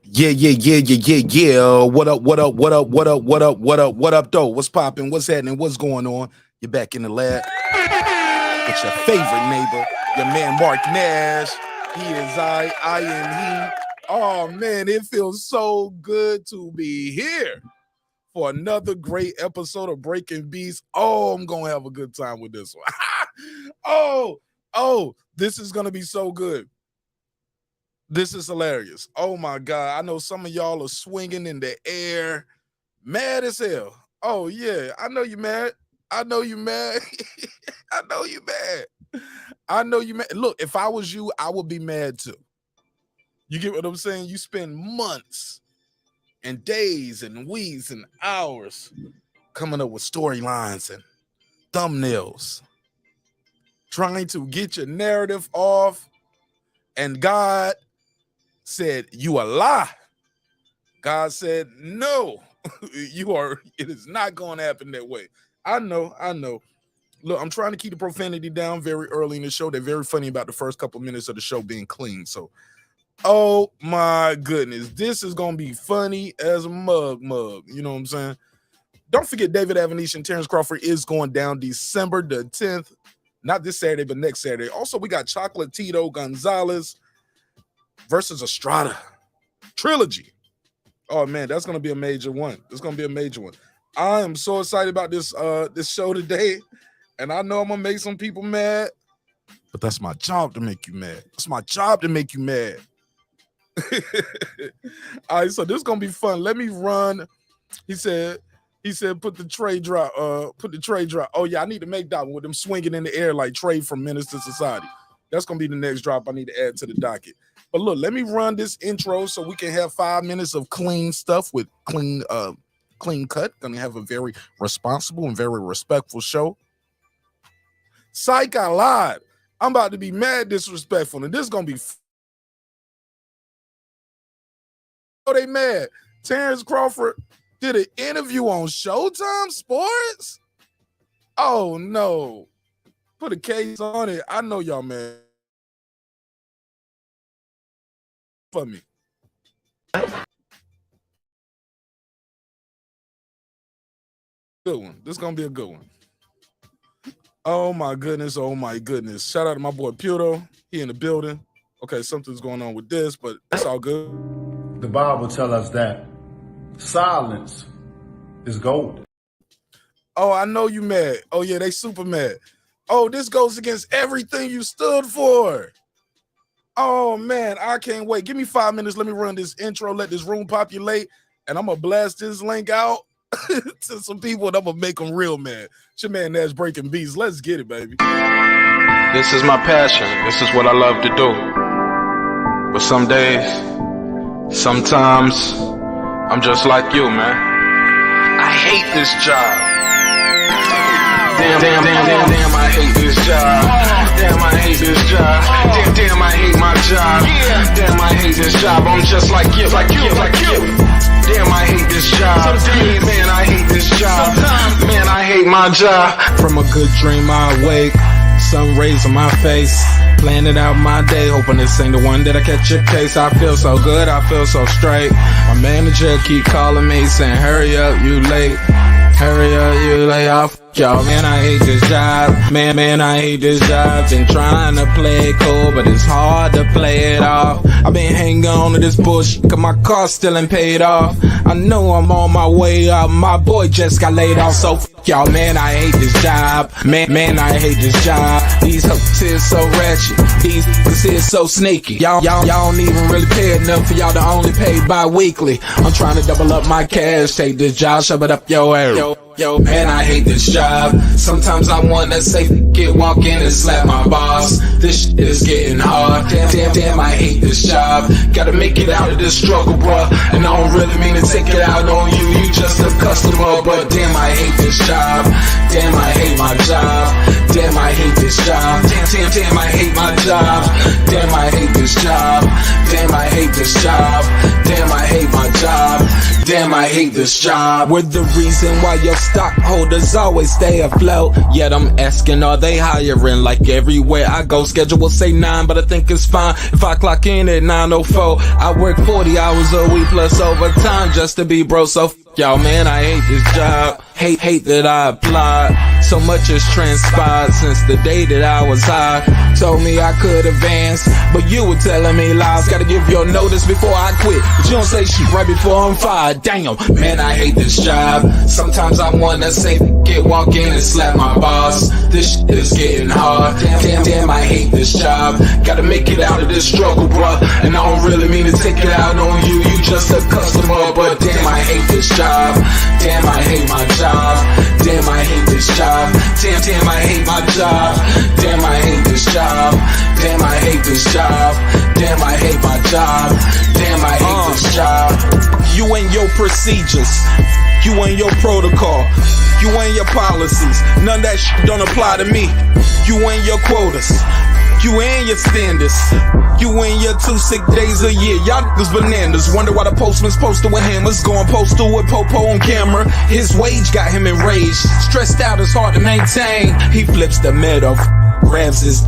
Yeah. What up, though? What's popping? What's happening? What's going on? You're back in the lab with your favorite neighbor, your man Mark Nash. He is I am he. Oh man, it feels so good to be here for another great episode of Breaking Beats. Oh, I'm gonna have a good time with this one. This is gonna be so good. This is hilarious. Oh my God. I know some of y'all are swinging in the air, mad as hell. Oh yeah, I know you mad. I know you mad. I know you mad. I know you mad. Look, if I was you, I would be mad too. You get what I'm saying? You spend months and days and weeks and hours coming up with storylines and thumbnails, trying to get your narrative off, and God said, you a lie. God said, no, it is not going to happen that way. I know. Look, I'm trying to keep the profanity down very early in the show. They're very funny about the first couple minutes of the show being clean. So, oh my goodness, this is going to be funny as a mug. You know what I'm saying? Don't forget, David Avanish and Terrence Crawford is going down December the 10th. Not this Saturday, but next Saturday. Also, we got Chocolatito Gonzalez versus Estrada trilogy. Oh man, that's gonna be a major one. It's gonna be a major one. I am so excited about this show today, and I know I'm gonna make some people mad, but that's my job to make you mad. It's my job to make you mad. All right, so this is gonna be fun. Let me run. He said put the tray drop. Oh yeah, I need to make that one with them swinging in the air like Trey from Menace to Society. That's gonna be the next drop I need to add to the docket. But look, let me run this intro so we can have 5 minutes of clean stuff with clean cut. Gonna have a very responsible and very respectful show. Psych, I lied. I'm about to be mad disrespectful, and this is gonna be they mad. Terrence Crawford did an interview on Showtime Sports. Oh no. Put a case on it. I know y'all mad for me. Good one. This is gonna be a good one. Oh my goodness. Shout out to my boy Puto. He in the building. Okay, something's going on with this, but it's all good. The Bible tells us that silence is gold. Oh, I know you mad. Oh yeah, they super mad. Oh, this goes against everything you stood for. Oh man, I can't wait. Give me 5 minutes. Let me run this intro, let this room populate, and I'm gonna blast this link out to some people, and I'm gonna make them real mad. It's your man Nash Breaking Beats. Let's get it, baby. This is my passion. This is what I love to do. But some days, sometimes, I'm just like you, man. I hate this job. Damn, I hate this job. Damn, I hate this job. Damn, I hate my job. Damn, I hate this job. I'm just like you. Damn, I hate this job. Man, I hate this job. Man, I hate my job. From a good dream I wake, sun rays on my face, planning out my day, hoping this ain't the one that I catch a case. I feel so good, I feel so straight. My manager keep calling me saying, hurry up, you late. Hurry up, you lay off. Y'all, man, I hate this job. Man, I hate this job. Been trying to play it cool, but it's hard to play it off. I've been hanging on to this bullshit, cause my car still ain't paid off. I know I'm on my way up. My boy just got laid off, so y'all, man, I hate this job. Man, I hate this job. These hoes is so ratchet. These niggas is so sneaky. Y'all don't even really pay enough for y'all to only pay bi-weekly. I'm trying to double up my cash. Take this job, shove it up your ass. Yo, man, I hate this job. Sometimes I wanna say, walk in and slap my boss. This shit is getting hard. Damn, I hate this job. Gotta make it out of this struggle, bruh. And I don't really mean to take it out on you. You just a customer, but damn, I hate this job. Damn, I hate my job. Damn, I hate this job. Damn, I hate my job. Damn, I hate this job. Damn, I hate this job. Damn, I hate my job. Damn, I hate this job. We're the reason why your stockholders always stay afloat. Yet I'm asking, are they hiring? Like everywhere I go, schedule will say 9, but I think it's fine if I clock in at 9:04. I work 40 hours a week plus overtime just to be bro. So y'all, man, I hate this job. Hate that I applied. So much has transpired since the day that I was high. Told me I could advance, but you were telling me lies. Gotta give your notice before I quit, but you don't say shit right before I'm fired. Damn, Man, I hate this job. Sometimes I wanna say walk in and slap my boss. This shit is getting hard. Damn, I hate this job. Gotta make it out of this struggle, bruh. And I don't really mean to take it out on you. You just a customer, but damn, I hate this job. Damn, I hate my job. Damn, I hate this job. Damn, I hate my job. Damn, I hate this job. Damn, I hate this job. Damn, I hate my job. Damn, I hate this job. you and your procedures, you and your protocol, you and your policies. None of that shit don't apply to me. You and your quotas, you and your standards, you and your 2 sick days a year. Y'all niggas bananas. Wonder why the postman's posted with hammers, going postal with Popo on camera. His wage got him enraged, stressed out, it's hard to maintain. He flips the middle, grabs his.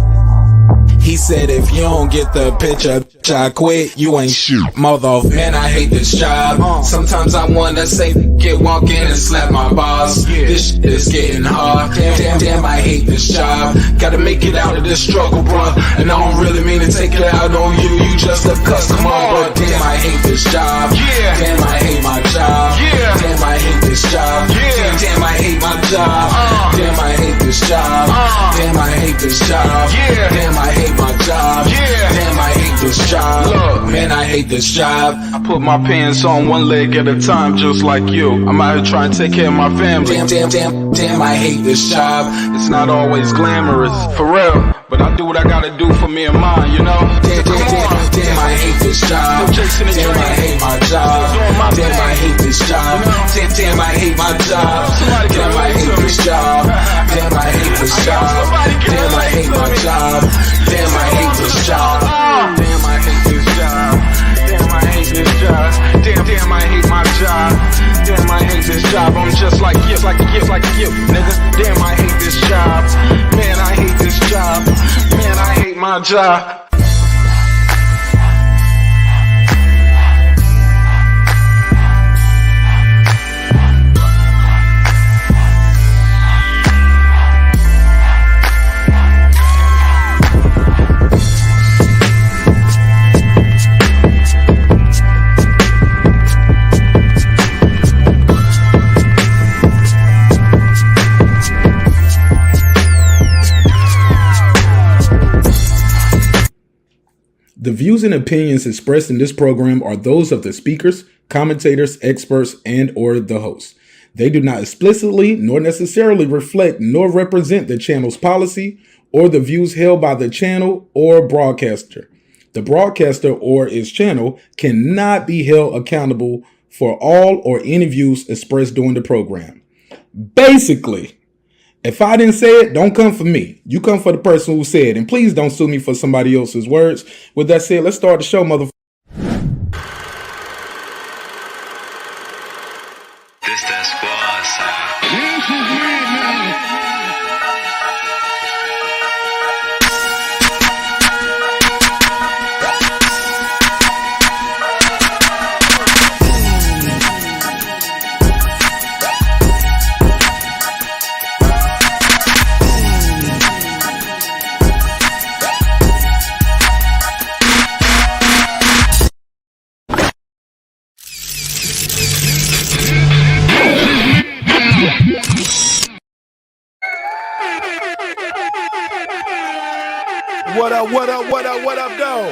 He said, if you don't get the picture, I quit, you ain't shoot, mother. Man, I hate this job. Sometimes I wanna say, walk in and slap my boss. This shit is getting hard. Damn, I hate this job. Gotta make it out of this struggle, bruh. And I don't really mean to take it out on you. You just a customer, but damn, I hate this job. Damn, I hate my job. Damn, I hate this job. Damn, I hate my job. Damn, I hate this job. Damn, I hate this job. Damn, I hate my job. Damn, I hate this job. Look, man, I hate this job. I put my pants on one leg at a time, just like you. I'm out here trying to take care of my family. Damn, I hate this job. It's not always glamorous, for real, but I do what I gotta do for me and mine, you know? Damn, I hate this job. Damn, I hate my job. Damn, I hate this job. Damn, I hate my job. Damn, I hate this job. Damn, I hate this job. Damn, I hate my job. Damn, I hate this job. Damn, I hate this job. Damn, I hate this job. Damn, I hate my job. Damn, I hate this job. I'm just like you, nigga. Damn, I hate this job. Man, I hate this job. Man, I hate my job. The views and opinions expressed in this program are those of the speakers, commentators, experts, and or the host. They do not explicitly nor necessarily reflect nor represent the channel's policy or the views held by the channel or broadcaster. The broadcaster or its channel cannot be held accountable for all or any views expressed during the program. Basically, if I didn't say it, don't come for me. You come for the person who said it. And please don't sue me for somebody else's words. With that said, let's start the show, motherfucker. This that squad sound. What up, though?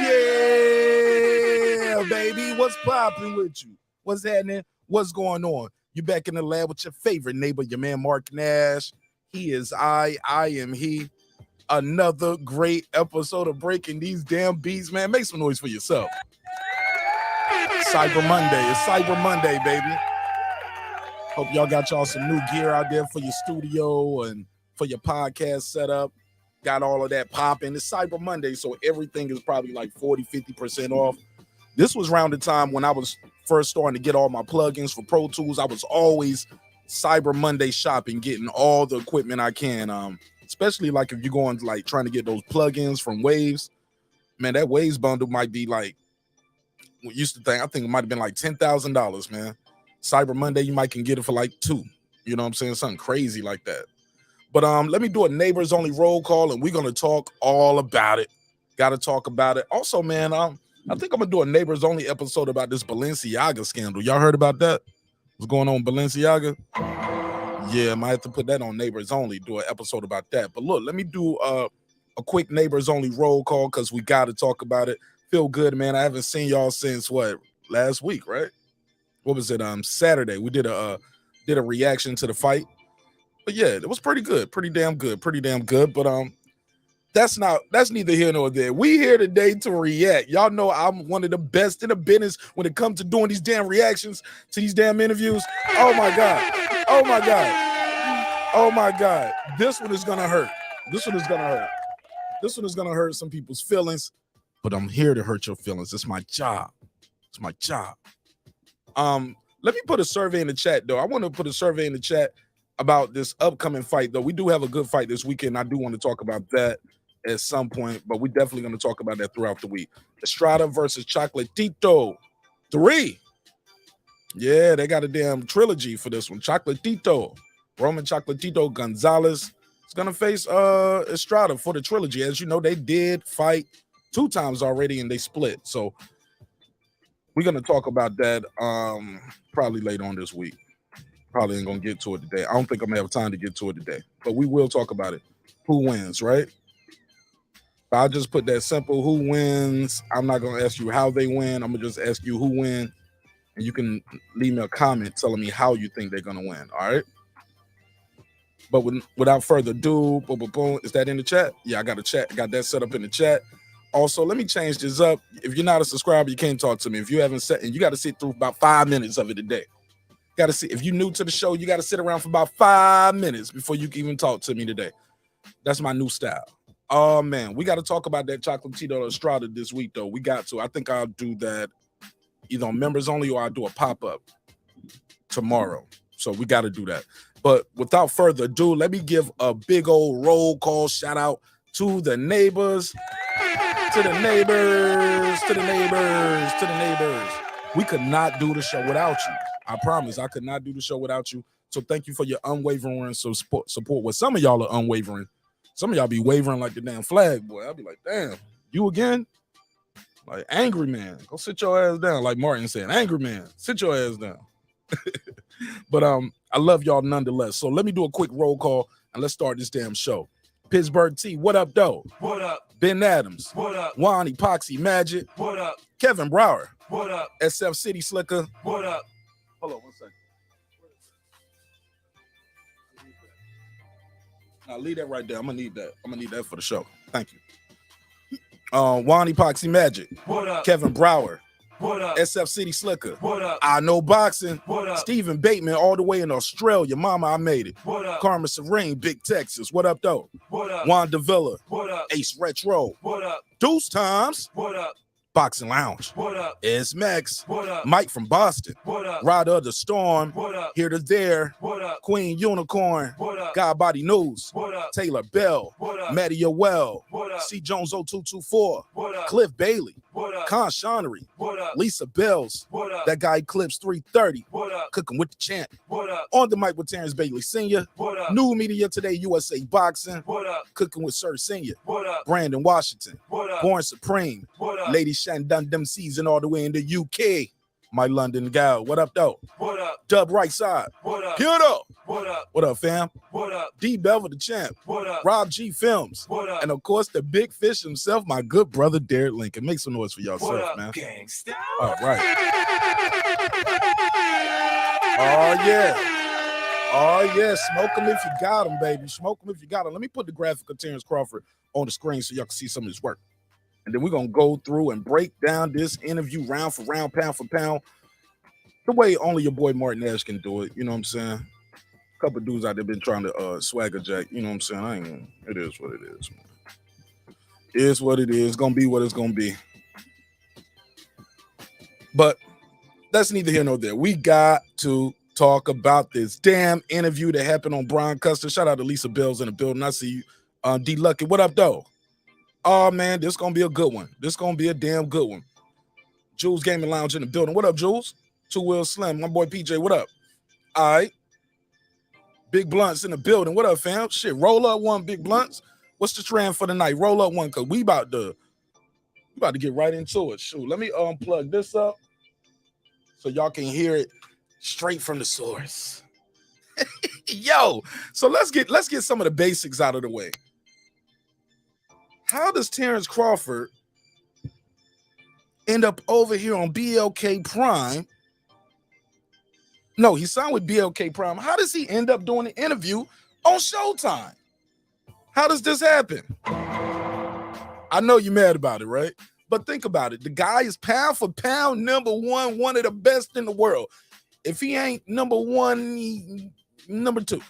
Yeah, baby. What's popping with you? What's happening? What's going on? You back in the lab with your favorite neighbor, your man Mark Nash. He is I am he. Another great episode of Breaking These Damn Beats, man. Make some noise for yourself. Cyber Monday. It's Cyber Monday, baby. Hope y'all got y'all some new gear out there for your studio and for your podcast setup. Got all of that popping. It's Cyber Monday, so everything is probably like 40, 50% off. This was around the time when I was first starting to get all my plugins for Pro Tools, I was always Cyber Monday shopping, getting all the equipment I can. Especially like if you're going like trying to get those plugins from Waves, man, that Waves bundle might be like, I think it might have been like $10,000, man. Cyber Monday, you might can get it for like $2,000. You know what I'm saying? Something crazy like that. But let me do a neighbors only roll call, and we're gonna talk all about it. Got to talk about it. Also, man, I think I'm gonna do a neighbors only episode about this Balenciaga scandal. Y'all heard about that? What's going on with Balenciaga? Yeah, I might have to put that on neighbors only. Do an episode about that. But look, let me do a quick neighbors only roll call because we got to talk about it. Feel good, man. I haven't seen y'all since what, last week, right? What was it? Saturday. We did a reaction to the fight. But yeah, it was pretty good, pretty damn good. But that's neither here nor there. We here today to react. Y'all know I'm one of the best in the business when it comes to doing these damn reactions to these damn interviews. Oh my god. This one is gonna hurt. This one is gonna hurt some people's feelings. But I'm here to hurt your feelings. It's my job. Let me put a survey in the chat though. I want to put a survey in the chat about this upcoming fight, though. We do have a good fight this weekend. I do want to talk about that at some point, but we're definitely going to talk about that throughout the week. Estrada versus Chocolatito 3. Yeah, they got a damn trilogy for this one. Chocolatito, Roman Chocolatito Gonzalez is going to face Estrada for the trilogy. As you know, they did fight 2 times already, and they split. So we're going to talk about that probably later on this week. Probably ain't gonna get to it today. I don't think I'm gonna have time to get to it today, but we will talk about it. Who wins, right? I'll just put that simple. Who wins? I'm not gonna ask you how they win. I'm gonna just ask you who win, and you can leave me a comment telling me how you think they're gonna win. All right. But without further ado, boom, is that in the chat? Yeah, I got a chat. Got that set up in the chat. Also, let me change this up. If you're not a subscriber, you can't talk to me. If you haven't set, and you got to sit through about 5 minutes of it a day. Got to see if you're new to the show, you got to sit around for about 5 minutes before you can even talk to me today. That's my new style. Oh man, we got to talk about that Chocolatito Estrada this week though. We got to. I think I'll do that either on members only or I'll do a pop-up tomorrow. So we got to do that. But without further ado, let me give a big old roll call shout out to the neighbors, to the neighbors. We could not do the show without you. I promise I could not do the show without you. So thank you for your unwavering support. Well, some of y'all are unwavering. Some of y'all be wavering like the damn flag, boy. I'll be like, damn, you again? Like, angry man, go sit your ass down. Like Martin said, angry man, sit your ass down. But I love y'all nonetheless. So let me do a quick roll call and let's start this damn show. Pittsburgh T, what up, though? What up? Ben Adams. What up? Juan Epoxy Magic. What up? Kevin Brower. What up? SF City Slicker. What up? Hold on 1 second. Now leave that right there. I'm gonna need that for the show. Thank you. Juan Epoxy Magic. What up? Kevin Brower. What up? SF City Slicker. What up? I Know Boxing. What up? Stephen Bateman, all the way in Australia. Mama, I made it. What up? Karma Serene, Big Texas. What up, though? What up? Juan Davila. What up? Ace Retro. What up? Deuce Times. What up? Boxing Lounge. What up? Ez Max. What up? Mike from Boston. What up? Rider of the Storm. What up? Here to There. What up? Queen Unicorn. What up? God Body News. What up? Taylor Bell. What up? Matty Yoel. What up? C. Jones 0224. What up? Cliff Bailey. What up? Con Shonery. What up? Lisa Bells. What up? That guy Eclipse 330. What up? Cooking with the champ. What up? On the mic with Terrence Bailey Sr. What up? New Media Today, USA Boxing. What up? Cooking with Sir Senior. What up? Brandon Washington. What up? Born Supreme. What up? Lady Shandon them season all the way in the UK. My London gal. What up, though? What up? Dub right side. What up? Here it up. What up? What up, fam? What up? D Belva the champ. What up? Rob G Films. What up? And of course, the big fish himself, my good brother Derek Lincoln. Make some noise for What yourself, up, man. gangsta? All right. Oh, yeah. Oh, yeah. Smoke them if you got them, baby. Smoke them if you got them. Let me put the graphic of Terrence Crawford on the screen so y'all can see some of his work. And then we're going to go through and break down this interview round for round, pound for pound, the way only your boy Martin Ash can do it. You know what I'm saying? A couple of dudes out there been trying to swagger jack. You know what I'm saying? It is what it is, man. It is what it is. It's going to be what it's going to be. But That's neither here nor there. We got to talk about this damn interview that happened on Brian Custer. Shout out to Lisa Bell's in the building. I see you. D Lucky, what up, though? Oh, man, this going to be a good one. This going to be a damn good one. Jules Gaming Lounge in the building. What up, Jules? Two Wheel Slim. My boy PJ, what up? All right. Big Blunts in the building. What up, fam? Shit, roll up one, Big Blunts. What's the trend for the night? Roll up one, because we about to get right into it. Shoot, let me unplug this up so y'all can hear it straight from the source. Yo, so let's get some of the basics out of the way. How does Terrence Crawford end up over here on BLK Prime? No, he signed with BLK Prime. How does he end up doing an interview on Showtime? How does this happen? I know you're mad about it, right? But think about it. The guy is pound for pound number one of the best in the world. If he ain't number one, number two,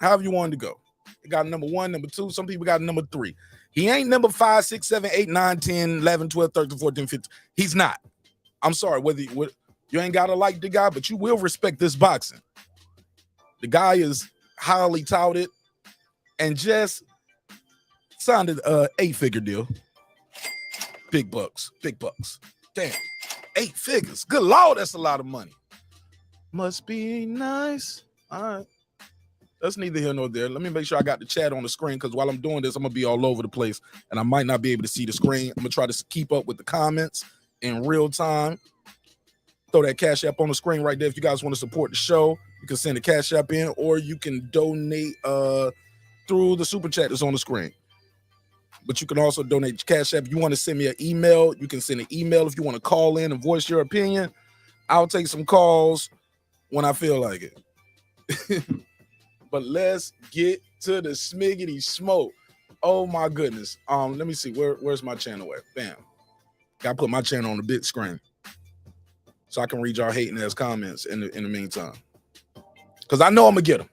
however you want to go. You got number one, number two. Some people got number three. He ain't number 5, 6, 7, 8, 9, 10, 11, 12, 13, 14, 15. He's not. I'm sorry. You ain't got to like the guy, but you will respect this boxing. The guy is highly touted and just signed an 8-figure deal. Big bucks. Damn. 8 figures. Good Lord, that's a lot of money. Must be nice. All right. That's neither here nor there. Let me make sure I got the chat on the screen, because while I'm doing this, I'm going to be all over the place, and I might not be able to see the screen. I'm going to try to keep up with the comments in real time. Throw that Cash App on the screen right there. If you guys want to support the show, you can send a Cash App in, or you can donate through the Super Chat that's on the screen. But you can also donate Cash App. If you want to send me an email, you can send an email. If you want to call in and voice your opinion, I'll take some calls when I feel like it. But let's get to the smiggity smoke. Oh my goodness. Let me see. Where's my channel at? Bam. Gotta put my channel on the big screen so I can read y'all hating ass comments in the meantime. Because I know I'm gonna get them.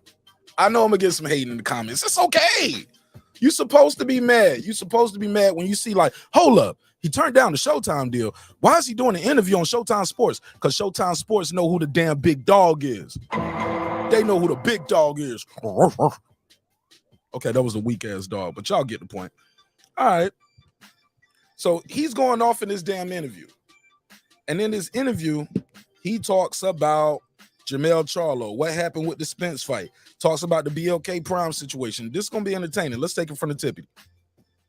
I know I'm gonna get some hate in the comments. It's okay. You're supposed to be mad. You're supposed to be mad when you see, like, hold up, he turned down the Showtime deal. Why is he doing an interview on Showtime Sports? Because Showtime Sports know who the damn big dog is. They know who the big dog is. Okay, that was a weak ass dog, but y'all get the point. All right. So he's going off in this damn interview. And in this interview, he talks about Jermell Charlo, what happened with the Spence fight, talks about the BLK Prime situation. This is going to be entertaining. Let's take it from the tippy.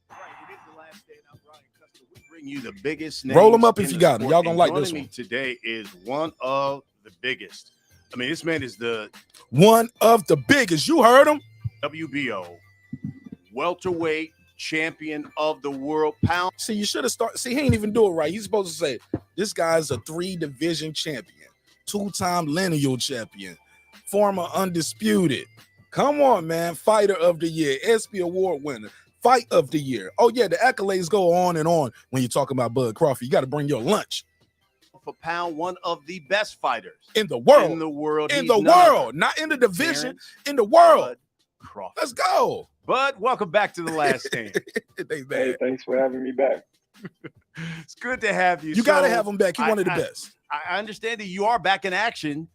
All right, it is the last day now, Brian Custer. We bring you the biggest names. Roll them up if you got them. Y'all going to like this one. one. Today is one of the biggest. I mean, this man is the one of the biggest. You heard him. WBO welterweight champion of the world. Pound. See, you should have started. See, he ain't even do it right. He's supposed to say, this guy's a 3-division champion, 2-time lineal champion, former undisputed. Come on, man. Fighter of the year, ESPY award winner, fight of the year. Oh, yeah, the accolades go on and on when you're talking about Bud Crawford. You got to bring your lunch. For pound, one of the best fighters in the world. In the world. In the world. Not in the division. In the world. Crawford. Let's go. Bud, welcome back to The Last Stand. Hey, thanks for having me back. It's good to have you. You got to have him back. He's one of the best. I understand that you are back in action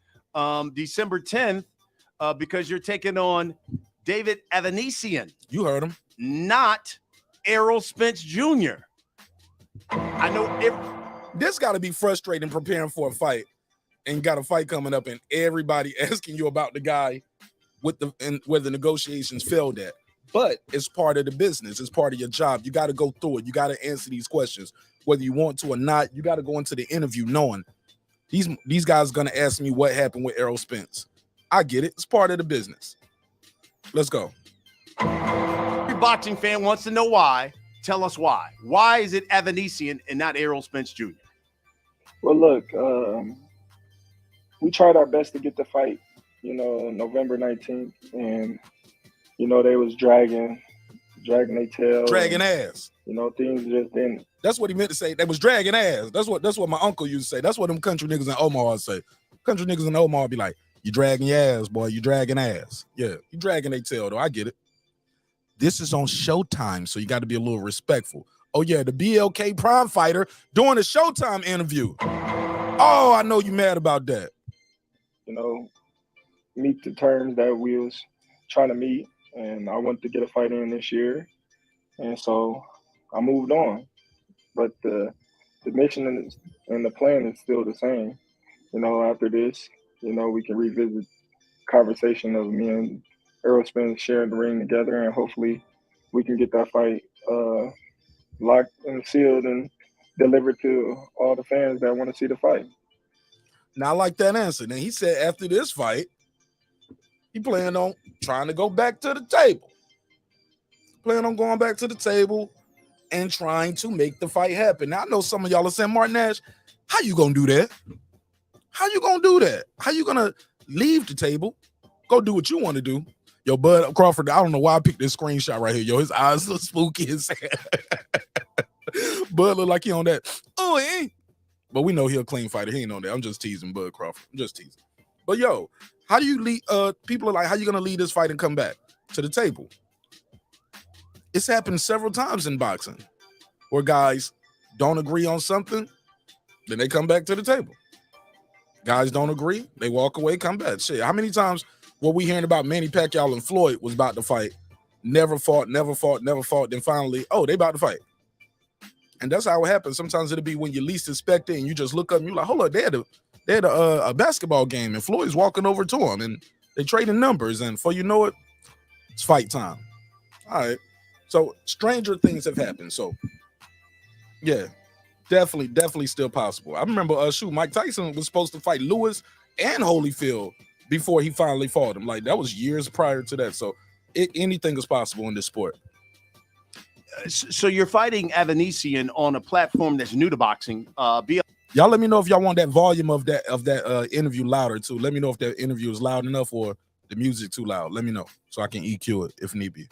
December 10th because you're taking on David Evanesian. You heard him. Not Errol Spence Jr. I know this got to be frustrating preparing for a fight and got a fight coming up and everybody asking you about the guy with where the negotiations failed at. But it's part of the business. It's part of your job. You got to go through it. You got to answer these questions, whether you want to or not. You got to go into the interview knowing these guys are going to ask me what happened with Errol Spence. I get it. It's part of the business. Let's go. Every boxing fan wants to know why. Tell us why. Why is it Evanesian and not Errol Spence Jr.? Well, look, we tried our best to get the fight, November 19th, and they was dragging their tail. Dragging ass. Things just didn't. That's what he meant to say. They was dragging ass. That's what my uncle used to say. That's what them country niggas in Omaha say. Country niggas in Omaha be like, you dragging your ass, boy. You dragging ass. Yeah, you dragging their tail, though. I get it. This is on Showtime, so you got to be a little respectful. Oh, yeah, the BLK Prime fighter doing a Showtime interview. Oh, I know you mad about that. You know, meet the terms that we was trying to meet, and I wanted to get a fight in this year, and so I moved on. But the mission and the plan is still the same. You know, after this, you know, we can revisit conversation of me and Errol Spence sharing the ring together, and hopefully we can get that fight locked and sealed and delivered to all the fans that want to see the fight. Now I like that answer. Then he said after this fight, he planned on trying to go back to the table. Plan on going back to the table and trying to make the fight happen. Now I know some of y'all are saying, Martin Nash, how you gonna do that? How you gonna do that? How you gonna leave the table, go do what you want to do? Yo, Bud Crawford, I don't know why I picked this screenshot right here. Yo, his eyes look spooky as hell. Bud look like he on that. Oh, he ain't. But we know he a clean fighter. He ain't on that. I'm just teasing Bud Crawford. I'm just teasing. But yo, how do you lead? People are like, how you gonna lead this fight and come back to the table? It's happened several times in boxing where guys don't agree on something, then they come back to the table. Guys don't agree, they walk away, come back. Shit, how many times were we hearing about Manny Pacquiao and Floyd was about to fight, never fought, then finally, oh, they about to fight. And that's how it happens. Sometimes it'll be when you least expect it, and you just look up and you're like, hold on, they had a basketball game, and Floyd's walking over to him, and they trading numbers, and before you know it, it's fight time. All right. So stranger things have happened. So yeah, definitely still possible. I remember Mike Tyson was supposed to fight Lewis and Holyfield before he finally fought him. Like that was years prior to that. So anything is possible in this sport. So you're fighting Avanesian on a platform that's new to boxing. Y'all let me know if y'all want that volume of that interview louder too. Let me know if that interview is loud enough or the music too loud. Let me know so I can EQ it if need be.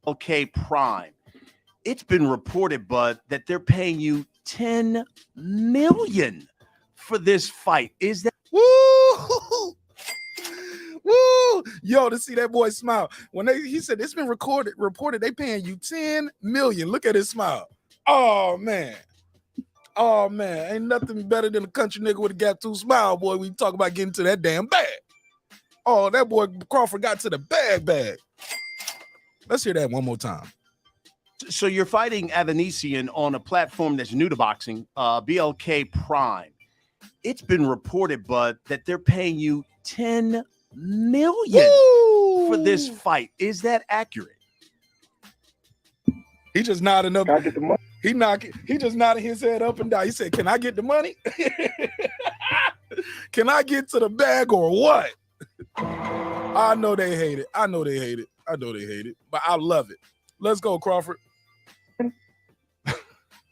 Okay, Prime. It's been reported, Bud, that they're paying you $10 million for this fight. Is that woo? Woo! Yo, to see that boy smile when he said it's been reported they paying you $10 million. Look at his smile. Oh man, ain't nothing better than a country nigga with a gap tooth smile, boy. We talk about getting to that damn bag. Oh, that boy Crawford got to the bag. Let's hear that one more time. So you're fighting Avanesian on a platform that's new to boxing, BLK Prime. It's been reported, Bud, that they're paying you $10 million for this fight. Is that accurate? He just nodding up. He just nodded his head up and down. He said, "Can I get the money? Can I get to the bag or what?" I know they hate it. But I love it. Let's go, Crawford.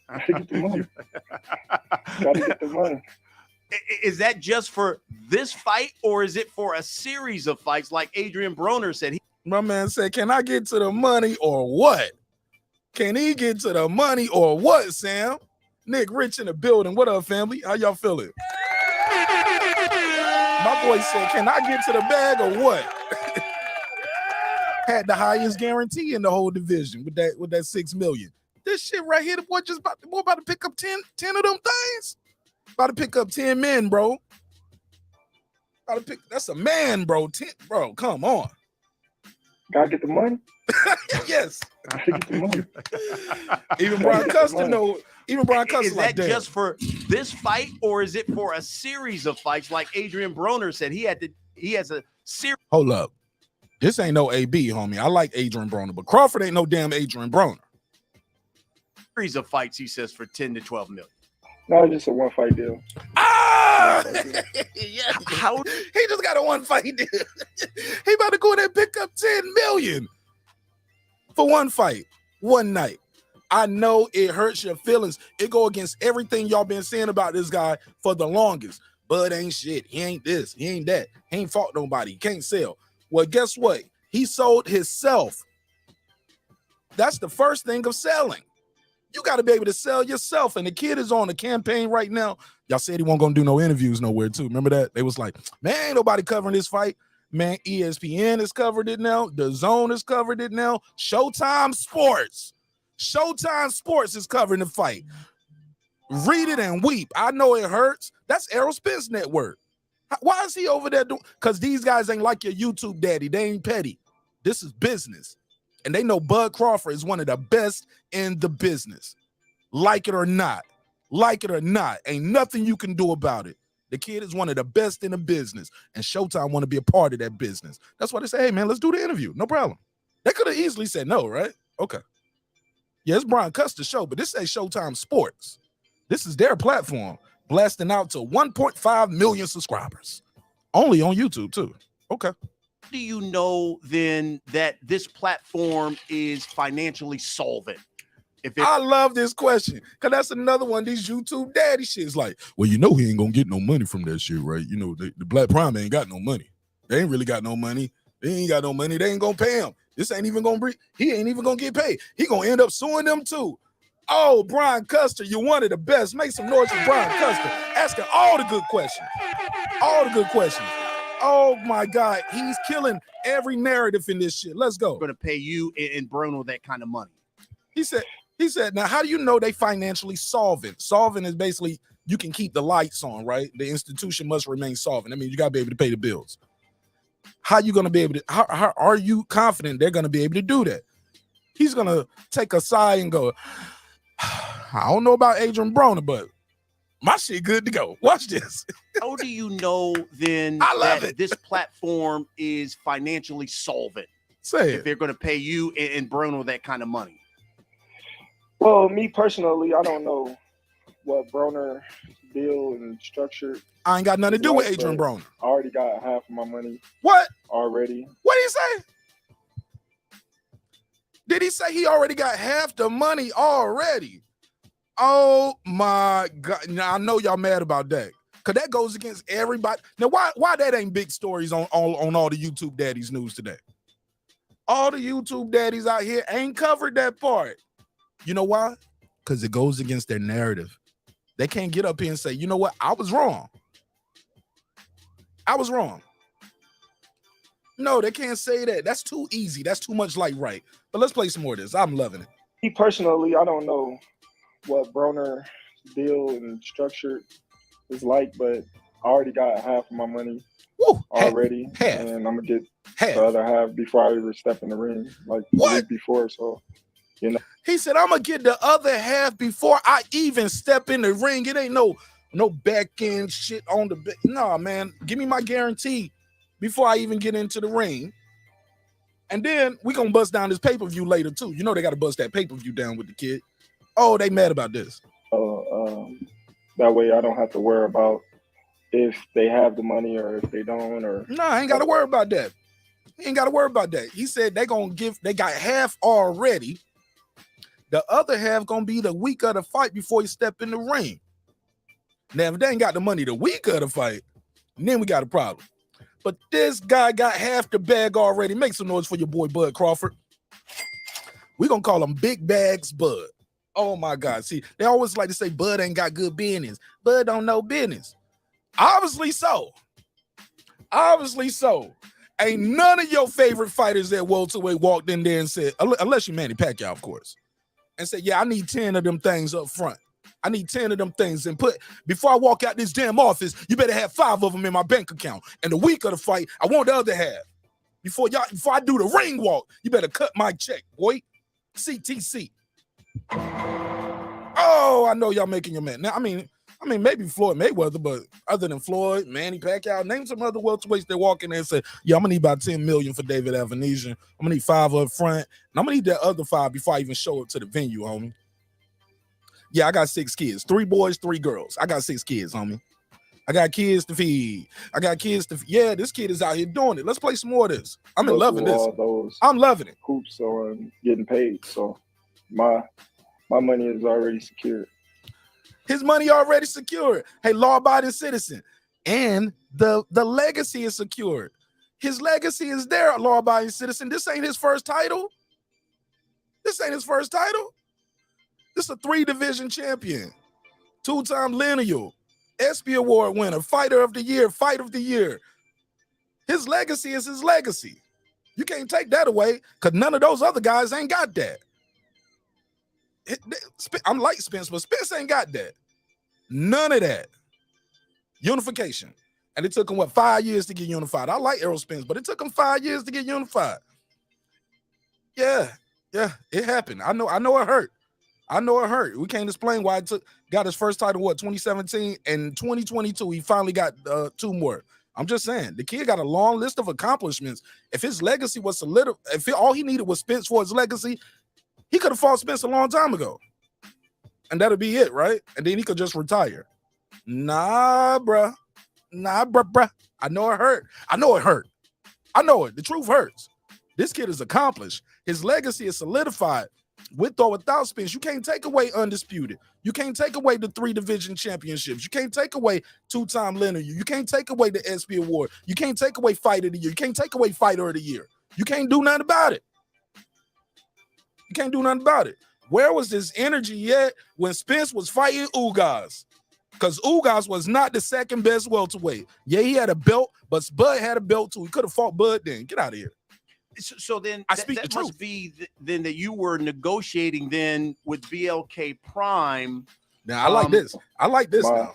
Gotta get the money. Gotta get the money. Is that just for this fight, or is it for a series of fights like Adrian Broner said? My man said, "Can I get to the money or what? Can he get to the money or what, Sam?" Nick Rich in the building. What up, family? How y'all feeling? My boy said, "Can I get to the bag or what?" Had the highest guarantee in the whole division with that $6 million. This shit right here, the boy about to pick up 10 of them things. About to pick up 10 men, bro. That's a man, bro. 10, bro, come on. Gotta get the money. Yes. Gotta get the money. Even Brian Custer know. Even Brian Custer is that like just for this fight, or is it for a series of fights like Adrian Broner said? He has a series. Hold up. This ain't no AB, homie. I like Adrian Broner, but Crawford ain't no damn Adrian Broner. Series of fights, he says, for 10 to 12 million. No, it's just a one fight deal. Ah! Yeah. How he just got a one fight deal. He about to go in there and pick up 10 million for one fight, one night. I know it hurts your feelings. It go against everything y'all been saying about this guy for the longest. Bud ain't shit. He ain't this. He ain't that. He ain't fought nobody. He can't sell. Well, guess what? He sold himself. That's the first thing of selling. You got to be able to sell yourself. And the kid is on a campaign right now. Y'all said he wasn't going to do no interviews nowhere too. Remember that? They was like, man, ain't nobody covering this fight. Man, ESPN has covered it now. The Zone has covered it now. Showtime Sports is covering the fight. Read it and weep. I know it hurts That's Errol Spence network. Why is he over there doing? Because these guys ain't like your YouTube daddy. They ain't petty. This is business. And they know Bud Crawford is one of the best in the business. Like it or not. Like it or not. Ain't nothing you can do about it. The kid is one of the best in the business. And Showtime want to be a part of that business. That's why they say, hey, man, let's do the interview. No problem. They could have easily said no, right? Okay. Yeah, it's Brian Custer's show, but this ain't Showtime Sports. This is their platform, blasting out to 1.5 million subscribers. Only on YouTube, too. Okay. Do you know then that this platform is financially solvent? I love this question because that's another one of these YouTube daddy shits. Like, well, you know he ain't gonna get no money from that shit, right? You know, the Black Prime ain't got no money. They ain't really got no money. They ain't got no money. They ain't gonna pay him. This ain't even gonna be. He ain't even gonna get paid. He gonna end up suing them too. Oh, Brian Custer, you're one of the best. Make some noise for Brian Custer. Asking all the good questions. All the good questions. Oh my God, he's killing every narrative in this shit. Let's go. Going to pay you and Bruno that kind of money. He said, now how do you know they financially solvent? Solvent is basically you can keep the lights on, right? The institution must remain solvent. I mean, you got to be able to pay the bills. How you going to be able to, how are you confident they're going to be able to do that? He's going to take a sigh and go, I don't know about Adrian Broner, but my shit good to go. Watch this. How do you know then that this platform is financially solvent? Say if they're going to pay you and Bruno that kind of money? Well, me personally, I don't know what Broner deal and structure. I ain't got nothing to do with Adrian Broner. I already got half of my money. What? Already. What did he say? Did he say he already got half the money already? Oh my God. Now I know y'all mad about that. Cause that goes against everybody. Now, why that ain't big stories on all the YouTube daddies news today? All the YouTube daddies out here ain't covered that part. You know why? Because it goes against their narrative. They can't get up here and say, you know what? I was wrong. I was wrong. No, they can't say that. That's too easy. That's too much like right. But let's play some more of this. I'm loving it. Me personally, I don't know what Broner deal and structure is like, but I already got half of my money already. Half. And I'm going to get the other half before I ever step in the ring, like the week before. So, you know. He said, I'm going to get the other half before I even step in the ring. It ain't no back end shit on the back. No, man. Give me my guarantee before I even get into the ring. And then we going to bust down this pay-per-view later, too. You know they got to bust that pay-per-view down with the kid. Oh, they mad about this. That way I don't have to worry about if they have the money or if they don't. Or no, I ain't got to worry about that. He ain't got to worry about that. He said they got half already. The other half gonna be the week of the fight before you step in the ring. Now, if they ain't got the money the week of the fight, then we got a problem. But this guy got half the bag already. Make some noise for your boy Bud Crawford. We're gonna call him Big Bags Bud. Oh my God. See, they always like to say Bud ain't got good business. Bud don't know business. Obviously so. Obviously so. Ain't none of your favorite fighters at welterweight walked in there and said, unless you Manny Pacquiao, of course, and said, yeah, I need 10 of them things up front. I need 10 of them things and before I walk out this damn office, you better have 5 of them in my bank account. And the week of the fight, I want the other half. Before I do the ring walk, you better cut my check, boy. CTC. Oh, I know y'all making your man. Now, I mean, maybe Floyd Mayweather, but other than Floyd, Manny Pacquiao, name some other welterweights that walk in there and say, yeah, I'm gonna need about 10 million for David Avanesian. I'm gonna need 5 up front, and I'm gonna need that other 5 before I even show up to the venue, homie. Yeah, I got 6 kids, 3 boys, 3 girls. I got 6 kids, homie. I got kids to feed. Yeah, this kid is out here doing it. Let's play some more of this. I'm loving this. I'm loving it. Hoops on getting paid. So my money is already secured. His money already secured. Hey, law-abiding citizen. And the legacy is secured. His legacy is there, law-abiding citizen. This ain't his first title. This ain't his first title. This is a 3-division champion. 2-time lineal. ESPY Award winner. Fighter of the year. Fight of the year. His legacy is his legacy. You can't take that away because none of those other guys ain't got that. I'm like Spence, but Spence ain't got that. None of that. unification. And it took him, what, 5 years to get unified. I like Errol Spence, but it took him 5 years to get unified. Yeah, it happened. I know it hurt. I know it hurt. We can't explain why it got his first title, what, 2017? And 2022, he finally got 2 more. I'm just saying, the kid got a long list of accomplishments. If his legacy was all he needed was Spence for his legacy, he could have fought Spence a long time ago. And that'll be it, right? And then he could just retire. Nah, bruh. I know it hurt. I know it. The truth hurts. This kid is accomplished. His legacy is solidified. With or without Spence, you can't take away undisputed. You can't take away the 3 division championships. You can't take away 2-time linear. You can't take away the SP award. You can't take away fight of the year. You can't take away fighter of the year. You can't do nothing about it. Where was this energy yet when Spence was fighting Ugas? Because Ugas was not the second best welterweight. Yeah, he had a belt, but Bud had a belt too. He could have fought Bud then. Get out of here. So then that must be then that you were negotiating then with BLK Prime. Now, I like this. Now.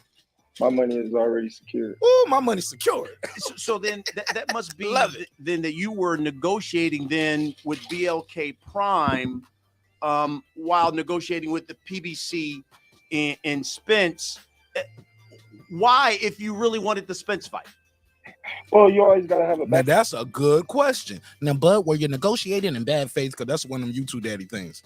My money is already secured. Oh, my money's secured. So then that must be then that you were negotiating then with BLK Prime while negotiating with the PBC and Spence. Why, if you really wanted the Spence fight? Well, you always gotta have a. Now that's a good question. Now, Bud, were you negotiating in bad faith? Because that's one of them YouTube daddy things.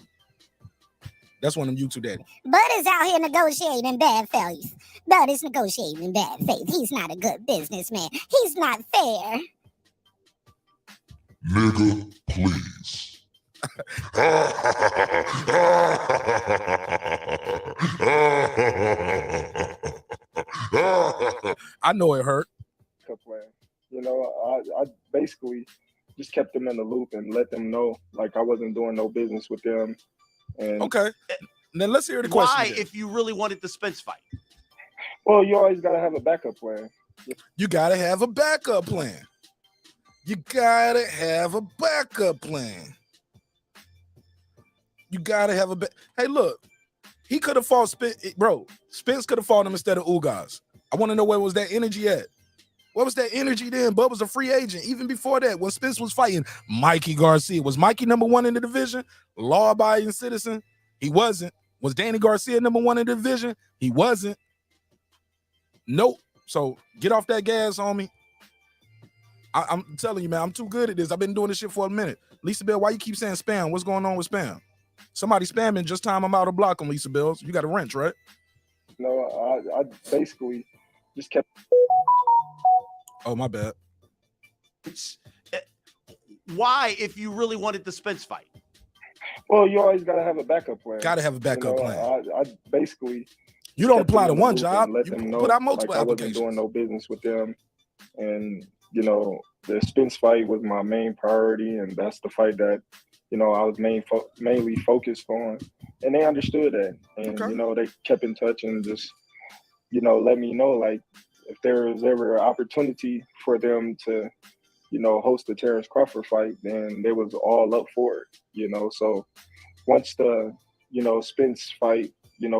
Bud is out here negotiating in bad faith. Bud is negotiating in bad faith. He's not a good businessman. He's not fair. Nigga, please. I know it hurt. You know, I basically just kept them in the loop and let them know like I wasn't doing no business with them. And okay, then let's hear the question. Why, if you really wanted the Spence fight? Well, you always gotta have a backup plan. You gotta have a backup plan. Hey, look, he could have fought Spence, bro. Spence could have fought him instead of Ugas. I want to know where was that energy at? Where was that energy then? Bud was a free agent. Even before that, when Spence was fighting Mikey Garcia. Was Mikey #1 in the division? Law-abiding citizen? He wasn't. Was Danny Garcia #1 in the division? He wasn't. Nope. So get off that gas, homie. I'm telling you, man, I'm too good at this. I've been doing this shit for a minute. Lisa Bell, why you keep saying spam? What's going on with spam? Somebody spamming, just time I'm out of block on Lisa Bells. You got a wrench, right? No, I basically just kept. Oh, my bad. Why, if you really wanted the Spence fight? Well, you always gotta have a backup plan. Plan. I basically. You don't apply to one job. Let You them know put out multiple like I wasn't applications. doing no business with them, and you know the Spence fight was my main priority, and that's the fight that I was mainly focused on, and they understood that, and they kept in touch and just let me know like if there was ever an opportunity for them to host the TERENCE Crawford fight, then they was all up for it, so once the Spence fight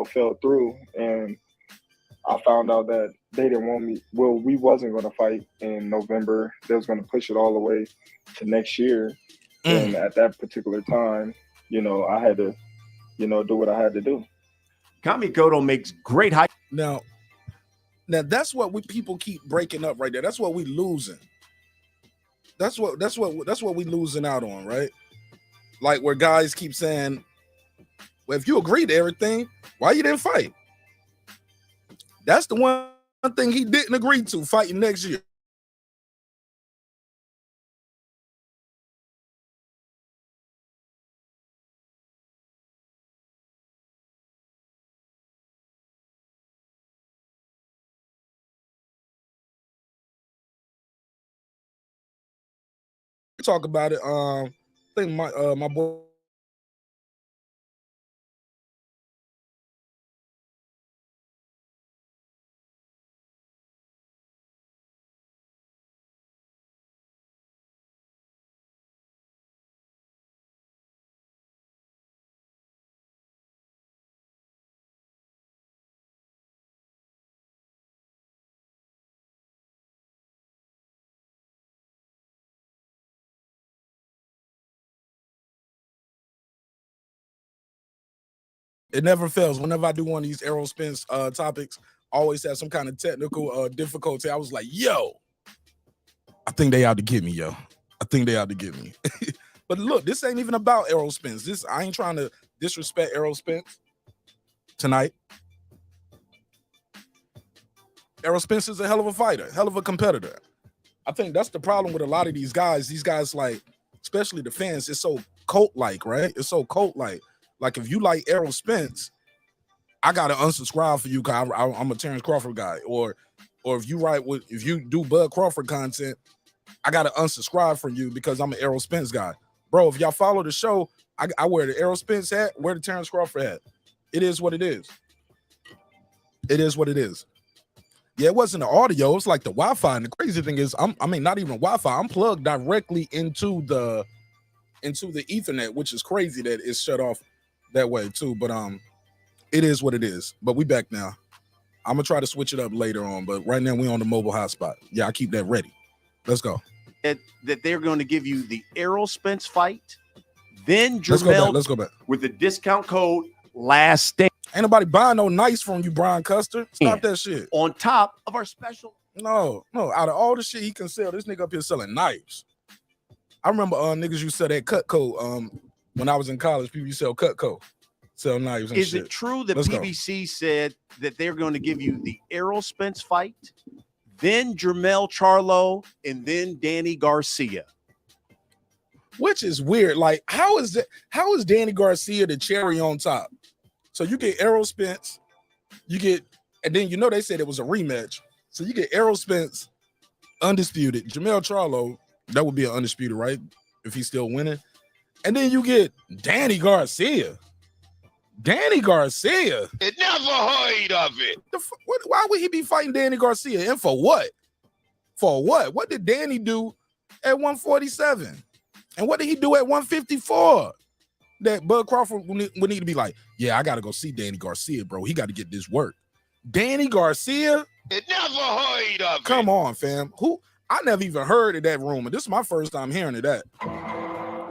fell through, and I found out that they didn't want me. Well, we wasn't going to fight in November. They was going to push it all the way to next year. And at that particular time, I had to, do what I had to do. Kami Koto makes great high. Now that's what people keep breaking up right there. That's what we losing. That's what we losing out on, right? Like where guys keep saying, well, if you agree to everything, why you didn't fight? That's the one thing he didn't agree to, fighting next year. Talk about it. I think my boy It never fails. Whenever I do one of these Errol Spence topics, I always have some kind of technical difficulty. I was like, yo, I think they out to get me, yo. I think they out to get me. But look, this ain't even about Errol Spence. I ain't trying to disrespect Errol Spence tonight. Errol Spence is a hell of a fighter, hell of a competitor. I think that's the problem with a lot of these guys. These guys, like, especially the fans, it's so cult-like, right? It's so cult-like. Like, if you like Errol Spence, I gotta unsubscribe for you because I'm a Terrence Crawford guy. Or if you do Bud Crawford content, I gotta unsubscribe from you because I'm an Errol Spence guy. Bro, if y'all follow the show, I wear the Errol Spence hat, wear the Terrence Crawford hat. It is what it is. It is what it is. Yeah, it wasn't the audio. It's like the Wi-Fi. And the crazy thing is, not even Wi-Fi. I'm plugged directly into the Ethernet, which is crazy that it's shut off that way too. But it is what it is. But we back now. I'm gonna try to switch it up later on. But right now we on the mobile hotspot. Yeah, I keep that ready. Let's go. That they're going to give you the Errol Spence fight, then Jermell. Let's go back. With the discount code Last Stand. Ain't nobody buying no nice from you, Brian Custer. Stop that shit. On top of our special. No. Out of all the shit he can sell, this nigga up here selling knives. I remember niggas used to sell that Cutco. When I was in college, people used to sell Cutco, sell knives and shit. Is it true that PBC said that they're going to give you the Errol Spence fight, then Jermell Charlo, and then Danny Garcia? Which is weird. Like, how is Danny Garcia the cherry on top? So you get Errol Spence, and then they said it was a rematch. So you get Errol Spence, undisputed. Jermell Charlo, that would be an undisputed, right? If he's still winning. And then you get Danny Garcia. Danny Garcia. It never heard of it. Why would he be fighting Danny Garcia? And for what? For what? What did Danny do at 147? And what did he do at 154? That Bud Crawford would need to be like, yeah, I got to go see Danny Garcia, bro. He got to get this work. Danny Garcia? It never heard of it. Come on, fam. I never even heard of that rumor. This is my first time hearing of that.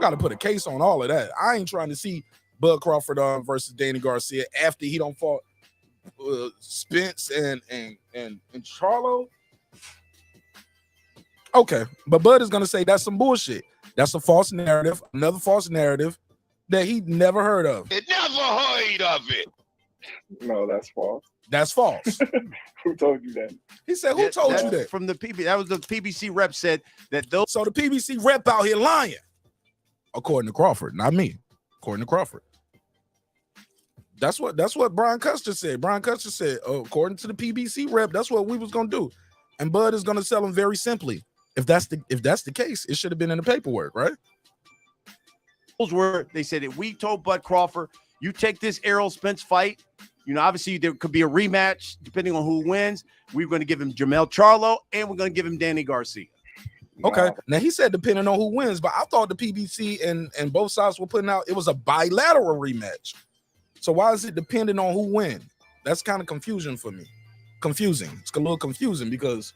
Got to put a case on all of that. I ain't trying to see Bud Crawford versus Danny Garcia after he don't fought Spence and Charlo. Okay, but Bud is gonna say that's some bullshit. That's a false narrative, another false narrative that he never heard of. It never heard of it. No, that's false. That's false. Who told you that? He said, who told you that? From the PBC, that was the PBC rep said that those. So the PBC rep out here lying, according to Crawford, not me. According to Crawford. That's what Brian Custer said. Brian Custer said, according to the PBC rep, that's what we was gonna do. And Bud is gonna sell him very simply. If that's the case, it should have been in the paperwork, right? Those were, they said that we told Bud Crawford, you take this Errol Spence fight. Obviously there could be a rematch depending on who wins. We're going to give him Jermell Charlo and we're going to give him Danny Garcia. Okay. Now he said depending on who wins, but I thought the PBC and both sides were putting out it was a bilateral rematch. So why is it depending on who wins? That's kind of confusion for me. Confusing. It's a little confusing because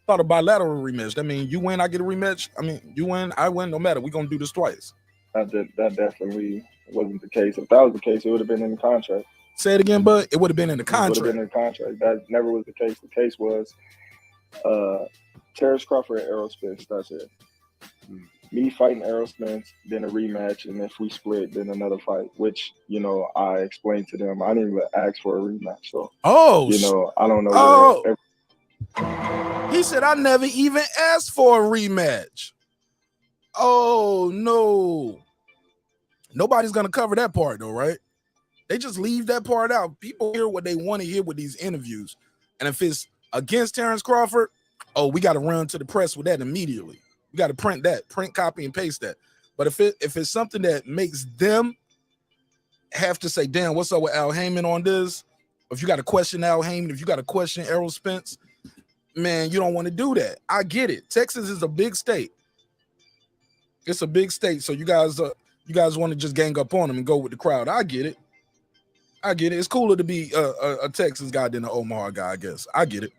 I thought a bilateral rematch. That means you win, I get a rematch. I mean, you win, I win, no matter. We're going to do this twice. That definitely wasn't the case. If that was the case, it would have been in the contract. Say it again, bud. It would have been in the contract. It would have been in the contract. That never was the case. The case was Terrence Crawford and Errol Spence. That's it. Me fighting Errol Spence, then a rematch, and if we split, then another fight. Which I explained to them. I didn't even ask for a rematch. So I don't know. He said I never even asked for a rematch. Oh no. Nobody's gonna cover that part though, right? They just leave that part out. People hear what they want to hear with these interviews. And if it's against Terrence Crawford, we got to run to the press with that immediately. We got to print that, print, copy, and paste that. But if it's something that makes them have to say, damn, what's up with Al Heyman on this? If you got to question Al Heyman, if you got to question Errol Spence, man, you don't want to do that. I get it. Texas is a big state. It's a big state. So you guys want to just gang up on them and go with the crowd. I get it. It's cooler to be a Texas guy than an Omaha guy, I guess. I get it.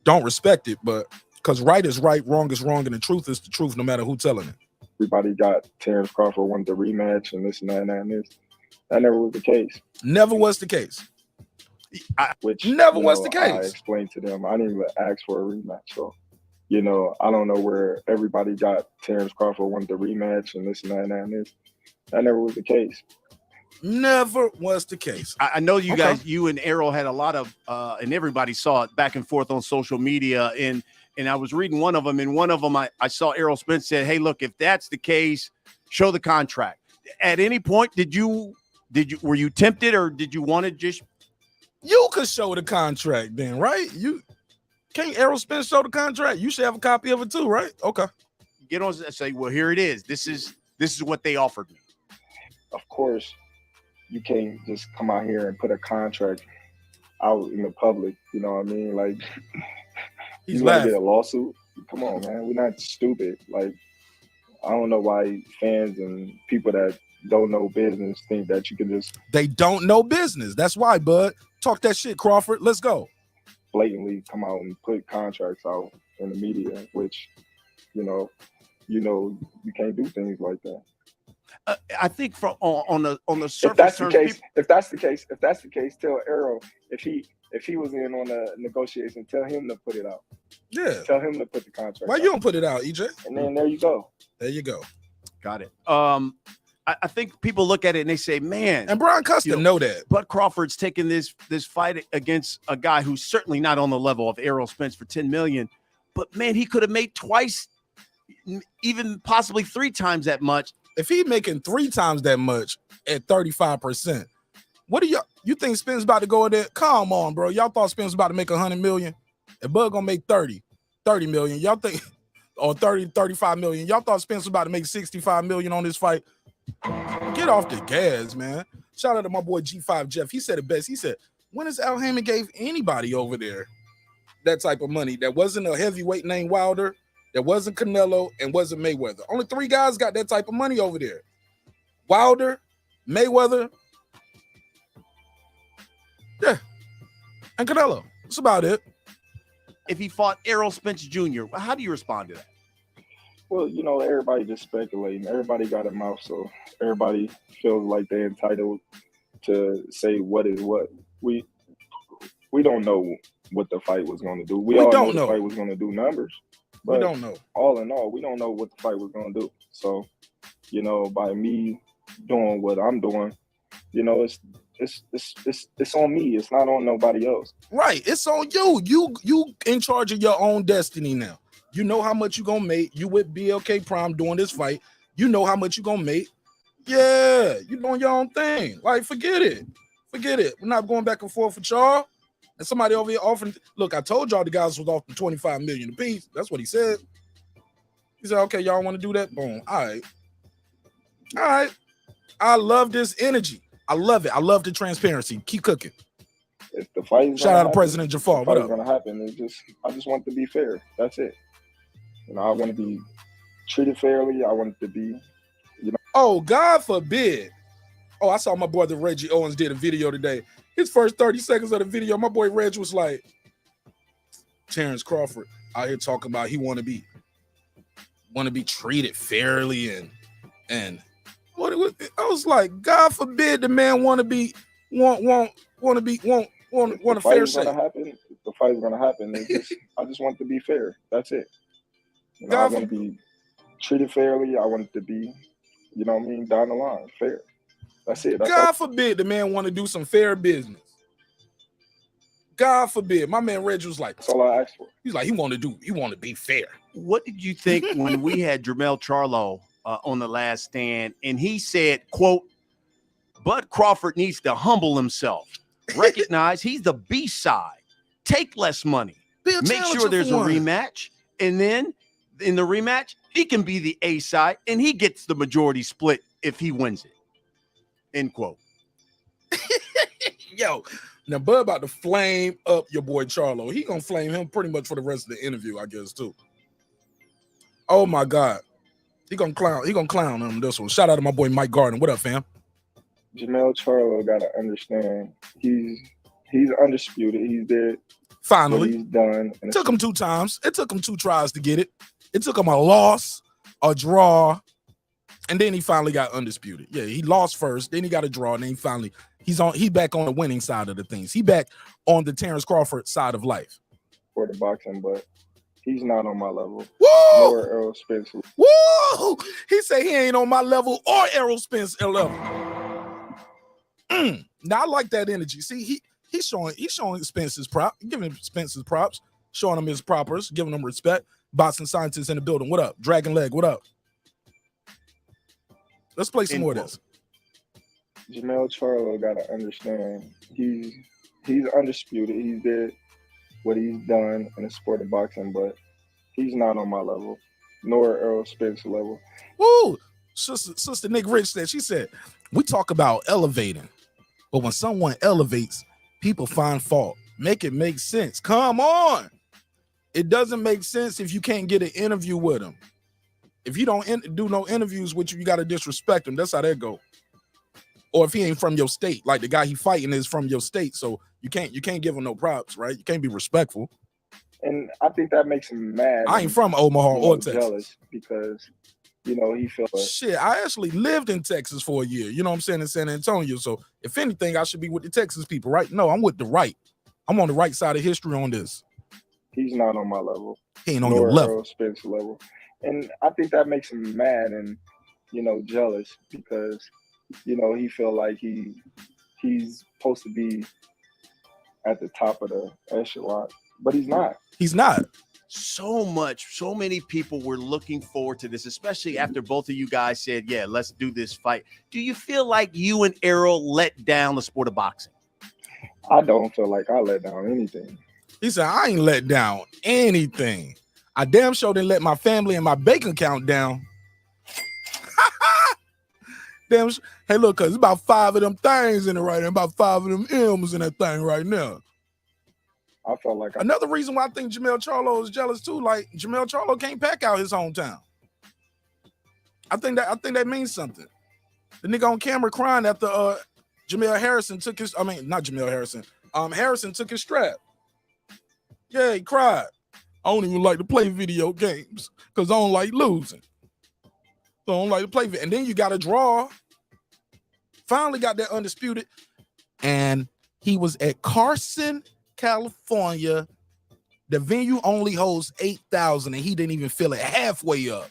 Don't respect it, but because right is right, wrong is wrong, and the truth is the truth, no matter who's telling it. Everybody got Terrence Crawford wanted the rematch and this and that and this. That never was the case. Never was the case. Which never was the I case. explained to them. I didn't even ask for a rematch. So, I don't know where everybody got Terrence Crawford wanted the rematch and this and that and this. That never was the case. Never was the case. I know you guys, you and Errol had a lot of, and everybody saw it back and forth on social media. And I was reading one of them, and one of them I saw Errol Spence said, "Hey, look, if that's the case, show the contract." At any point, were you tempted, or did you want to just? You could show the contract then, right? You can't Errol Spence show the contract. You should have a copy of it too, right? Okay. Get on and say, well, here it is. This is what they offered me. Of course, you can't just come out here and put a contract out in the public. You know what I mean? Like, he's gonna get a lawsuit. Come on, man. We're not stupid. Like, I don't know why fans and people that don't know business think that you can just. They don't know business. That's why, bud. Talk that shit, Crawford. Let's go. Blatantly come out and put contracts out in the media, which, you can't do things like that. I think on the surface, if that's the case, tell Errol if he was in on the negotiation, tell him to put it out. Yeah, tell him to put the contract. Why you don't put it out, EJ? And then there you go. There you go. Got it. I think people look at it and they say, man, and Brian Custer know that. Bud Crawford's taking this fight against a guy who's certainly not on the level of Errol Spence for $10 million, but man, he could have made twice, even possibly 3 times that much. If he making 3 times that much at 35%, what do you think Spence about to go in there? Come on, bro. Y'all thought Spence was about to make $100 million, and Bud gonna make 30 million. Y'all think, or 35 million. Y'all thought Spence was about to make 65 million on this fight. Get off the gas, man. Shout out to my boy G5 Jeff. He said it best. He said, when has Al Haymon gave anybody over there that type of money that wasn't a heavyweight named Wilder, that wasn't Canelo, and wasn't Mayweather? Only 3 guys got that type of money over there. Wilder, Mayweather, yeah, and Canelo. That's about it. If he fought Errol Spence Jr., how do you respond to that? Well, everybody just speculating. Everybody got a mouth, so everybody feels like they're entitled to say what is what. We don't know what the fight was going to do. We all don't know know the fight was going to do numbers. But we don't know. All in all, we don't know what the fight was going to do. So, by me doing what I'm doing, it's on me. It's not on nobody else. Right. It's on you. You in charge of your own destiny now. You know how much you're gonna make. You with BLK Prime doing this fight. You know how much you're gonna make. Yeah, you doing your own thing. Like, forget it. Forget it. We're not going back and forth with y'all. And somebody over here offering. Look, I told y'all the guys was offering 25 million apiece. That's what he said. He said, okay, y'all want to do that? Boom. All right. I love this energy. I love it. I love the transparency. Keep cooking. If the fight shout out to President Jafar. What up? What's gonna happen? I just want to be fair. That's it. I want to be treated fairly. I want it to be, Oh, God forbid. Oh, I saw my boy the Reggie Owens did a video today. His first 30 seconds of the video, my boy Reg was like, Terrence Crawford out here talking about he want to be treated fairly and what it was. I was like, God forbid the man want a fair shake. The fight is gonna happen. I just want it to be fair. That's it. I want to be treated fairly. I want it to be, down the line, fair. That's it. God forbid the man want to do some fair business. God forbid. My man Reg was like, that's all I asked for. He's like, he want to be fair. What did you think when we had Jermell Charlo on the last stand and he said, quote, Bud Crawford needs to humble himself, recognize he's the B side, take less money, make sure there's a rematch, and then in the rematch, he can be the A side and he gets the majority split if he wins it. End quote. Yo, now Bud about to flame up your boy Charlo. He gonna flame him pretty much for the rest of the interview, I guess, too. Oh my God. He gonna clown him this one. Shout out to my boy Mike Gardner. What up, fam? Jermell Charlo gotta understand he's undisputed. He's there. Finally. He's done. It took him 2 times. It took him 2 tries to get it. It took him a loss, a draw, And then he finally got undisputed. Yeah, he lost first, then he got a draw, and then he back on the winning side of the things. He back on the Terrence Crawford side of life. For the boxing, but he's not on my level. Woo! Nor Errol Spence. Woo! He said he ain't on my level or Errol Spence level. Now I like that energy. See, he's showing Spence's giving Spence's props, showing him his propers, giving him respect. Boxing scientists in the building. What up? Dragon Leg, what up? Let's play some more of this. Jermell Charlo gotta understand he's undisputed. He did what he's done in the sport of boxing, but he's not on my level, nor Errol Spence level. Woo! Sister Nick Rich said, we talk about elevating, but when someone elevates, people find fault. Make it make sense. Come on. It doesn't make sense if you can't get an interview with him. If you don't do no interviews with you, you got to disrespect him. That's how that go. Or if he ain't from your state, like the guy he fighting is from your state, so you can't give him no props, right? You can't be respectful. And I think that makes him mad. I ain't from Omaha or Texas. Jealous because, he feels shit. I actually lived in Texas for a year. You know what I'm saying, in San Antonio. So if anything, I should be with the Texas people, right? No, I'm with the right. I'm on the right side of history on this. He's not on my level. He ain't on your level. Errol Spence level. And I think that makes him mad and, jealous because, he feel like he's supposed to be at the top of the echelon, but he's not. He's not. So many people were looking forward to this, especially after both of you guys said, yeah, let's do this fight. Do you feel like you and Errol let down the sport of boxing? I don't feel like I let down anything. He said, I ain't let down anything. I damn sure didn't let my family and my bank account down. Damn. Hey, look, cause it's about 5 of them things in it right now. About 5 of them M's in that thing right now. I felt like another reason why I think Jermell Charlo is jealous too. Like Jermell Charlo can't pack out his hometown. I think that means something. The nigga on camera crying after Harrison took his strap. Yeah, he cried. I don't even like to play video games because I don't like losing. So I don't like to play. And then you got a draw. Finally got that undisputed. And he was at Carson, California. The venue only holds 8,000 and he didn't even fill it halfway up.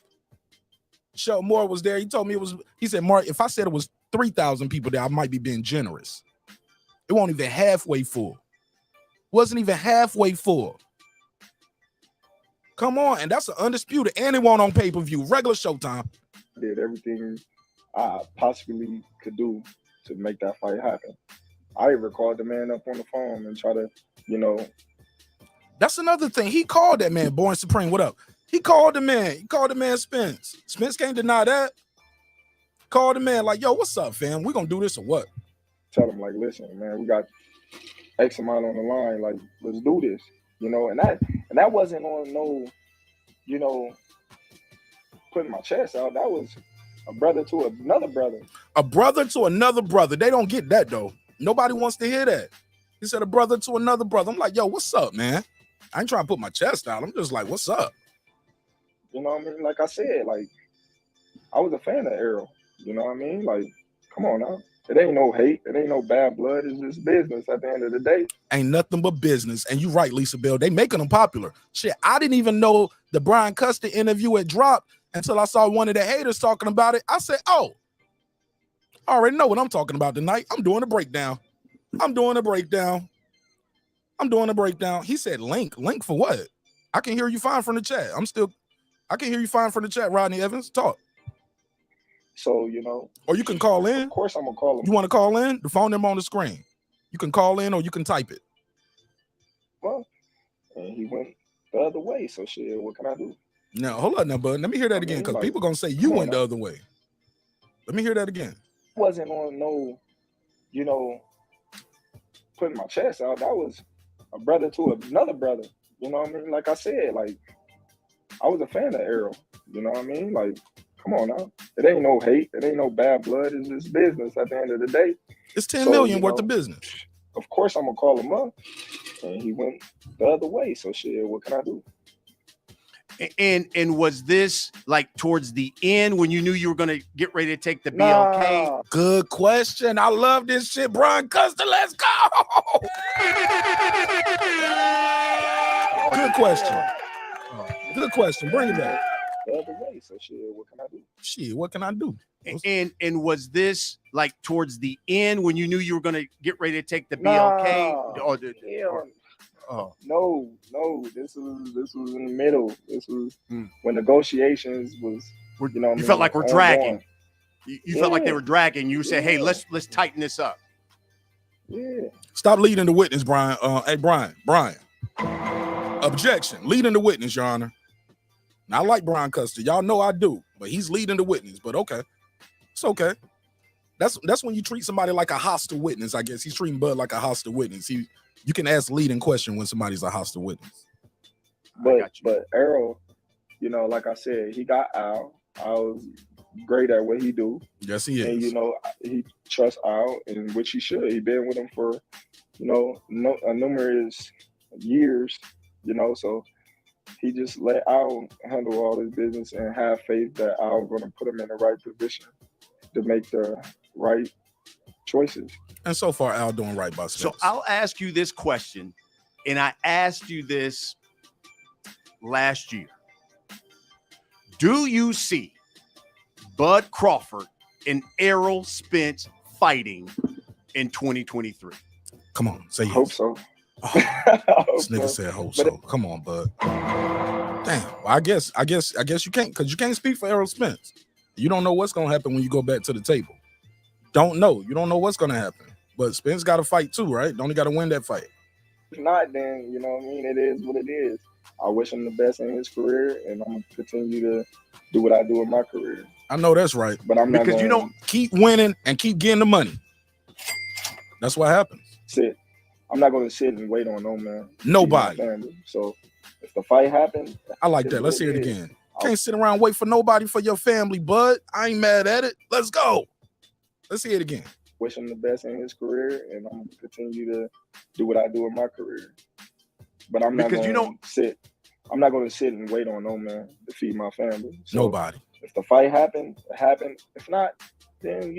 Shel Moore was there. He told me he said, Mark, if I said it was 3,000 people there, I might be being generous. It wasn't even halfway full. Wasn't even halfway full. Come on, and that's an undisputed, and it won't on pay-per-view, regular Showtime. Did everything I possibly could do to make that fight happen. I even called the man up on the phone and try to, That's another thing. He called that man, Born Supreme. What up? He called the man. He called the man Spence. Spence can't deny that. Called the man like, yo, what's up, fam? We gonna do this or what? Tell him like, listen, man, we got X amount on the line. Like, let's do this. And that wasn't on no, putting my chest out. That was a brother to another brother. A brother to another brother. They don't get that though. Nobody wants to hear that. He said a brother to another brother. I'm like, yo, what's up, man? I ain't trying to put my chest out. I'm just like, what's up? You know what I mean? Like I said, like I was a fan of Errol. You know what I mean? Like, come on now. It ain't no hate. It ain't no bad blood. It's just business at the end of the day. Ain't nothing but business. And you right, Lisa Bell. They making them popular. Shit, I didn't even know the Brian Custer interview had dropped until I saw one of the haters talking about it. I said, oh, I already know what I'm talking about tonight. I'm doing a breakdown. He said link. Link for what? I can hear you fine from the chat. I can hear you fine from the chat, Rodney Evans. Talk. So, or you can call in. Of course, I'm gonna call him. You want to call in? The phone number on the screen. You can call in or you can type it. Well, and he went the other way. So shit, what can I do? Now, hold on now, bud. Let me hear that again, because people gonna say you went the other way. Let me hear that again. Wasn't on no, putting my chest out. That was a brother to another brother. You know what I mean? Like I said, like I was a fan of Errol. You know what I mean? Like, come on now. It ain't no hate. It ain't no bad blood. It's just business at the end of the day. It's 10 million worth of business. Of course, I'm gonna call him up. And he went the other way. So shit, what can I do? And was this like towards the end when you knew you were going to get ready to take the BLK? Nah. Good question. I love this shit, Brian Custer. Let's go. Good question. Good question. Bring it back. The other way. So shit, what can I do? Shit, what can I do? And was this like towards the end when you knew you were going to get ready to take the BLK? No. This was in the middle. This was when negotiations was. You felt like we're dragging. You felt like they were dragging. You said, "Hey, let's tighten this up." Yeah. Stop leading the witness, Brian. Hey, Brian. Objection. Leading the witness, Your Honor. Now, I like Brian Custer. Y'all know I do, but he's leading the witness. But okay, it's okay. That's when you treat somebody like a hostile witness. I guess he's treating Bud like a hostile witness. You can ask leading question when somebody's a hostile witness. But Errol, like I said, he got Al. Al was great at what he do. Yes, he is. And he trusts Al, and which he should. He been with him for numerous years. So he just let Al handle all his business and have faith that Al going to put him in the right position to make the right choices. And so far, Al doing right by Spence. So I'll ask you this question, and I asked you this last year. Do you see Bud Crawford and Errol Spence fighting in 2023? Come on, say yes. Hope so. Oh, this nigga said hope so. Come on, Bud. Damn. Well, I guess you can't, because you can't speak for Errol Spence. You don't know what's gonna happen when you go back to the table. Don't know. You don't know what's gonna happen. But Spence got to fight too, right? Don't he got to win that fight? If not, then you know what I mean. It is what it is. I wish him the best in his career, and I'm gonna continue to do what I do in my career. I know that's right, but I'm not because you don't keep winning and keep getting the money. That's what happens. Sit. I'm not going to sit and wait on no man. Nobody. So if the fight happens, I like that. Let's hear it again. Can't sit around and wait for nobody for your family, Bud. I ain't mad at it. Let's go. Let's hear it again. Wish him the best in his career, and I'm going to continue to do what I do in my career. But I'm not going to sit. I'm not going to sit and wait on no man to feed my family. So nobody. If the fight happened, it happened. If not, then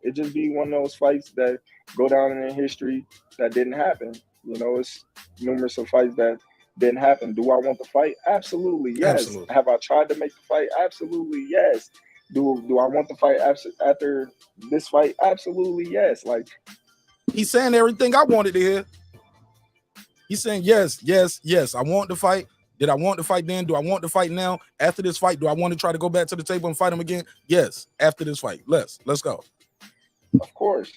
it just be one of those fights that go down in history that didn't happen. It's numerous of fights that didn't happen. Do I want the fight? Absolutely, yes. Absolutely. Have I tried to make the fight? Absolutely, yes. Do I want the fight after this fight? Absolutely, yes. Like, he's saying everything I wanted to hear. He's saying yes. I want the fight. Did I want the fight then? Do I want the fight now? After this fight, do I want to try to go back to the table and fight him again? Yes. After this fight, let's go. Of course,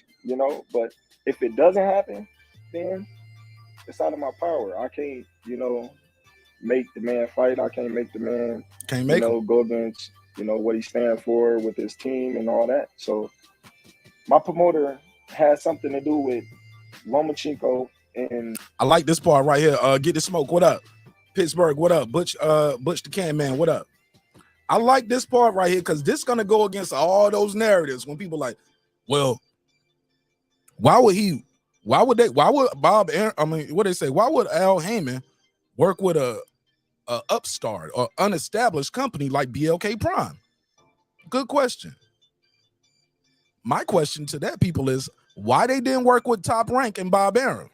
but if it doesn't happen, then it's out of my power. I can't, make the man fight. I can't make the man, go against, what he stands for with his team and all that. So my promoter has something to do with Lomachenko and. I like this part right here. Get the smoke. What up? Pittsburgh. What up? Butch the Can Man. What up? I like this part right here because this is gonna go against all those narratives when people like, well, why would Bob Aaron, what they say, why would Al Heyman work with a upstart or unestablished company like BLK Prime? Good question. My question to that people is why they didn't work with Top Rank and Bob Aaron.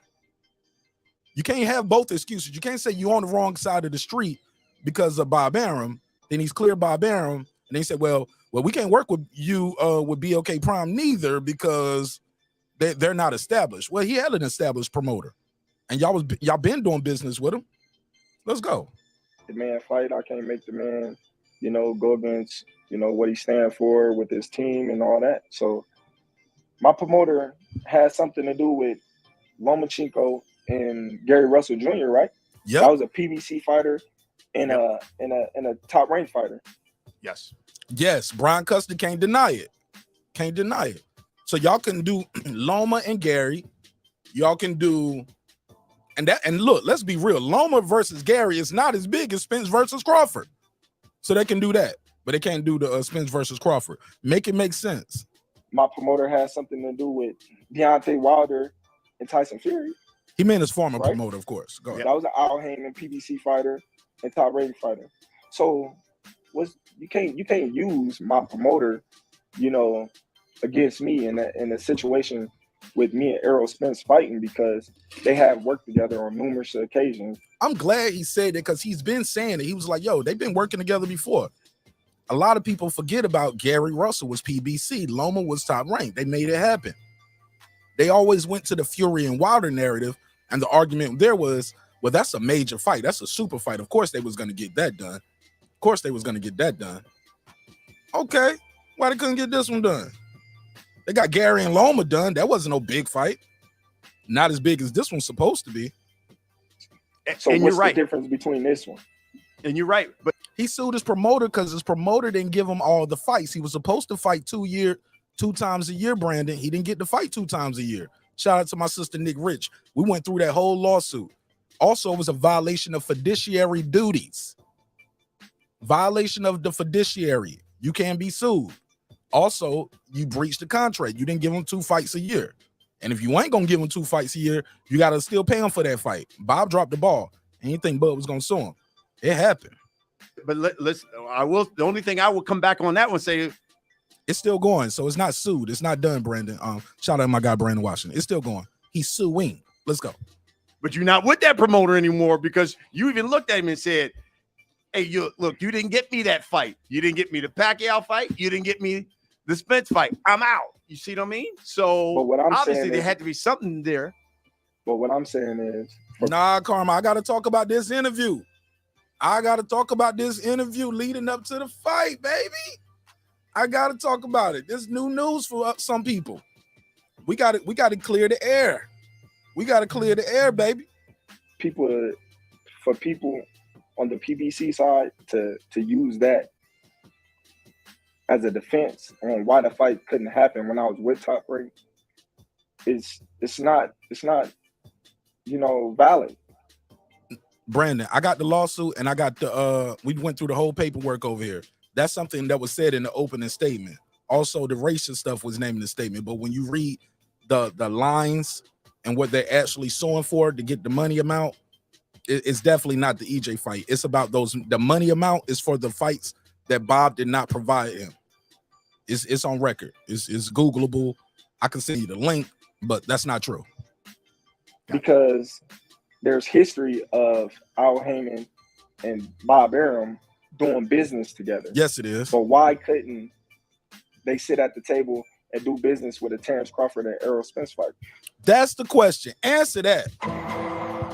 You can't have both excuses. You can't say you're on the wrong side of the street because of Bob Aaron, then he's clear Bob Aaron, and they said, well, we can't work with you with BLK Prime neither because they're not established. Well, he had an established promoter, and y'all been doing business with him. Let's go. The man fight. I can't make the man, go against, what he stands for with his team and all that. So my promoter has something to do with Lomachenko and Gary Russell Jr., right? Yeah. That was a PBC fighter and a top rank fighter. Yes. Brian Custer can't deny it. So y'all can do Loma and Gary. Y'all can do and look, let's be real. Loma versus Gary is not as big as Spence versus Crawford. So they can do that, but they can't do the Spence versus Crawford. Make it make sense. My promoter has something to do with Deontay Wilder and Tyson Fury. He meant his former promoter, of course. Go ahead. That was an Al Heyman PBC fighter and top rated fighter. So you can't use my promoter, you know, against me in a situation with me and Errol Spence fighting, because they have worked together on numerous occasions. I'm glad he said it, because he's been saying it. He was like, yo, they've been working together before. A lot of people forget about Gary Russell was PBC. Loma was Top Rank. They made it happen. They always went to the Fury and Wilder narrative, and the argument there was, well, that's a major fight. That's a super fight. Of course they was going to get that done. Of course they was going to get that done. Okay, why they couldn't get this one done? They got Gary and Loma done. That wasn't no big fight. Not as big as this one's supposed to be. So and what's you're right. the difference between this one? And you're right. But he sued his promoter because his promoter didn't give him all the fights. He was supposed to fight 2 times a year, Brandon. He didn't get to fight 2 times a year. Shout out to my sister, Nick Rich. We went through that whole lawsuit. Also, it was a violation of fiduciary duties. Violation of the fiduciary. You can be sued. Also, you breached the contract. You didn't give him 2 fights a year. And if you ain't going to give him 2 fights a year, you got to still pay him for that fight. Bob dropped the ball. And you think Bud was going to sue him. It happened. But let's, the only thing I will come back on that one, say it's still going. So it's not sued. It's not done, Brandon. Shout out to my guy, Brandon Washington. It's still going. He's suing. Let's go. But you're not with that promoter anymore, because you even looked at him and said, hey, you didn't get me that fight. You didn't get me the Pacquiao fight. You didn't get me the Spence fight. I'm out. You see what I mean? So obviously there had to be something there. But what I'm saying is, nah, Karma, I got to talk about this interview. I got to talk about this interview leading up to the fight, baby. I got to talk about it. This new news for some people. We got to clear the air. We got to clear the air, baby. For people on the PBC side to use that as a defense on why the fight couldn't happen when I was with Top Rank, it's not valid. Brandon, I got the lawsuit and I got the we went through the whole paperwork over here. That's something that was said in the opening statement. Also, the racial stuff was named in the statement. But when you read the lines and what they're actually suing for to get the money amount, it's definitely not the EJ fight. It's about the money amount is for the fights that Bob did not provide him. It's on record. It's Googleable. I can send you the link, but that's not true. Because there's history of Al Heyman and Bob Arum doing business together. Yes, it is. But why couldn't they sit at the table and do business with a TERENCE Crawford and Errol Spence fight? That's the question. Answer that.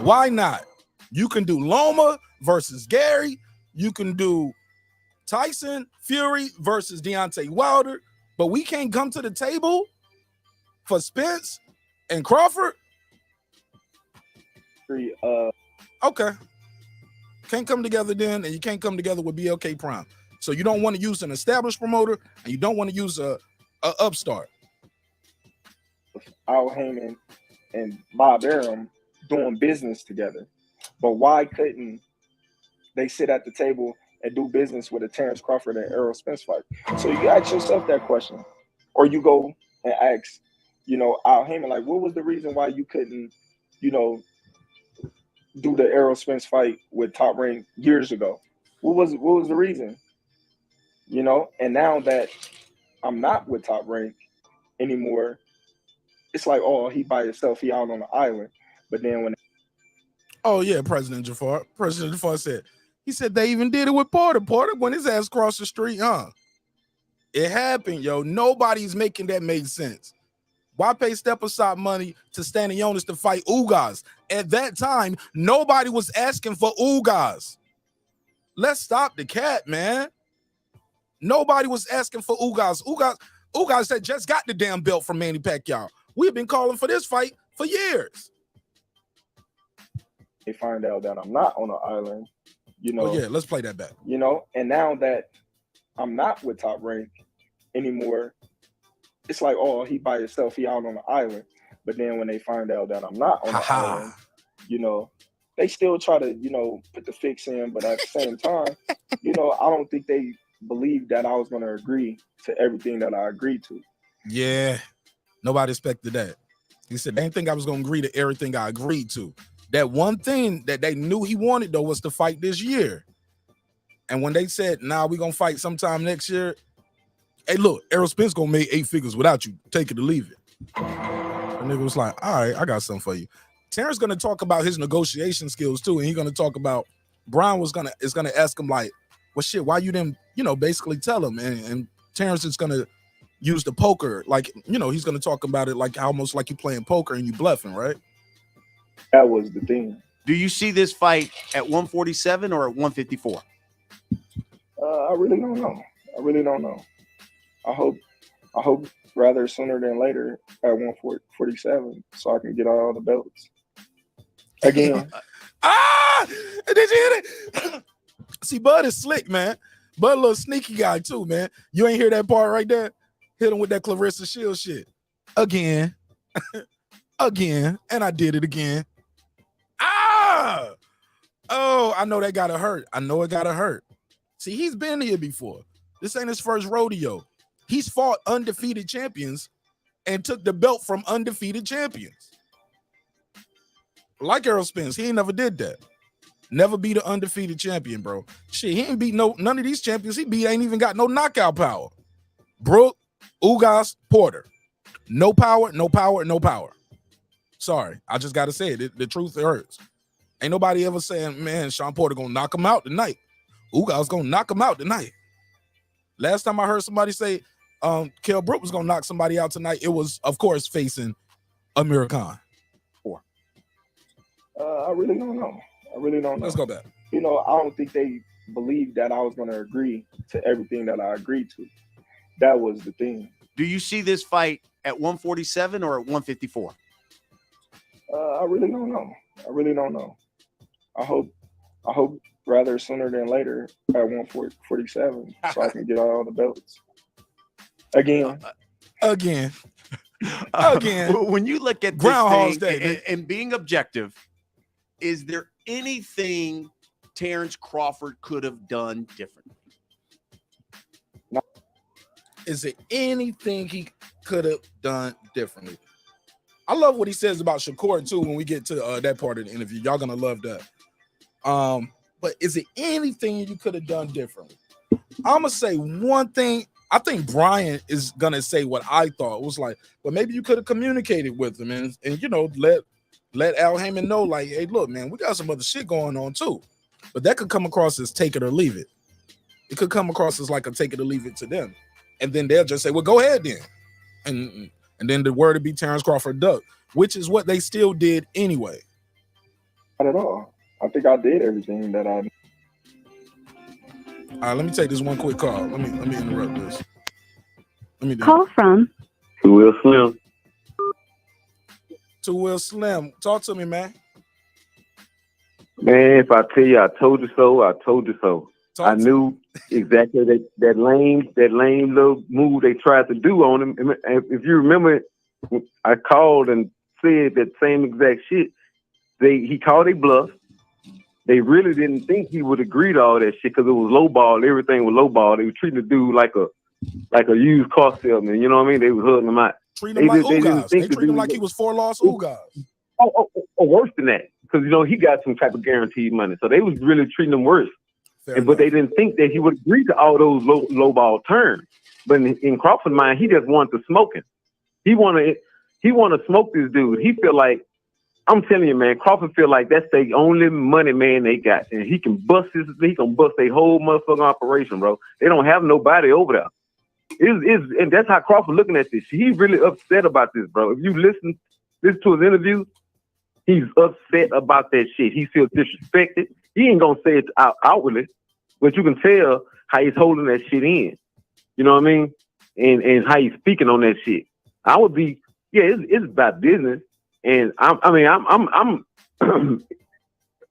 Why not? You can do Loma versus Gary. You can do Tyson Fury versus Deontay Wilder. But we can't come to the table for Spence and Crawford? Okay. Can't come together then, and you can't come together with BLK Prime. So you don't want to use an established promoter, and you don't want to use a upstart. Al Heyman and Bob Arum doing business together. But why couldn't they sit at the table and do business with a TERENCE Crawford and Errol Spence fight? So you ask yourself that question. Or you go and ask, Al Heyman, like, what was the reason why you couldn't, do the Errol Spence fight with Top Rank years ago? What was the reason? And now that I'm not with Top Rank anymore, it's like, oh, he by himself, he out on the island. But then when President Jafar said, he said they even did it with Porter when his ass crossed the street, huh? It happened, yo. Nobody's making that make sense. Why pay step aside money to Stanley Jonas to fight Ugas? At that time, nobody was asking for Ugas. Let's stop the cat, man. Nobody was asking for Ugas. Ugas that just got the damn belt from Manny Pacquiao. We've been calling for this fight for years. they find out that I'm not on the island, let's play that back. And now that I'm not with Top Rank anymore, it's like, oh, he by himself, he out on the island. But then when they find out that I'm not on the island, they still try to, put the fix in. But at the same time, I don't think they believed that I was going to agree to everything that I agreed to. Yeah, nobody expected that. He said, they didn't think I was going to agree to everything I agreed to. That one thing that they knew he wanted, though, was to fight this year. And when they said, "Nah, we gonna fight sometime next year," hey, look, Errol Spence gonna make 8 figures without you. Take it or leave it. The nigga was like, "All right, I got something for you." Terrence gonna talk about his negotiation skills too, and he's gonna talk about Brian is gonna ask him like, "Well, shit, why you didn't, basically tell him?" And Terrence is gonna use the poker, like, he's gonna talk about it like almost like you playing poker and you bluffing, right? That was the thing. Do you see this fight at 147 or at 154? I really don't know. I hope rather sooner than later at 147 so I can get all the belts. Again. Did you hit it? See, Bud is slick, man. Bud a little sneaky guy too, man. You ain't hear that part right there? Hit him with that Clarissa Shields shit. Again. Again. And I did it again. Oh, I know that gotta hurt. I know it gotta hurt. See, he's been here before. This ain't his first rodeo. He's fought undefeated champions and took the belt from undefeated champions. Like Errol Spence, he ain't never did that. Never beat an undefeated champion, bro. Shit, he ain't beat none of these champions. He ain't even got no knockout power. Brooke, Ugas, Porter. No power, no power, no power. Sorry, I just gotta say it. The truth hurts. Ain't nobody ever saying, man, Sean Porter gonna knock him out tonight. Ugas gonna knock him out tonight. Last time I heard somebody say Kell Brook was gonna knock somebody out tonight, it was, of course, facing Amir Khan. I really don't know. Let's go back. I don't think they believed that I was going to agree to everything that I agreed to. That was the thing. Do you see this fight at 147 or at 154? I really don't know. I hope rather sooner than later at 147 so I can get all the belts. Again. When you look at Groundhog's this thing Day, and being objective, is there anything Terrence Crawford could have done differently? Is there anything he could have done differently? I love what he says about Shakur too when we get to that part of the interview. Y'all gonna love that. But is there anything you could have done differently? I'm gonna say one thing. I think Brian is gonna say what I thought. It was like, well, maybe you could have communicated with him and let Al Heyman know, like, hey, look, man, we got some other shit going on too. But that could come across as take it or leave it. It could come across as like a take it or leave it to them. And then they'll just say, well, go ahead then. And then the word would be Terrence Crawford duck, which is what they still did anyway. Not at all. I think I did everything that I. All right, let me take this one quick call. Let me interrupt this. Call from Will Slim. To Will Slim. Talk to me, man. Man, if I tell you I told you so, I told you so. I knew exactly that lame little move they tried to do on him. And if you remember, I called and said that same exact shit. He called a bluff. They really didn't think he would agree to all that shit because it was lowball. Everything was lowball. They were treating the dude like a used car salesman. You know what I mean? They was hurting him out. Treating him like Ugas. They treated him like he was 4 lost Ugas. Oh, worse than that. Because, he got some type of guaranteed money. So they was really treating him worse. But they didn't think that he would agree to all those lowball terms. But in Crawford's mind, he just wanted to smoke him. He wanted to smoke this dude. He feel like, I'm telling you, man, Crawford feel like that's the only money man they got. And he can bust their whole motherfucking operation, bro. They don't have nobody over there. And that's how Crawford looking at this. He's really upset about this, bro. If you listen to his interview, he's upset about that shit. He feels disrespected. He ain't gonna say it outwardly, but you can tell how he's holding that shit in. You know what I mean? And how he's speaking on that shit. I would be, it's about business. And I'm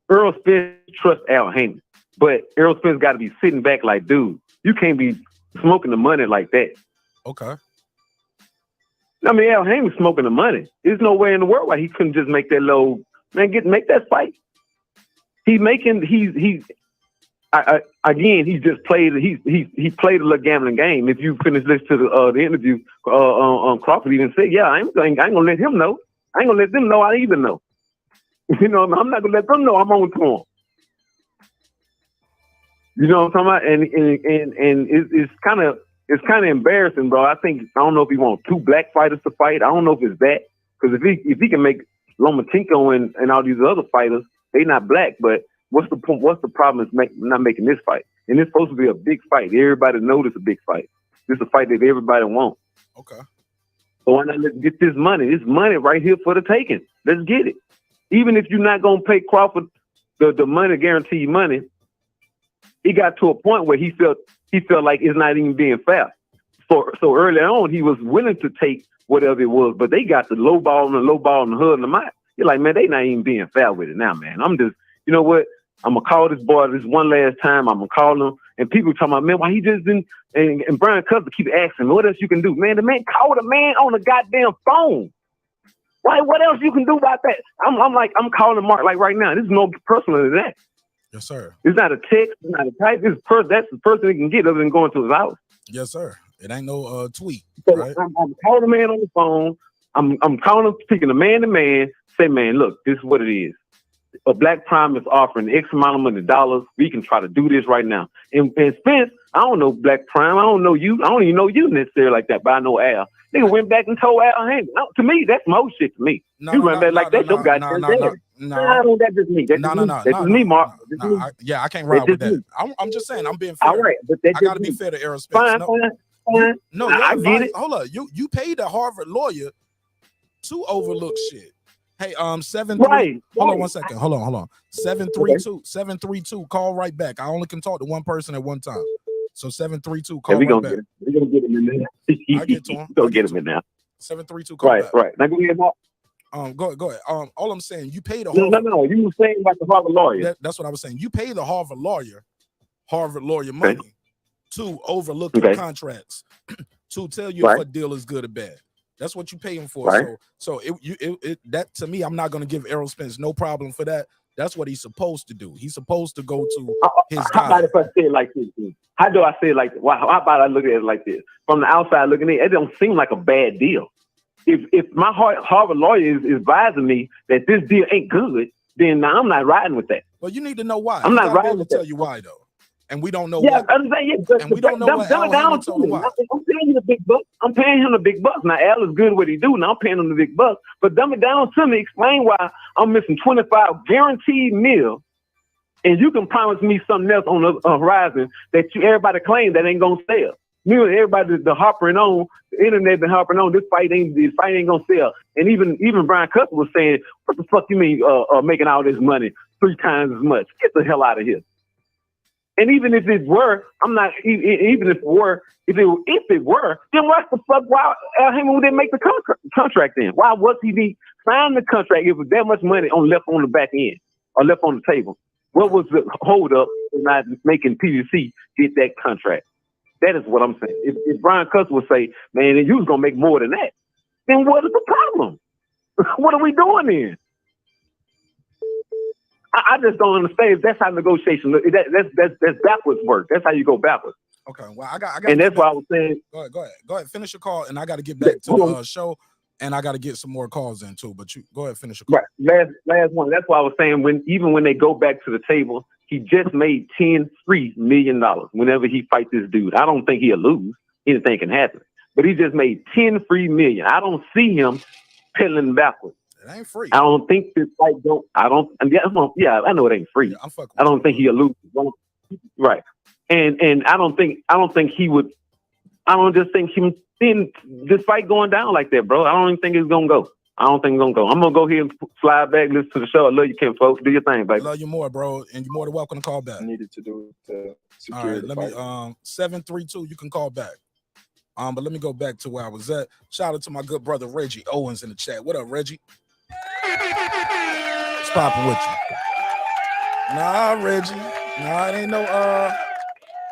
Errol Spence trusts Al Heyman, but Errol Spence got to be sitting back like, dude, you can't be smoking the money like that. Okay. I mean, Al Heyman's smoking the money. There's no way in the world why he couldn't just make that low man make that fight. He just played. He played a little gambling game. If you finish listening to the interview, Crawford even said, "Yeah, I ain't gonna let him know. I ain't gonna let them know I even know. I'm not gonna let them know I'm on to him." You know what I'm talking about? And it's kind of embarrassing, bro. I don't know if he wants 2 black fighters to fight. I don't know if it's that, because if he can make Lomachenko and all these other fighters, they not black. But what's the problem is not making this fight? And it's supposed to be a big fight. Everybody knows it's a big fight. This is a fight that everybody wants. Okay. So why not let's get this money? This money right here for the taking. Let's get it. Even if you're not gonna pay Crawford the money, guaranteed money, he got to a point where he felt like it's not even being fair. So early on, he was willing to take whatever it was, but they got the low ball and the hood and the mouth. You're like, man, they not even being fair with it now, man. I'm just, you know what? I'm gonna call this boy this one last time. I'm gonna call him, and people talking about, man, why he just didn't? And Brian Custer keep asking, what else you can do, man? The man called a man on the goddamn phone. Why? What else you can do about that? I'm calling Mark like right now. This is no personal than that. Yes, sir. It's not a text. It's not a type. That's the person he can get other than going to his house. Yes, sir. It ain't no tweet. So right? I'm calling the man on the phone. I'm calling him, speaking to man. Say, man, look, this is what it is. A Black Prime is offering X amount of money dollars. We can try to do this right now. And Spence, I don't know Black Prime. I don't know you. I don't even know you necessarily like that, but I know Al. Nigga went back and told Al, hey, to me, that's most shit to me. You run back like that, your goddamn dad. No, that's just me. That's just me, Mark. I can't ride with that. I'm just saying, I'm being fair. All right, but I got to be fair to Errol Spence. Fine. No, I get it. Hold up. You paid a Harvard lawyer to overlook shit. Hey, 732. Right. Hold on 1 second. Hold on. 732. Call right back. I only can talk to one person at one time. So 732. Call right back. We're gonna get him in there. I get to him. Go get him in there. 732. Call back. Right. Now go ahead, Mark. Go ahead. All I'm saying, you paid a Harvard. No. You were saying about the Harvard lawyer. That's what I was saying. You pay the Harvard lawyer money to overlook your contracts, to tell you if a deal is good or bad. That's what you pay him for. Right. So that to me, I'm not going to give Errol Spence no problem for that. That's what he's supposed to do. He's supposed to go to his guy. How about if I say it like this? How do I say it like this? How about I look at it like this? From the outside looking in, it don't seem like a bad deal. If my Harvard lawyer is advising me that this deal ain't good, then I'm not riding with that. Well, you need to know why. I'm not riding with to tell you why though. And we don't know. Yeah, I'm saying, and we don't know what Al Hammond told him. I'm paying him the big bucks. I'm paying him the big bucks. Now Al is good at what he do. Now I'm paying him the big bucks. But dumb it down to me. Explain why I'm missing 25 guaranteed meal, and you can promise me something else on the horizon that everybody claims that ain't gonna sell. You know, everybody the harping on the internet been harping on this fight ain't gonna sell. And even Brian Custer was saying, what the fuck you mean making all this money 3 times as much? Get the hell out of here. And even if it were, I'm not. Even if it were, then why the fuck? Why Al Hammond didn't make the contract then? Why was he signing the contract if it was that much money left on the back end or left on the table? What was the hold up in not making PBC get that contract? That is what I'm saying. If Brian Custer would say, man, you was gonna make more than that, then what is the problem? What are we doing then? I just don't understand. That's how negotiation. That's backwards work. That's how you go backwards. Okay. Well, I got. And that's why I was saying. Go ahead. Finish your call, and I got to get back to the show, and I got to get some more calls in too. But you go ahead, finish your call. Right. Last one. That's why I was saying when they go back to the table, he just made $10 free million whenever he fights this dude. I don't think he'll lose. Anything can happen. But he just made $10 free million. I don't see him pedaling backwards. It ain't free. I don't think this fight don't. I know it ain't free. Yeah, I don't think he'll lose. Right. And I don't think he would. I don't just think him seeing this fight going down like that, bro. I don't even think it's gonna go. I'm gonna go here and slide back, listen to the show. I love you, Kim, folks. Do your thing, baby. Love you more, bro, and you're more than welcome to call back. I needed to do to secure. All right, let me 732. You can call back. But let me go back to where I was at. Shout out to my good brother Reggie Owens in the chat. What up, Reggie? What's popping with you? Nah, Reggie. Nah, it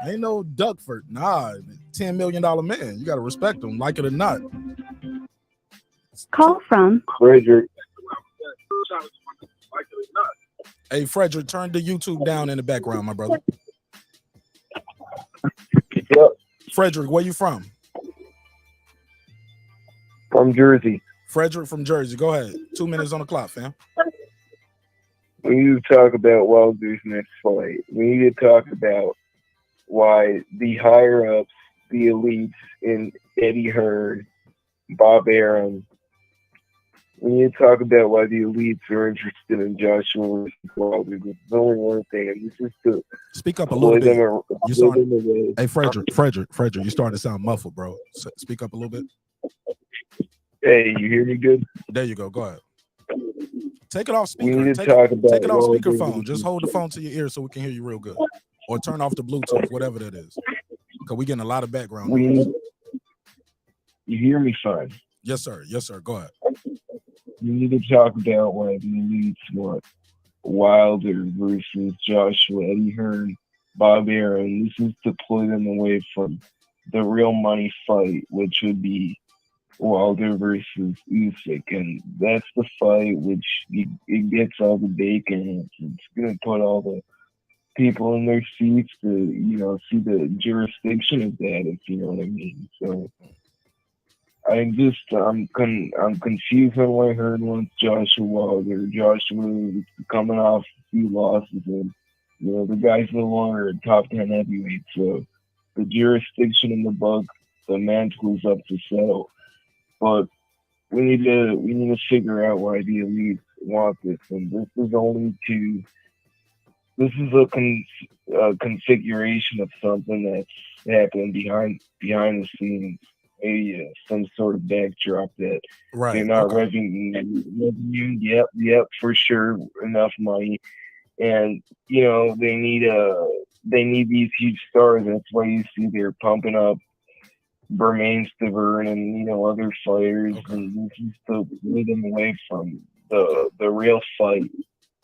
ain't no Duckford. Nah, $10 million man. You gotta respect him, like it or not. Call from Frederick. Hey, Frederick, turn the YouTube down in the background, my brother. Yep. Frederick, where you from? From Jersey. Frederick from Jersey. Go ahead. 2 minutes on the clock, fam. We need to talk about Wilder's next fight. We need to talk about why the higher ups, the elites, in Eddie Hearn, Bob Arum, we need to talk about why the elites are interested in Joshua versus Wilder. There's only one thing, and this is to speak up a little bit. You starting, away. hey, Frederick, you're starting to sound muffled, bro. Speak up a little bit. Hey, you hear me good? There you go. Go ahead. Take it off We speaker. need to Take talk it about off Wilder speakerphone. Just hold the phone to your ear so we can hear you real good. Or turn off the Bluetooth, whatever that is. Because we're getting a lot of background noise. You hear me fine? Yes, sir. Yes, sir. Go ahead. We need to talk about why the elites want Wilder versus Joshua, Eddie Hearn, Bob Arum. This is to pull them away from the real money fight, which would be Wilder versus Usyk, and that's the fight which it gets all the bacon. It's gonna put all the people in their seats to, you know, see the jurisdiction of that, if you know what I mean. So I'm confused on why Hearn wants Joshua Wilder. Joshua is coming off a few losses, and you know the guy's no longer a top 10 heavyweight. So the jurisdiction in the book, the mantle is up to settle. But we need to figure out why the elites want this, and this is a configuration of something that's happening behind the scenes. Maybe some sort of backdrop that they're not revenue. Yep, for sure, enough money, and you know they need these huge stars. That's why you see they're pumping up Bermain Stavern and, you know, other fighters, and this is to lead them away from the real fight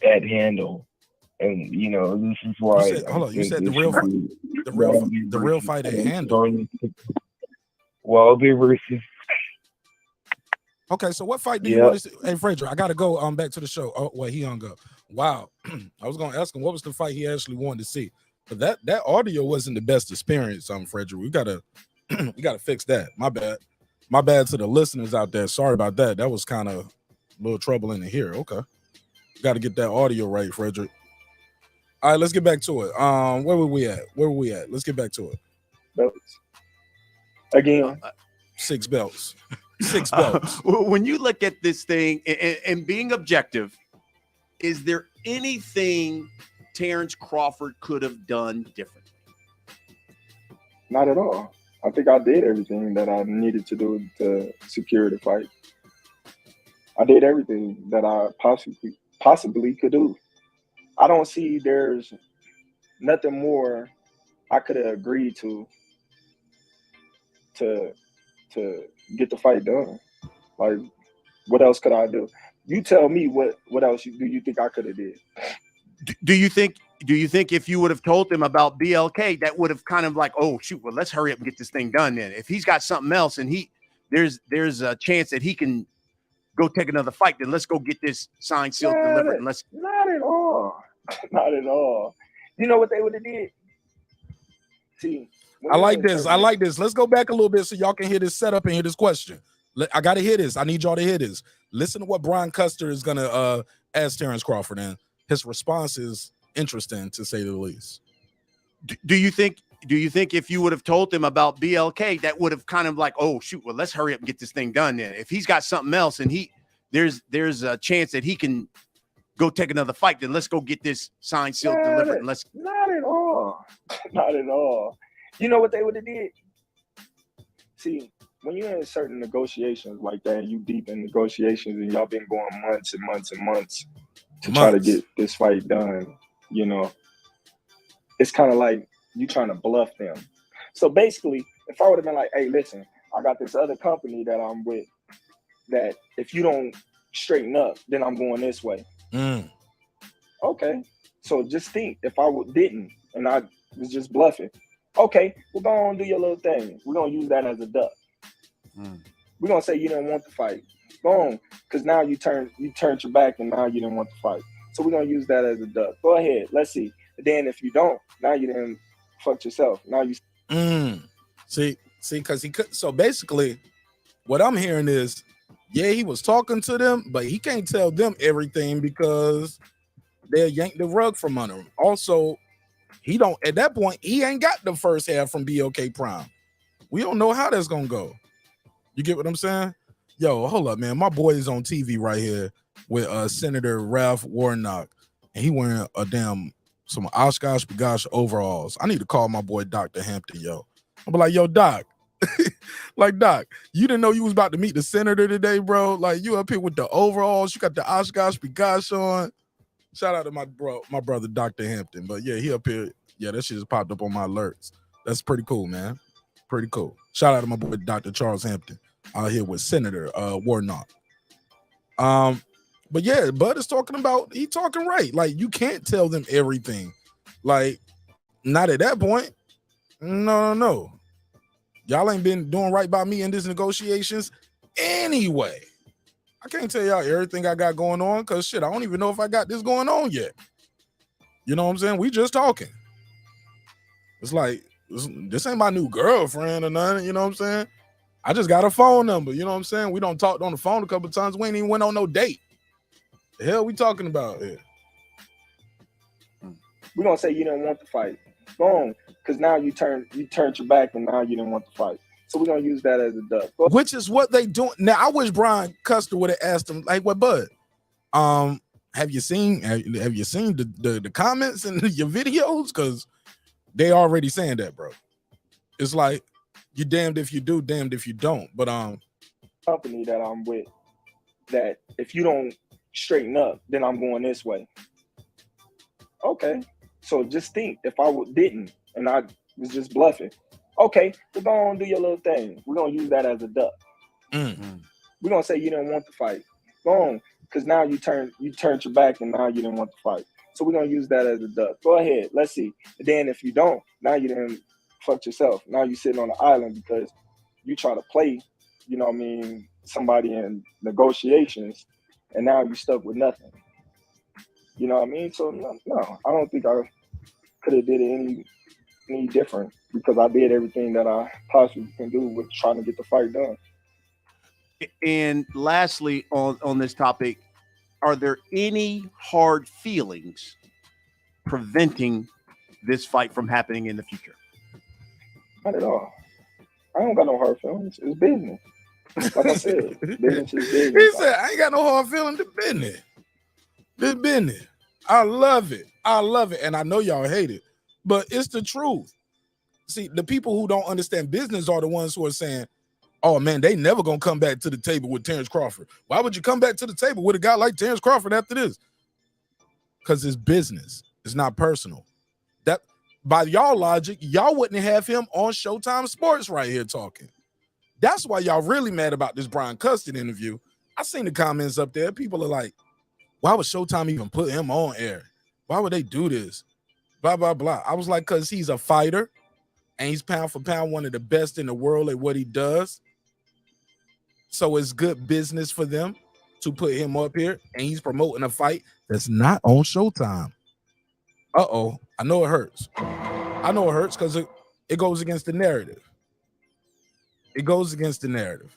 at handle. And you know, this is why. You said the real fight at handle. Wilder versus. Okay, so what fight do you want to see? Hey, Frederick, I gotta go back to the show. Oh, well, he hung up. Wow. I was gonna ask him what was the fight he actually wanted to see, but that audio wasn't the best experience. Frederick, we gotta fix that. My bad to the listeners out there. Sorry about that. That was kind of a little troubling to hear. Okay, got to get that audio right, Frederick. All right, let's get back to it. Where were we at? Let's get back to it. Belts. Again. 6 belts. 6 belts. When you look at this thing and being objective, is there anything Terence Crawford could have done differently? Not at all. I think I did everything that I needed to do to secure the fight. I did everything that I possibly could do. I don't see there's nothing more I could have agreed to get the fight done. Like, what else could I do? You tell me what else do you think I could have did? Do you think if you would have told him about BLK, that would have kind of like, oh shoot, well let's hurry up and get this thing done then. If he's got something else and there's a chance that he can go take another fight, then let's go get this signed, sealed, delivered, and let's. Not at all. Not at all. You know what they would have did? See, I like this. Let's go back a little bit so y'all can hear this setup and hear this question. I gotta hear this. I need y'all to hear this. Listen to what Brian Custer is gonna ask Terence Crawford, and his response is interesting to say the least. Do you think if you would have told him about BLK, that would have kind of like, oh shoot, well let's hurry up and get this thing done then. If he's got something else and there's a chance that he can go take another fight, then let's go get this signed, sealed, delivered, and let's. Not at all. Not at all. You know what they would have did? See, when you're in certain negotiations like that, you deep in negotiations, and y'all been going months and months and months to try to get this fight done, you know, it's kind of like you trying to bluff them. So basically, if I would have been like, hey, listen, I got this other company that I'm with that if you don't straighten up, then I'm going this way. Okay. So just think, if I didn't and I was just bluffing, okay, we're going to do your little thing. We're going to use that as a duck. We're going to say you didn't want the fight. Go on, because now you turned your back and now you didn't want the fight. So we're going to use that as a duck. Go ahead. Let's see. And then if you don't, now you didn't fuck yourself. Now you. See, because he could. So basically, what I'm hearing is, yeah, he was talking to them, but he can't tell them everything because they'll yank the rug from under him. Also, He don't, at that point, he ain't got the first half from BLK Prime. We don't know how that's gonna go. You get what I'm saying? Yo, hold up, man. My boy is on TV right here with Senator Ralph Warnock, and he wearing some Oshkosh Bagosh overalls. I need to call my boy Dr. Hampton, yo. I'm like, yo, Doc. Like, Doc, you didn't know you was about to meet the senator today, bro? Like, you up here with the overalls, you got the Oshkosh Bagosh on. Shout out to my brother Dr. Hampton. But yeah, he up here. Yeah, that shit just popped up on my alerts. That's pretty cool, man. Pretty cool. Shout out to my boy Dr. Charles Hampton out here with Senator Warnock. But yeah, Bud is talking right. Like, you can't tell them everything. Like, not at that point. No. Y'all ain't been doing right by me in these negotiations anyway. I can't tell y'all everything I got going on because shit, I don't even know if I got this going on yet. You know what I'm saying? We just talking. It's like, this ain't my new girlfriend or nothing, you know what I'm saying? I just got a phone number, you know what I'm saying? We don't talked on the phone a couple of times. We ain't even went on no date. The hell we talking about here? We're gonna say you didn't want to fight. Boom. Because now you turned your back and now you didn't want to fight. So we're gonna use that as a duck. Which is what they doing. Now I wish Brian Custer would have asked him, like, what, Bud? Have you seen the comments in your videos? Because they already saying that, bro. It's like you damned if you do, damned if you don't. But company that I'm with, that if you don't straighten up, then I'm going this way. Okay. So just think, if I didn't and I was just bluffing, okay, we're going to do your little thing. We're going to use that as a duck. Mm-hmm. We're going to say you didn't want to fight. Boom. Because now you turned your back and now you didn't want to fight. So we're going to use that as a duck. Go ahead. Let's see. And then if you don't, now you didn't fuck yourself. Now you're sitting on the island because you try to play, you know what I mean, somebody in negotiations, and now you're stuck with nothing. You know what I mean? So no, I don't think I could have did it any different because I did everything that I possibly can do with trying to get the fight done. And lastly, on this topic, are there any hard feelings preventing this fight from happening in the future? Not at all. I don't got no hard feelings. It's business. Like I said, business is business. He said, I ain't got no hard feelings. It's business. This business. I love it. And I know y'all hate it, but it's the truth. See, the people who don't understand business are the ones who are saying, oh man, they never gonna come back to the table with Terence Crawford. Why would you come back to the table with a guy like Terence Crawford after this? Because it's business. It's not personal. That, by y'all logic, y'all wouldn't have him on Showtime Sports right here talking. That's why y'all really mad about this Brian Custer interview. I seen the comments up there. People are like, why would Showtime even put him on air? Why would they do this? Blah, blah, blah. I was like, because he's a fighter and he's pound for pound one of the best in the world at what he does. So it's good business for them to put him up here, and he's promoting a fight that's not on Showtime. Uh-oh. I know it hurts. I know it hurts because it goes against the narrative. It goes against the narrative.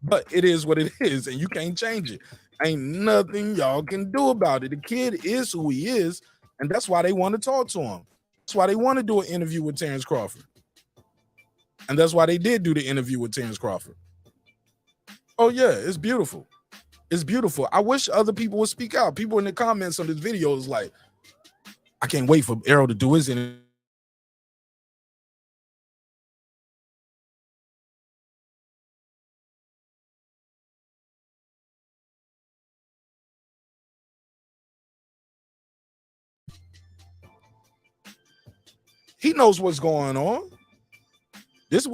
But it is what it is, and you can't change it. Ain't nothing y'all can do about it. The kid is who he is, and that's why they want to talk to him. That's why they want to do an interview with Terence Crawford. And that's why they did do the interview with Terence Crawford. Oh, yeah, it's beautiful. It's beautiful. I wish other people would speak out. People in the comments on this video is like, I can't wait for Errol to do his interview. He knows what's going on. This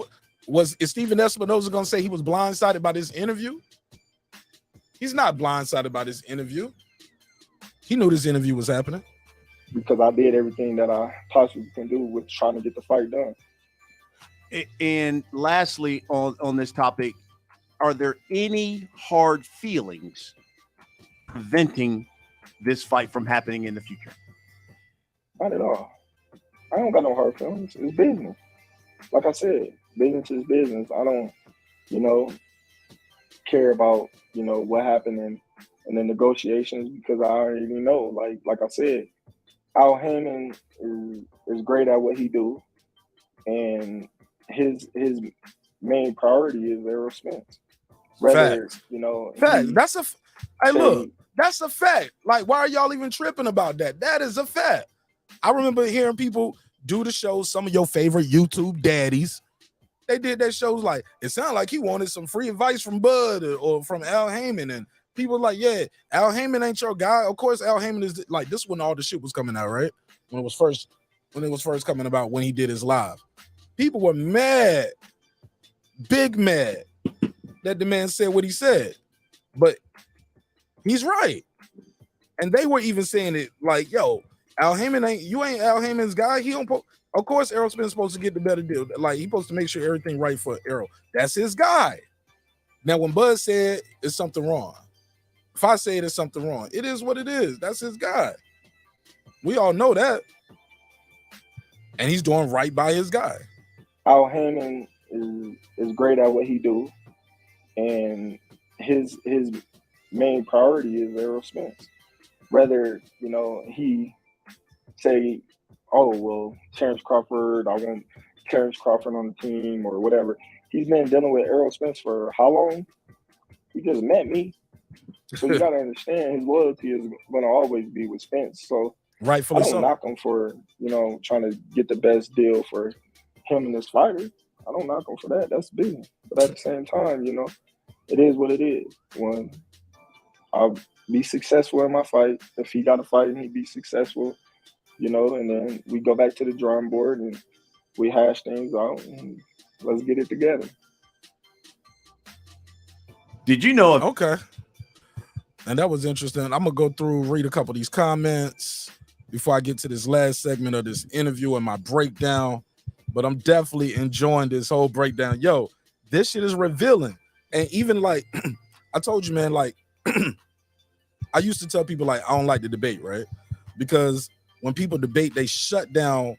is Steven Espinoza going to say he was blindsided by this interview? He's not blindsided by this interview. He knew this interview was happening. Because I did everything that I possibly can do with trying to get the fight done. And lastly, on this topic, are there any hard feelings preventing this fight from happening in the future? Not at all. I don't got no hard feelings. It's business. Like I said, business is business. I don't, care about, what happened in the negotiations because I already know. Like I said, Al Heyman is great at what he do, and his main priority is Errol Spence. Whether Facts. you know, Fact. That's a. Hey, say- look, that's a fact. Like, why are y'all even tripping about that? That is a fact. I remember hearing people do the shows. Some of your favorite YouTube daddies, they did their shows like it sounded like he wanted some free advice from Bud or from Al Heyman, and people like, yeah, Al Heyman ain't your guy. Of course, Al Heyman is like this when all the shit was coming out, right? When it was first coming about when he did his live, people were mad, big mad that the man said what he said, but he's right, and they were even saying it like, yo, Al Heyman ain't Al Heyman's guy. He don't. Of course, Errol Spence is supposed to get the better deal. Like he's supposed to make sure everything right for Errol. That's his guy. Now, when Bud said it's something wrong, if I say there's something wrong, it is what it is. That's his guy. We all know that, and he's doing right by his guy. Al Heyman is great at what he do, and his main priority is Errol Spence. Whether you know he say, oh well, Terrence Crawford, I want Terrence Crawford on the team or whatever. He's been dealing with Errol Spence for how long? He just met me, so you gotta understand his loyalty is gonna always be with Spence. So rightfully I don't so. knock him for trying to get the best deal for him and this fighter. I don't knock him for that. That's business. But at the same time, it is what it is. When I'll be successful in my fight, if he got to fight and he be successful, and then we go back to the drawing board and we hash things out and let's get it together. Did you know? Okay. And that was interesting. I'm going to go through, read a couple of these comments before I get to this last segment of this interview and my breakdown. But I'm definitely enjoying this whole breakdown. Yo, this shit is revealing. And even like, I told you, man, like, I used to tell people, like, I don't like to debate, right? Because when people debate, they shut down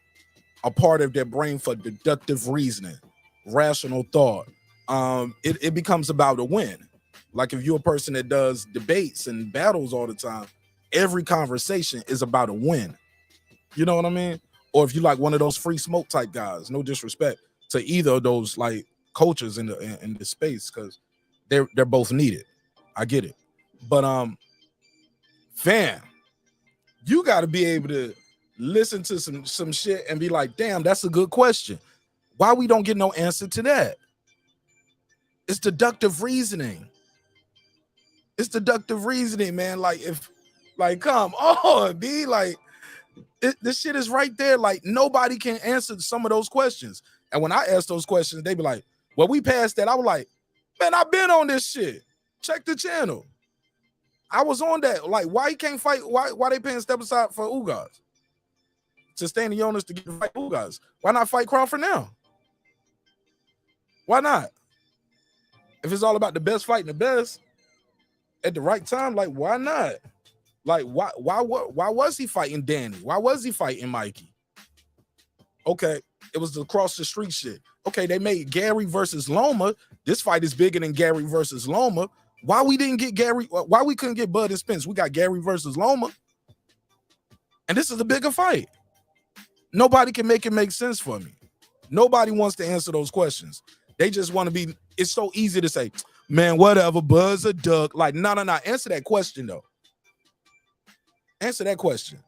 a part of their brain for deductive reasoning, rational thought. It becomes about a win. Like if you're a person that does debates and battles all the time, every conversation is about a win. You know what I mean? Or if you like one of those free smoke type guys, no disrespect to either of those like coaches in the space, because they're both needed. I get it. But fam, you got to be able to listen to some shit and be like, damn, that's a good question. Why we don't get no answer to that? It's deductive reasoning. It's deductive reasoning, man. Come on, B. Like, this shit is right there. Like, nobody can answer some of those questions. And when I ask those questions, they be like, well, we passed that. I was like, man, I've been on this shit. Check the channel. I was on that. Like, why he can't fight? Why they paying step aside for Ugas? Sustain the owners to get to fight Ugas. Why not fight Crawford now? Why not? If it's all about the best fighting the best at the right time, like, why not? Like, why was he fighting Danny? Why was he fighting Mikey? Okay, it was the cross the street shit. Okay, they made Gary versus Loma. This fight is bigger than Gary versus Loma. Why we didn't get Gary? Why we couldn't get Bud and Spence? We got Gary versus Loma. And this is a bigger fight. Nobody can make it make sense for me. Nobody wants to answer those questions. They just want to be, it's so easy to say, man, whatever, Bud's a duck. Like, no. Answer that question, though. Answer that question.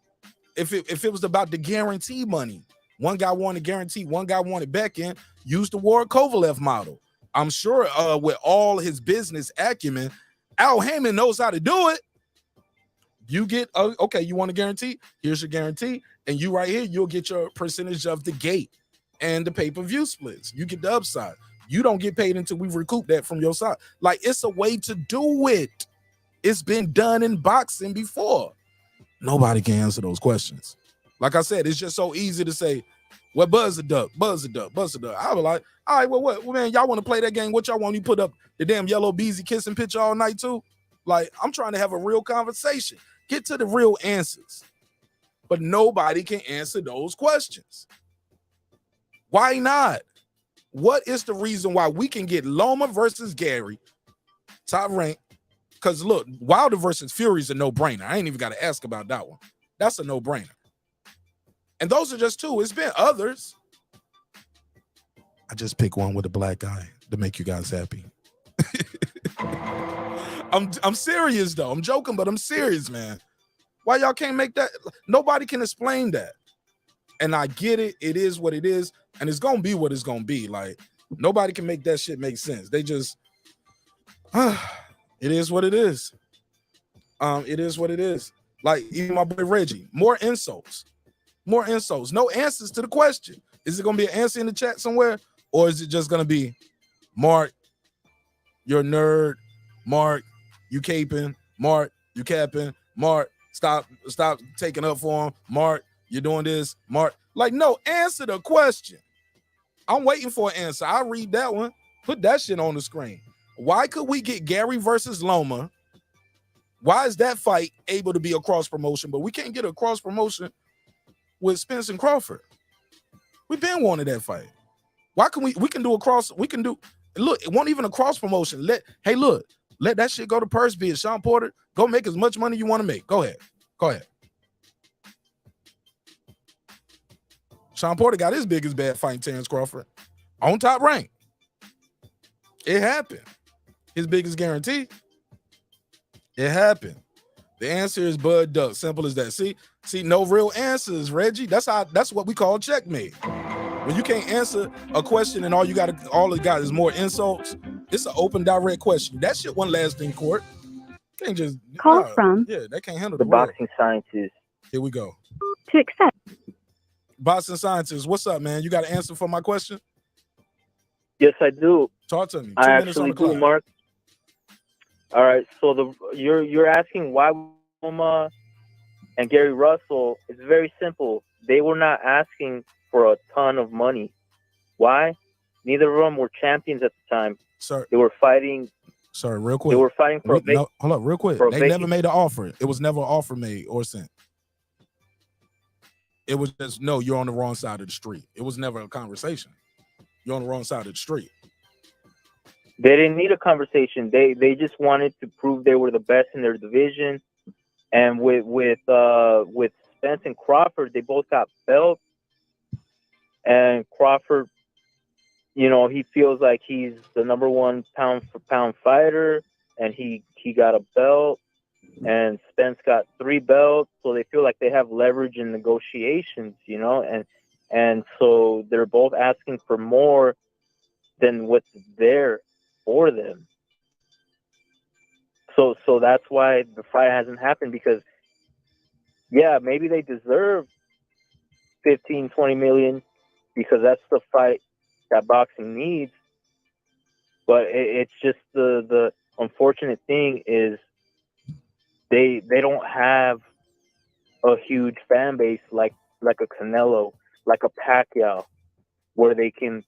If it was about the guarantee money, one guy wanted guarantee, one guy wanted back in, use the Ward Kovalev model. I'm sure with all his business acumen, Al Heyman knows how to do it. You get, okay, you want a guarantee? Here's your guarantee. And you right here, you'll get your percentage of the gate and the pay-per-view splits. You get the upside. You don't get paid until we recoup that from your side. Like, it's a way to do it. It's been done in boxing before. Nobody can answer those questions. Like I said, it's just so easy to say, well, Buzz a duck, Buzz a duck, Buzz a duck. I was like, all right, well, what? Well, man, y'all want to play that game? What y'all want? You put up the damn yellow beezy kissing picture all night too? Like, I'm trying to have a real conversation. Get to the real answers. But nobody can answer those questions. Why not? What is the reason why we can get Loma versus Gary, top rank? Because look, Wilder versus Fury is a no-brainer. I ain't even got to ask about that one. That's a no-brainer. And those are just two. It's been others. I just pick one with a black guy to make you guys happy. I'm serious though. I'm joking, but I'm serious, man. Why y'all can't make that? Nobody can explain that. And I get it. It is what it is. And it's going to be what it's going to be. Like, nobody can make that shit make sense. They just, it is what it is. It is what it is. Like, even my boy Reggie, more insults. More insults. No answers to the question. Is it going to be an answer in the chat somewhere? Or is it just going to be, Mark, you're a nerd. Mark, you caping. Mark, you capping. Mark, stop taking up for him. Mark, you're doing this. Mark, like, no, answer the question. I'm waiting for an answer. I'll read that one. Put that shit on the screen. Why could we get Gary versus Loma? Why is that fight able to be a cross promotion, but we can't get a cross promotion with Spence and Crawford? We've been wanting that fight. Why can we can do a cross? We can do, look, it won't even a cross promotion. Let that shit go to purse bid. Sean Porter, go make as much money you want to make. Go ahead. Sean Porter got his biggest bad fighting Terrence Crawford on Top Rank. It happened. His biggest guarantee. It happened. The answer is Bud Duck. Simple as that. See, no real answers, Reggie. That's what we call checkmate. When you can't answer a question and all it got is more insults, it's an open, direct question. That shit won't last in court. Can't just Call from they can't handle the world. boxing scientist. Here we go. To accept. Boxing scientist, what's up, man? You got an answer for my question? Yes, I do. Talk to me. 2 I minutes on actually the clock. do, Mark. All right, so you're asking why Loma and Gary Russell. It's very simple. They were not asking for a ton of money. Why? Neither of them were champions at the time. Sir, they were fighting. Sorry, real quick. They were fighting for no, hold up, real quick. They never made an offer. It was never an offer made or sent. It was just, no, you're on the wrong side of the street. It was never a conversation. You're on the wrong side of the street. They didn't need a conversation. They just wanted to prove they were the best in their division. And with Spence and Crawford, they both got belts. And Crawford, he feels like he's the number one pound for pound fighter, and he got a belt. And Spence got 3 belts, so they feel like they have leverage in negotiations, and so they're both asking for more than what's there for them. So that's why the fight hasn't happened, because maybe they deserve 15, 20 million, because that's the fight that boxing needs. But it's just the unfortunate thing is they don't have a huge fan base like a Canelo, like a Pacquiao, where they can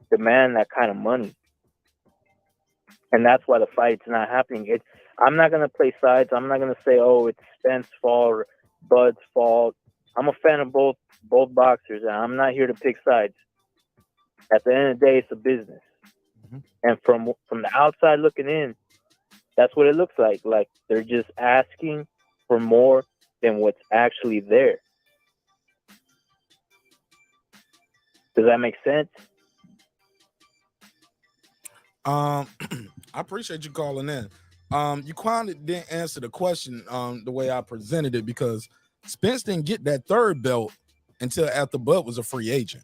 demand that kind of money. And that's why the fight's not happening. I'm not going to play sides. I'm not going to say, oh, it's Spence's fault or Bud's fault. I'm a fan of both boxers, and I'm not here to pick sides. At the end of the day, it's a business. Mm-hmm. And from the outside looking in, that's what it looks like. Like, they're just asking for more than what's actually there. Does that make sense? I appreciate you calling in. You kind of didn't answer the question the way I presented it, because Spence didn't get that 3rd belt until after Bud was a free agent.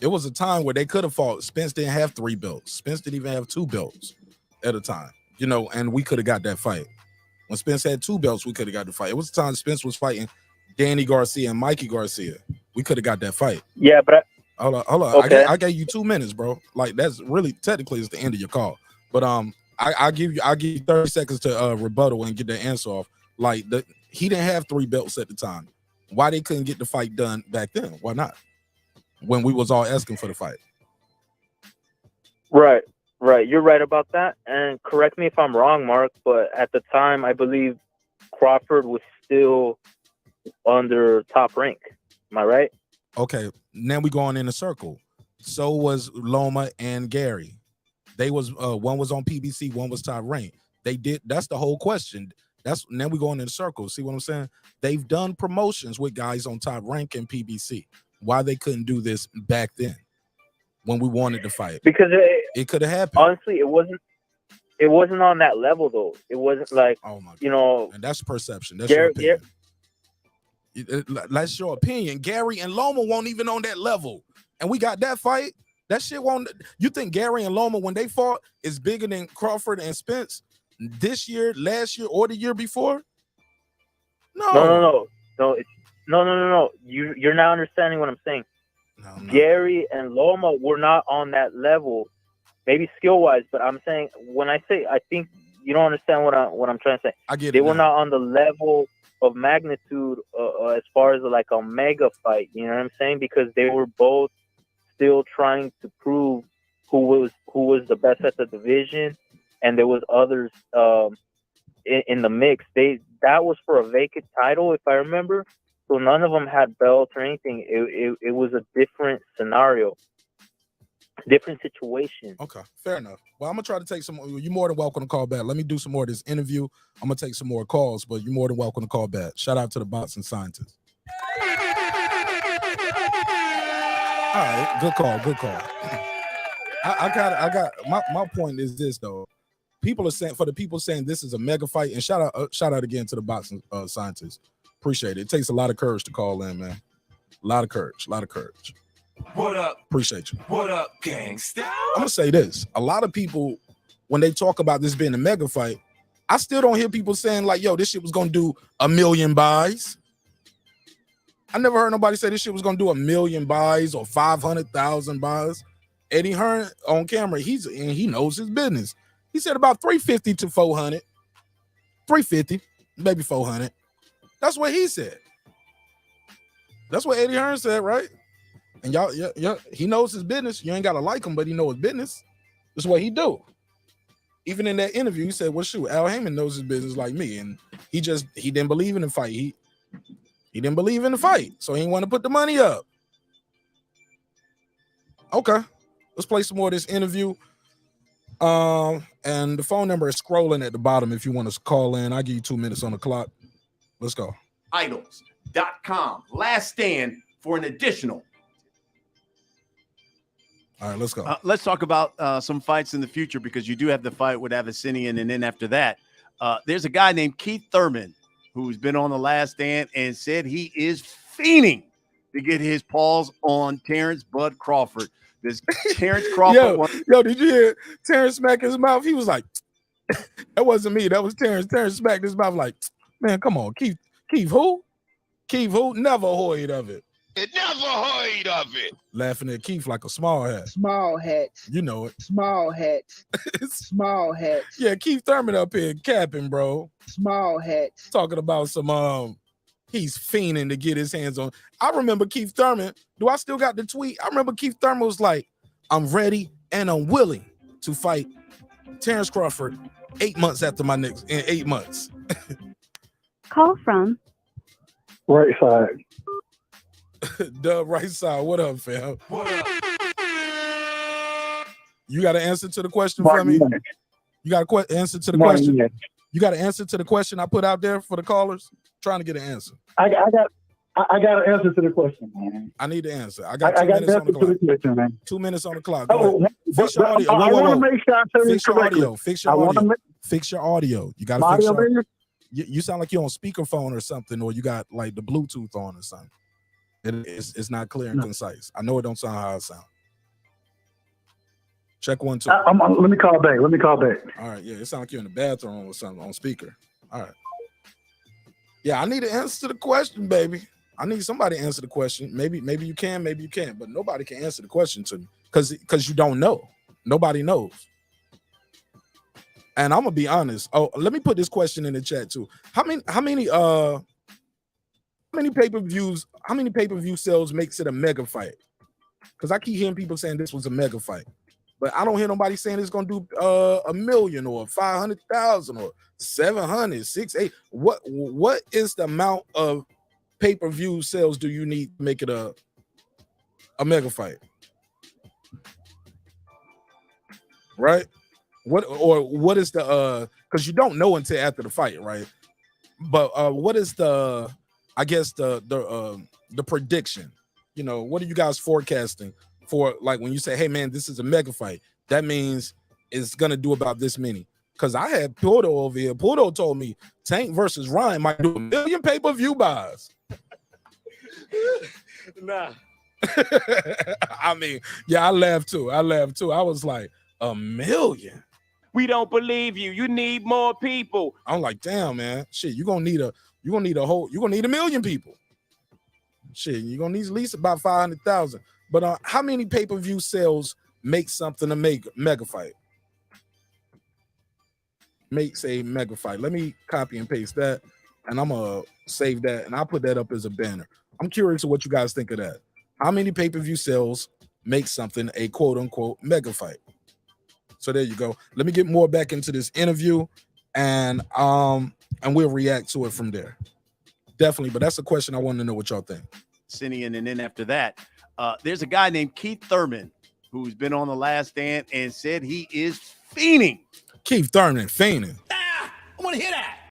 It was a time where they could have fought. Spence didn't have 3 belts. Spence didn't even have 2 belts at a time, and we could have got that fight. When Spence had 2 belts, we could have got the fight. It was the time Spence was fighting Danny Garcia and Mikey Garcia. We could have got that fight. Yeah, but hold on. Okay. I gave you 2 minutes, bro. Like, that's really technically it's the end of your call. But I'll give you 30 seconds to rebuttal and get the answer off. Like, he didn't have 3 belts at the time. Why they couldn't get the fight done back then? Why not? When we was all asking for the fight. Right. You're right about that. And correct me if I'm wrong, Mark, but at the time, I believe Crawford was still under Top Rank. Am I right? Okay. Now we going in a circle. So was Loma and Gary. They was one was on PBC, one was Top Rank. That's the whole question. That's now we going in circles. See what I'm saying? They've done promotions with guys on Top Rank and PBC. Why they couldn't do this back then when we wanted to fight? Because it could have happened. Honestly, it wasn't on that level though. It wasn't like, oh my God. You know, and that's perception. That's your opinion. That's your opinion. Gary and Loma won't even on that level. And we got that fight. That shit won't. You think Gary and Loma, when they fought, is bigger than Crawford and Spence this year, last year, or the year before? No. No. You're not understanding what I'm saying. No. Gary and Loma were not on that level, maybe skill wise, but I'm saying when I say I think you don't understand what I'm trying to say. I get it. They were not on the level of magnitude as far as like a mega fight. You know what I'm saying? Because they were both still trying to prove who was the best at the division, and there was others in the mix. That was for a vacant title, if I remember. So none of them had belts or anything. It was a different scenario, different situation. Okay, fair enough. Well, I'm gonna try to take some. You're more than welcome to call back. Let me do some more of this interview. I'm gonna take some more calls, but you're more than welcome to call back. Shout out to the boxing scientists. All right, good call. I got my point is this though. People are saying, for the people saying this is a mega fight, and shout out again to the boxing scientists. Appreciate it. It takes a lot of courage to call in, man. A lot of courage. What up? Appreciate you. What up, gangsta? I'm gonna say this. A lot of people, when they talk about this being a mega fight, I still don't hear people saying like, yo, this shit was gonna do 1 million buys. I never heard nobody say this shit was gonna do 1 million buys or 500,000 buys. Eddie Hearn on camera, he knows his business. He said about 350 to 400. 350, maybe 400. That's what he said. That's what Eddie Hearn said, right? And y'all, yeah, he knows his business. You ain't gotta like him, but he knows his business. That's what he do. Even in that interview, he said, well, shoot, Al Heyman knows his business like me. And he didn't believe in the fight. He didn't believe in the fight. So he didn't want to put the money up. Okay. Let's play some more of this interview. And the phone number is scrolling at the bottom if you want to call in. I'll give you 2 minutes on the clock. Let's go. Idols.com. Last stand for an additional. All right, let's go. Let's talk about some fights in the future, because you do have the fight with Abyssinian, and then after that, there's a guy named Keith Thurman who's been on the Last Stand and said he is fiending to get his paws on Terrence Bud Crawford. This Terrence Crawford. Yo, did you hear Terrence smack his mouth? He was like, that wasn't me. That was Terrence. Terrence smacked his mouth like, man, come on, Keith. Keith who? Keith who? Never heard of it. Never heard of it. Laughing at Keith like a small hat. Small hat. You know it. Small hat. Small hat. Yeah, Keith Thurman up here capping, bro. Small hat. Talking about some he's fiending to get his hands on. I remember Keith Thurman. Do I still got the tweet? I remember Keith Thurman was like, I'm ready and I'm willing to fight Terrence Crawford 8 months after my next in 8 months. Call from right side. The right side. What up, fam? What up? You got an answer to the question for me? You got an answer to the question? You got an answer to the question I put out there for the callers? Trying to get an answer. I got an answer to the question, man. I need the answer. I got 2 minutes on the clock. Question, man. 2 minutes on the clock. Fix your audio. I want to make sure I say this correctly. Fix your audio. You got to fix your audio. You sound like you're on speakerphone or something, or you got like the Bluetooth on or something. It's not clear and concise. I know it don't sound how it sounds. Check 1 2. Let me call back. All right, yeah, it sounds like you're in the bathroom or something on speaker. All right. Yeah, I need an answer to the question, baby. I need somebody to answer the question. Maybe you can, maybe you can't, but nobody can answer the question to me because you don't know. Nobody knows. And I'm gonna be honest. Oh, let me put this question in the chat too. How many pay-per-view sales makes it a mega fight? Because I keep hearing people saying this was a mega fight, but I don't hear nobody saying it's gonna do 1 million or 500,000 or 700, 600. What is the amount of pay-per-view sales do you need to make it a mega fight? Right? What is the because you don't know until after the fight, right? But what is the prediction? You know, what are you guys forecasting for? Like when you say, "Hey man, this is a mega fight," that means it's gonna do about this many. Because I had Pluto over here. Pluto told me Tank versus Ryan might do 1 million pay-per-view buys. Nah. I mean, yeah, I laughed too. I was like, 1 million. We don't believe you. You need more people. I'm like, damn, man. Shit, you're gonna need 1 million people. Shit, you're gonna need at least about 500,000. But how many pay-per-view sales make something a mega fight? Makes a mega fight. Let me copy and paste that, and I'm gonna save that, and I'll put that up as a banner. I'm curious what you guys think of that. How many pay-per-view sales make something a quote-unquote mega fight? So there you go. Let me get more back into this interview, and we'll react to it from there. Definitely, but that's a question I want to know what y'all think. Sinian, and then after that, there's a guy named Keith Thurman who's been on The Last Stand and said he is fiending. Keith Thurman fiending. I want to hear that.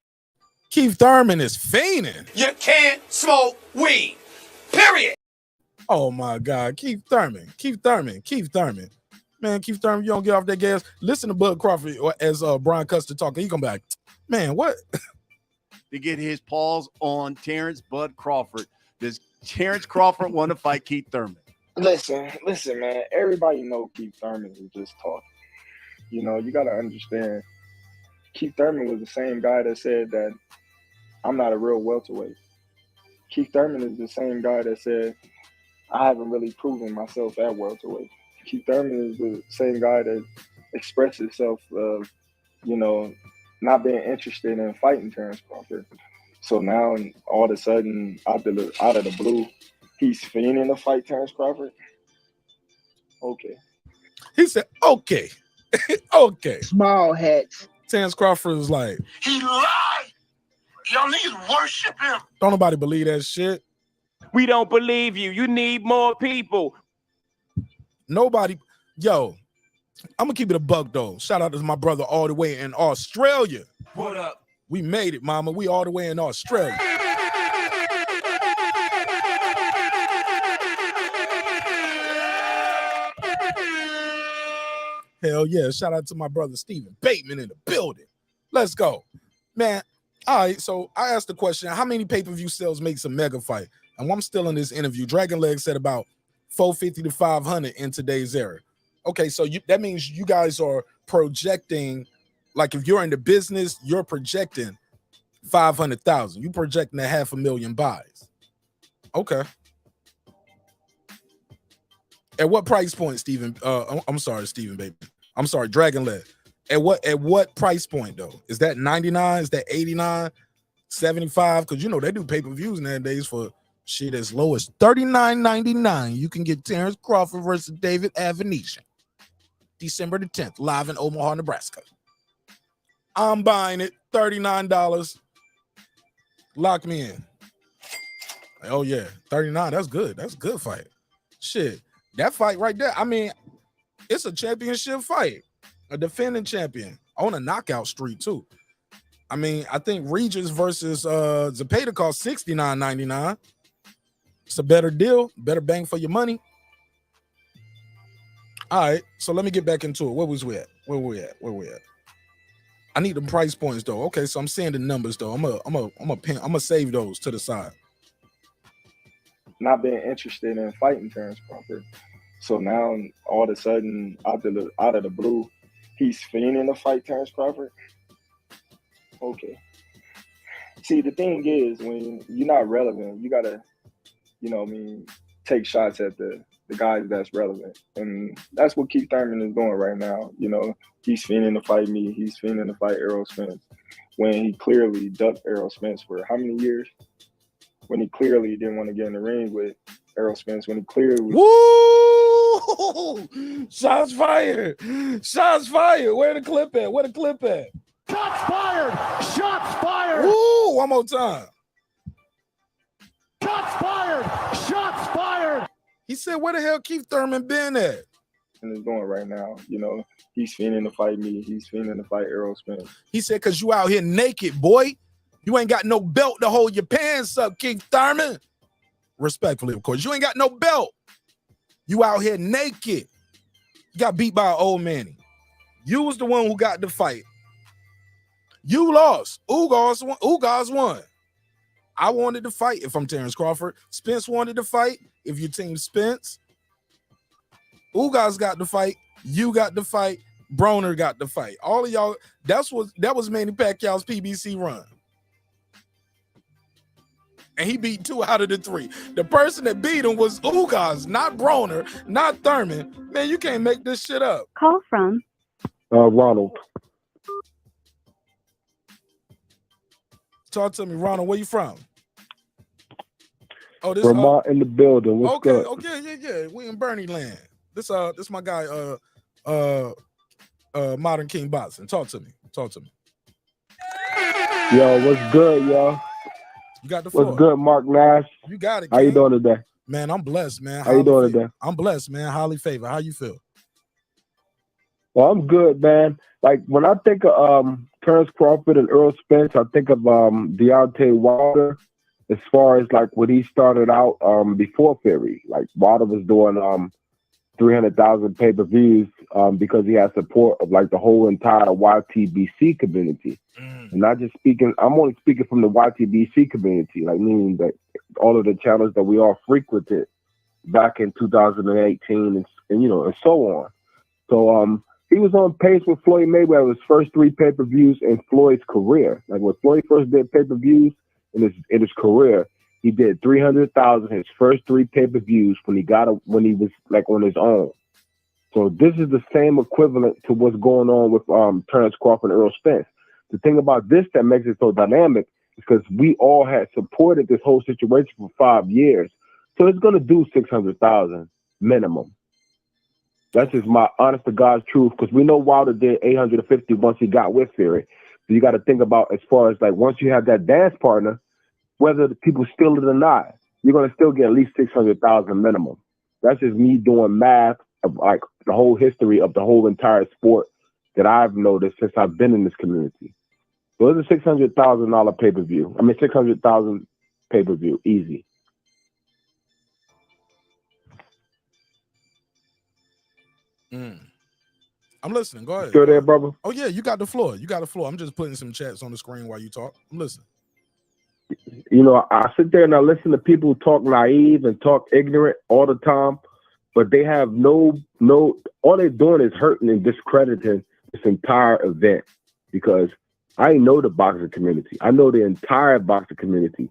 Keith Thurman is fiending. You can't smoke weed. Period. Oh my God, Keith Thurman. Man, Keith Thurman, you don't get off that gas. Listen to Bud Crawford as Brian Custer talking. He come back, man, what? To get his paws on Terrence Bud Crawford. Does Terrence Crawford want to fight Keith Thurman? Listen, man. Everybody know Keith Thurman is just talking. You know, you got to understand. Keith Thurman was the same guy that said that I'm not a real welterweight. Keith Thurman is the same guy that said I haven't really proven myself at welterweight. Keith Thurman is the same guy that expressed himself of, you know, not being interested in fighting Terence Crawford. So now, all of a sudden, out of the blue, he's fiending to fight Terence Crawford. Okay. He said, okay. Okay. Small hats. Terence Crawford was like, He lied. Y'all niggas worship him. don't nobody believe that shit. We don't believe you. You need more people. Nobody. Yo, I'm gonna keep it a buck though. Shout out to my brother all the way in Australia. What up? We made it, mama. We all the way in Australia. Hell yeah. Shout out to my brother Stephen Bateman in the building. Let's go. Man, all right. So I asked the question, how many pay-per-view sales makes a mega fight? And I'm still in this interview. Dragon Leg said about 450 to 500 in today's era. Okay, so that means you guys are projecting, like if you're in the business, you're projecting 500,000. You projecting 500,000 buys. Okay. At what price point, Stephen? I'm sorry, Stephen, baby. I'm sorry, Dragon Leg. At what price point though? Is that 99? Is that 89? 75? Because you know they do pay-per-views nowadays for shit as low as $39.99. You can get Terence Crawford versus David Avenesian. December the 10th, live in Omaha, Nebraska. I'm buying it. $39. Lock me in. Oh yeah, 39. That's good. That's a good fight. Shit, that fight right there. I mean, it's a championship fight. A defending champion on a knockout streak too. I mean, I think Regis versus Zepeda cost $69.99. It's a better deal, better bang for your money. All right, so let me get back into it. Where was we at? Where we at? I need the price points though. Okay, so I'm seeing the numbers though. I'm gonna save those to the side. Not being interested in fighting Terence Crawford. So now, all of a sudden, out of the blue, he's fiending to fight Terence Crawford. Okay. See, the thing is, when you're not relevant, you gotta, take shots at the guys that's relevant, and that's what Keith Thurman is doing right now. You know, he's fiending to fight me. He's fiending to fight Errol Spence when he clearly ducked Errol Spence for how many years? When he clearly didn't want to get in the ring with Errol Spence. When he clearly Woo! Shots fired! Shots fired! Where the clip at? Shots fired! Shots fired! Woo! One more time. Shots fired! Shots fired! He said, where the hell Keith Thurman been at? And is doing right now. You know, he's fiending to fight me. He's fiending to fight Errol Spence. He said, because you out here naked, boy. You ain't got no belt to hold your pants up, Keith Thurman. Respectfully, of course. You ain't got no belt. You out here naked. You got beat by an old Manny. You was the one who got the fight. You lost. Ugas won. I wanted to fight if I'm Terrence Crawford. Spence wanted to fight if your team Spence. Ugas got the fight. You got the fight. Broner got the fight. All of y'all, that was Manny Pacquiao's PBC run. And he beat 2 out of the 3. The person that beat him was Ugas, not Broner, not Thurman. Man, you can't make this shit up. Call from Ronald. Talk to me, Ronald. Where you from? Oh, this Vermont in the building. What's okay, good? okay, yeah. We in Bernie land. This my guy, Modern King Boxing. Talk to me. Yo, what's good, yo? You got the floor. What's good, Mark Nash? You got it. How you King. doing today? Man, I'm blessed, man. How you doing today? I'm blessed, man. Highly favored. How you feel? Well, I'm good, man. Like when I think of Terence Crawford and Errol Spence, I think of Deontay Wilder. As far as like when he started out before Fury, like Wilder was doing 300,000 pay-per-views because he had support of like the whole entire YTBC community. And not just speaking, I'm only speaking from the YTBC community, like meaning that all of the channels that we all frequented back in 2018 and you know, and so on. So he was on pace with Floyd Mayweather's first 3 pay-per-views in Floyd's career. Like when Floyd first did pay-per-views in his career, he did 300,000 his first 3 pay-per-views when he was like on his own. So this is the same equivalent to what's going on with Terence Crawford and Errol Spence. The thing about this that makes it so dynamic is because we all had supported this whole situation for 5 years. So it's going to do 600,000 minimum. That's just my honest to God's truth, because we know Wilder did 850 once he got with Fury. So you got to think about as far as like once you have that dance partner, whether the people steal it or not, you're going to still get at least 600,000 minimum. That's just me doing math of like the whole history of the whole entire sport that I've noticed since I've been in this community. So it's a $600,000 pay-per-view. I mean, 600,000 pay-per-view, easy. I'm listening. Go ahead. Still there, brother? Oh yeah, you got the floor. I'm just putting some chats on the screen while you talk. I'm listening. You know, I sit there and I listen to people talk naive and talk ignorant all the time, but they have no, all they're doing is hurting and discrediting this entire event, because I know the boxing community. I know the entire boxing community.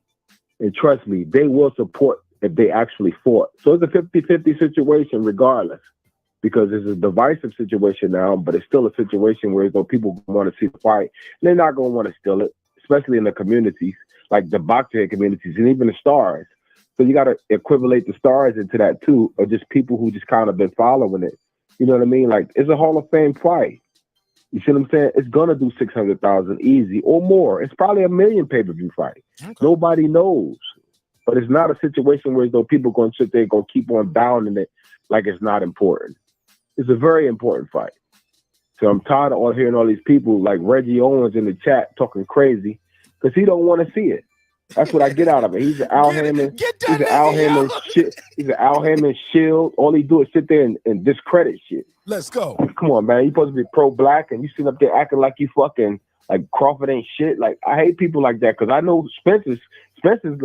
And trust me, they will support if they actually fought. So it's a 50-50 situation regardless, because it's a divisive situation now, but it's still a situation where people want to see the fight. And they're not going to want to steal it, especially in the communities, like the boxing communities and even the stars. So you got to equivalate the stars into that too, or just people who just kind of been following it. You know what I mean? Like it's a Hall of Fame fight. You see what I'm saying? It's going to do 600,000 easy or more. It's probably $1 million pay-per-view fight. Okay. Nobody knows. But it's not a situation where people going to sit there and going to keep on downing it like it's not important. It's a very important fight. So I'm tired of hearing all these people like Reggie Owens in the chat talking crazy because he don't want to see it. That's what I get out of it. He's an Al Hammond. He's an Al Hammond shit. He's an Al Hammond shield. All he do is sit there and discredit shit. Let's go. Come on, man. You supposed to be pro-black and you sit up there acting like you fucking like Crawford ain't shit. Like I hate people like that because I know Spencer's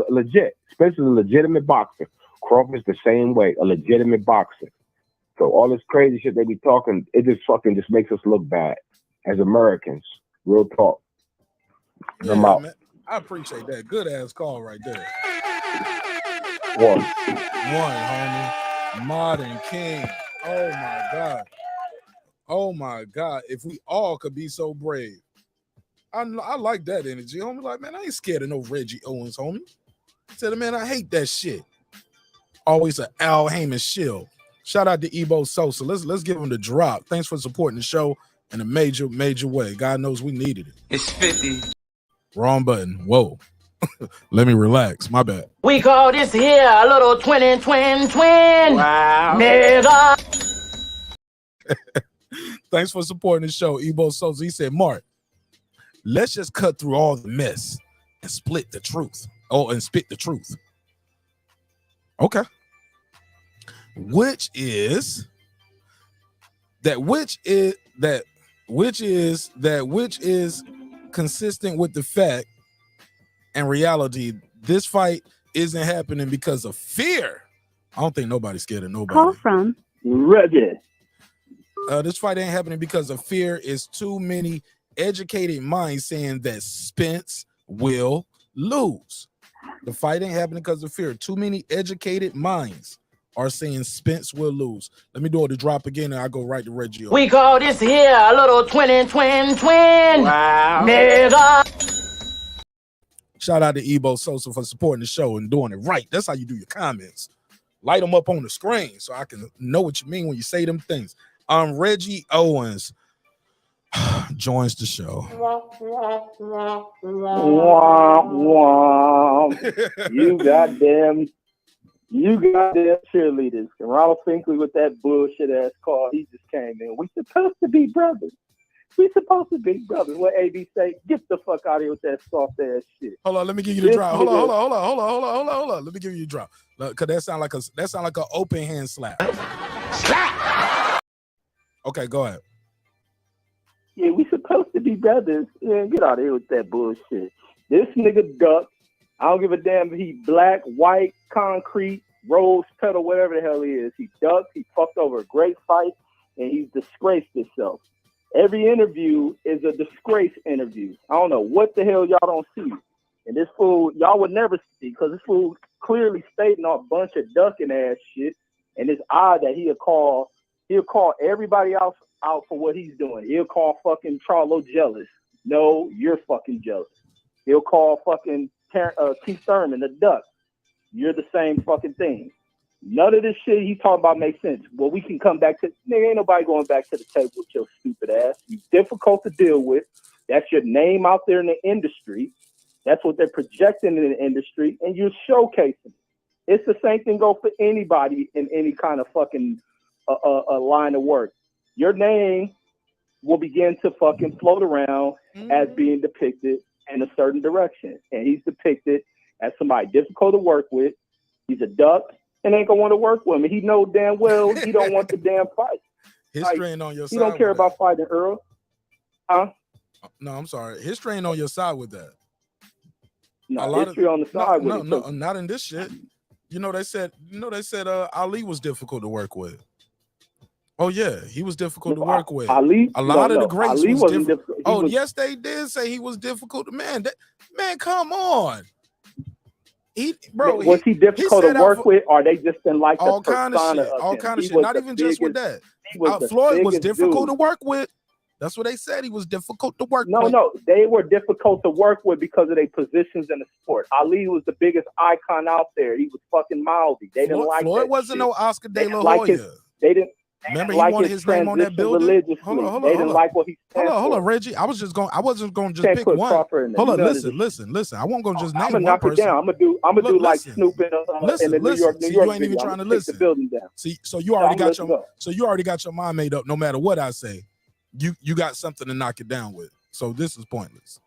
legit. Spencer's a legitimate boxer. Crawford's the same way, a legitimate boxer. So all this crazy shit they be talking, it just makes us look bad as Americans. Real talk. Yeah, I'm out. Man. I appreciate that. Good ass call right there. One, homie. Modern King. Oh my God. Oh my God. If we all could be so brave. I like that energy, homie. Like, man, I ain't scared of no Reggie Owens, homie. Tell him, man, I hate that shit. Always an Al Heyman shield. Shout out to Ebo Sosa. Let's give him the drop. Thanks for supporting the show in a major way. God knows we needed it. It's 50. Wrong button. Whoa. Let me relax. My bad. We call this here a little twin. Wow. Nigga. Thanks for supporting the show, Ebo Sosa. He said, Mark, let's just cut through all the mess and split the truth. Oh, and spit the truth. Okay. Which is consistent with the fact and reality. This fight isn't happening because of fear. I don't think nobody's scared of nobody. Call from Reggie. This fight ain't happening because of fear. It's too many educated minds saying that Spence will lose. The fight ain't happening because of fear. Too many educated minds are saying Spence will lose. Let me do the drop again, and I go right to Reggie. We call this here a little twin. Wow. Nigga. Shout out to Ebo Sosa for supporting the show and doing it right. That's how you do your comments. Light them up on the screen so I can know what you mean when you say them things. Reggie Owens joins the show. You goddamn cheerleaders. And Ronald Finkley with that bullshit ass call, he just came in. We supposed to be brothers. What AB say? Get the fuck out of here with that soft ass shit. Hold on, let me give you the drop. Hold on. Let me give you a drop. Cause that sound like an open hand slap. Slap. Okay, go ahead. Yeah, we supposed to be brothers. Yeah, get out of here with that bullshit. This nigga ducked. I don't give a damn if he black, white, concrete, rose petal, whatever the hell he is. He ducked. He fucked over a great fight, and he's disgraced himself. Every interview is a disgrace interview. I don't know what the hell y'all don't see. And this fool, y'all would never see, because this fool clearly stating a bunch of ducking ass shit. And it's odd that he'll call everybody else out for what he's doing. He'll call fucking Charlo jealous. No, you're fucking jealous. He'll call fucking Keith Thurman a duck. You're the same fucking thing. None of this shit he's talking about makes sense. Well, we can come back to, nigga, ain't nobody going back to the table with your stupid ass. You're difficult to deal with. That's your name out there in the industry. That's what they're projecting in the industry, and you're showcasing it. It's the same thing go for anybody in any kind of fucking a line of work. Your name will begin to fucking float around as being depicted in a certain direction. And he's depicted as somebody difficult to work with. He's a duck and ain't gonna want to work with him. He know damn well he don't want the damn fight. History ain't on your side. He don't care about fighting Earl. Huh? No, I'm sorry. History ain't on your side with that. No, history on the side with it. No, not in this shit. They said Ali was difficult to work with. Oh yeah, he was difficult to work with. Ali, a lot of the greats Ali was difficult. Oh, yes, they did say he was difficult. Man, come on. Was he difficult to work with, or they just didn't like all kind of shit? All kind of shit. Not even just with that. Floyd was difficult to work with. That's what they said. He was difficult to work with. No, they were difficult to work with because of their positions in the sport. Ali was the biggest icon out there. He was fucking mouthy. They didn't like Floyd that wasn't shit. no Oscar De La Hoya. They didn't. Remember, he wanted his name on that building. Hold on. They didn't like what he said. Hold on, Reggie. I wasn't going to just pick one. Hold on, listen. I won't go just name one person. I'm gonna knock it down. I'm gonna do like Snoop in the New York you ain't even video. trying to listen. The building down. See, so you already got your mind made up. No matter what I say, you got something to knock it down with. So this is pointless.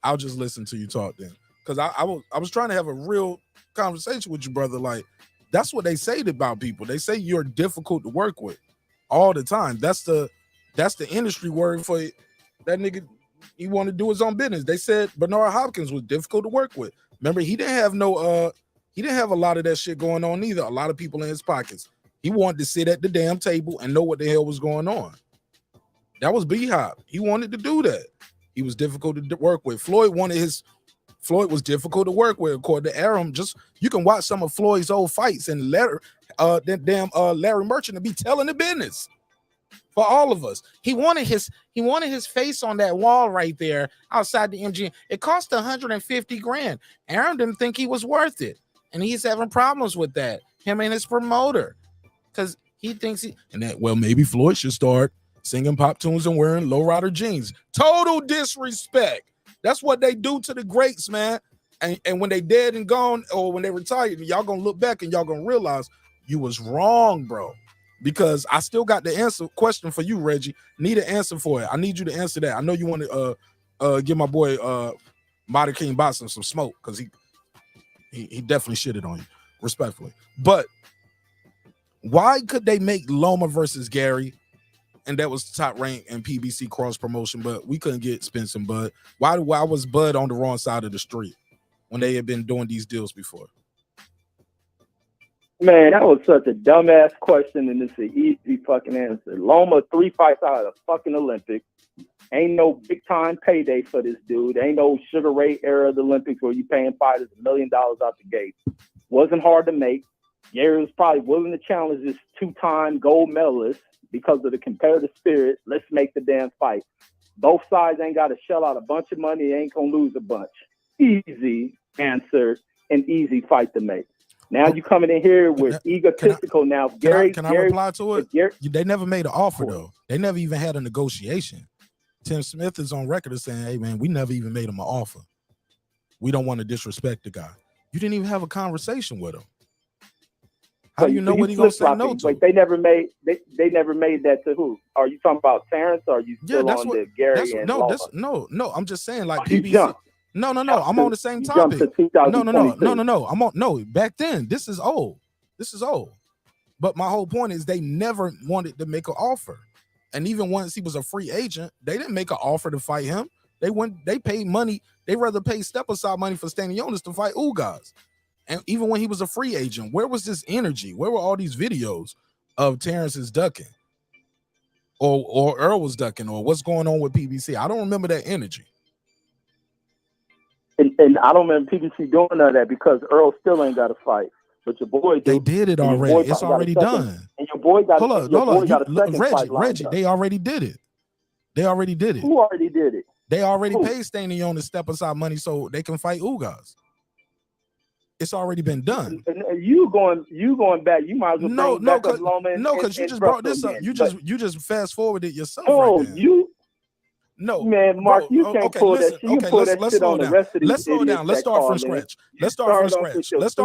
I'll just listen to you talk then, because I was trying to have a real conversation with you, brother. Like, that's what they say about people. They say you're difficult to work with all the time. That's the industry word for it. That nigga, he wanted to do his own business. They said Bernard Hopkins was difficult to work with. Remember, he didn't have a lot of that shit going on either. A lot of people in his pockets. He wanted to sit at the damn table and know what the hell was going on. That was B-Hop. He wanted to do that. He was difficult to work with. Floyd was difficult to work with, according to Aram. Just, you can watch some of Floyd's old fights and Larry Merchant to be telling the business for all of us. He wanted his face on that wall right there outside the MGM. It cost $150,000. Aram didn't think he was worth it, and he's having problems with that. Him and his promoter, because he thinks maybe Floyd should start singing pop tunes and wearing lowrider jeans. Total disrespect. That's what they do to the greats, man. And when they dead and gone, or when they retired, y'all gonna look back and y'all gonna realize you was wrong, bro. Because I still got the question for you, Reggie. Need an answer for it. I need you to answer that. I know you want to give my boy Marty King bought some smoke because he definitely shitted on you, respectfully. But why could they make Loma versus Gary, and that was the top rank in PBC cross promotion, but we couldn't get Spence and Bud? Why was Bud on the wrong side of the street when they had been doing these deals before? Man, that was such a dumbass question, and it's an easy fucking answer. Loma 3 fights out of the fucking Olympics. Ain't no big time payday for this dude. Ain't no Sugar Ray era of the Olympics where you paying fighters $1 million out the gate. Wasn't hard to make. Gary was probably willing to challenge this 2-time gold medalist because of the competitive spirit. Let's make the damn fight. Both sides ain't got to shell out a bunch of money. They ain't gonna lose a bunch. Easy answer and easy fight to make. Now you coming in here with egotistical. Now Gary, can I reply to it? They never made an offer though. They never even had a negotiation. Tim Smith is on record as saying, "Hey man, we never even made him an offer. We don't want to disrespect the guy." You didn't even have a conversation with him. How do you know what he's gonna say no to? Like they never made that to who? Are you talking about Terrence? Or are you still on the Gary and Loma? No. I'm just saying like PBC. No. I'm on the same topic. No. Back then, this is old. But my whole point is they never wanted to make an offer. And even once he was a free agent, they didn't make an offer to fight him. They paid money. They rather pay step aside money for Stanionis to fight Ugas. And even when he was a free agent, where was this energy? Where were all these videos of Terrence's ducking? Or Earl was ducking, or what's going on with PBC? I don't remember that energy. And I don't remember PBC doing none of that because Earl still ain't got to fight. But your boy, they did it already. It's already done. And your boy got Reggie, they already did it. Who already did it? They already paid Stanley to step aside money so they can fight Ugas. It's already been done. And you going back? You might as well because you just brought this up. You just fast forwarded yourself. No, man, Mark, you can't pull that shit. You pull that shit on the rest of these. Let's slow down. Let's start from scratch. Let's start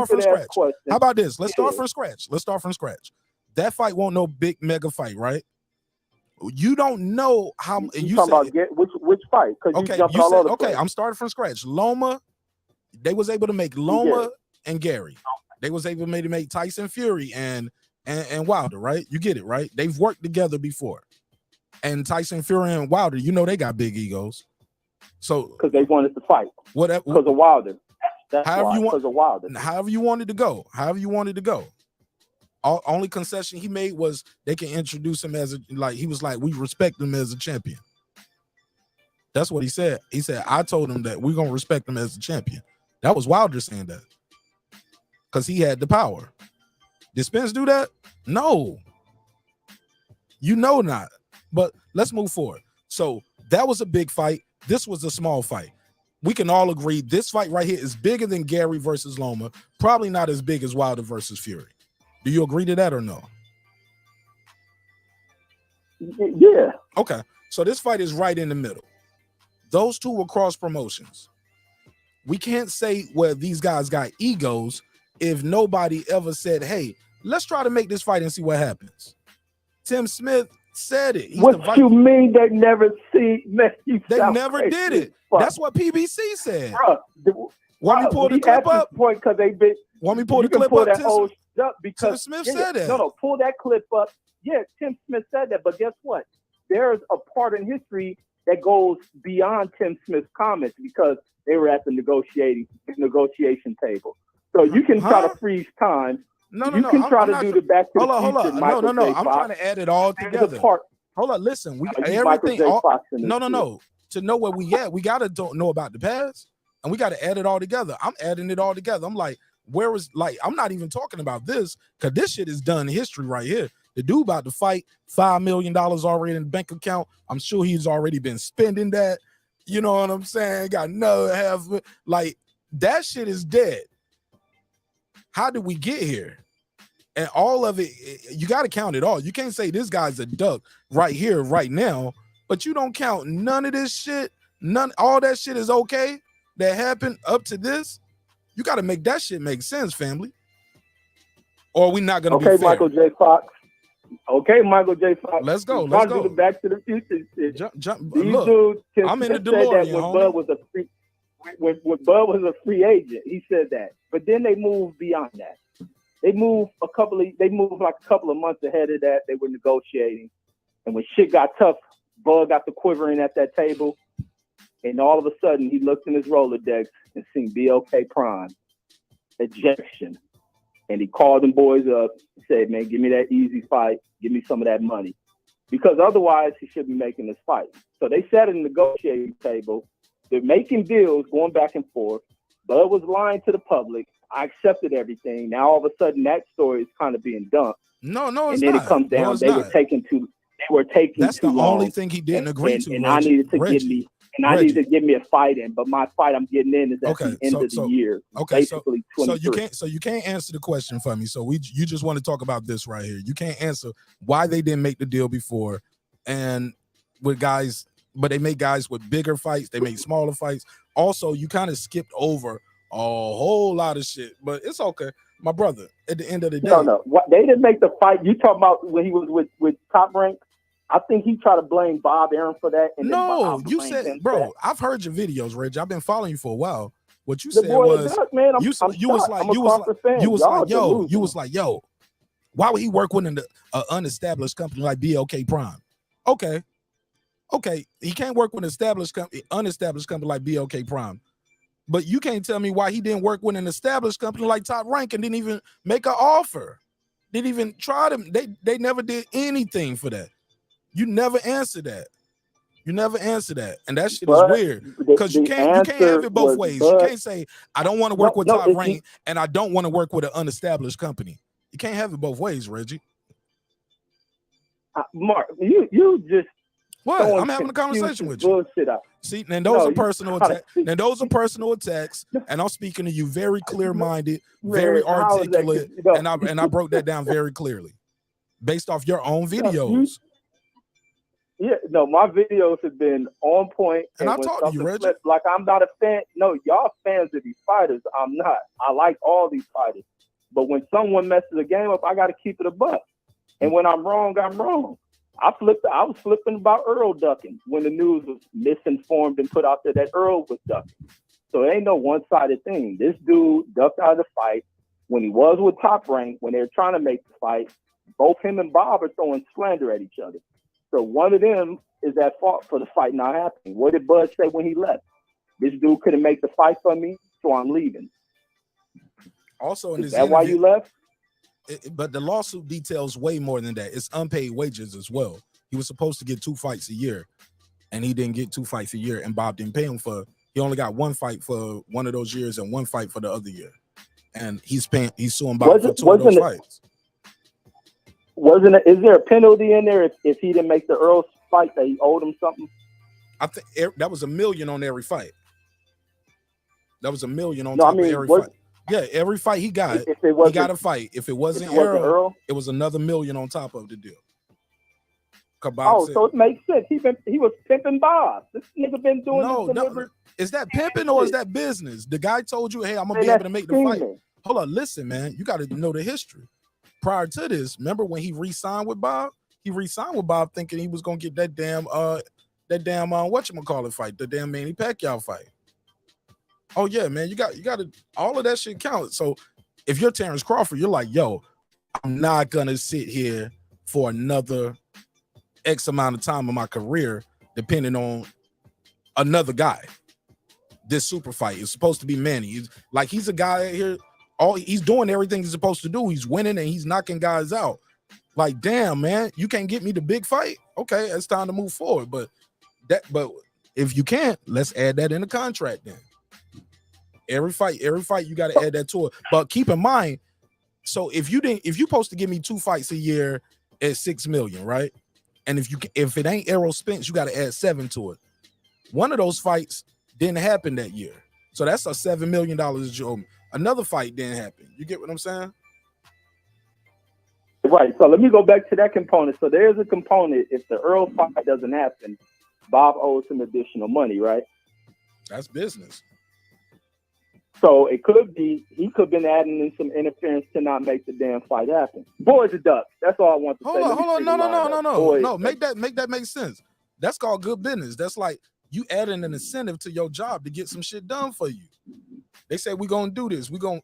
from scratch. How about this? Let's start from scratch. That fight won't no big mega fight, right? You don't know how. You talking about which fight? Okay, I'm starting from scratch. Loma, they was able to make Loma and Gary. They was able to make Tyson Fury and Wilder, right? You get it, right? They've worked together before. And Tyson Fury and Wilder, they got big egos. So because they wanted to fight. Whatever. Because of Wilder. Because of Wilder. However you wanted to go. Only concession he made was they can introduce him as he was like, we respect him as a champion. That's what he said. He said, I told him that we're gonna respect him as a champion. That was Wilder saying that. Because he had the power. Did Spence do that? No. Not. But let's move forward. So that was a big fight. This was a small fight. We can all agree this fight right here is bigger than Gary versus Loma. Probably not as big as Wilder versus Fury. Do you agree to that or no? Yeah. Okay. So this fight is right in the middle. Those two were cross promotions. We can't say where these guys got egos if nobody ever said, hey, let's try to make this fight and see what happens. Tim Smith said it. What you mean they never see? Man, they never did it. That's what PBC said. Want me pull the clip up? Because they've been. Want me pull the clip up? Because Tim Smith said that. No, pull that clip up. Yeah, Tim Smith said that. But guess what? There's a part in history that goes beyond Tim Smith's comments because they were at the negotiation table. So you can try to freeze time. No. You can try to do the back to the future. Hold on. No. I'm trying to add it all together. Hold on. Listen, we everything. No. To know where we at, we gotta know about the past, and we gotta add it all together. I'm adding it all together. I'm like, I'm not even talking about this because this shit is done history right here. The dude about to fight, $5 million already in the bank account. I'm sure he's already been spending that. You know what I'm saying? Got another half. Like that shit is dead. How did we get here? And all of it, you got to count it all. You can't say this guy's a duck right here, right now, but you don't count none of this shit. All that shit is okay that happened up to this. You got to make that shit make sense, family. Or we not going to be fair. Michael J. Fox. Okay, Michael J. Fox. Let's go. Do the Back to the Future shit. Look, I'm in the DeLorean, when Bud was a free. when Bud was a free agent, he said that. But then they moved beyond that. They moved like a couple of months ahead of that. They were negotiating. And when shit got tough, Bud got the quivering at that table. And all of a sudden, he looked in his Rolodex and seen BLK Prime. Ejection. And he called them boys up and said, man, give me that easy fight. Give me some of that money. Because otherwise, he should be making this fight. So they sat at a negotiating table. They're making deals, going back and forth. Bud was lying to the public. I accepted everything. Now, all of a sudden, that story is kind of being dumped. No, it's not. And then it comes down. They were taking too That's the long. only thing he didn't agree to. And I needed to give me. And I need to give me a fight in, but my fight I'm getting in is at the end of the year. Okay, basically 23. So you can't answer the question for me. So you just want to talk about this right here. You can't answer why they didn't make the deal before, and with guys, but they make guys with bigger fights. They make smaller fights. Also, you kind of skipped over a whole lot of shit, but it's okay, my brother. At the end of the day, no, they didn't make the fight. You talking about when he was with Top Rank? I think he tried to blame Bob Arum for that. And no, you said, bro, I've heard your videos, Reg. I've been following you for a while. What you said was, you was like, yo, why would he work with an unestablished company like BLK Prime? Okay, he can't work with an unestablished company like BLK Prime. But you can't tell me why he didn't work with an established company like Top Rank and didn't even make an offer. Didn't even try to. They never did anything for that. You never answer that. And that shit is weird because you can't have it both ways. You can't say I don't want to work with Top Rank and I don't want to work with an unestablished company. You can't have it both ways, Reggie. Mark, you just what? I'm having a conversation with you. See, and those are personal attacks. And those are personal attacks. And I'm speaking to you very clear-minded, very articulate, and I broke that down very clearly based off your own videos. Yeah, no, my videos have been on point. And I talk to you, Reggie. Like, I'm not a fan. No, y'all fans of these fighters. I'm not. I like all these fighters. But when someone messes the game up, I got to keep it a buck. And when I'm wrong, I'm wrong. I was flipping about Errol ducking when the news was misinformed and put out there that Errol was ducking. So it ain't no one-sided thing. This dude ducked out of the fight when he was with Top Rank, when they were trying to make the fight. Both him and Bob are throwing slander at each other. So one of them is at fault for the fight not happening. What did Bud say when he left? This dude couldn't make the fight for me, so I'm leaving. Also, is that why you left? But the lawsuit details way more than that. It's unpaid wages as well. He was supposed to get 2 fights a year, and he didn't get 2 fights a year, and Bob didn't pay him for. He only got 1 fight for one of those years and 1 fight for the other year, and he's suing Bob for 2 of those fights. Is there a penalty in there if he didn't make the Earl fight that he owed him something? I think that was $1 million on every fight. That was $1 million on top of every fight. Yeah, every fight he got, he got a fight. If it wasn't Errol, it was another $1 million on top of the deal. So it makes sense. He was pimping Bob. This nigga been doing this. No. Is that pimping or is that business? The guy told you, hey, I'm gonna be able to make the fight. Hold on, listen, man. You got to know the history. Prior to this, remember when he re-signed with Bob? He re-signed with Bob thinking he was gonna get that damn whatchamacallit fight, the damn Manny Pacquiao fight. Oh yeah, man, you got to all of that shit counts. So if you're Terrence Crawford, you're like, yo, I'm not gonna sit here for another X amount of time of my career depending on another guy. This super fight is supposed to be Manny. He's a guy here. He's doing everything he's supposed to do. He's winning and he's knocking guys out. Like, damn, man, you can't get me the big fight. Okay, it's time to move forward. But if you can't, let's add that in the contract then. Every fight, you got to add that to it. But keep in mind, so if you're supposed to give me 2 fights a year at $6 million, right? And if it ain't Errol Spence, you got to add 7 to it. One of those fights didn't happen that year, so that's a $7 million job. Another fight didn't happen. You get what I'm saying? Right. So let me go back to that component. So there's a component. If the Earl fight doesn't happen, Bob owes some additional money, right? That's business. So it could be he could have been adding in some interference to not make the damn fight happen. Boys are ducks. That's all I want to say. Hold on. No. Make that make sense. That's called good business. That's like you adding an incentive to your job to get some shit done for you. They say we're gonna do this. We're gonna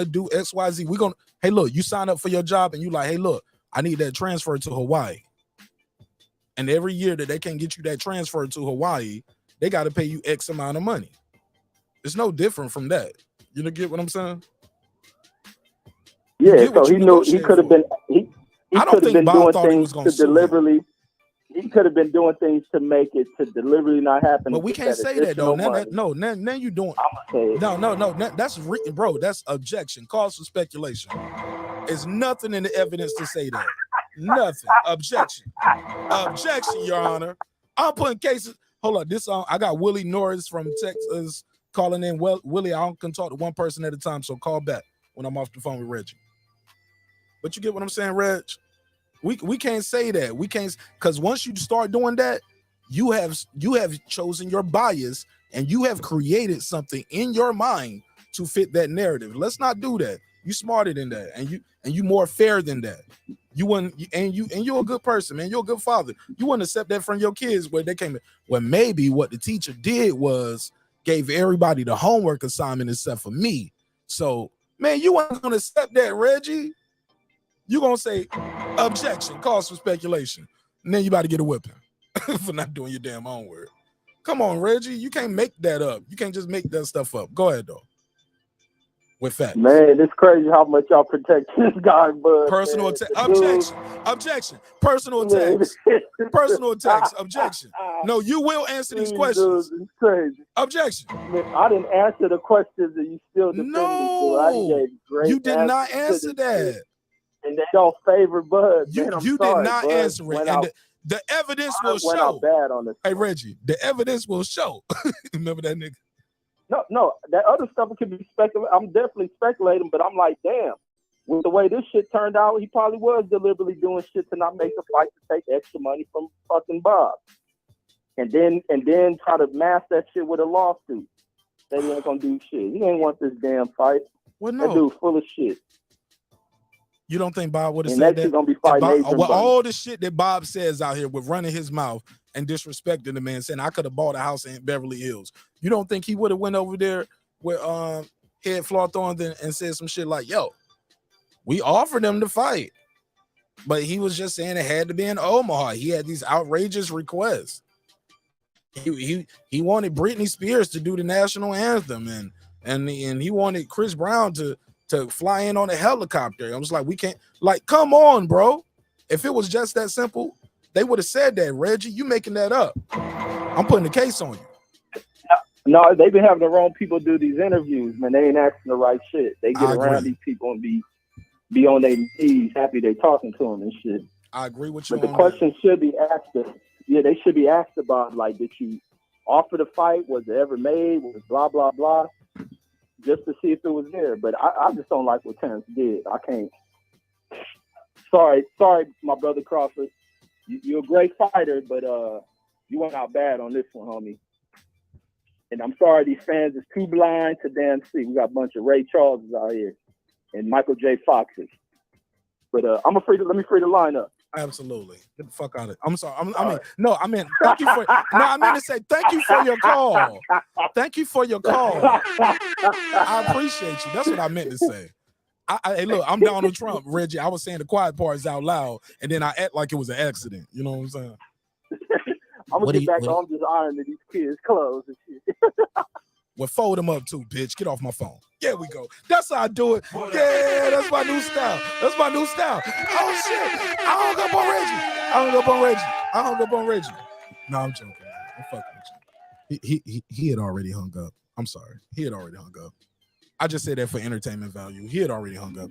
do XYZ. Hey, look, you sign up for your job and you like, hey, look, I need that transfer to Hawaii. And every year that they can't get you that transfer to Hawaii, they got to pay you X amount of money. It's no different from that. You know, get what I'm saying? Yeah, so he knew he could have been he could have been doing things to deliberately. He could have been doing things to make it to deliberately not happen. But we can't say that though. Now you doing. No. That's bro. That's objection. Cause for speculation. There's nothing in the evidence to say that. Nothing. Objection. Objection, Your Honor. I'm putting cases. Hold on. This I got Willie Norris from Texas calling in. Well, Willie, I can talk to one person at a time, so call back when I'm off the phone with Reggie. But you get what I'm saying, Reg? We can't say that. We can't, because once you start doing that, you have chosen your bias and you have created something in your mind to fit that narrative. Let's not do that. You smarter than that, and you more fair than that. You wouldn't, and you're a good person, man. You're a good father. You wouldn't accept that from your kids where they came. Well, maybe what the teacher did was gave everybody the homework assignment except for me. So, man, you weren't gonna accept that, Reggie. You're gonna say objection, cause for speculation, and then you about to get a whipping for not doing your damn homework. Come on, Reggie, you can't make that up. You can't just make that stuff up. Go ahead though. With facts. Man, it's crazy how much y'all protect this guy, but personal objection, personal attacks, personal attacks, objection. No, you will answer these questions. It's crazy. Objection. Man, I didn't answer the questions and you still defend me. So you did not answer that. And they don't favor Bud. You did not answer it. And the evidence will show. Bad on this. Hey, Reggie, the evidence will show. Remember that nigga? No, that other stuff could be speculating. I'm definitely speculating, but I'm like, damn, with the way this shit turned out, he probably was deliberately doing shit to not make the fight to take extra money from fucking Bob. And then try to mask that shit with a lawsuit. They ain't gonna do shit. You ain't want this damn fight. Well, no. That dude full of shit. You don't think Bob would have said that? Gonna be fighting Bob, all the shit that Bob says out here with running his mouth and disrespecting the man, saying I could have bought a house in Beverly Hills. You don't think he would have went over there with Head Flawthorn and said some shit like, yo, we offered him to fight. But he was just saying it had to be in Omaha. He had these outrageous requests. He wanted Britney Spears to do the national anthem and he wanted Chris Brown to fly in on a helicopter. I was like, we can't, like, come on, bro. If it was just that simple, they would have said that. Reggie, you making that up. I'm putting the case on you. No, they've been having the wrong people do these interviews, man. They ain't asking the right shit. They get around these people and be on their knees, happy they talking to them and shit. I agree with you. But the question should be asked. They should be asked about, like, did you offer the fight? Was it ever made? Was blah, blah, blah? Just to see if it was there. But I just don't like what Terrence did. I can't. Sorry, my brother Crawford. You're a great fighter, but you went out bad on this one, homie. And I'm sorry, these fans is too blind to damn see. We got a bunch of Ray Charleses out here and Michael J. Foxes. But let me free the lineup. Absolutely. Get the fuck out of it. I'm sorry. I mean, thank you for. No, I meant to say thank you for your call. Thank you for your call. I appreciate you. That's what I meant to say. Hey, look, I'm Donald Trump, Reggie. I was saying the quiet parts out loud, and then I act like it was an accident. You know what I'm saying? I'm gonna get back on just ironing these kids' clothes and shit. Well, fold them up too, bitch. Get off my phone. There we go. That's how I do it. Yeah, that's my new style. That's my new style. Oh shit! I hung up on Reggie. No, I'm joking. I'm fucking with you. He had already hung up. I'm sorry. He had already hung up. I just said that for entertainment value. He had already hung up.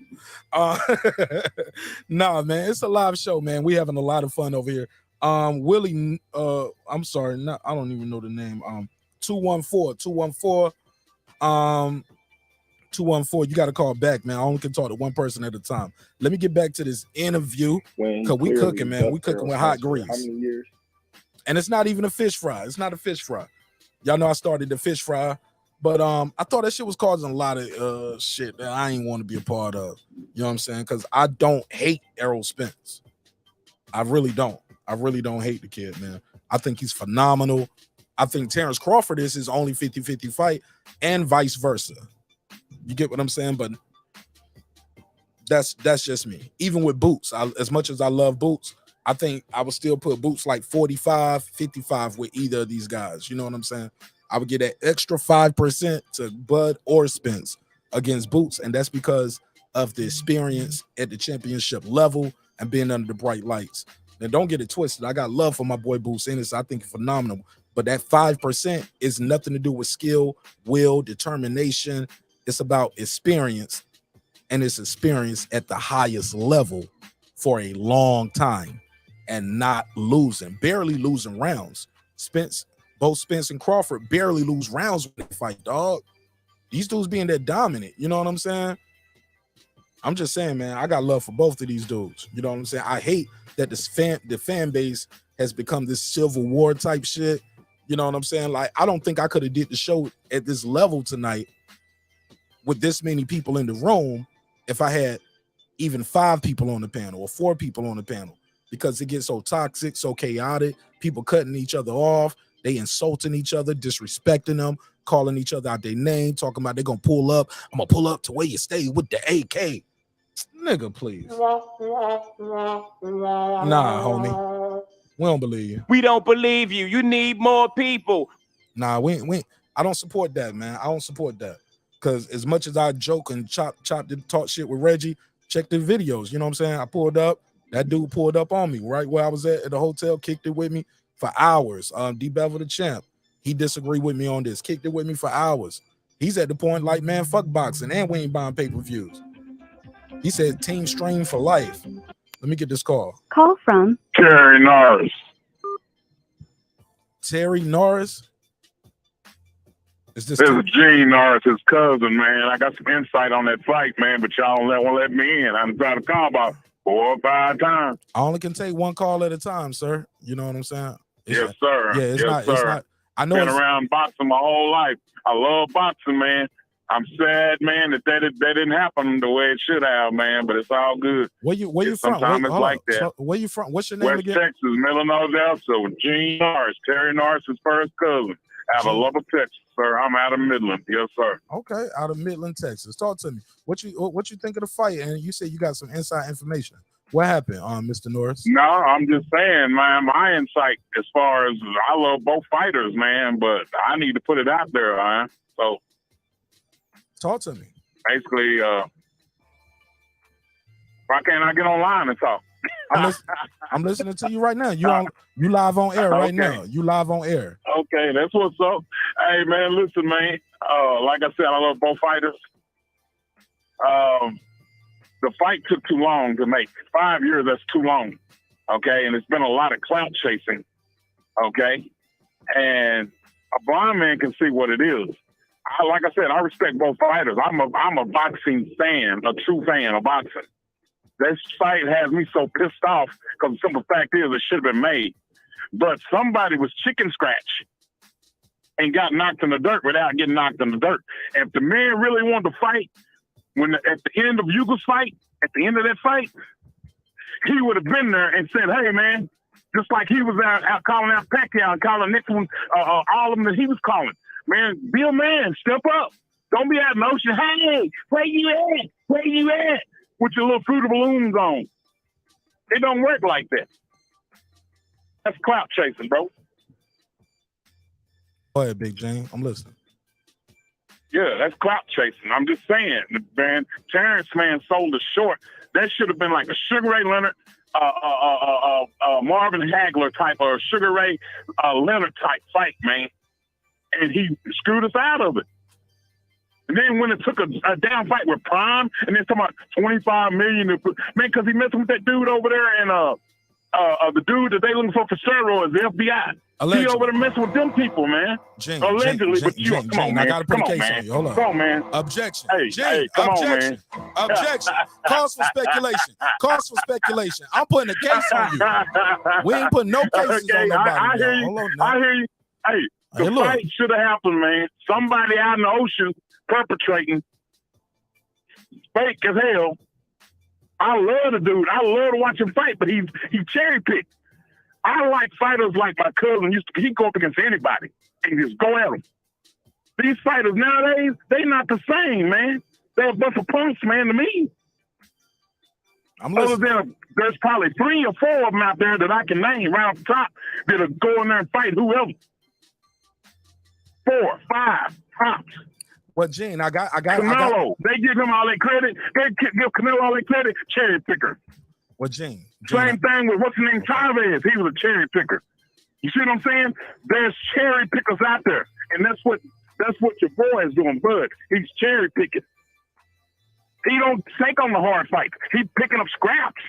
Nah, man, it's a live show, man. We having a lot of fun over here. Willie, I'm sorry, I don't even know the name. 214. You got to call back, man. I only can talk to one person at a time. Let me get back to this interview because we cooking, man. We cooking with hot grease. How many years? And it's not even a fish fry. It's not a fish fry. Y'all know I started the fish fry, but I thought that shit was causing a lot of shit that I ain't want to be a part of. You know what I'm saying? Because I don't hate Errol Spence. I really don't. I really don't hate the kid, man. I think he's phenomenal. I think Terrence Crawford is his only 50-50 fight, and vice versa. You get what I'm saying? But that's just me. Even with Boots, as much as I love Boots, I think I would still put Boots like 45-55 with either of these guys. You know what I'm saying? I would get that extra 5% to Bud or Spence against Boots, and that's because of the experience at the championship level and being under the bright lights. Now, don't get it twisted. I got love for my boy Boots Ennis. I think he's phenomenal. But that 5% is nothing to do with skill, will, determination. It's about experience, and it's experience at the highest level for a long time and not losing, barely losing rounds. Both Spence and Crawford barely lose rounds when they fight, dog. These dudes being that dominant, you know what I'm saying? I'm just saying, man, I got love for both of these dudes. You know what I'm saying? I hate that the fan base has become this Civil War type shit. You know what I'm saying? Like, I don't think I could have did the show at this level tonight with this many people in the room if I had even 5 people on the panel or 4 people on the panel, because it gets so toxic, so chaotic, people cutting each other off, they insulting each other, disrespecting them, calling each other out their name, talking about they're gonna pull up. I'm gonna pull up to where you stay with the AK. Nigga, please. Nah, homie. We don't believe you. We don't believe you. You need more people. Nah, we I don't support that, man. I don't support that. Because as much as I joke and talk shit with Reggie, check the videos. You know what I'm saying? I pulled up. That dude pulled up on me right where I was at the hotel, kicked it with me for hours. D-Bevel the champ. He disagreed with me on this, kicked it with me for hours. He's at the point like, man, fuck boxing, and we ain't buying pay-per-views. He said team strain for life. Let me get this call. Call from Terry Norris. Terry Norris? This is Gene Norris, his cousin, man. I got some insight on that fight, man, but y'all won't let me in. I'm trying to call about 4 or 5 times. I only can take one call at a time, sir. You know what I'm saying? Yes, sir. Yeah, it's not. I know. Been around boxing my whole life. I love boxing, man. I'm sad, man, that didn't happen the way it should have, man. But it's all good. Where you from? Sometimes it's like that. So, where you from? What's your name West again? Texas, Millinois, so Gene Norris, Terry Norris' first cousin, out of Lubbock, Texas, sir. I'm out of Midland, yes, sir. Okay, out of Midland, Texas. Talk to me. What you think of the fight? And you said you got some inside information. What happened, Mr. Norris? No, I'm just saying, man, my insight as far as I love both fighters, man, but I need to put it out there, man. So talk to me. Basically, why can't I get online and talk? I'm listening to you right now. You live on air right now. You live on air. Okay, that's what's up. Hey, man, listen, man. Like I said, I love both fighters. The fight took too long to make. 5 years, that's too long. Okay, and it's been a lot of clout chasing. Okay, and a blind man can see what it is. Like I said, I respect both fighters. I'm a boxing fan, a true fan of boxing. This fight has me so pissed off because the simple fact is it should have been made. But somebody was chicken scratch and got knocked in the dirt without getting knocked in the dirt. And if the man really wanted to fight, at the end of Yuga's fight, at the end of that fight, he would have been there and said, hey, man, just like he was out calling out Pacquiao and calling next one, all of them that he was calling. Man, be a man, step up. Don't be out in the ocean. Hey, where you at? Where you at? With your little fruit of balloons on. It don't work like that. That's clout chasing, bro. Go ahead, Big Jane. I'm listening. Yeah, that's clout chasing. I'm just saying, man, Terrence, man, sold us short. That should have been like a Sugar Ray Leonard, Marvin Hagler type or Sugar Ray Leonard type fight, man. And he screwed us out of it. And then when it took a down fight with Prime, and then talking about $25 million, man, because he messing with that dude over there, and the dude that they looking for steroids, the FBI. Allegedly. He over there messing with them people, man. Allegedly, but you come on, man. I gotta put a case on you. Hold on. Come on, man. Objection. Hey, come objection. on, man. Objection. Cause for speculation. Cause for speculation. I'm putting a case on you. We ain't putting no cases on nobody. I hear you. Hold on now. I hear you. Hey, the fight should have happened, man. Somebody out in the ocean perpetrating fake as hell. I love the dude. I love to watch him fight, but he cherry picked. I like fighters like my cousin used to. He'd go up against anybody and just go at them. These fighters nowadays, they not the same, man. They're a bunch of punks, man, to me. There's probably 3 or 4 of them out there that I can name right off the top that'll go in there and fight whoever. 4, 5 tops. Well, Gene, I got Canelo. They give him all that credit. They give Canelo all that credit. Cherry picker. Well, Gene. Same thing with what's his name, Chavez. He was a cherry picker. You see what I'm saying? There's cherry pickers out there, and that's what your boy is doing, Bud. He's cherry picking. He don't take on the hard fights. He's picking up scraps.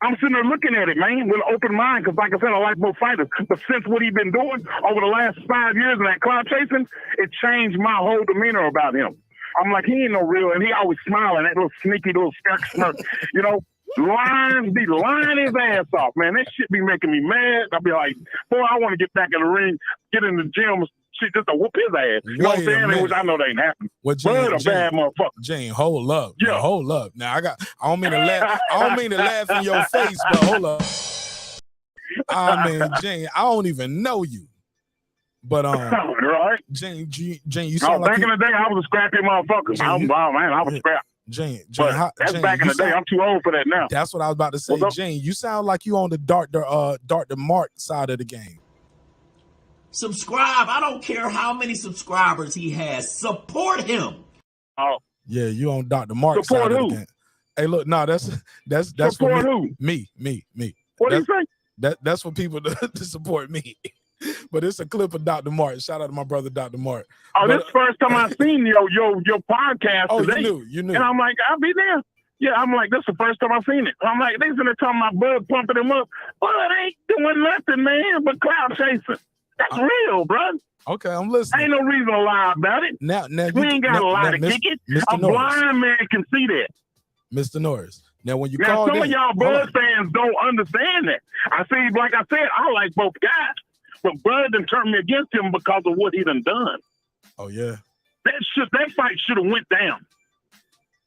I'm sitting there looking at it, man, with an open mind, because like I said, I like both fighters. But since what he's been doing over the last 5 years in that cloud chasing, it changed my whole demeanor about him. I'm like, he ain't no real, and he always smiling, that little sneaky little smirk. You know, lions be lying his ass off, man. That shit be making me mad. I'll be like, boy, I want to get back in the ring, get in the gym, shit, just to whoop his ass. You know what I'm saying? Which I know they ain't happening. Well, Bud a bad motherfucker. Jane, hold up. Yeah. Hold up. Now I don't mean to laugh in your face, but hold up. I mean, Jane, I don't even know you. But right. Jane, you sound back in the day I was a scrappy motherfucker. I was scrappy. Jane, that's back in the day. I'm too old for that now. That's what I was about to say. Jane, you sound like you on the Dr. Mark side of the game. Subscribe. I don't care how many subscribers he has. Support him. Oh. Yeah, you on Dr. Mark side of the game. Hey, look, no, that's support for who? Me. What do you say? That's for people to support me. But it's a clip of Dr. Mark. Shout out to my brother, Dr. Mark. Oh, this first time I seen your podcast today. You knew. And I'm like, I'll be there. Yeah, I'm like, this is the first time I've seen it. I'm like, they sitting there talking about Bud pumping him up. Bud ain't doing nothing, man, but cloud chasing. That's real, bro. Okay, I'm listening. Ain't no reason to lie about it. Now we ain't got a lie to kick it. A blind man can see that. Mr. Norris. Now, when you call some in, of y'all Bud fans don't understand that. I see, like I said, I like both guys. But Bud done turned me against him because of what he done done. Oh, yeah. That fight should have went down.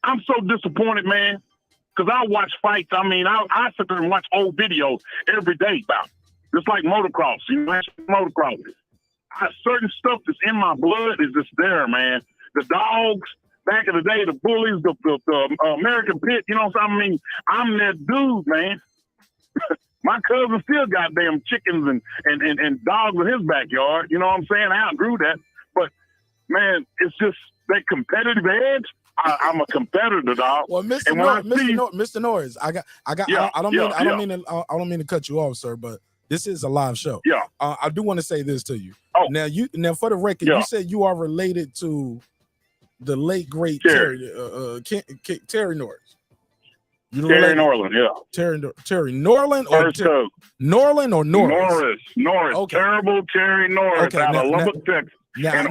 I'm so disappointed, man, because I watch fights. I mean, I sit there and watch old videos every day about it. Just like motocross. You watch motocross. Certain stuff that's in my blood is just there, man. The dogs, back in the day, the bullies, the American Pit, you know what I mean? I'm that dude, man. My cousin still got damn chickens and dogs in his backyard. You know what I'm saying? I outgrew that. But, man, it's just that competitive edge. I'm a competitor, dog. Well, Mr. Norris, I don't mean to cut you off, sir, but this is a live show. Yeah. I do want to say this to you. Oh. Now for the record, you said you are related to the late great Terry Norris. Terry Norland, yeah. Terry Norland or Norland or Norris? Norris. Okay. Terrible Terry Norris out of Lubbock, Texas.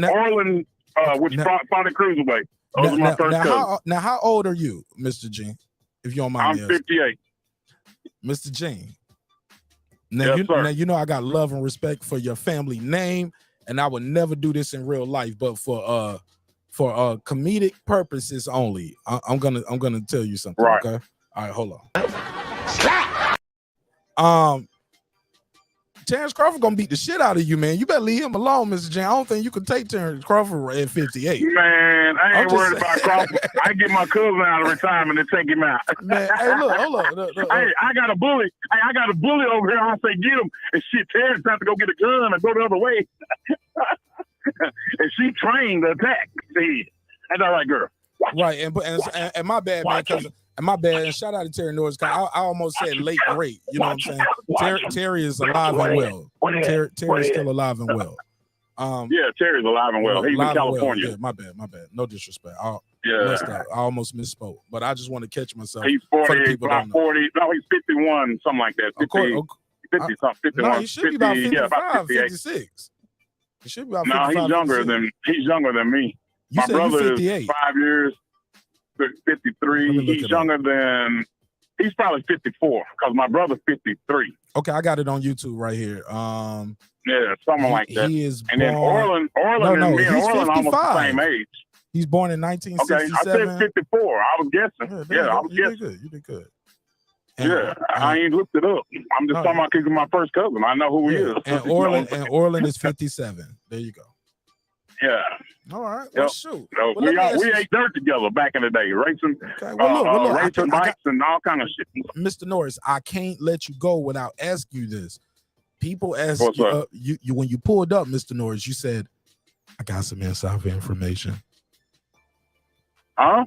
Orland, which fought a cruiserweight. Those are my first cousins. Now, how old are you, Mr. Gene? If you don't mind I'm 58. Mr. Gene. Now, you know I got love and respect for your family name, and I would never do this in real life, but for comedic purposes only, I'm gonna tell you something. Right. Okay. All right, hold on. Terrence Crawford gonna beat the shit out of you, man. You better leave him alone, Mr. J. I don't think you can take Terrence Crawford at 58. Man, I ain't worried about Crawford. I get my cousin out of retirement and take him out. Man, hey, look, hold on. Hey, I got a bully. Hey, I got a bully over here. I say, get him. And shit, Terrence have to go get a gun or go the other way. And she trained to attack. See, that's all right, girl. Right, and my bad, man, because. And my bad, and shout out to Terry Norris, because I almost said late great. You know what I'm saying? Terry is alive and well. Terry's still alive and well. Yeah, Terry's alive and well. He's in California. Yeah, my bad. No disrespect. I almost misspoke, but I just want to catch myself. He's 40, about 40. No, he's 51, something like that. 50 something, 51. No, he should be about 55, 56. He should be about 55. No, he's younger than me. You my brother 58. Is 5 years. 53. He's probably 54 because my brother's 53. Okay, I got it on YouTube right here. Yeah, something like that. He is and then Orland and me and Orland almost the same age. He's born in 1967. Okay, I said 54. I was guessing. Yeah, I was guessing. You did good. I ain't looked it up. I'm just talking about kicking my first cousin. I know who he is. And Orland is 57. There you go. Yeah. All right. Well, shoot. So we ate dirt together back in the day, racing, racing bikes and all kind of shit. Mr. Norris, I can't let you go without asking you this. People ask you when you pulled up, Mr. Norris, you said, "I got some inside information." Huh?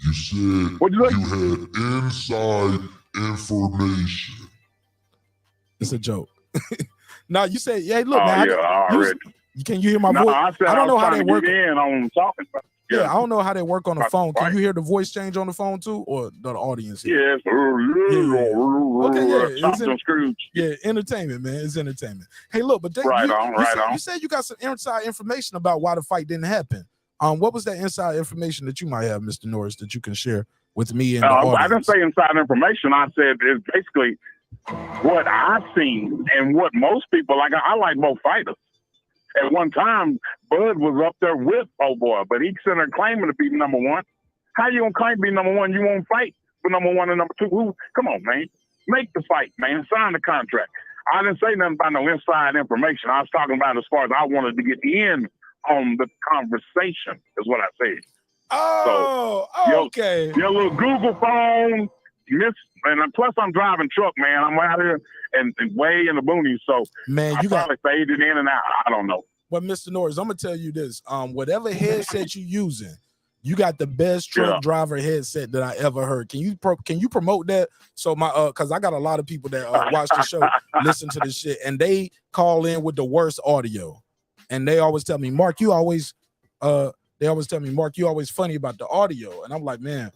You said you had inside information. It's a joke. No, you said, "Hey, look, man." Already. Can you hear my voice? I don't know how they work. On talking. Yeah, I don't know how they work on the phone. Can you hear the voice change on the phone too, or the audience here? Yes. Okay, entertainment, man. It's entertainment. Hey, look, but you said you got some inside information about why the fight didn't happen. What was that inside information that you might have, Mr. Norris, that you can share with me and the audience? I didn't say inside information. I said it's basically what I've seen and what most people like. I like both fighters. At one time, Bud was up there with old boy, but he's sitting there claiming to be number one. How you gonna claim to be number one? You won't fight for number one and number two. Come on, man. Make the fight, man. Sign the contract. I didn't say nothing about no inside information. I was talking about as far as I wanted to get in on the conversation, is what I said. Okay. Your little Google phone, and plus I'm driving truck, man. I'm out here and way in the boonies, so man, you probably faded in and out. I don't know. Well, Mr. Norris, I'm gonna tell you this: whatever headset you're using, you got the best truck driver headset that I ever heard. Can you promote that? So because I got a lot of people that watch the show, listen to this shit, and they call in with the worst audio, and they always tell me, Mark, you always funny about the audio, and I'm like, man,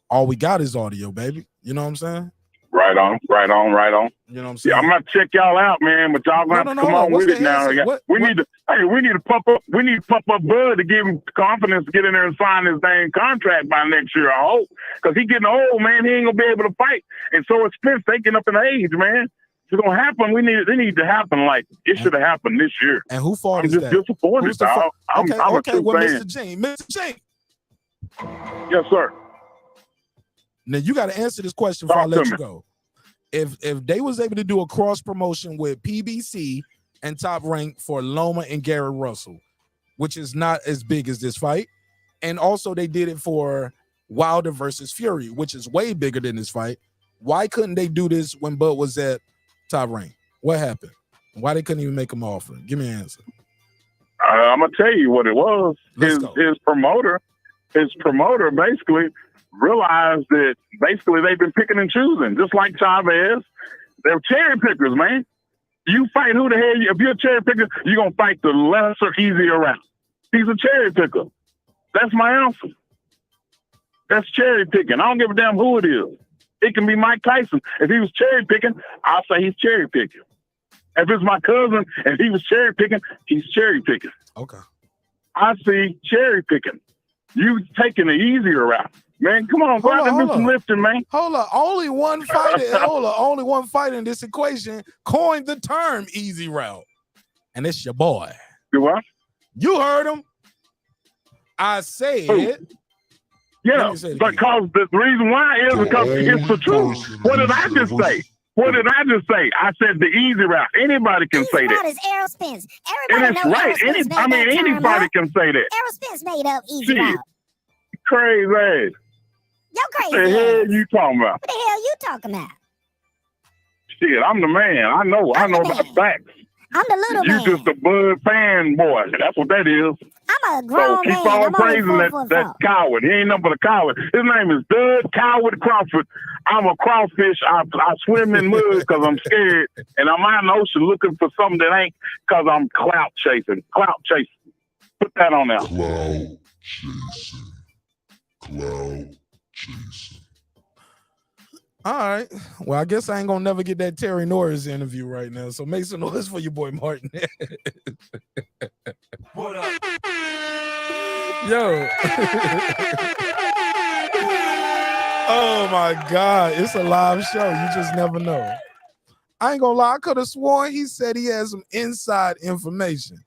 all we got is audio, baby. You know what I'm saying? Right on. You know what I'm saying? Yeah, I'm gonna check y'all out, man. But y'all gonna have to come on with it now. We need to pump up. We need to pump up Bud to give him confidence to get in there and sign his dang contract by next year. I hope, because he's getting old, man. He ain't gonna be able to fight, and so is Spence. They getting up in age, man. It's gonna happen. They need to happen. Like it should have happened this year. And who fault is that? I'm just disappointed. I'm a true fan. Mr. James. Yes, sir. Now you got to answer this question before I let you go. If they was able to do a cross promotion with PBC and Top Rank for Loma and Gary Russell, which is not as big as this fight, and also they did it for Wilder versus Fury, which is way bigger than this fight, why couldn't they do this when Bud was at Top Rank? What happened? Why they couldn't even make him an offer? Give me an answer. I'm gonna tell you what it was. His promoter basically realized that basically they've been picking and choosing, just like Chavez. They're cherry pickers, man. You fight who the hell if you're a cherry picker, you're gonna fight the lesser, easier route. He's a cherry picker. That's my answer. That's cherry picking. I don't give a damn who it is. It can be Mike Tyson. If he was cherry picking, I'll say he's cherry picking. If it's my cousin and he was cherry picking, he's cherry picking. Okay. I see cherry picking. You taking the easier route. Man, come on, go out and do some lifting, man. Hold on. Only one fighter in this equation coined the term easy route. And it's your boy. Do what? You heard him. I said. Yeah, because the reason why is because it's the truth. What did I just say? I said the easy route. Anybody can say that. Is Errol Spence. Everybody knows right. Anybody can say that. Errol Spence made up easy route. Crazy. You're crazy. What the hell you talking about? What the hell you talking about? Shit, I'm the man. I know about facts. I'm the little man. You just a Bud fan boy. That's what that is. I'm a grown man. So keep on praising that coward. He ain't nothing but a coward. His name is Doug Coward Crawford. I'm a crawfish. I swim in mud because I'm scared. And I'm out in the ocean looking for something that ain't because I'm clout chasing. Put that on there. Clout chasing. All right. Well, I guess I ain't gonna never get that Terry Norris interview right now. So make some noise for your boy Martin. What up? Yo. Oh my God. It's a live show. You just never know. I ain't gonna lie, I could have sworn he said he had some inside information.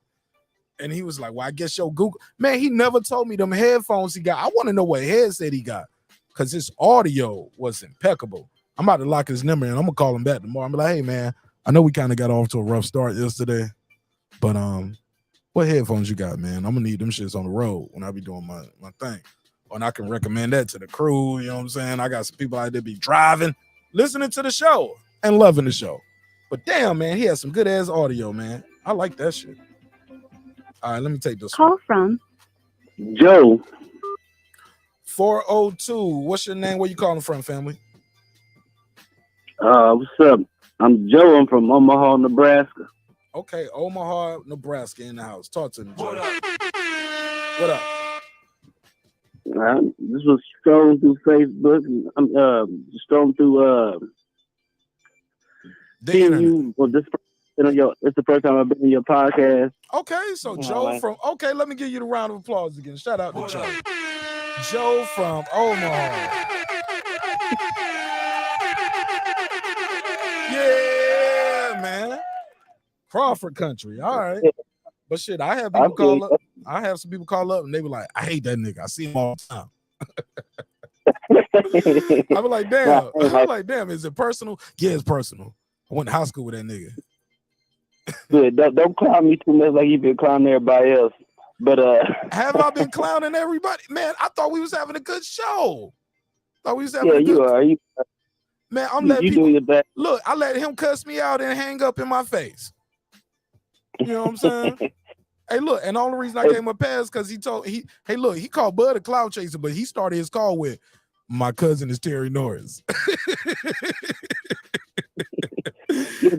And he was like, well, I guess your Google. Man, he never told me them headphones he got. I want to know what headset he got. Because his audio was impeccable. I'm about to lock his number in. I'm gonna call him back tomorrow. I'm like, hey man, I know we kind of got off to a rough start yesterday, but what headphones you got, man? I'm gonna need them shits on the road when I be doing my thing. And I can recommend that to the crew. You know what I'm saying? I got some people out there be driving, listening to the show and loving the show. But damn, man, he has some good ass audio, man. I like that shit. All right, let me take this Call from Joe. 402. What's your name? Where you calling from, family? What's up? I'm Joe. I'm from Omaha, Nebraska. Okay, Omaha, Nebraska in the house. Talk to me, Joe. What up? This was scrolling through Facebook. I'm scrolling through the internet. You. Well, it's the first time I've been in your podcast. Okay, so Joe from. Okay, let me give you the round of applause again. Shout out to Joe. Joe from Omaha. Yeah, man. Crawford country. All right. But shit, I have people call up. I have some people call up and they be like, I hate that nigga. I see him all the time. I be like, damn. I'm like, damn, is it personal? Yeah, it's personal. I went to high school with that nigga. Good. Don't clown me too much like you've been clowning everybody else. But have I been clowning everybody? Man, I thought we was having a good show. Thought we was having a good you are. Man, I'm letting people doing your best. Look, I let him cuss me out and hang up in my face. You know what I'm saying? Hey, look, and the only reason I gave him a pass because he called Bud a cloud chaser, but he started his call with my cousin is Terry Norris.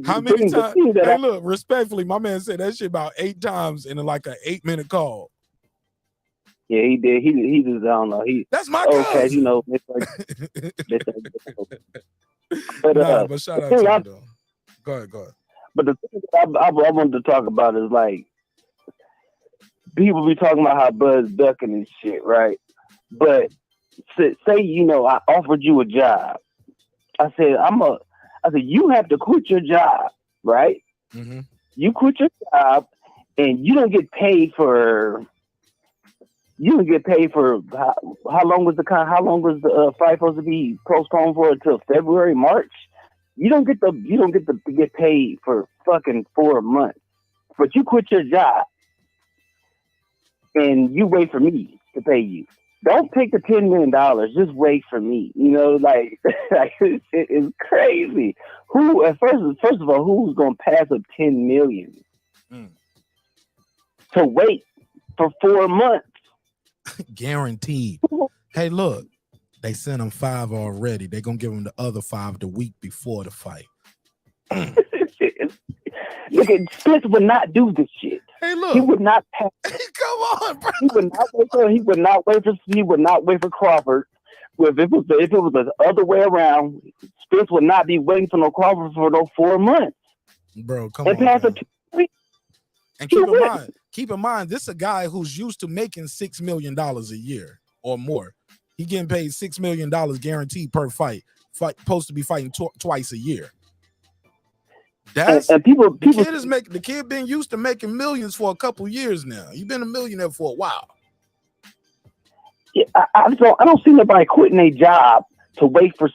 How many times? Hey, look, respectfully, my man said that shit about 8 times in like an 8-minute call. Yeah, he did. He just, I don't know. That's my cousin. You know. But shout out to him, though. Go ahead. But the thing that I wanted to talk about is like people be talking about how Bud's ducking and shit, right? But say I offered you a job. I said you have to quit your job, right? Mm-hmm. You quit your job and you don't get paid for. You don't get paid for how long was the fight supposed to be postponed for until February, March? You don't get to get paid for fucking 4 months, but you quit your job and you wait for me to pay you. Don't take the $10 million. Just wait for me. You know, like this shit is crazy. First of all, who's gonna pass up $10 million to wait for 4 months? Guaranteed. Hey, look, they sent him 5 already. They're gonna give him the other 5 the week before the fight. Look, Spence would not do this shit. Hey, look, he would not pass. Come on, bro. He would not wait for Crawford. If it was the other way around, Spence would not be waiting for no Crawford for those 4 months. Bro, come and on. Pass and keep in mind, this is a guy who's used to making $6 million a year or more. He getting paid $6 million guaranteed per fight. Supposed to be fighting twice a year. The kid been used to making millions for a couple years now. You've been a millionaire for a while. Yeah, I don't see nobody quitting a job to wait for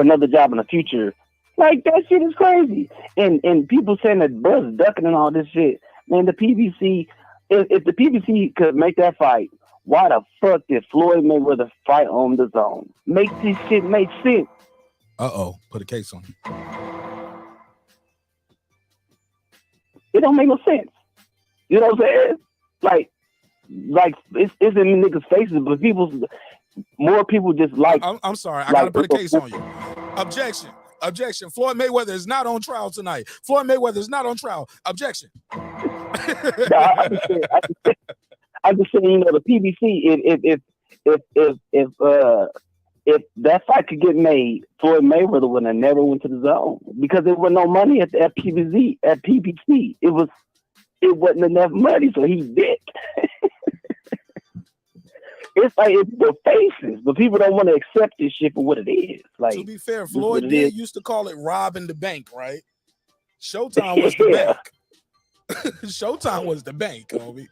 another job in the future. Like that shit is crazy. And people saying that Bud's ducking and all this shit. Man, the PBC, if the PBC could make that fight, why the fuck did Floyd Mayweather fight on the zone? Make this shit make sense. Put a case on him. It don't make no sense. You know what I'm saying? Like it's in the niggas' faces, but more people just like. I'm sorry, I gotta put a case on you. Objection. Floyd Mayweather is not on trial tonight. Floyd Mayweather is not on trial. Objection. I'm just saying, the PBC, if that fight could get made, Floyd Mayweather would have never went to the zone because there was no money at PBC. It wasn't enough money, so he did. It's like it's the faces, but people don't want to accept this shit for what it is. Like, to be fair, Floyd used to call it robbing the bank, right? Showtime was the bank. Showtime was the bank, homie.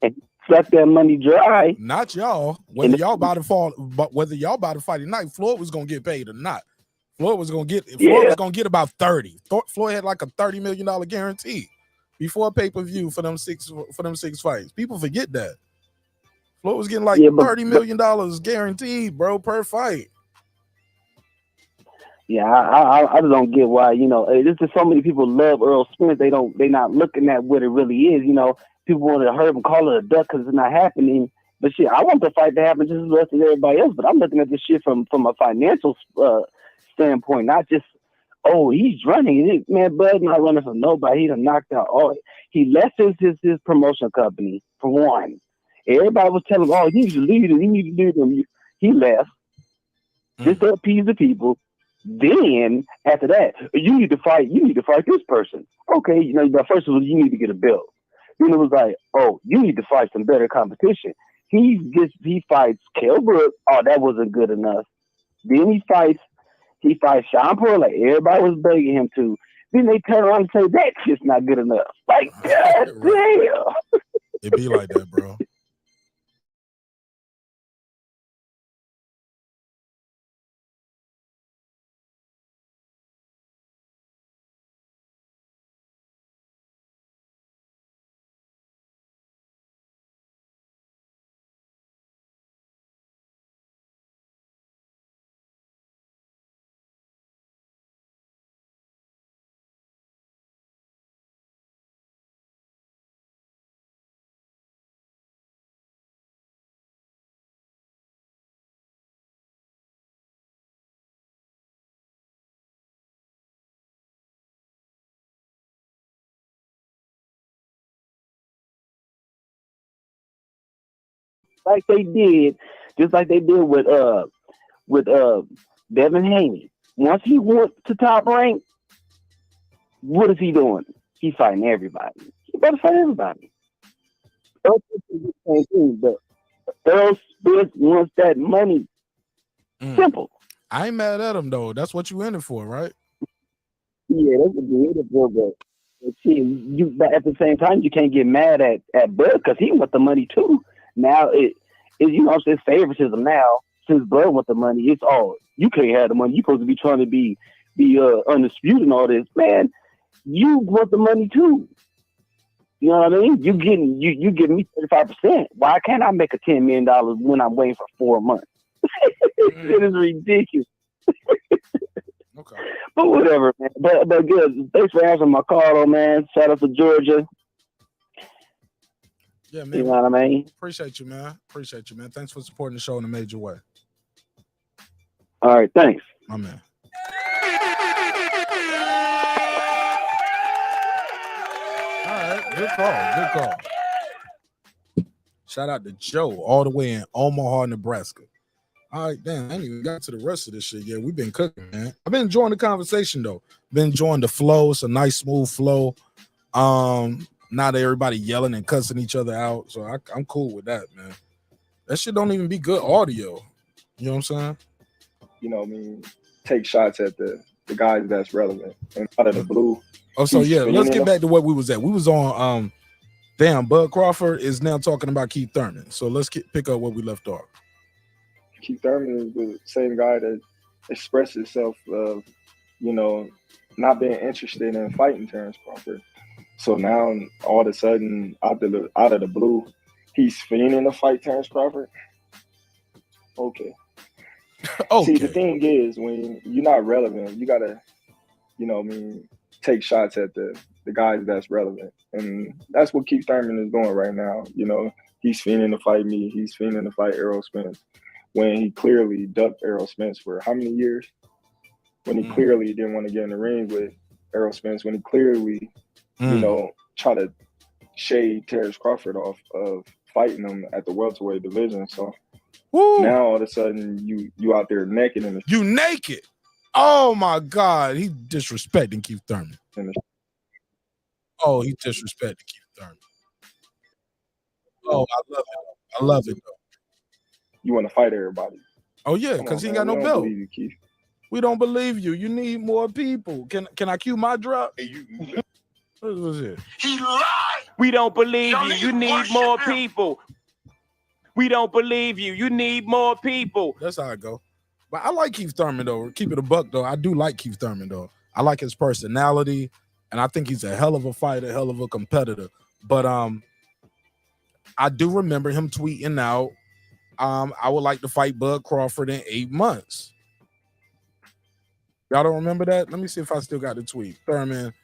And suck that money dry. Not y'all. Whether y'all about to fight tonight, Floyd was gonna get paid or not. Floyd was gonna get about 30. Floyd had like a $30 million guarantee before pay-per-view for them six fights. People forget that. Floyd was getting like $30 million guaranteed, bro, per fight. Yeah, I just don't get why, there's just so many people love Errol Spence. They not looking at what it really is. People want to hurt him, call it a duck because it's not happening. But shit, I want the fight to happen just as well as everybody else. But I'm looking at this shit from a financial standpoint, not just, he's running. Man, Bud's not running for nobody. He done knocked out all. He lessens his promotion company for one. Everybody was telling him, you need to lead him. You need to lead him. He left just to appease the people. Then after that, you need to fight this person. Okay, but first of all, you need to get a belt. Then it was like, you need to fight some better competition. He fights Kell Brook. Oh, that wasn't good enough. Then he fights Sean Paul, like everybody was begging him to. Then they turn around and say that's just not good enough. Like, God damn. It be like that, bro. Like they did, just like they did with Devin Haney. Once he went to top rank, what is he doing? He's fighting everybody. He better fight everybody. Errol Spence is the same thing, but Errol Spence wants that money. Simple. I ain't mad at him though. That's what you in it for, right? Yeah, that's what you're in it for, but but at the same time, you can't get mad at Bud because he wants the money too. Now it's favoritism now. Since Bud wants the money, it's you can't have the money. You're supposed to be trying to be undisputed and all this. Man, you want the money too. You know what I mean? You giving me 35%. Why can't I make a $10 million when I'm waiting for 4 months? It is ridiculous. Okay. But whatever, man. But good. Thanks for answering my call, though, man. Shout out to Georgia. Yeah, man. You know what I mean? Appreciate you, man. Thanks for supporting the show in a major way. All right, thanks. My man. All right, good call. Shout out to Joe all the way in Omaha, Nebraska. All right, damn, I ain't even got to the rest of this shit yet. We've been cooking, man. I've been enjoying the conversation, though. Been enjoying the flow. It's a nice, smooth flow. Not everybody yelling and cussing each other out. So I'm cool with that, man. That shit don't even be good audio. You know what I'm saying? Take shots at the guys that's relevant and out of the blue. Oh, so yeah, let's get back to what we was at. We was on Bud Crawford is now talking about Keith Thurman. So let's pick up where we left off. Keith Thurman is the same guy that expressed himself of, not being interested in fighting Terence Crawford. So now all of a sudden, out of the blue, he's fiending to fight Terence Crawford. Okay. See, the thing is, when you're not relevant, you gotta, take shots at the guys that's relevant, and that's what Keith Thurman is doing right now. He's fiending to fight me. He's fiending to fight Errol Spence when he clearly ducked Errol Spence for how many years? When he clearly didn't want to get in the ring with Errol Spence. When he clearly, try to shade Terence Crawford off of fighting him at the welterweight division. So now all of a sudden you out there naked in the You naked. Oh my God. He disrespecting Keith Thurman. Oh, he disrespecting Keith Thurman. Oh, I love it though. You want to fight everybody. Oh yeah, because he ain't got no belt. We don't believe you. You need more people. Can I cue my drop? What was it? He lied. We don't believe you. You need more people. We don't believe you. You need more people. That's how I go. But I like Keith Thurman though. Keep it a buck though. I do like Keith Thurman though. I like his personality, and I think he's a hell of a fighter, hell of a competitor. But I do remember him tweeting out, I would like to fight Bud Crawford in 8 months. Y'all don't remember that? Let me see if I still got the tweet. Thurman,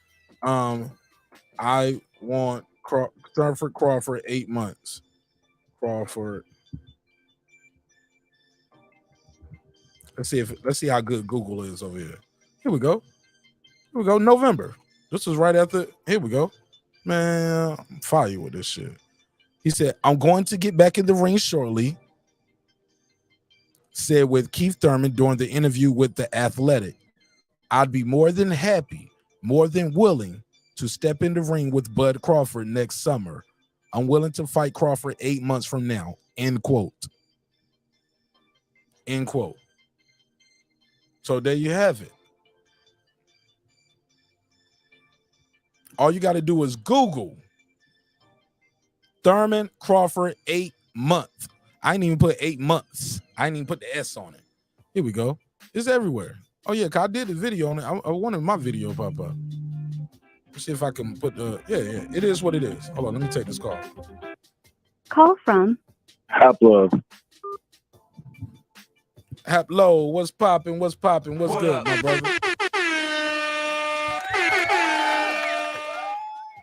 I want Crawford 8 months. Crawford. Let's see how good Google is over here. Here we go. November. This was right after. Here we go. Man, I'm fire with this shit. He said, I'm going to get back in the ring shortly. Said with Keith Thurman during the interview with The Athletic. I'd be more than happy, more than willing to step in the ring with Bud Crawford next summer. I'm willing to fight Crawford 8 months from now. End quote. End quote. So there you have it. All you got to do is Google Thurman Crawford 8 months. I ain't even put 8 months. I ain't even put the S on it. Here we go. It's everywhere. Oh yeah, cause I did a video on it. I wanted my video pop up. Let's see if I can put the yeah. It is what it is. Hold on, let me take this call. Call from Haplo. Haplo, what's popping? What's popping? What's good, my brother?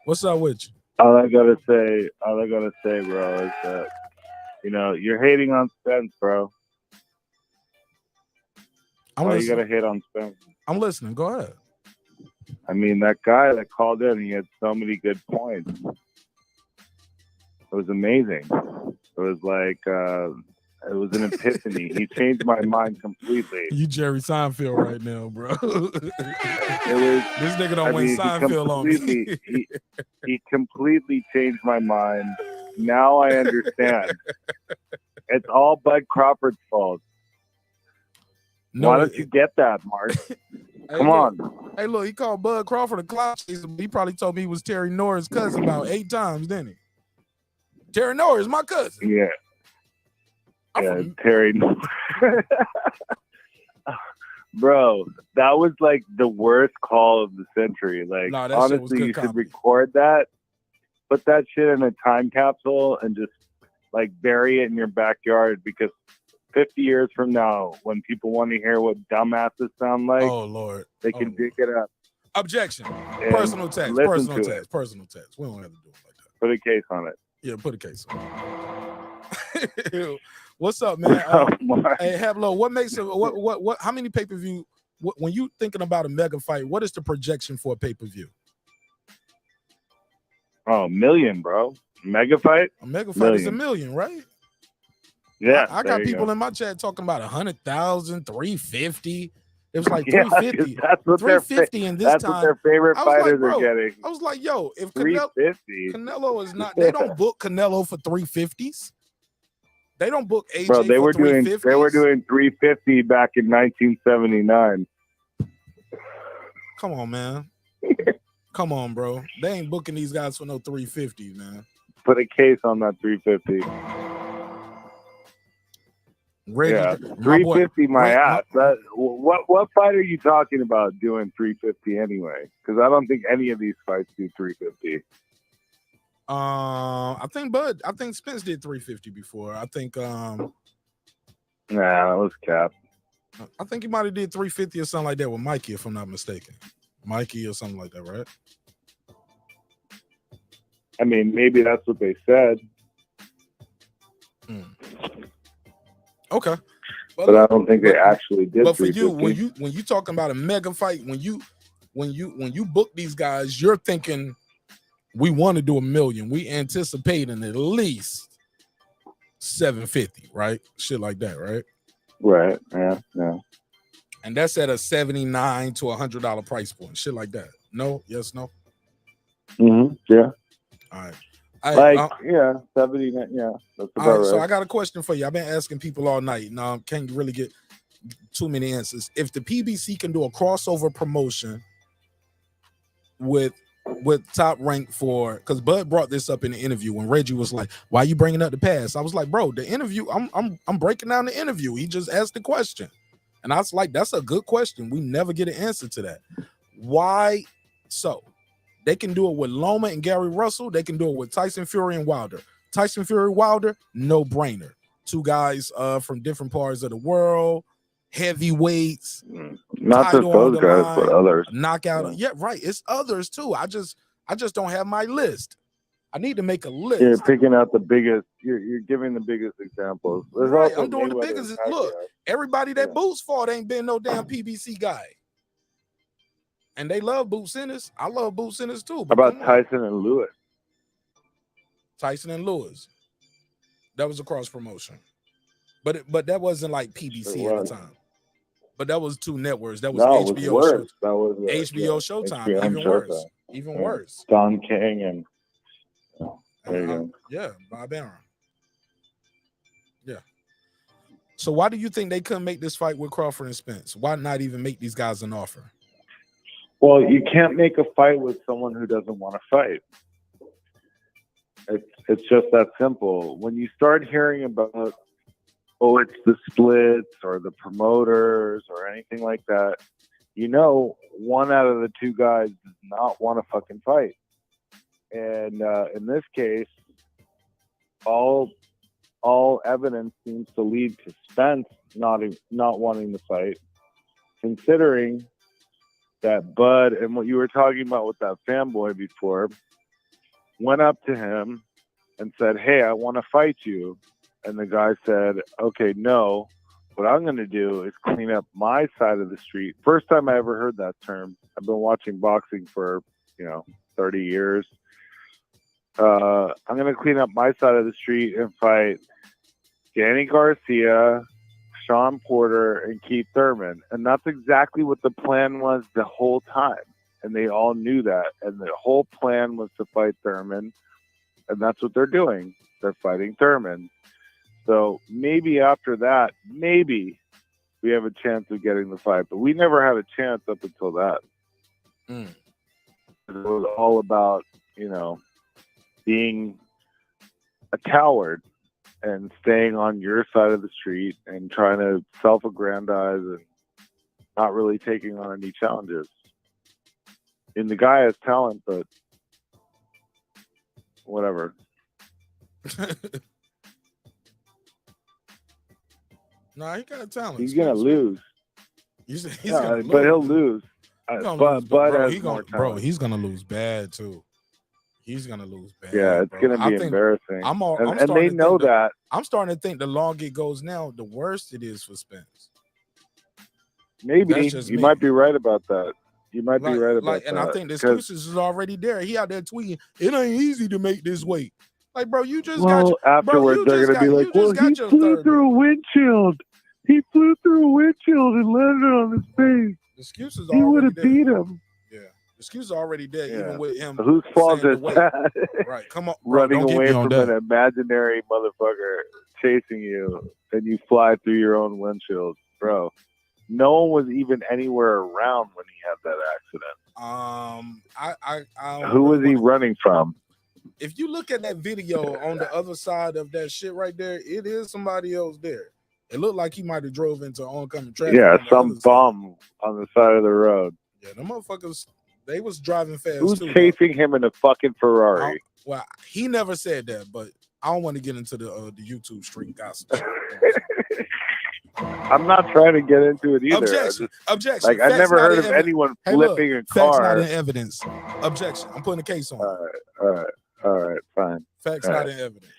What's up with you? All I gotta say, bro, is that you're hating on Spence, bro. You gotta hate on Spence. I'm listening. Go ahead. I mean, that guy that called in, he had so many good points. It was amazing. It was like, it was an epiphany. He changed my mind completely. You Jerry Seinfeld right now, bro. This nigga don't win Seinfeld on me. He completely changed my mind. Now I understand. It's all Bud Crawford's fault. No, why don't you get that, Mark? Come on. Hey, look, he called Bud Crawford a clout chaser. He probably told me he was Terry Norris' cousin about 8 times, didn't he? Terry Norris, my cousin. Yeah. Terry Norris. Bro, that was like the worst call of the century. Like, honestly, you should record that, put that shit in a time capsule, and just like bury it in your backyard, because 50 years from now, when people want to hear what dumbasses sound like, oh Lord, they can dig it up. Objection. Personal text. Personal text. Personal text. We don't have to do it like that. Put a case on it. Yeah, put a case on it. What's up, man? Hey, Hablo, what makes it? What? How many pay-per-view? When you thinking about a mega fight, what is the projection for a pay-per-view? Oh, $1 million, bro. Mega fight. A mega fight is $1 million, right? Yeah, I got people in my chat talking about 100,000, 350. It was like 350. That's what 350 in this that's time. What their favorite fighters are getting. I was like, yo, if 350. Canelo is not, they don't book Canelo for 350s. They don't book AJ Bro, they for were 350s. They were doing 350 back in 1979. Come on, man. Come on, bro. They ain't booking these guys for no 350s, man. Put a case on that 350. Reggie, 350 my ass. What fight are you talking about doing 350 anyway? Because I don't think any of these fights do 350. I think Spence did 350 before. I think nah, that was cap. I think he might have did 350 or something like that with Mikey, if I'm not mistaken. Mikey or something like that, right? I mean, maybe that's what they said. Okay. But I don't think they actually did. But for you, when you talking about a mega fight, when you book these guys, you're thinking we want to do $1 million. We anticipating at least 750, right? Shit like that, right? Right. Yeah. And that's at a $79 to $100 price point. Shit like that. No? Yes, no? Yeah. All right. 79. Yeah, that's about right. right. So I got a question for you. I've been asking people all night. Now, can't really get too many answers. If the PBC can do a crossover promotion with Top Rank for, because Bud brought this up in the interview when Reggie was like, "Why are you bringing up the past?" I was like, "Bro, the interview. I'm breaking down the interview. He just asked the question, And I was like, that's a good question. We never get an answer to that. Why so? They can do it with Loma and Gary Russell. They can do it with Tyson Fury and Wilder. Tyson Fury, Wilder, no brainer. Two guys from different parts of the world, heavyweights. Not just those guys, but others. Knockout. Yeah, right. It's others too. I just don't have my list. I need to make a list. You're picking out the biggest. You're giving the biggest examples. There's Right. also I'm doing the Mayweather biggest. and Look, Pacquiao. everybody that Boots fought ain't been no damn PBC guy. And they love Boot Sinners. I love Boot Sinners too. How But about Tyson and Lewis? Tyson and Lewis. That was a cross promotion. But that wasn't like PBC at the time. But that was two networks. That was No, it HBO. was worse. That was HBO Showtime. HBO Even Showtime. worse. Even Yeah. worse. Don King and there you go. Yeah, Bob Arum. Yeah. So why do you think they couldn't make this fight with Crawford and Spence? Why not even make these guys an offer? Well, you can't make a fight with someone who doesn't want to fight. It's just that simple. When you start hearing about, oh, it's the splits or the promoters or anything like that, you know, one out of the two guys does not want to fucking fight. And in this case, all evidence seems to lead to Spence not wanting to fight, considering that Bud and what you were talking about with that fanboy before went up to him and said, hey, I want to fight you. And the guy said, okay, no, what I'm going to do is clean up my side of the street. First time I ever heard that term. I've been watching boxing for, 30 years. I'm going to clean up my side of the street and fight Danny Garcia, Sean Porter, and Keith Thurman. And that's exactly what the plan was the whole time. And they all knew that. And the whole plan was to fight Thurman. And that's what they're doing. They're fighting Thurman. So maybe after that, maybe we have a chance of getting the fight. But we never had a chance up until that. It was all about, being a coward and staying on your side of the street and trying to self-aggrandize and not really taking on any challenges. And the guy has talent, but whatever. No, he got talent. He's gonna lose. He's but he'll lose. But has more talent. Bro, he's gonna lose bad too. He's gonna lose bad. Yeah, it's gonna be embarrassing. And they know that. I'm starting to think the longer it goes now, the worse it is for Spence. Maybe you might be right about that. You might be right about that. And I think the excuses is already there. He out there tweeting, it ain't easy to make this weight. Like, bro, you just got afterwards they're gonna be like, well, he flew through a windshield. He flew through a windshield and landed on his face. Excuses he would have beat him. Yeah, excuses are already there, even with him. Whose fault is that? Right, come on, bro, running away from an imaginary motherfucker chasing you, and you fly through your own windshield, bro. No one was even anywhere around when he had that accident. Who was he running from? If you look at that video on the other side of that shit right there, it is somebody else there. It looked like he might have drove into oncoming traffic. Yeah, some bum on the side of the road. Yeah, the motherfuckers, they was driving fast. Who's chasing him in a fucking Ferrari? Well, he never said that, but I don't want to get into the YouTube street gossip. I'm not trying to get into it either. Objection. Like, I never heard of anyone flipping a car. Facts not in evidence. Objection. I'm putting a case on. All right, fine. Facts not in evidence.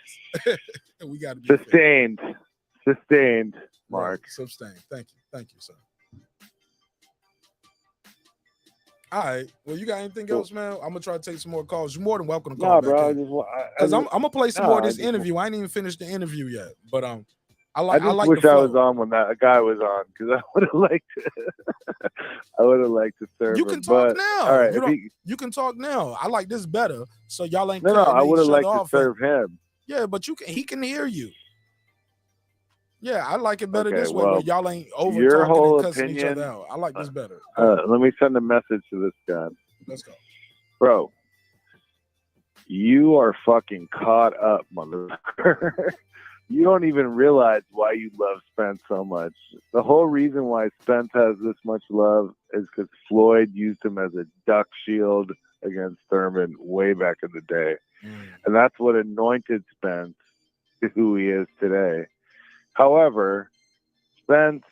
We got to be sustained, Mark. Right, sustained. Thank you, sir. All right. Well, you got anything else, man? I'm gonna try to take some more calls. You're more than welcome to call back. Because I'm gonna play some more of this interview. I ain't even finished the interview yet, but I wish I was on when that guy was on, because I would have liked to serve. You can talk now. All right, you can talk now. I like this better, so y'all ain't. No, I would have liked to serve him. Yeah, but he can hear you. Yeah, I like it better this way, where y'all ain't over talking and cussing each other out. I like this better. Let me send a message to this guy. Let's go, bro. You are fucking caught up, motherfucker. you don't even realize why you love Spence so much. The whole reason why Spence has this much love is because Floyd used him as a duck shield against Thurman way back in the day. And that's what anointed Spence to who he is today. However, Spence,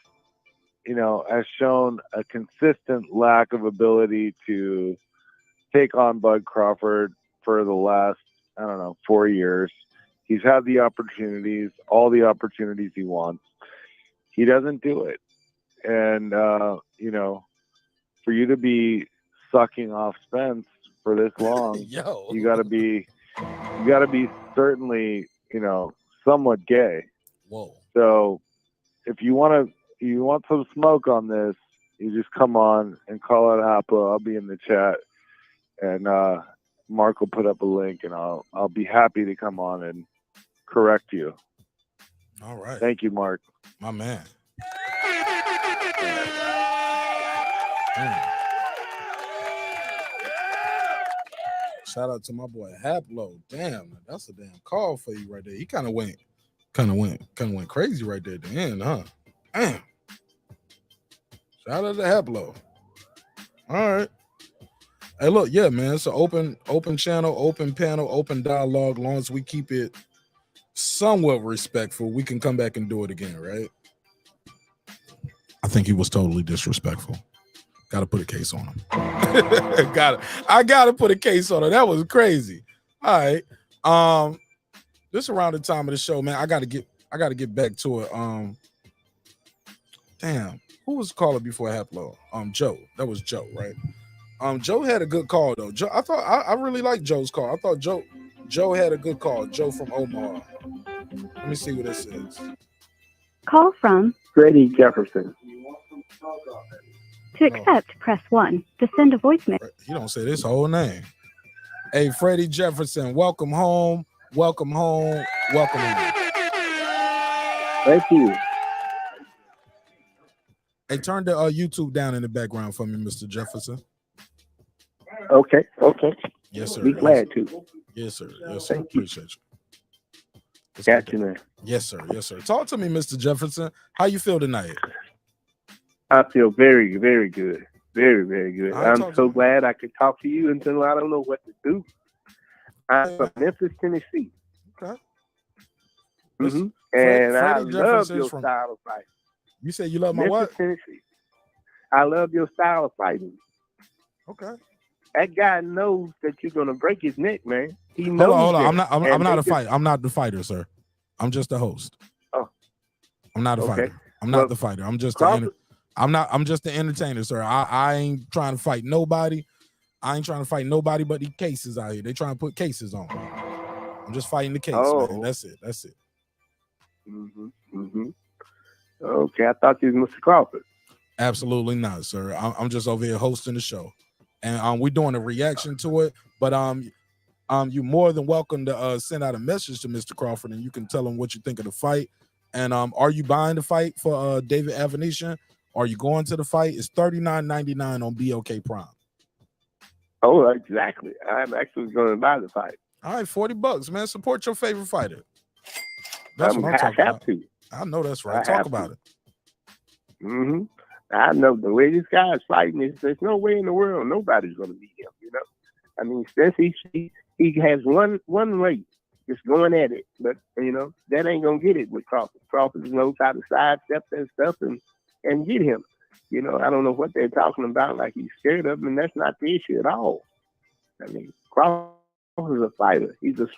has shown a consistent lack of ability to take on Bud Crawford for the last, 4 years. He's had the opportunities, all the opportunities he wants. He doesn't do it. And, for you to be sucking off Spence for this long, you gotta be certainly, somewhat gay. Whoa. So if you want some smoke on this, you just come on and call out Haplo. I'll be in the chat, and Mark will put up a link, and I'll be happy to come on and correct you. All right. Thank you, Mark. My man. Shout out to my boy Haplo. Damn, that's a damn call for you right there. He kind of went crazy right there at the end, huh? Damn. Shout out to Haplo. All right. Hey, look, yeah, man. It's an open channel, open panel, open dialogue. Long as we keep it somewhat respectful, we can come back and do it again, right? I think he was totally disrespectful. Got to put a case on him. I gotta put a case on him. That was crazy. All right. This around the time of the show, man. I gotta get back to it. Damn, who was the caller before Haplo? Joe. That was Joe, right? Joe had a good call though. Joe, I really liked Joe's call. I thought Joe had a good call. Joe from Omaha. Let me see what this is. Call from Freddie Jefferson. To accept, press 1. To send a voicemail. You don't say this whole name. Hey, Freddie Jefferson, welcome home. Welcome home. Welcome home. Thank you. Hey, turn the YouTube down in the background for me, Mr. Jefferson. Okay. Yes, sir. Be glad to. Yes, sir. Yes, sir. Thank you. Appreciate you. Got you, man. Yes, sir. Yes, sir. Talk to me, Mr. Jefferson. How you feel tonight? I feel very, very good. Very, very good. Right, I'm so glad I could talk to you until I don't know what to do. I'm from Memphis, Tennessee. Okay. Mm-hmm. And I love Jefferson's your from- style of fighting. You say you love my Memphis, what? Tennessee. I love your style of fighting. Okay. That guy knows that you're gonna break his neck, man. He knows. Hold on. that. I'm not a just- fighter. I'm not the fighter, sir. I'm just the host. Oh. I'm not a Okay. fighter. I'm not the fighter. I'm just I'm just the entertainer, sir. I ain't trying to fight nobody. I ain't trying to fight nobody but the cases out here. They trying to put cases on me. I'm just fighting the case, man. That's it. Mm-hmm. Okay, I thought you was Mr. Crawford. Absolutely not, sir. I'm just over here hosting the show, and we're doing a reaction to it. But you're more than welcome to send out a message to Mr. Crawford, and you can tell him what you think of the fight. And are you buying the fight for David Avanesian? Are you going to the fight? It's $39.99 on BLK Prime. Oh, exactly. I'm actually going to buy the fight. All right, $40, man. Support your favorite fighter. That's what I'm I talking have about. to. I know that's right. I Talk have about to. it. Mm-hmm. I know the way this guy is fighting. There's no way in the world nobody's going to beat him. You know, I mean, since he has one weight, just going at it, but you know that ain't gonna get it with Crawford. Crawford knows how to sidestep that stuff and get him. You know, I don't know what they're talking about, like he's scared of him, and that's not the issue at all. I mean, Crawford is a fighter. He's a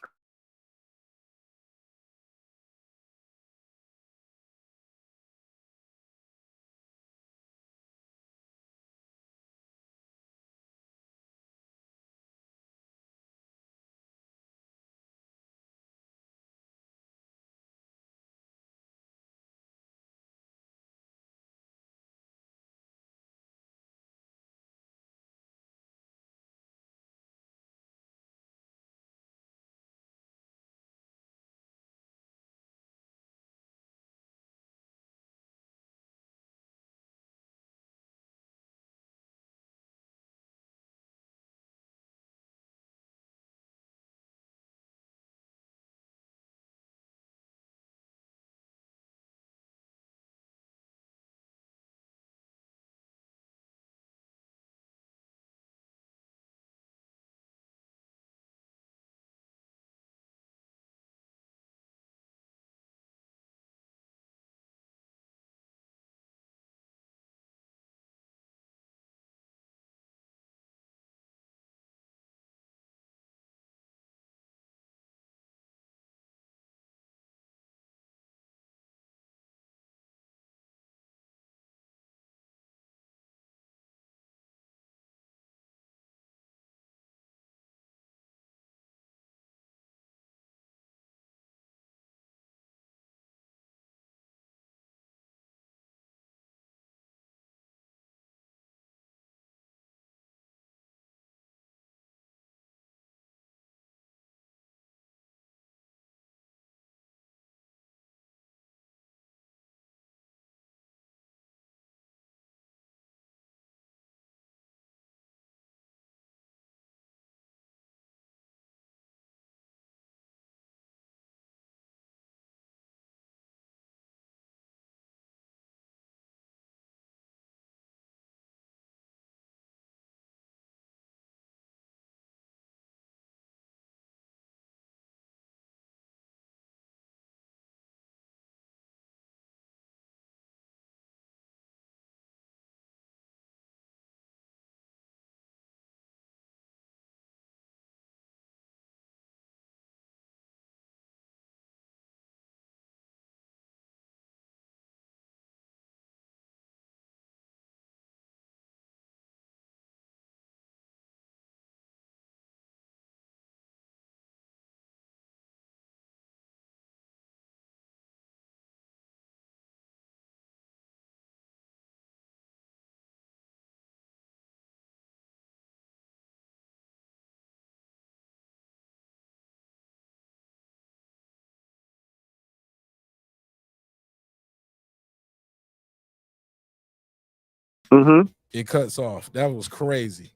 Mm-hmm. It cuts off. That was crazy.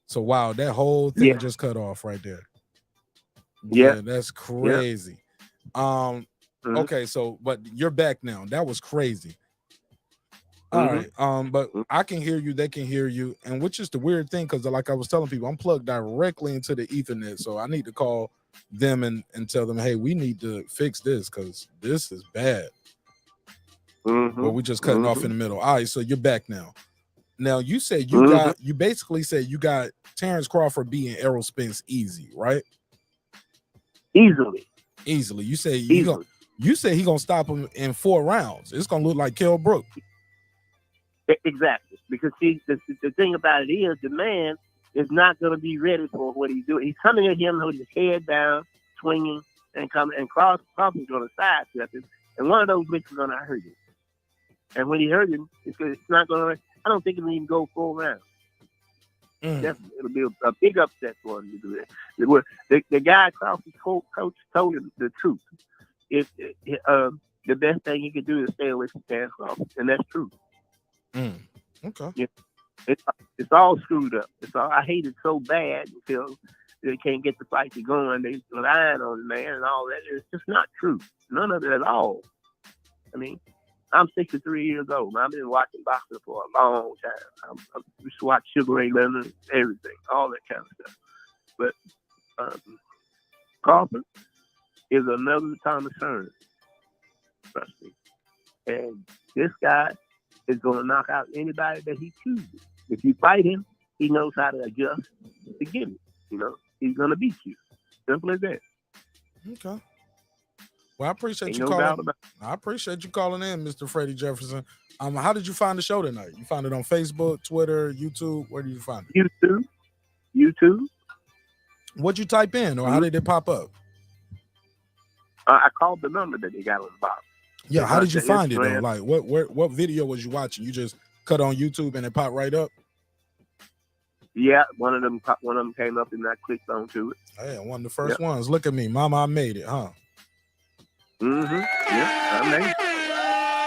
So wow, that whole thing just cut off right there. Yeah, that's crazy. Okay, so but you're back now. That was crazy. All right. But I can hear you, they can hear you, and which is the weird thing, because like I was telling people, I'm plugged directly into the Ethernet, so I need to call them and tell them, hey, we need to fix this because this is bad. Well, we just cutting off in the middle. All right, so you're back now. Now you said you basically said you got Terrence Crawford beating Errol Spence easy, right? Easily. You say you say he gonna stop him in 4 rounds. It's gonna look like Kell Brook. Exactly, because see, the thing about it is the man is not going to be ready for what he's doing. He's coming at him with his head down, swinging, and coming, and Crawford's going to sidestep him, and one of those bitches is going to hurt him. And when he hurt him, it's not going to. I don't think it'll even go 4 rounds. It'll be a big upset for him to do that. The guy Crawford's coach told him the truth. The best thing he could do is stay away from Terrence Crawford, and that's true. Okay. Yeah. It's all screwed up. I hate it so bad until they can't get the fight to going. They lying on the man and all that. It's just not true. None of it at all. I mean, I'm 63 years old. I've been watching boxing for a long time. I used to watch Sugar Ray Leonard, everything, all that kind of stuff. But Crawford is another Thomas Hearns. Trust me. And this guy is going to knock out anybody that he chooses. If you fight him, he knows how to adjust to get it. You know, he's going to beat you. Simple as that. Okay. Well, I appreciate you calling. I appreciate you calling in, Mr. Freddie Jefferson. How did you find the show tonight? You found it on Facebook, Twitter, YouTube? Where did you find it? YouTube. What'd you type in, or how did it pop up? I called the number that they got on the box. Yeah, how did you find it though? Like, what video was you watching? You just cut on YouTube and it popped right up? Yeah, one of them came up and I clicked onto it. Hey, one of the first ones. Look at me, Mama, I made it, huh? Yeah, I made it.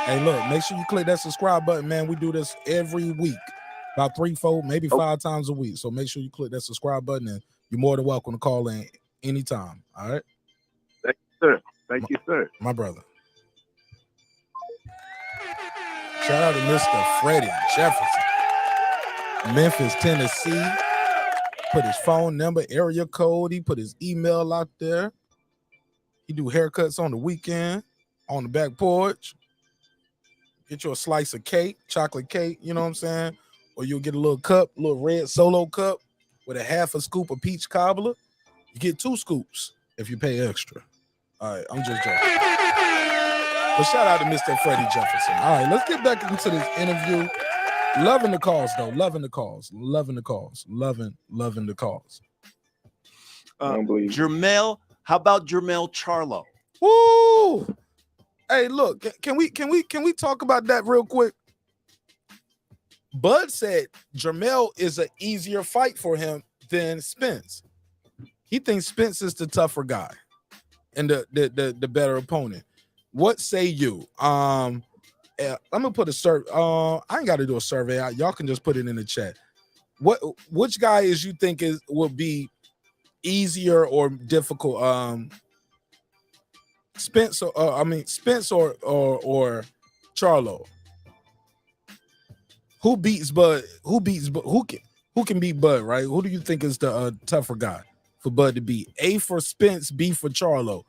Hey, look, make sure you click that subscribe button, man. We do this every week, about 3, 4, maybe 5 times a week. So make sure you click that subscribe button, and you're more than welcome to call in anytime. All right. Thank you, sir. Thank you, sir. My brother. Shout out to Mr. Freddie Jefferson, Memphis, Tennessee. Put his phone number, area code. He put his email out there. He do haircuts on the weekend, on the back porch. Get you a slice of cake, chocolate cake, you know what I'm saying? Or you'll get a little cup, a little red solo cup with a half a scoop of peach cobbler. You get 2 scoops if you pay extra. All right, I'm just joking. But shout out to Mr. Freddie Jefferson. All right, let's get back into this interview. Loving the calls, though. Loving the calls. Loving the calls. Loving the calls. Jermell, how about Jermell Charlo? Woo! Hey, look, can we talk about that real quick? Bud said Jermell is an easier fight for him than Spence. He thinks Spence is the tougher guy and the better opponent. What say you? I'm gonna put a survey. I ain't got to do a survey. Y'all can just put it in the chat. Which guy is you think will be easier or difficult? Spence or Charlo? Who beats Bud? Who can beat Bud? Right? Who do you think is the tougher guy for Bud to beat? A for Spence, B for Charlo.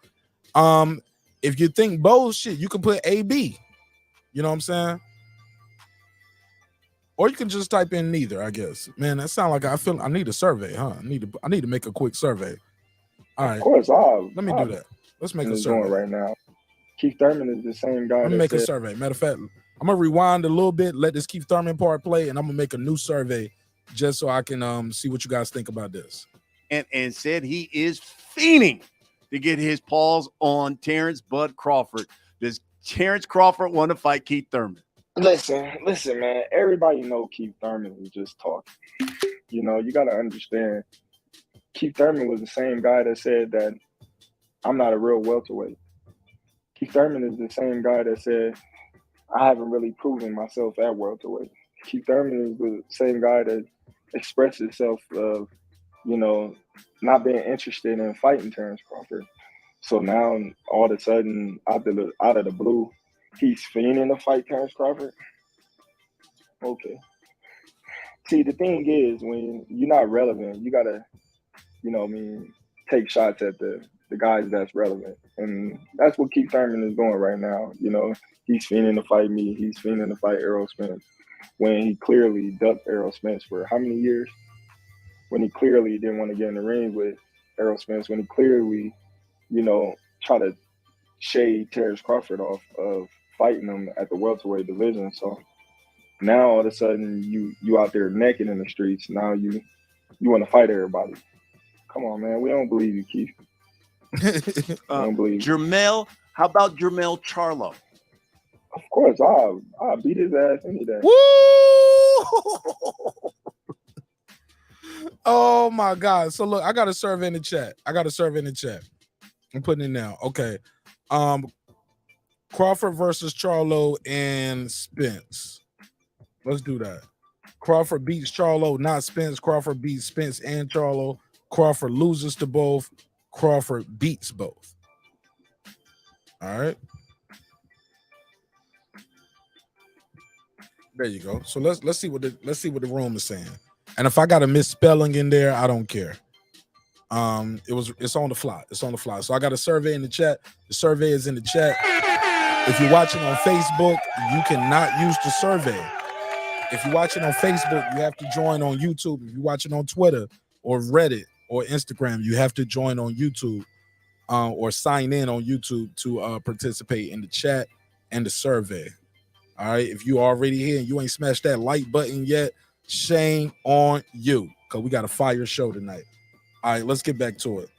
If you think both, shit, you can put AB. You know what I'm saying? Or you can just type in neither, I guess. Man, that sounds like I need a survey, huh? I need to make a quick survey. All right. Of course, let me do that. Let's make a survey right now. Keith Thurman is the same guy. Let me make a survey. Matter of fact, I'm gonna rewind a little bit, let this Keith Thurman part play, and I'm gonna make a new survey just so I can see what you guys think about this. And said he is fiending to get his paws on Terrence Bud Crawford. Does Terrence Crawford want to fight Keith Thurman? Listen, man. Everybody know Keith Thurman is just talking. You know, you got to understand. Keith Thurman was the same guy that said that I'm not a real welterweight. Keith Thurman is the same guy that said I haven't really proven myself at welterweight. Keith Thurman is the same guy that expressed himself of, you know, not being interested in fighting Terence Crawford. So now, all of a sudden, out of the blue, he's fiending to fight Terence Crawford. Okay. See, the thing is, when you're not relevant, you gotta, you know, take shots at the guys that's relevant, and that's what Keith Thurman is doing right now. You know, he's fiending to fight me. He's fiending to fight Errol Spence, when he clearly ducked Errol Spence for how many years? When he clearly didn't want to get in the ring with Errol Spence, when he clearly, you know, try to shade Terence Crawford off of fighting him at the welterweight division. So now all of a sudden you out there naked in the streets. Now you want to fight everybody. Come on, man. We don't believe you, Keith. I don't believe you. Jermell, how about Jermell Charlo? Of course, I'll beat his ass any day. Woo! Oh my God. So look, I got a survey in the chat. I'm putting it now. Okay. Crawford versus Charlo and Spence. Let's do that. Crawford beats Charlo, not Spence. Crawford beats Spence and Charlo. Crawford loses to both. Crawford beats both. All right. There you go. So let's see what the room is saying. And if I got a misspelling in there, I don't care. It's on the fly. So I got a survey in the chat. The survey is in the chat. If you're watching on Facebook, you cannot use the survey. If you're watching on Facebook, you have to join on YouTube. If you're watching on Twitter or Reddit or Instagram, you have to join on YouTube or sign in on YouTube to participate in the chat and the survey. All right. If you already here and you ain't smashed that like button yet, shame on you, because we got a fire show tonight. All right, let's get back to it.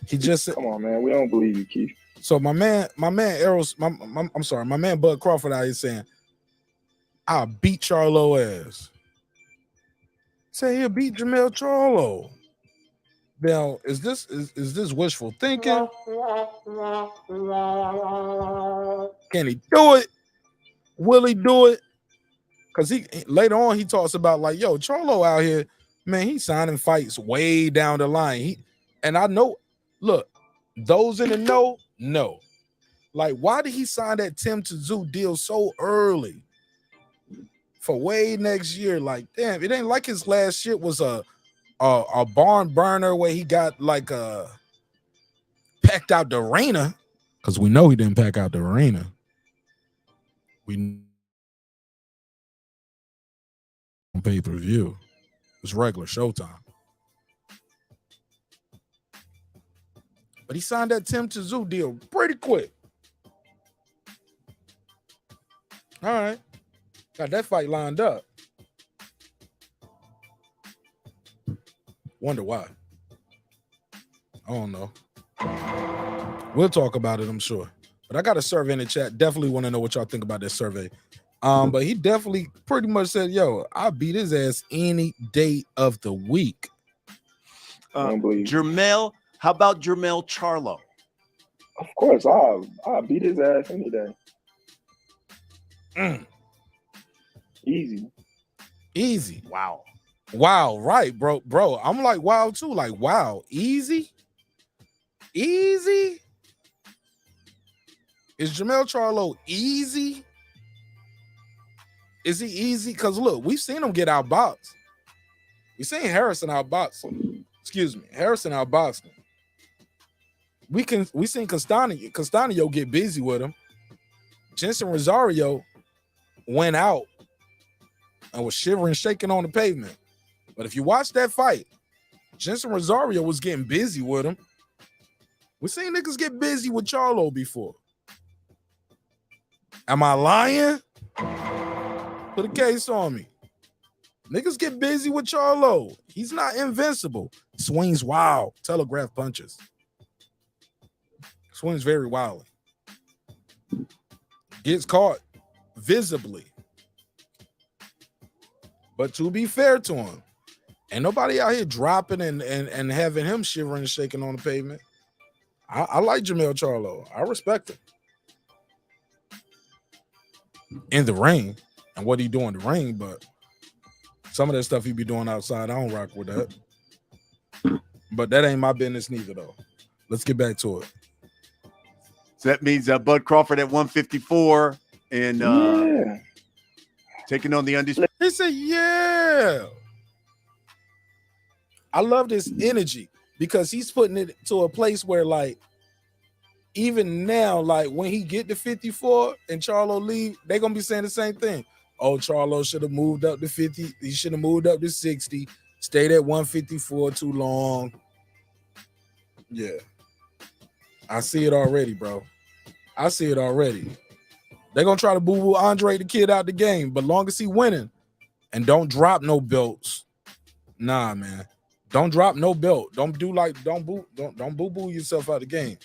He just said, "Come on, man, we don't believe you, Keith." So my man Errol, my man Bud Crawford out here saying, "I'll beat Charlo ass." Say he'll beat Jermell Charlo. Now, is this wishful thinking? Can he do it? Will he do it? Because he later on he talks about like, yo, Charlo out here, man, he's signing fights way down the line. And I know, look, those in the know. Like, why did he sign that Tim Tszyu deal so early? For way next year? Like, damn, it ain't like his last shit was a barn burner where he got like packed out the arena, because we know he didn't pack out the arena. We on pay-per-view. It's regular Showtime. But he signed that Tim Tszyu deal pretty quick. All right. Got that fight lined up. Wonder why. I don't know. We'll talk about it, I'm sure. But I got a survey in the chat. Definitely want to know what y'all think about that survey. But he definitely pretty much said, yo, I'll beat his ass any day of the week. Jermell, how about Jermell Charlo? Of course, I'll beat his ass any day. Easy. Wow, right, bro. I'm like, wow, too. Like, wow, easy? Is Jermell Charlo easy? Is he easy? Because look, we've seen him get outboxed. We've seen Harrison outbox him. Harrison outboxed him. We seen Castaño get busy with him. Jensen Rosario went out and was shivering, shaking on the pavement. But if you watch that fight, Jensen Rosario was getting busy with him. We seen niggas get busy with Charlo before. Am I lying? Put a case on me. Niggas get busy with Charlo. He's not invincible. Swings wild. Telegraph punches. Swings very wildly. Gets caught visibly. But to be fair to him, ain't nobody out here dropping and having him shivering and shaking on the pavement. I like Jermell Charlo. I respect him. in the ring and what he do in the ring, but some of that stuff he be doing outside, I don't rock with that. But that ain't my business neither, though. Let's get back to it. So that means Bud Crawford at 154 and taking on the undisputed. He said, yeah. I love this energy because he's putting it to a place where, like, even now, like, when he get to 54 and Charlo leave, they're going to be saying the same thing. Oh, Charlo should have moved up to 50. He should have moved up to 60. Stayed at 154 too long. Yeah. I see it already, bro. I see it already. They're going to try to boo-boo Andre the Kid out the game, but long as he winning and don't drop no belts, nah, man. Don't drop no belt. Don't boo-boo yourself out the game.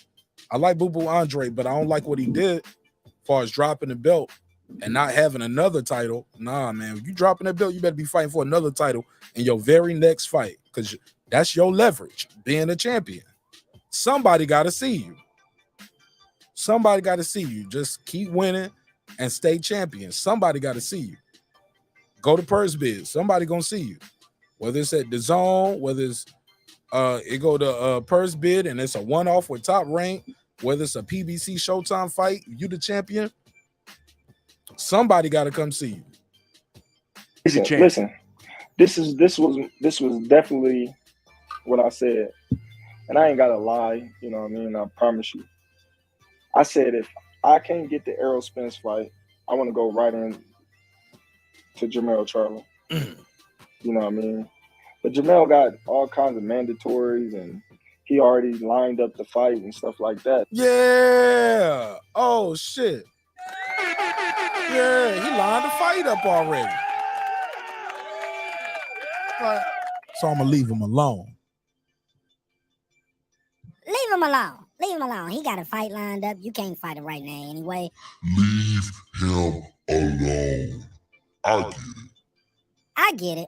I like boo-boo Andre, but I don't like what he did as far as dropping the belt and not having another title. Nah, man. If you dropping that belt, you better be fighting for another title in your very next fight because that's your leverage, being a champion. Somebody got to see you. Somebody got to see you. Just keep winning and stay champion. Somebody got to see you. Go to Purse Biz. Somebody going to see you. Whether it's at the Zone, whether it's it go to Purse Bid and it's a one-off with Top Rank, whether it's a PBC Showtime fight, you the champion, somebody got to come see you. Listen, this was definitely what I said, and I ain't gotta lie. You know what I mean? I promise you. I said if I can't get the Errol Spence fight, I want to go right in to Jamel Charlo. You know what I mean? But Jamel got all kinds of mandatories, and he already lined up the fight and stuff like that. Yeah. Oh, shit. Yeah, he lined the fight up already. So I'm going to leave him alone. Leave him alone. Leave him alone. He got a fight lined up. You can't fight it right now anyway. Leave him alone. I get it.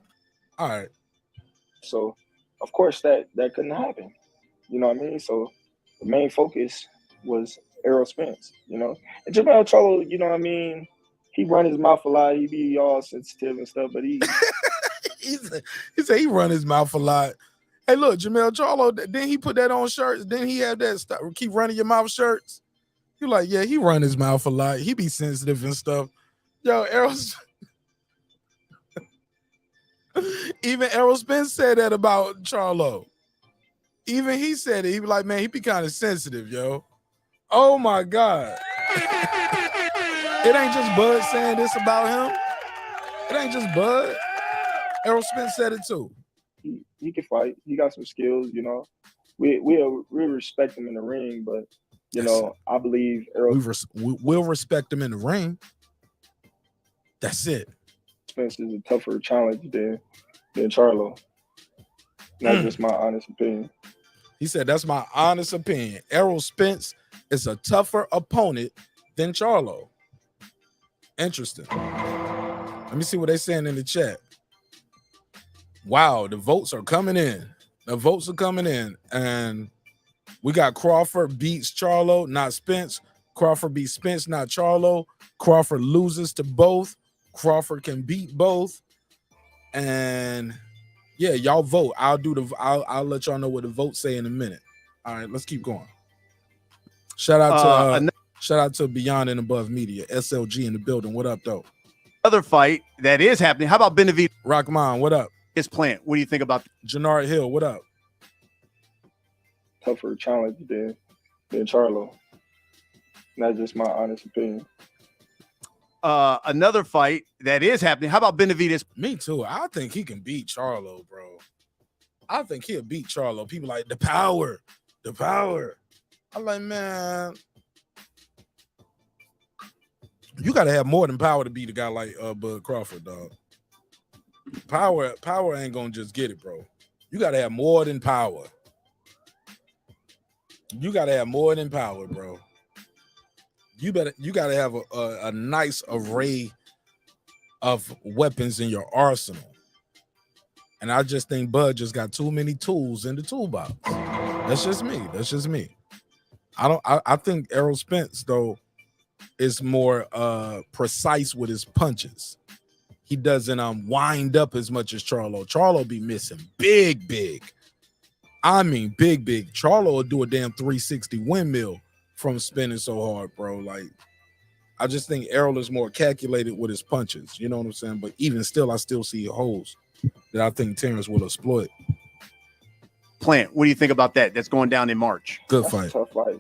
All right. So, of course, that couldn't happen. You know what I mean? So, the main focus was Errol Spence, you know? And Jamel Charlo, you know what I mean? He run his mouth a lot. He be all sensitive and stuff, but he... he said he run his mouth a lot. Hey, look, Jamel Charlo, didn't he put that on shirts? Didn't he have that keep running your mouth shirts? You're like, yeah, he run his mouth a lot. He be sensitive and stuff. Yo, even Errol Spence said that about Charlo. Even he said it. He was like, man, he be kind of sensitive, yo. Oh, my God. It ain't just Bud saying this about him. It ain't just Bud. Errol Spence said it, too. He can fight. He got some skills, you know. We respect him in the ring, but, you know, I believe Errol... We'll respect him in the ring. That's it. Spence is a tougher challenge than Charlo. That's just my honest opinion. He said, that's my honest opinion. Errol Spence is a tougher opponent than Charlo. Interesting. Let me see what they're saying in the chat. Wow, the votes are coming in. The votes are coming in. And we got Crawford beats Charlo, not Spence. Crawford beats Spence, not Charlo. Crawford loses to both. Crawford can beat both. And yeah, y'all vote. I'll let y'all know what the votes say in a minute. All right, let's keep going. Shout out to Beyond and Above Media, SLG in the building. What up, though? Other fight that is happening. How about Benavidez? Rockman, what up? His plant. What do you think about Jannard Hill? What up? Tougher challenge than Charlo. That's just my honest opinion. Another fight that is happening. How about Benavidez? Me too. I think he can beat Charlo, bro. I think he'll beat Charlo. People like the power. I'm like, man, you got to have more than power to beat a guy like Bud Crawford, dog. Power ain't gonna just get it, bro. You got to have more than power. You got to have more than power, bro. You got to have a nice array of weapons in your arsenal. And I just think Bud just got too many tools in the toolbox. That's just me. I think Errol Spence, though, is more precise with his punches. He doesn't wind up as much as Charlo. Charlo be missing big. I mean, big. Charlo will do a damn 360 windmill from spinning so hard, bro. Like, I just think Errol is more calculated with his punches. You know what I'm saying? But even still, I still see holes that I think Terrence will exploit. Plant, what do you think about that? That's going down in March. Good That's fight. A tough fight.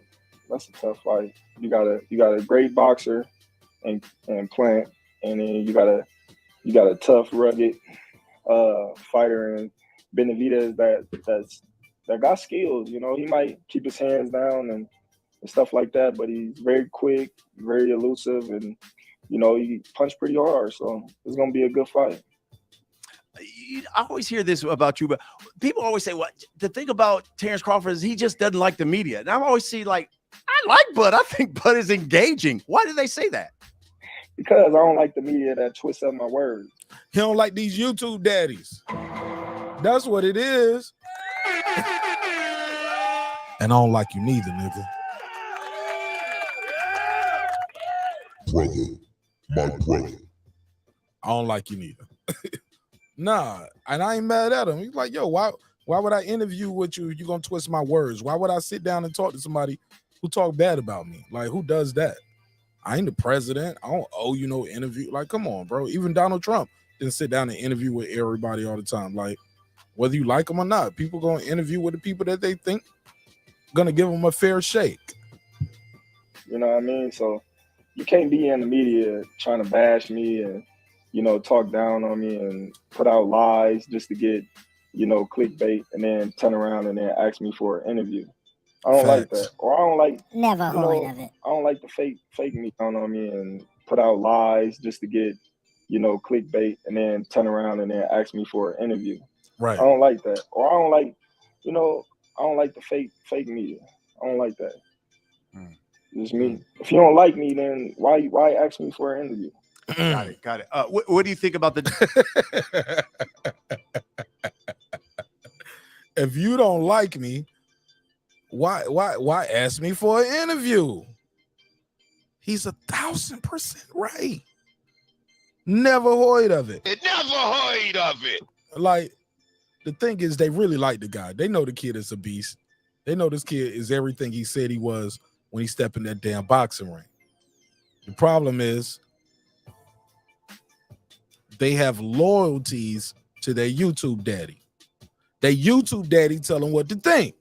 That's a tough fight. You got a great boxer and Plant, and then you got a tough, rugged fighter and Benavidez that got skills. You know, he might keep his hands down and stuff like that, but he's very quick, very elusive, and you know, he punched pretty hard. So it's gonna be a good fight. I always hear this about you, but people always say, "What the thing about Terrence Crawford is he just doesn't like the media." And I always see like, I like Bud. I think Bud is engaging. Why do they say that? Because I don't like the media that twists up my words. He don't like these YouTube daddies. That's what it is. And I don't like you neither, nigga. Brother, my brother. I don't like you neither. Nah, and I ain't mad at him. He's like, yo, why would I interview with you? You're gonna twist my words. Why would I sit down and talk to somebody who talk bad about me? Like, who does that? I ain't the president. I don't owe you no interview. Like, come on, bro. Even Donald Trump didn't sit down and interview with everybody all the time. Like, whether you like them or not, people gonna interview with the people that they think gonna give them a fair shake. You know what I mean? So you can't be in the media trying to bash me and, you know, talk down on me and put out lies just to get, you know, clickbait and then turn around and then ask me for an interview. I don't like that. Or I don't like, never heard of it. I don't like the fake me down on me and put out lies just to get, you know, clickbait and then turn around and then ask me for an interview. Right. I don't like that. Or I don't like, you know, I don't like the fake media. I don't like that. Just me. If you don't like me, then why ask me for an interview? Got it. What do you think about the? If you don't like me, why ask me for an interview? He's 1,000% right. Never heard of it. Never heard of it. Like, the thing is, they really like the guy. They know the kid is a beast. They know this kid is everything he said he was when he stepped in that damn boxing ring. The problem is they have loyalties to their YouTube daddy. Their YouTube daddy tell them what to think.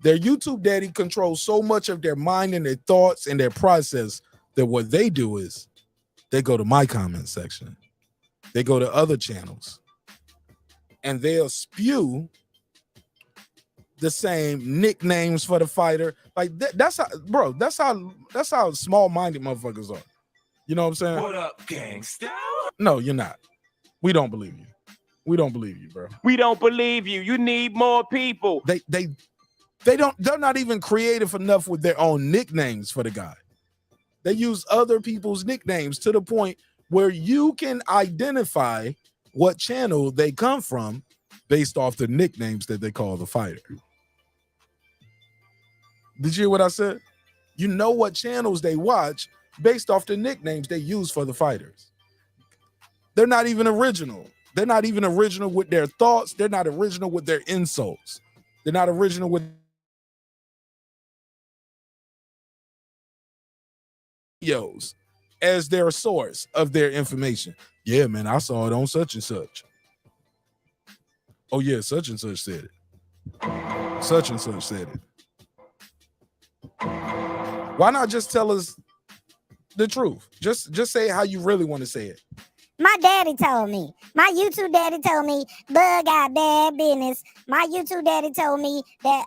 Their YouTube daddy controls so much of their mind and their thoughts and their process that what they do is they go to my comment section. They go to other channels and they'll spew the same nicknames for the fighter. Like that's how, bro, that's how small-minded motherfuckers are. You know what I'm saying? What up, gangsta? No, you're not. We don't believe you. We don't believe you, bro. We don't believe you. You need more people. They're not even creative enough with their own nicknames for the guy. They use other people's nicknames to the point where you can identify what channel they come from based off the nicknames that they call the fighter. Did you hear what I said? You know what channels they watch based off the nicknames they use for the fighters. They're not even original. They're not even original with their thoughts. They're not original with their insults. They're not original with videos as their source of their information. Yeah, man, I saw it on such and such. Oh yeah, such and such said it. Such and such said it. Why not just tell us the truth? Just say how you really want to say it. My daddy told me. My YouTube daddy told me Bud got bad business. My YouTube daddy told me that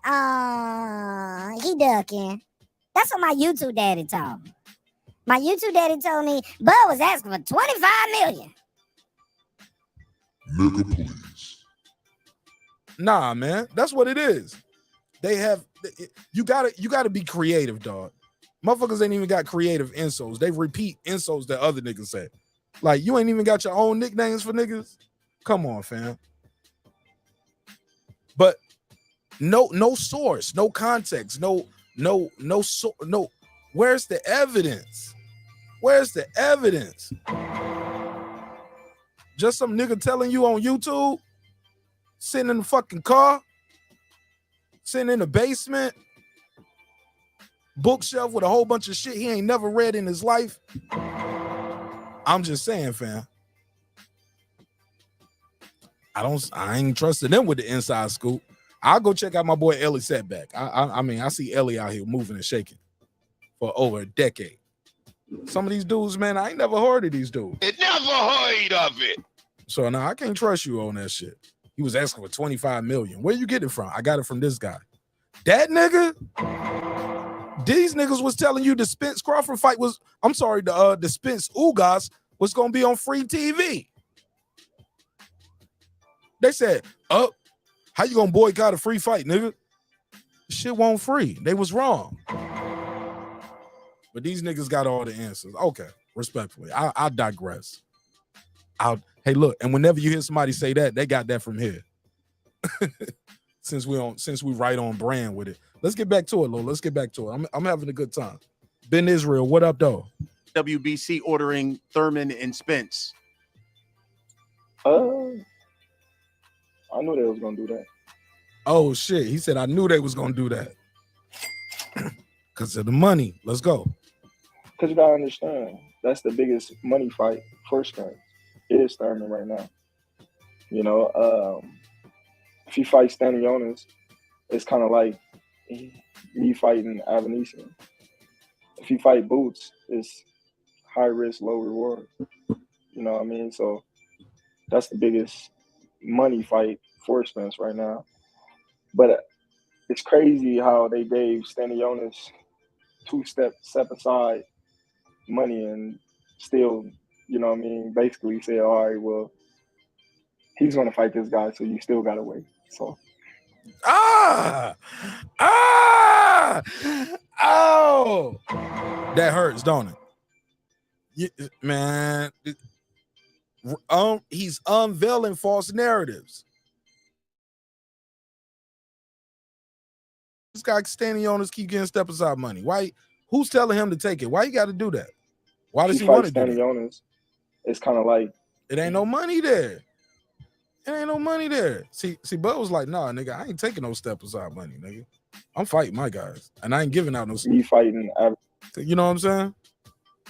he ducking. That's what my YouTube daddy told me. My YouTube daddy told me Bud was asking for 25 million. Nigga, please. Nah, man, that's what it is. They have you gotta be creative, dog. Motherfuckers ain't even got creative insults. They repeat insults that other niggas say. Like, you ain't even got your own nicknames for niggas. Come on, fam. But no source, no context, no Where's the evidence? Where's the evidence? Just some nigga telling you on YouTube, sitting in the fucking car, sitting in the basement, bookshelf with a whole bunch of shit he ain't never read in his life. I'm just saying, fam. I ain't trusting them with the inside scoop. I'll go check out my boy Ellie Setback. I mean, I see Ellie out here moving and shaking for over a decade. Some of these dudes, man, I ain't never heard of these dudes. Never heard of it. So now I can't trust you on that shit. He was asking for 25 million. Where you get it from? I got it from this guy. That nigga? These niggas was telling you the Spence Crawford fight was, I'm sorry, the Spence Ugas was gonna be on free TV. They said, how you gonna boycott a free fight, nigga? Shit won't free. They was wrong. But these niggas got all the answers. Okay, respectfully. I digress. Hey, look, and whenever you hear somebody say that, they got that from here. since we right on brand with it. Let's get back to it, Lil. Let's get back to it. I'm having a good time. Ben Israel, what up, though? WBC ordering Thurman and Spence. I knew they was gonna do that. Oh shit. He said I knew they was gonna do that. Because of the money. Let's go. Because you gotta understand, that's the biggest money fight for Spence. It is Thurman right now. You know, if he fights Stanionis, it's kind of like me fighting Avanesian. If he fight Boots, it's high risk, low reward. You know what I mean? So that's the biggest money fight for Spence right now. But it's crazy how they gave Stanionis two-step aside money and still, you know what I mean, basically say, all right, well, he's going to fight this guy, so you still got to wait. So. Oh, that hurts, don't it? Man, he's unveiling false narratives. This guy standing on us keep getting step aside money. Why? Who's telling him to take it? Why you got to do that? Why does he want to do that? It's kind of like it ain't no money there. It ain't no money there. See, Bud was like, nah, nigga, I ain't taking no step aside money, nigga. I'm fighting my guys, and I ain't giving out no. Me fighting. You know what I'm saying?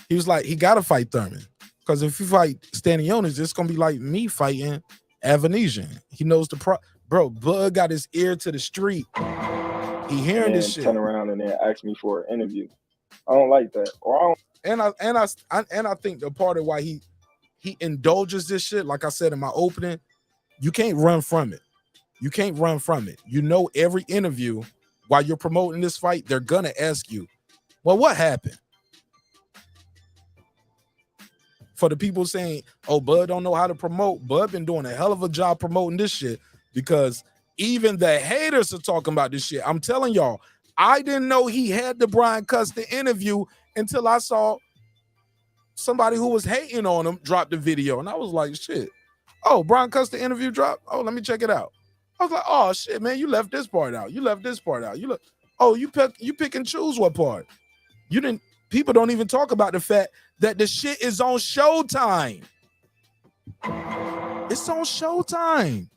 He was like, he gotta fight Thurman because if you fight Stanionis, it's gonna be like me fighting Avanesian. He knows the bro. Bud got his ear to the street. He hearing this shit. Turn around and then ask me for an interview. I don't like that. And I think the part of why he indulges this shit, like I said in my opening, you can't run from it. You can't run from it. You know, every interview while you're promoting this fight, they're gonna ask you, well, what happened? For the people saying, oh, Bud don't know how to promote, Bud been doing a hell of a job promoting this shit because even the haters are talking about this shit. I'm telling y'all, I didn't know he had the Brian Custer interview until I saw somebody who was hating on him drop the video. And I was like, shit. Oh, Brian Custer interview dropped? Oh, let me check it out. I was like, oh, shit, man, you left this part out. You left this part out. You pick and choose what part. You didn't. People don't even talk about the fact that the shit is on Showtime. It's on Showtime.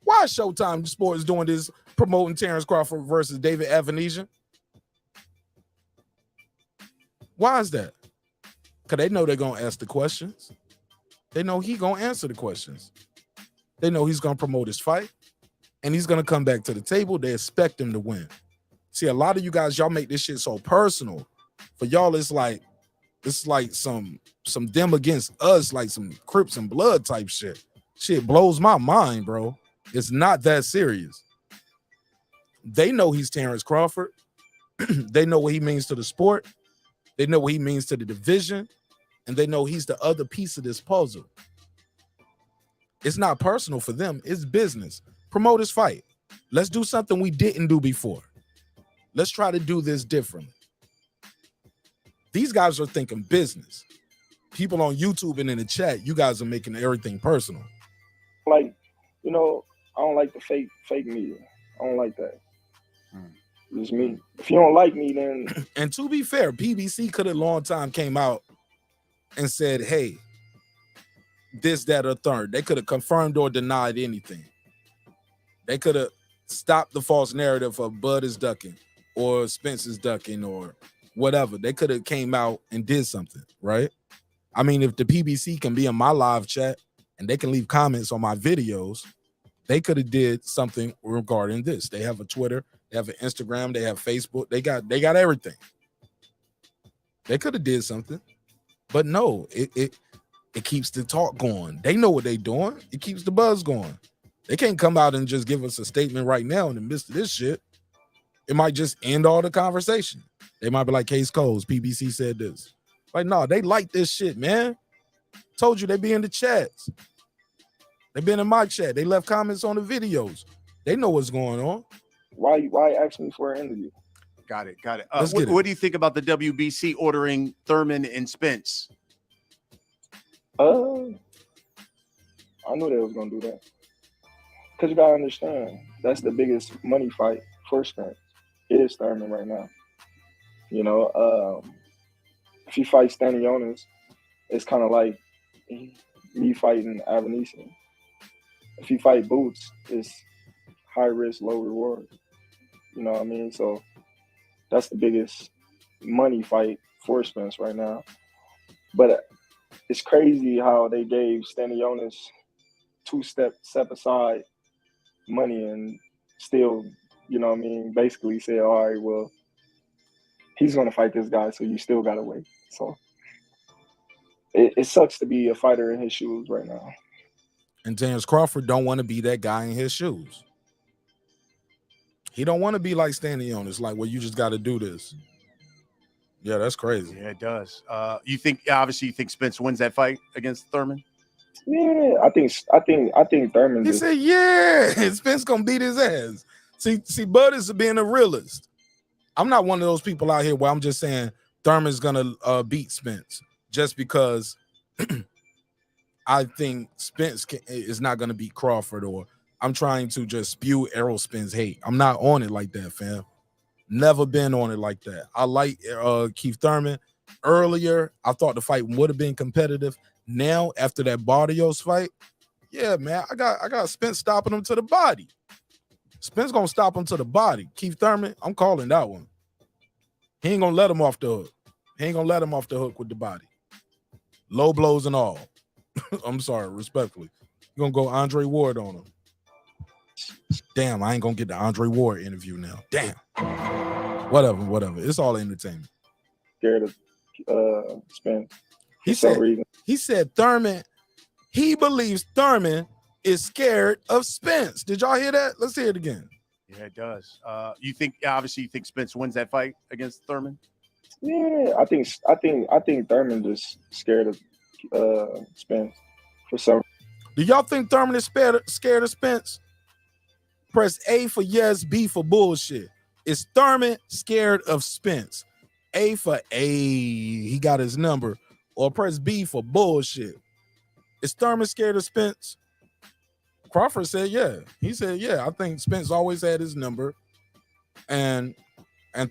Why is Showtime Sports doing this, promoting Terrence Crawford versus David Avanesian? Why is that? Because they know they're going to ask the questions. They know he's going to answer the questions. They know he's going to promote his fight, and he's going to come back to the table. They expect him to win. See, a lot of you guys, y'all make this shit so personal. For y'all, it's like some them against us, like some Crips and Blood type shit. Shit blows my mind, bro. It's not that serious. They know he's Terrence Crawford. They know what he means to the sport. They know what he means to the division. And they know he's the other piece of this puzzle. It's not personal for them. It's business. Promote his fight. Let's do something we didn't do before. Let's try to do this differently. These guys are thinking business. People on YouTube and in the chat, you guys are making everything personal. Like, you know, I don't like the fake media. I don't like that. It's me. If you don't like me, then. And to be fair, PBC could have long time came out and said, "Hey, this, that, or third." They could have confirmed or denied anything. They could have stopped the false narrative of Bud is ducking or Spence is ducking or whatever. They could have came out and did something, right? I mean, if the PBC can be in my live chat and they can leave comments on my videos, they could have did something regarding this. They have a Twitter, they have an Instagram, they have Facebook, they got everything. They could have did something, but no, it keeps the talk going. They know what they're doing. It keeps the buzz going. They can't come out and just give us a statement right now in the midst of this shit. It might just end all the conversation. They might be like, Case Coles, PBC said this. Like, no, they like this shit, man. Told you they be in the chats. They been in my chat. They left comments on the videos. They know what's going on. Why ask me for an interview? Got it. What do you think about the WBC ordering Thurman and Spence? I knew they was gonna do that. Because you gotta understand, that's the biggest money fight for Spence. It is Thurman right now. You know, if he fights Stanionis, it's kind of like me fighting Avanesian. If you fight Boots, it's high risk, low reward. You know what I mean? So that's the biggest money fight for Spence right now. But it's crazy how they gave Stanionis two-step aside money and still, you know what I mean, basically say, all right, well, he's going to fight this guy, so you still got to wait. So it sucks to be a fighter in his shoes right now. And Terrence Crawford don't want to be that guy in his shoes. He don't want to be like Stanionis, like, well, you just got to do this. Yeah, that's crazy. Yeah, it does. You think Spence wins that fight against Thurman? Yeah, I think Thurman. He said, yeah, Spence gonna beat his ass. See, Bud is being a realist. I'm not one of those people out here where I'm just saying Thurman's gonna beat Spence just because I think Spence is not gonna beat Crawford, or I'm trying to just spew Errol Spence hate. I'm not on it like that, fam. Never been on it like that. I like Keith Thurman. Earlier, I thought the fight would have been competitive. Now, after that Barrios fight, yeah, man, I got Spence stopping him to the body. Spence gonna stop him to the body. Keith Thurman, I'm calling that one. He ain't gonna let him off the hook. He ain't gonna let him off the hook with the body. Low blows and all. I'm sorry, respectfully. You're gonna go Andre Ward on him. Damn, I ain't gonna get the Andre Ward interview now. Damn. Whatever. It's all entertainment. Scared of Spence. He said Thurman, he believes Thurman is scared of Spence. Did y'all hear that? Let's hear it again. Yeah, it does. You think Spence wins that fight against Thurman? Yeah, I think Thurman just scared of Spence for some. Do y'all think Thurman is scared of Spence? Press A for yes, B for bullshit. Is Thurman scared of Spence? A for A, he got his number. Or press B for bullshit. Is Thurman scared of Spence? Crawford said, yeah. He said, yeah, I think Spence always had his number. And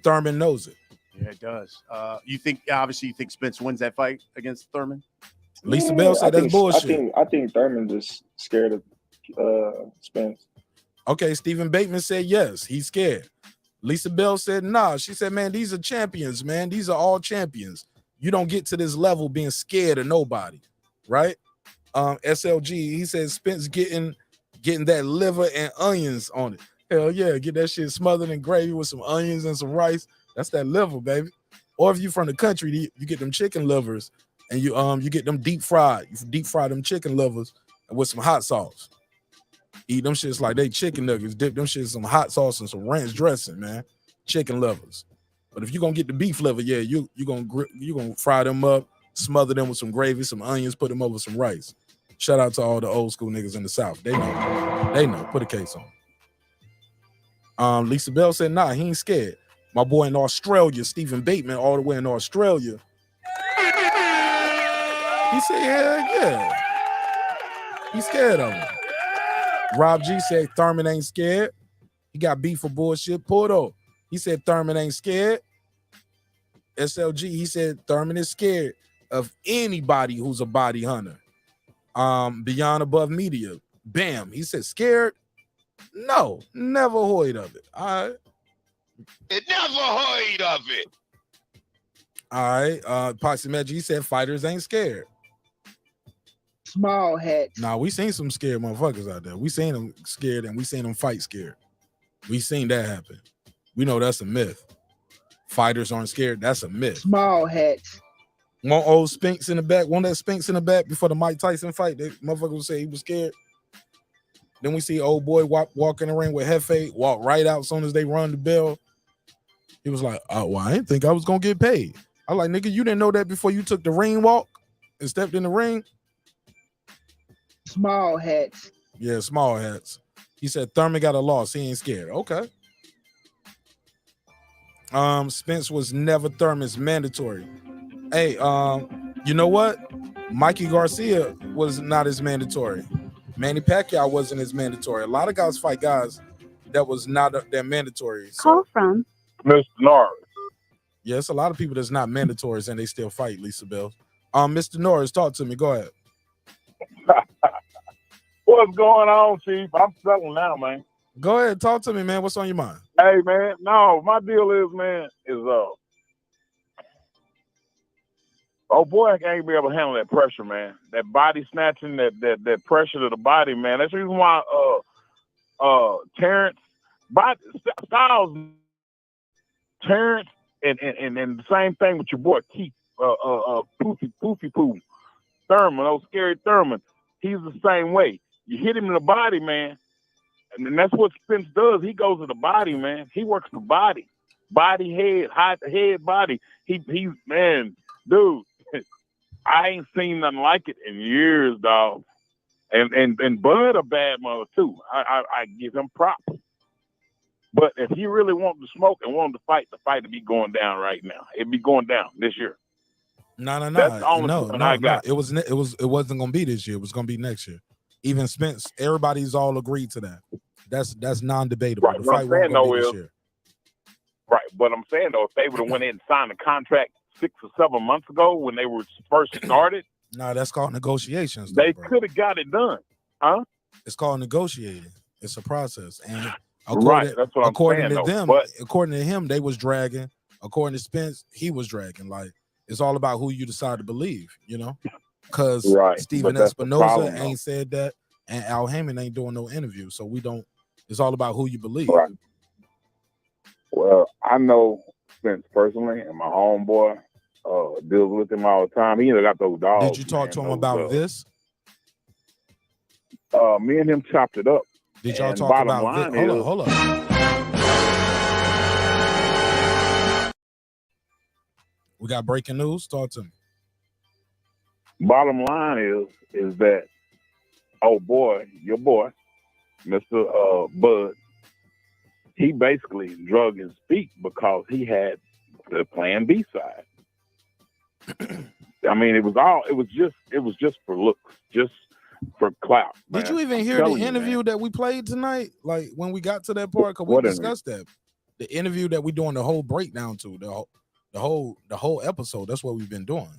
Thurman knows it. Yeah, it does. You think Spence wins that fight against Thurman? Lisa Bell said that's bullshit. I think Thurman just scared of Spence. Okay, Stephen Bateman said yes, he's scared. Lisa Bell said nah. She said, man, these are champions, man. These are all champions. You don't get to this level being scared of nobody, right? SLG, he says Spence getting that liver and onions on it. Hell yeah, get that shit smothered in gravy with some onions and some rice. That's that liver, baby. Or if you from the country, you get them chicken livers and you get them deep fried. You deep fry them chicken livers with some hot sauce. Eat them shits like they chicken nuggets. Dip them shits in some hot sauce and some ranch dressing, man. Chicken livers. But if you're gonna get the beef liver, yeah, you gonna fry them up, smother them with some gravy, some onions, put them over some rice. Shout out to all the old school niggas in the South. They know. Put a case on. Lisa Bell said, nah, he ain't scared. My boy in Australia, Stephen Bateman, all the way in Australia. He said, yeah. He's scared of him. Rob G said Thurman ain't scared. He got beef for bullshit. Pull it up. He said Thurman ain't scared. SLG, he said Thurman is scared of anybody who's a body hunter. Beyond Above Media, bam. He said scared. No, never heard of it. All right. It never heard of it. All right. Poxy Magic, he said fighters ain't scared. Small hats. Nah, we seen some scared motherfuckers out there. We seen them scared and we seen them fight scared. We seen that happen. We know that's a myth. Fighters aren't scared. That's a myth. Small hats. One old Spinks in the back. One that Spinks in the back before the Mike Tyson fight. That motherfucker would say he was scared. Then we see old boy walk in the ring with Hefe, walk right out as soon as they run the bell. He was like, oh, well, I didn't think I was going to get paid. I was like, nigga, you didn't know that before you took the ring walk and stepped in the ring? Small hats. Yeah, small hats. He said Thurman got a loss. He ain't scared. Okay. Spence was never Thurman's mandatory. Hey, you know what? Mikey Garcia was not as mandatory. Manny Pacquiao wasn't as mandatory. A lot of guys fight guys that was not their mandatory. So, Call from Mr. Norris. yes, a lot of people that's not mandatories and they still fight, Lisa Bell. Mr. Norris, talk to me. Go ahead. What's going on, Chief? I'm settling now, man. Go ahead, talk to me, man. What's on your mind? Hey, man. No, my deal is, man, oh boy, I can't be able to handle that pressure, man. That body snatching, that pressure to the body, man. That's the reason why Terrence, Styles, Terrence, and the same thing with your boy Keith, Poofy Poo, Thurman, old scary Thurman. He's the same way. You hit him in the body, man. And that's what Spence does. He goes to the body, man. He works the body. Body, head, body. He's man, dude, I ain't seen nothing like it in years, dog. And Bud a bad mother too. I give him props. But if he really wanted to smoke and wanted to fight, the fight would be going down right now. It'd be going down this year. No. That's the only one I got. It wasn't gonna be this year. It was gonna be next year. Even Spence, everybody's all agreed to that. That's non-debatable. Right. The What fight I'm saying won't though be this is, year. right. What I'm saying though, if they would have went in and signed a contract 6 or 7 months ago when they were first started, No, that's called negotiations. Though, they bro. could have got it done, huh? It's called negotiating. It's a process, and Right, that's what I'm according saying, to though, them, but- according to him, they was dragging. According to Spence, he was dragging. Like it's all about who you decide to believe, you know. Because Right, Steven but that's the Espinoza problem, though. ain't said that, and Al Heyman ain't doing no interview, so we don't. It's all about who you believe. Right. Well, I know Spence personally, and my homeboy deals with him all the time. He got those dogs. Did you talk to him about this? Me and him chopped it up. Did y'all And talk bottom about line this? is- Hold on. We got breaking news. Talk to me. Bottom line is that, oh boy, your boy, Mr. Bud, he basically drug his feet because he had the Plan B side. I mean, it was just for looks, just for clout. Did man. you even I'm hear the telling you, interview man. that we played tonight? Like when we got to that part, because we What interview? discussed that. The interview that we doing the whole breakdown to, the whole episode. That's what we've been doing.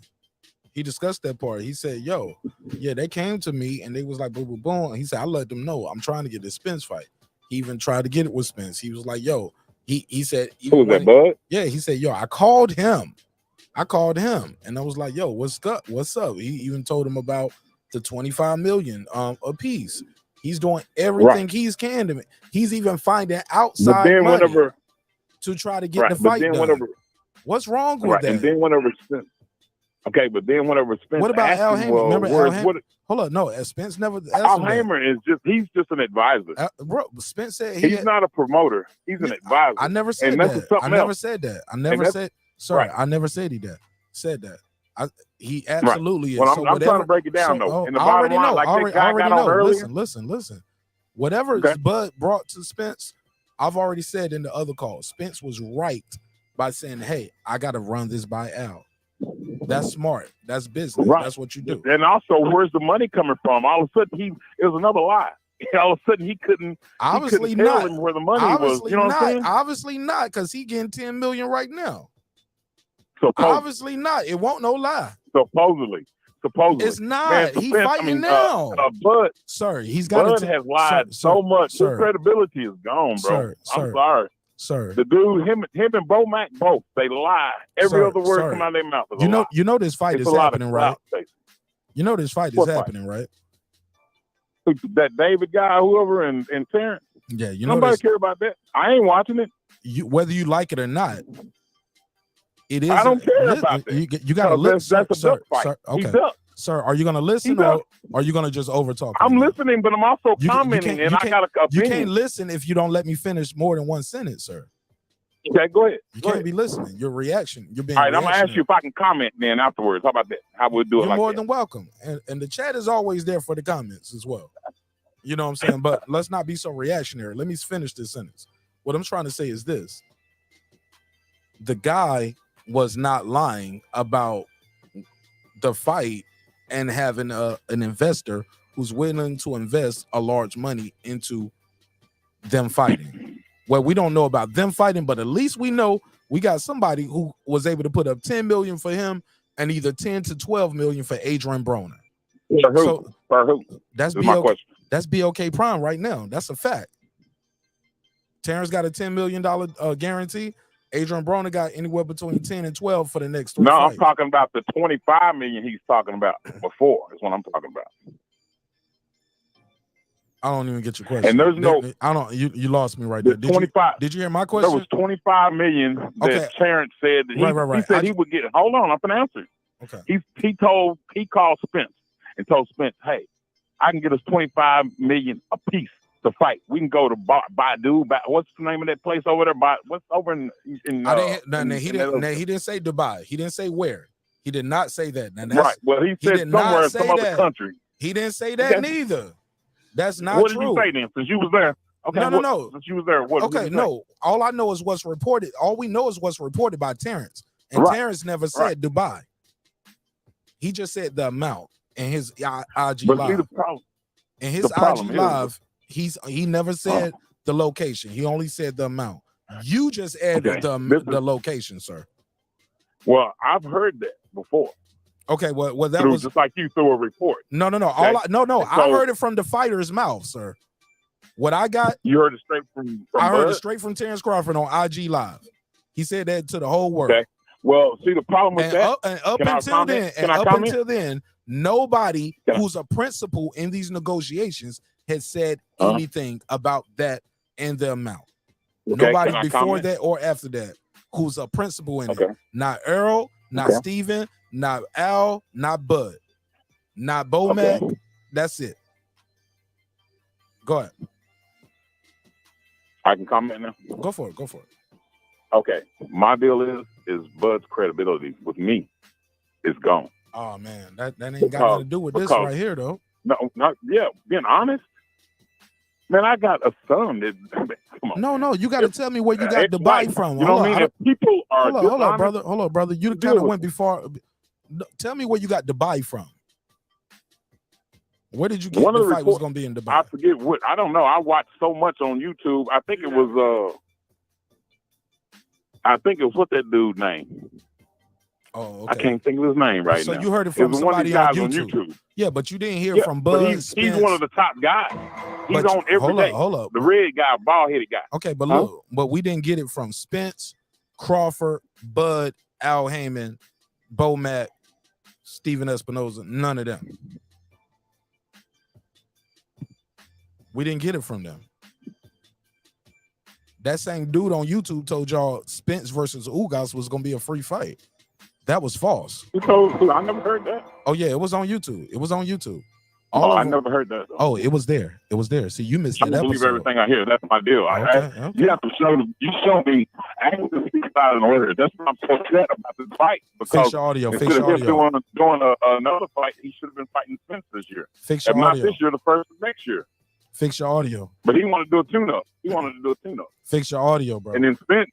He discussed that part. He said, yo, yeah, they came to me and they was like, boom, boom, boom. He said, I let them know I'm trying to get this Spence fight. He even tried to get it with Spence. He was like, yo, he said, Who was that, Bud? yeah, he said, yo, I called him. And I was like, yo, what's up? He even told him about the 25 million a piece. He's doing everything he's can to me. He's even finding outside money to try to get the fight done. What's wrong with that? And then whenever Spence, Spence what about asked Al him, Heyman? well, Remember Al where's- Heyman? what- Hold on, no, Spence never asked Al him that. Heyman is he's just an advisor. Bro, Spence said He's not a promoter. He's an advisor. I never said And that's that. something I never else. said that. I And never that's- said. Sorry, right. I never said that. He absolutely Well, is. I'm trying to break it down, though. And the I bottom already line, know. like I that guy already got on know. earlier. Listen. Whatever Bud brought to Spence, I've already said in the other call. Spence was right by saying, "Hey, I got to run this by Al." That's smart. That's business. Right. That's what you do. And also, where's the money coming from? All of a sudden, it was another lie. all of a sudden he couldn't Obviously tell not. him where the money Obviously was. You know what I'm saying? Obviously not, because he getting 10 million right now. Obviously not. It won't no lie. Supposedly. It's not. Man, He fighting now. Bud, sir, he's got Bud has lied so much. His credibility is gone, bro. I'm sorry. Sir. The dude, him and Bo Mac both, they lie. Every other word come out of their mouth is a lie. You know this fight It's is a lot happening, of right? clout, You know this fight is happening, right? That David guy, whoever, and Terrence. Yeah, you know nobody care about that. I ain't watching it. Whether you like it or not, it is. I don't care about that. You got to listen. That's a duck fight. Sir, He okay. ducked. Sir, are you going to listen or are you going to just overtalk? I'm listening, but I'm also commenting, and I got an opinion. You can't listen if you don't let me finish more than one sentence, sir. Okay, go ahead. You can't be listening. Your reaction. You're being. All right, I'm gonna ask you if I can comment then afterwards. How about that? How would do it? You're like more that? than welcome, and the chat is always there for the comments as well. You know what I'm saying? But let's not be so reactionary. Let me finish this sentence. What I'm trying to say is this: the guy was not lying about the fight and having an investor who's willing to invest a large money into them fighting. Well, we don't know about them fighting, but at least we know we got somebody who was able to put up 10 million for him and either 10 to 12 million for Adrian Broner. For who? That's my question. That's BLK Prime right now. That's a fact. Terrence got a $10 million guarantee. Adrian Broner got anywhere between 10 and 12 for the next 3 fights. I'm talking about the 25 million he's talking about before. Is what I'm talking about. I don't even get your question. And there's you lost me right there. Did 25. Did you hear my question? There was 25 million that Terrence said that he said he would get. Hold on, I'm gonna answer. Okay. He called Spence and told Spence, hey, I can get us 25 million a piece to fight. We can go to Baidu. What's the name of that place over there? What's over in he didn't say Dubai. He didn't say where. He did not say that. Right. Well, he said somewhere in some other country. He didn't say that neither. That's not true. What did you say then? Since you was there. Okay. No. Since you was there. What? Okay. No. All I know is what's reported. All we know is what's reported by Terrence. And Terrence never said Dubai. He just said the amount in his IG live. See the problem. In his IG live, he never said the location. He only said the amount. You just added the location, sir. Well, I've heard that before. Okay, well that was just like you threw a report. No. Okay? I heard it from the fighter's mouth, sir. What I got, you heard it straight from I heard Bud? it straight from Terrence Crawford on IG Live. He said that to the whole world. Okay. Well, see the problem with that. Up until then, nobody who's a principal in these negotiations has said anything about that and the amount. Okay. Nobody before that or after that who's a principal in it. Not Errol, not Steven, not Al, not Bud, not Bo Mac. That's it. Go ahead. I can comment now. Go for it. Okay. My deal is Bud's credibility with me is gone. Oh man, that ain't got nothing to do with this right here though. No, being honest. Man, I got a son that come on. No, you got to tell me where you got Dubai from. You know what I mean? If people are hold on, brother. You kind of went before. Tell me where you got Dubai from. Where did you get the fight was going to be in Dubai? I forget what. I don't know. I watched so much on YouTube. I think it was what that dude name. Oh, okay. I can't think of his name right now. So you heard it from somebody on YouTube. Yeah, but you didn't hear from Bud. He's one of the top guys. He's on every day. Hold up. The red guy, bald-headed guy. Okay, but look, but we didn't get it from Spence, Crawford, Bud, Al Heyman, Bo Mac, Steven Espinoza, none of them. We didn't get it from them. That same dude on YouTube told y'all Spence versus Ugas was going to be a free fight. That was false. I never heard that. Oh, yeah, it was on YouTube. I never heard that. Oh, it was there. See, you missed that episode. I believe everything I hear. That's my deal. Okay. You have to show me. I have to speak about an order. That's what I'm so upset about this fight. Because fix your audio. Doing another fight, he should have been fighting Spence this year. Fix your Not audio. this year, the first of next year. Fix your audio. But he wanted to do a tune-up. Fix your audio, bro. And then Spence.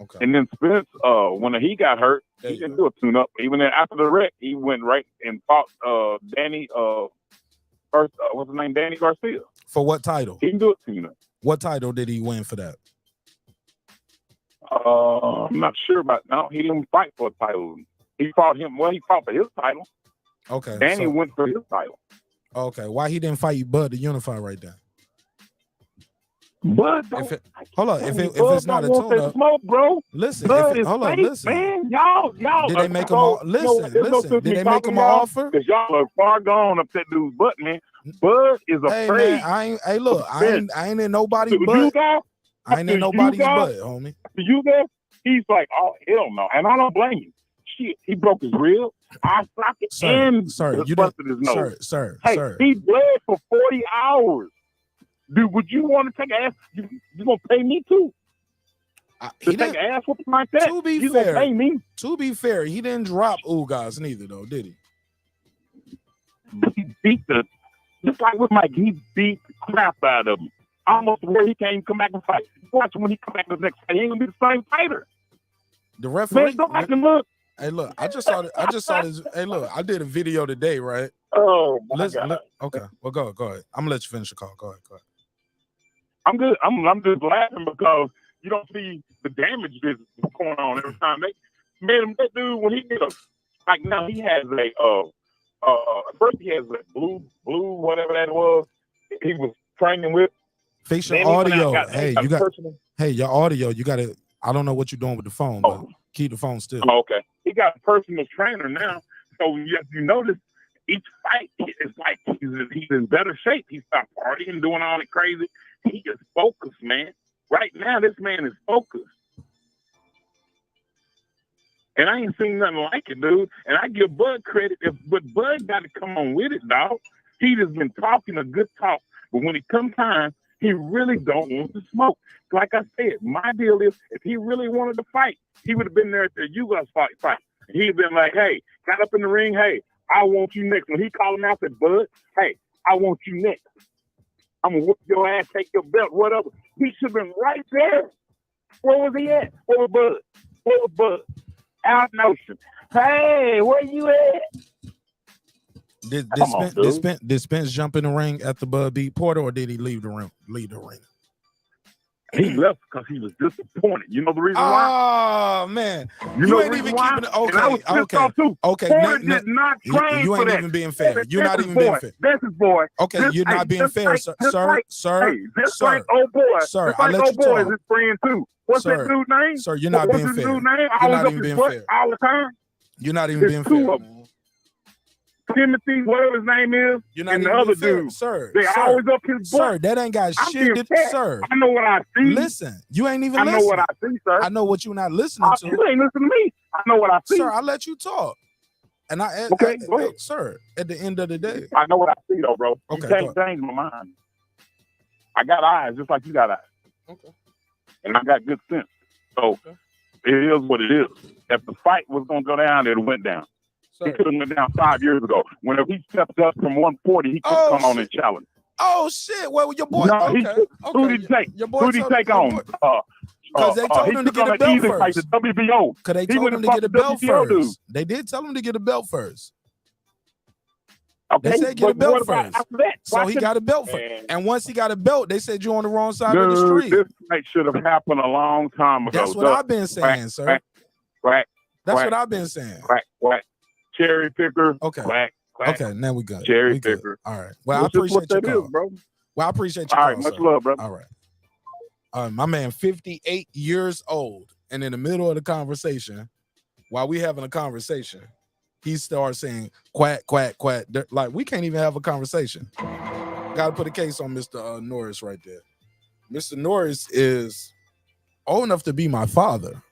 Okay. And then Spence, when he got hurt, he didn't do a tune-up. Even then, after the wreck, he went right and fought Danny Or what's his name? Danny Garcia. For what title? He can do it to you. What title did he win for that? I'm not sure about now. He didn't fight for a title. He fought him. Well, he fought for his title. Okay. Danny went for his title. Okay. Why he didn't fight you, Bud, to unify right there? Bud, hold on. If it's not a tune-up, smoke, bro. Listen. Hold on. Listen. Man, y'all. Did they make him all? Listen. Did they make him an offer? Because y'all are far gone up that dude's butt, man. Bud is afraid. Hey, man, look, I ain't in nobody's butt. I ain't in nobody's butt, homie. You there? He's like, oh, hell no. And I don't blame you. Shit, he broke his rib, eye socket, and busted his nose. Sir. He bled for 40 hours. Dude, would you want to take an ass? You gonna pay me too? To take an ass whooping like that? To be you fair, gonna pay me? To be fair, he didn't drop Ugas neither, though, did he? He beat just like with Mike, he beat the crap out of him. Almost where he can't even come back and fight. Watch when he come back the next fight, he ain't gonna be the same fighter. The referee. Man, go back and look. Hey, look, I just saw this. Hey, look, I did a video today, right? Oh, my God. Okay, well, go ahead. I'm gonna let you finish the call. Go ahead. I'm good. I'm just laughing because you don't see the damage that's going on every time they made him. That dude, when he did like now he has first he has a blue whatever that was. He was training with. Fix your audio. Your audio. You gotta. I don't know what you're doing with the phone, but keep the phone still. Oh, okay. He got a personal trainer now, so you notice each fight is like he's in better shape. He stopped partying, doing all that crazy. He is focused, man. Right now, this man is focused. And I ain't seen nothing like it, dude. And I give Bud credit, but Bud got to come on with it, dog. He just been talking a good talk, but when it comes time, he really don't want to smoke. Like I said, my deal is if he really wanted to fight, he would have been there at the U.S. fight. He'd been like, hey, got up in the ring, hey, I want you next. When he called him out, said, Bud, hey, I want you next. I'm going to whoop your ass, take your belt, whatever. He should have been right there. Where was he at? Where was Bud? Out in Ocean. Hey, where you at? Did Spence jump in the ring at the Bud beat Porter, or did he leave the ring? He left because he was disappointed. You know the reason why? Oh man, you ain't even keeping it. Okay. Porter did not train you for ain't that. even being fair. You're not even being fair. That's his boy. Okay, you're not being fair, sir. Like old boy. Sir, I let you talk. Is his friend too. What's that dude's name? Sir, you're not being fair. You're not even being fair. All the time. You're not even being fair. Timothy, whatever his name is, you're not and the even other fair. dude. Sir, they always up his butt. Sir, that ain't got shit. Sir, I know what I see. Listen, you ain't even listening. I know what I see, sir. I know what you're not listening to. You ain't listening to me. I know what I see. Sir, I let you talk. And go ahead. Sir, at the end of the day. I know what I see, though, bro. Okay, you can't change my mind. I got eyes just like you got eyes. Okay. And I got good sense. So it is what it is. If the fight was going to go down, it went down. He could have went down 5 years ago. Whenever he stepped up from 140, he could come on and challenge. Oh shit! Well, your boy. No, who did he take? Who did he take on? Because they told him to get a belt first. The WBO. Because they told him to get a belt first. They did tell him to get a belt first. Okay, they said get a belt first. That? So he got a belt first. And once he got a belt, they said you're on the wrong side of the street. This fight should have happened a long time ago. That's what I've been saying, sir. Right. That's what I've been saying. Right. Cherry picker. Okay. Quack. Okay, now we good. Cherry picker. All right. Well, I appreciate your call, bro. Well, I appreciate your call. All right, much love, bro. All right. My man, 58 years old, and in the middle of the conversation, while we having a conversation, he starts saying quack, quack, quack. Like we can't even have a conversation. Got to put a case on Mr. Norris right there. Mr. Norris is old enough to be my father.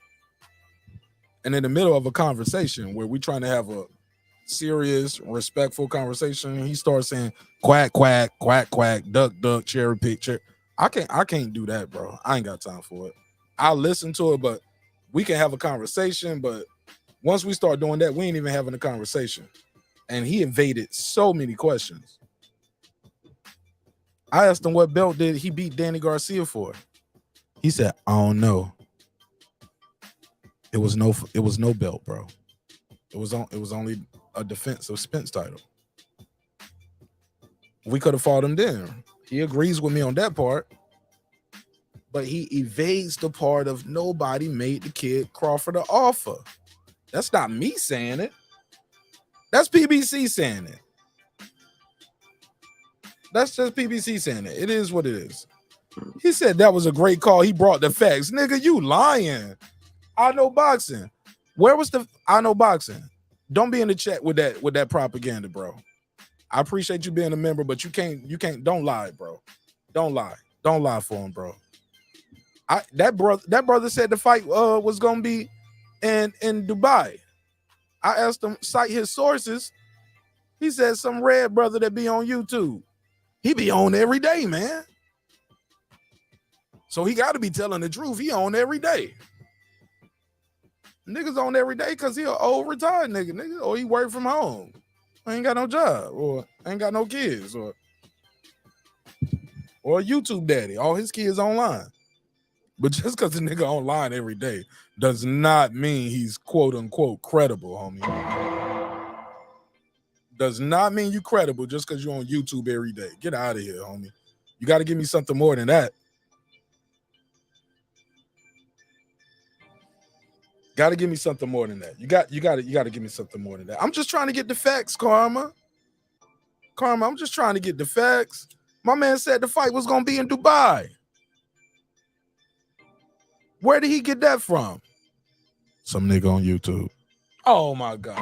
And in the middle of a conversation where we're trying to have a serious, respectful conversation, he starts saying quack, quack, quack, quack, duck, duck, cherry pick, cherry. I can't do that, bro. I ain't got time for it. I'll listen to it, but we can have a conversation. But once we start doing that, we ain't even having a conversation. And he evaded so many questions. I asked him what belt did he beat Danny Garcia for. He said, I don't know. It was no belt, bro. It was only a defense of Spence title. We could have fought him then. He agrees with me on that part. But he evades the part of nobody made the kid Crawford an offer. That's not me saying it. That's PBC saying it. That's just PBC saying it. It is what it is. He said that was a great call. He brought the facts. Nigga, you lying. I know boxing. Where was the I know boxing? Don't be in the chat with that propaganda, bro. I appreciate you being a member, but you can't don't lie, bro. Don't lie. Don't lie for him, bro. That brother said the fight was gonna be in Dubai. I asked him cite his sources. He said some red brother that be on YouTube. He be on every day, man. So he got to be telling the truth. He on every day. Niggas on every day because he an old retired nigga, or he work from home. I ain't got no job, or ain't got no kids, or a YouTube daddy. All his kids online. But just because the nigga online every day does not mean he's quote unquote credible, homie. Does not mean you credible just because you're on YouTube every day. Get out of here, homie. You got to give me something more than that. Got to give me something more than that. You got to give me something more than that. I'm just trying to get the facts, Karma. I'm just trying to get the facts. My man said the fight was gonna be in Dubai. Where did he get that from? Some nigga on YouTube. Oh my God.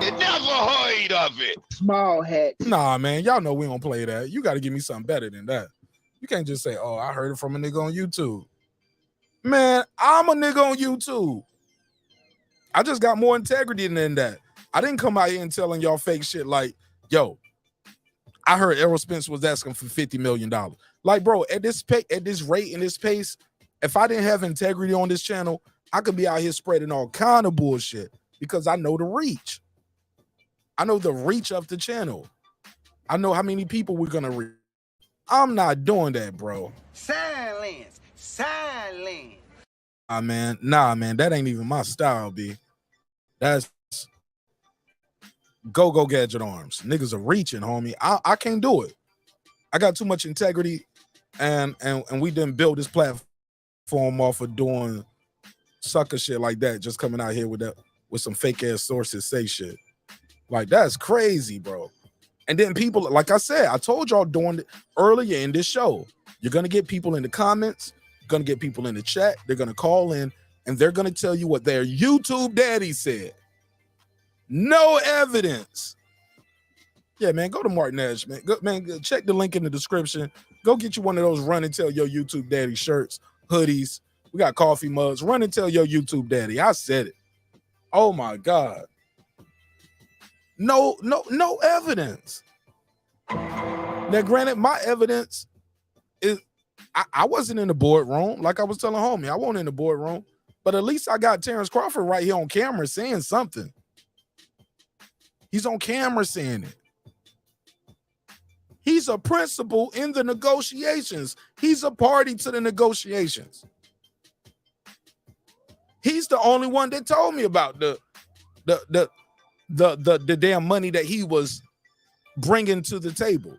You never heard of it. Small hat. Nah, man, y'all know we don't play that. You got to give me something better than that. You can't just say, "Oh, I heard it from a nigga on YouTube." Man, I'm a nigga on YouTube. I just got more integrity than that. I didn't come out here and telling y'all fake shit like, yo, I heard Errol Spence was asking for $50 million. Like, bro, at this rate and this pace, if I didn't have integrity on this channel, I could be out here spreading all kind of bullshit because I know the reach. I know the reach of the channel. I know how many people we're gonna reach. I'm not doing that, bro. Silence. Nah, man, that ain't even my style, B. That's go gadget arms. Niggas are reaching, homie. I can't do it. I got too much integrity, and we didn't build this platform off of doing sucker shit like that. Just coming out here with some fake ass sources say shit. Like, that's crazy, bro. And then people, like I said, I told y'all doing it earlier in this show, you're gonna get people in the comments, gonna get people in the chat, they're gonna call in, and they're gonna tell you what their YouTube daddy said. No evidence. Yeah, man, go to Martin Edge, man. Go check the link in the description. Go get you one of those run and tell your YouTube daddy shirts, hoodies. We got coffee mugs. Run and tell your YouTube daddy. I said it. Oh my God. No evidence. Now, granted, my evidence is I wasn't in the boardroom. Like I was telling homie, I wasn't in the boardroom. But at least I got Terrence Crawford right here on camera saying something. He's on camera saying it. He's a principal in the negotiations. He's a party to the negotiations. He's the only one that told me about the damn money that he was bringing to the table.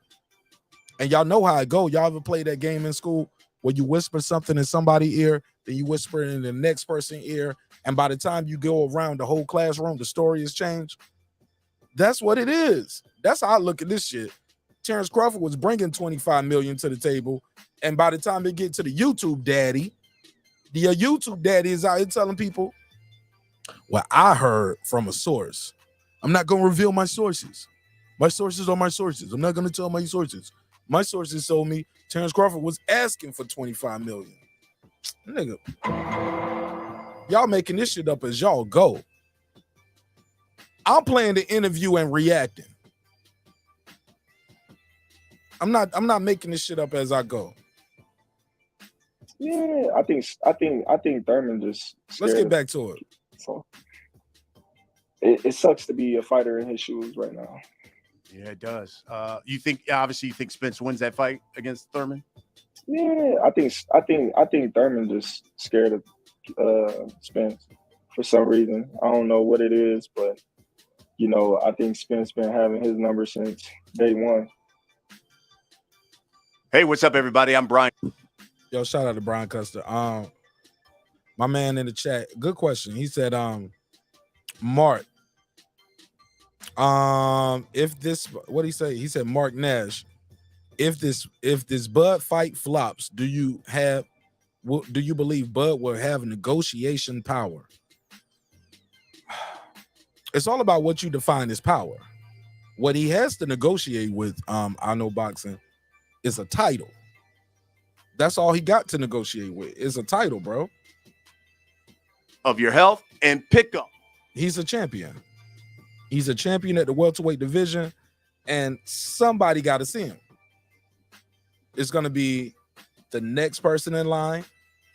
And y'all know how it go. Y'all ever play that game in school where you whisper something in somebody's ear, then you whisper it in the next person's ear, and by the time you go around the whole classroom, the story has changed? That's what it is. That's how I look at this shit. Terrence Crawford was bringing $25 million to the table, and by the time they get to the YouTube daddy, the YouTube daddy is out here telling people, well, I heard from a source. I'm not going to reveal my sources. My sources are my sources. I'm not going to tell my sources. My sources told me Terrence Crawford was asking for $25 million. Nigga, y'all making this shit up as y'all go. I'm playing the interview and reacting. I'm not making this shit up as I go. Yeah, I think Thurman just. Let's get back to it. So it sucks to be a fighter in his shoes right now. Yeah, it does. You think Spence wins that fight against Thurman? Yeah, I think Thurman just scared of Spence for some reason. I don't know what it is, but I think Spence been having his number since day one. Hey, what's up, everybody? I'm Brian. Yo, shout out to Brian Custer. My man in the chat, good question. He said, Mark, if this, what did he say? He said, Mark Nash, if this Bud fight flops, do you believe Bud will have negotiation power? It's all about what you define as power. What he has to negotiate with I Know Boxing is a title. That's all he got to negotiate with is a title, bro. Of your health and pickup. He's a champion. He's a champion at the welterweight division, and somebody got to see him. It's going to be the next person in line,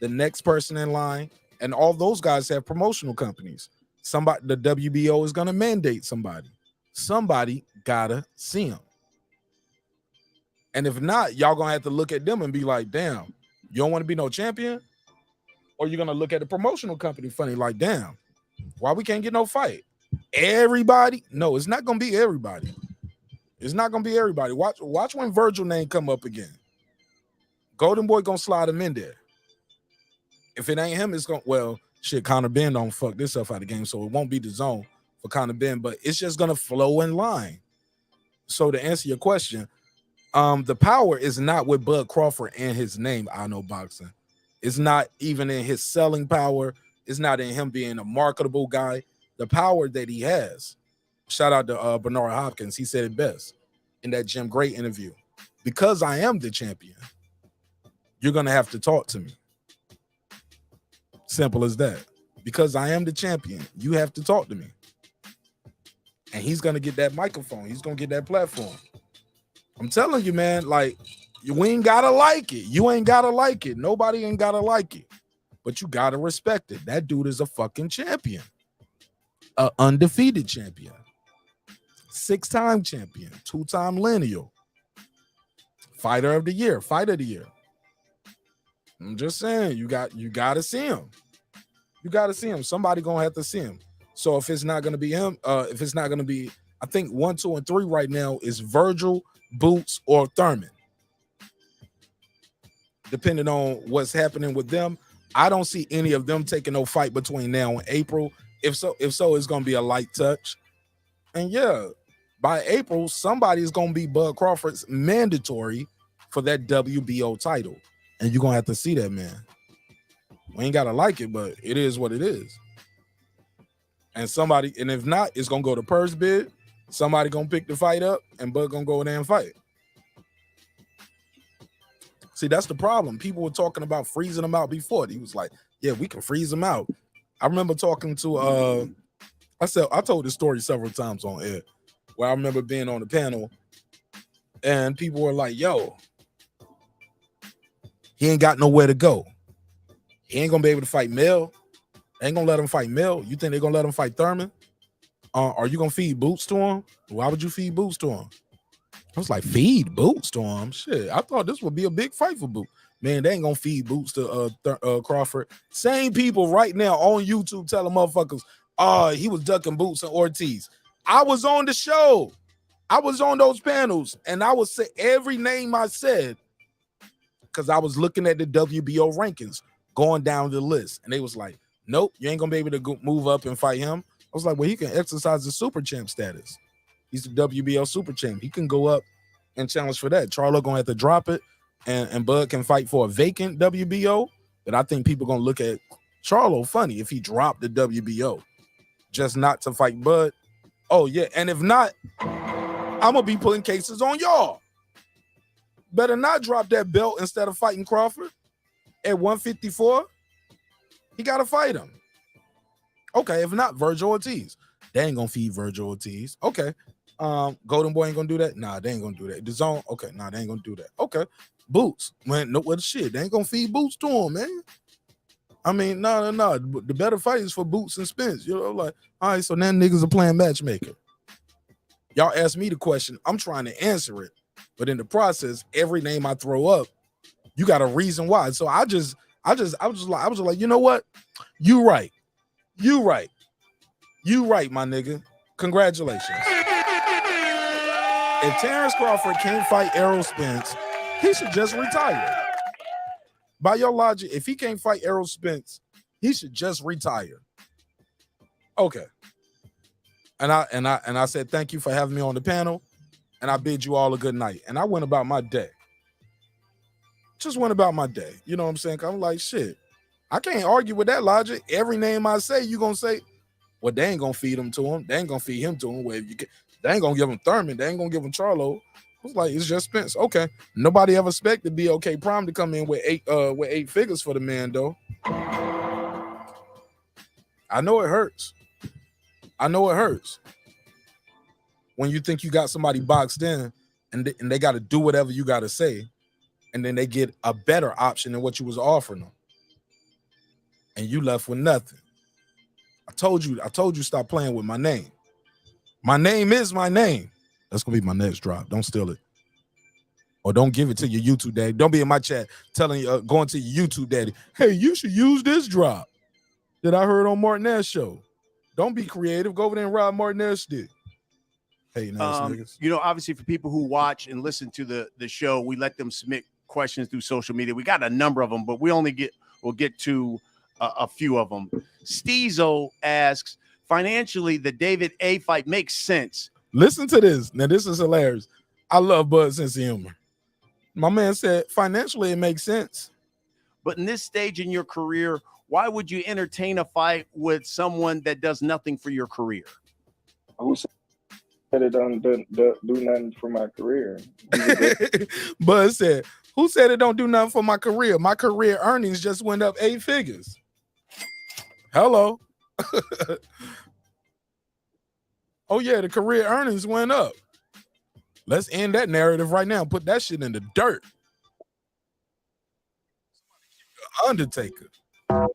the next person in line, and all those guys have promotional companies. The WBO is going to mandate somebody. Somebody got to see him. And if not, y'all going to have to look at them and be like, damn, you don't want to be no champion? Or you're going to look at the promotional company funny like, damn, why we can't get no fight? Everybody? No, it's not going to be everybody. It's not going to be everybody. Watch when Virgil name come up again. Golden Boy going to slide him in there. If it ain't him, it's going to, well, shit, Conor Ben don't fuck this stuff out of the game, so it won't be the zone for Conor Ben, but it's just going to flow in line. So to answer your question, the power is not with Bud Crawford and his name, I Know Boxing. It's not even in his selling power. It's not in him being a marketable guy. The power that he has. Shout out to Bernard Hopkins. He said it best in that Jim Gray interview. Because I am the champion, you're going to have to talk to me. Simple as that. Because I am the champion, you have to talk to me. And he's going to get that microphone. He's going to get that platform. I'm telling you, man, like, we ain't got to like it. You ain't got to like it. Nobody ain't got to like it. But you got to respect it. That dude is a fucking champion. An undefeated champion. 6-time champion. 2-time lineal. Fighter of the year. Fight of the year. I'm just saying, you got to see him. You got to see him. Somebody going to have to see him. So if it's not going to be him, if it's not going to be, I think 1, 2, and 3 right now is Virgil, Boots, or Thurman. Depending on what's happening with them, I don't see any of them taking no fight between now and April. If so, it's going to be a light touch. And yeah, by April, somebody is going to be Bud Crawford's mandatory for that WBO title. And you're going to have to see that, man. We ain't got to like it, but it is what it is. And if not, it's going to go to purse bid. Somebody going to pick the fight up, and Bud going to go in there and fight. See, that's the problem. People were talking about freezing them out before. He was like, yeah, we can freeze them out. I remember talking to, I told this story several times on air, where I remember being on the panel, and people were like, yo, he ain't got nowhere to go. He ain't going to be able to fight Mel. Ain't going to let him fight Mel. You think they're going to let him fight Thurman? Are you going to feed Boots to him? Why would you feed Boots to him? I was like, feed Boots to him? Shit, I thought this would be a big fight for Boots. Man, they ain't going to feed Boots to Crawford. Same people right now on YouTube telling motherfuckers, he was ducking Boots and Ortiz. I was on the show. I was on those panels, and I would say every name I said because I was looking at the WBO rankings going down the list, and they was like, nope, you ain't going to be able to move up and fight him. I was like, well, he can exercise the super champ status. He's the WBO super champ. He can go up and challenge for that. Charlo going to have to drop it, and Bud can fight for a vacant WBO. But I think people going to look at Charlo funny if he dropped the WBO just not to fight Bud. Oh, yeah. And if not, I'm going to be putting cases on y'all. Better not drop that belt instead of fighting Crawford at 154. He got to fight him. Okay, if not, Virgil Ortiz. They ain't going to feed Virgil Ortiz. Okay. Golden Boy ain't going to do that? Nah, they ain't going to do that. The Zone? Okay, nah, they ain't going to do that. Okay. Boots. Man, no, what shit. They ain't going to feed Boots to him, man. I mean, no. The better fight is for Boots and Spence. You know, like, all right, so now niggas are playing matchmaker. Y'all asked me the question. I'm trying to answer it. But in the process, every name I throw up, you got a reason why. So I was like, you know what? You right, my nigga. Congratulations. If Terence Crawford can't fight Errol Spence He should just retire. By your logic, if he can't fight Errol Spence, he should just retire. Okay. And I said thank you for having me on the panel, and I bid you all a good night. And I went about my day. Just went about my day. You know what I'm saying? I'm like, shit. I can't argue with that logic. Every name I say, you gonna say, well, they ain't gonna feed him to him. They ain't gonna feed him to him. Well, they ain't gonna give him Thurman. They ain't gonna give him Charlo. I was like, it's just Spence. Okay. Nobody ever expected BLK Prime to come in with eight figures for the man, though. I know it hurts. I know it hurts. When you think you got somebody boxed in and they got to do whatever you got to say, and then they get a better option than what you was offering them. And you left with nothing. I told you stop playing with my name. My name is my name. That's gonna be my next drop. Don't steal it. Or don't give it to your YouTube daddy. Don't be in my chat telling you, going to your YouTube daddy, hey, you should use this drop that I heard on Martinez show. Don't be creative. Go over there and rob Martinez stick. Hey, nice niggas. You know, obviously for people who watch and listen to the show, we let them submit questions through social media. We got a number of them, but we'll get to a few of them. Steezo asks, financially, the David A fight makes sense. Listen to this. Now, this is hilarious. I love Bud's sense of humor. My man said, financially, it makes sense. But in this stage in your career, why would you entertain a fight with someone that does nothing for your career? Who said it don't do nothing for my career? Bud said, who said it don't do nothing for my career? My career earnings just went up 8 figures. Hello. Oh, yeah, the career earnings went up. Let's end that narrative right now. Put that shit in the dirt. Undertaker. Come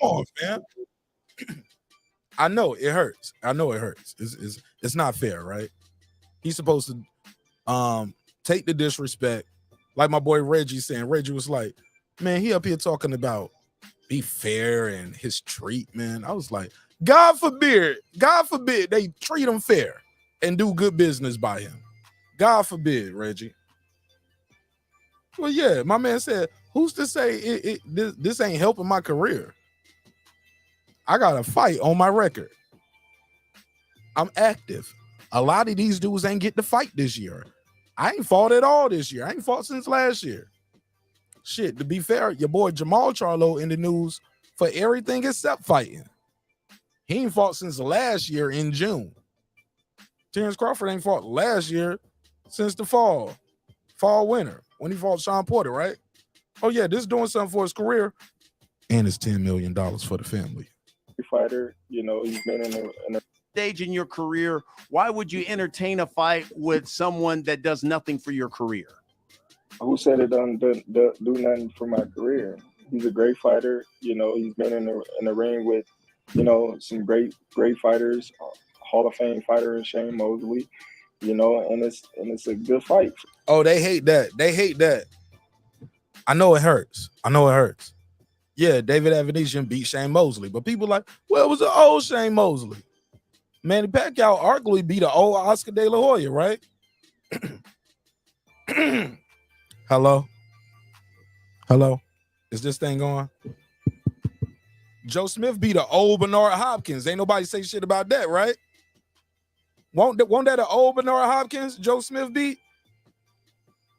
on, man. I know it hurts. I know it hurts. It's not fair, right? He's supposed to take the disrespect. Like my boy Reggie saying. Reggie was like, man, he up here talking about be fair and his treatment. I was like, God forbid they treat him fair and do good business by him. God forbid, Reggie. Well, yeah, my man said, who's to say this ain't helping my career? I got a fight on my record. I'm active. A lot of these dudes ain't get to fight this year. I ain't fought at all this year. I ain't fought since last year. Shit, to be fair, your boy Jamal Charlo in the news for everything except fighting. He ain't fought since last year in June. Terrence Crawford ain't fought last year since the fall winter when he fought Sean Porter, right? Oh yeah, this is doing something for his career, and it's $10 million for the family. Fighter, you know, he's been in a stage in your career. Why would you entertain a fight with someone that does nothing for your career? Who said it don't do nothing for my career? He's a great fighter. You know, he's been in the ring with, you know, some great fighters, Hall of Fame fighter in Shane Mosley. You know, and it's a good fight. Oh, they hate that. They hate that. I know it hurts. I know it hurts. Yeah, David Avenesian beat Shane Mosley, but people like, well, it was an old Shane Mosley. Manny Pacquiao arguably beat an old Oscar De La Hoya, right? Hello? Hello? Is this thing going? Joe Smith beat an old Bernard Hopkins. Ain't nobody say shit about that, right? Won't that an old Bernard Hopkins Joe Smith beat?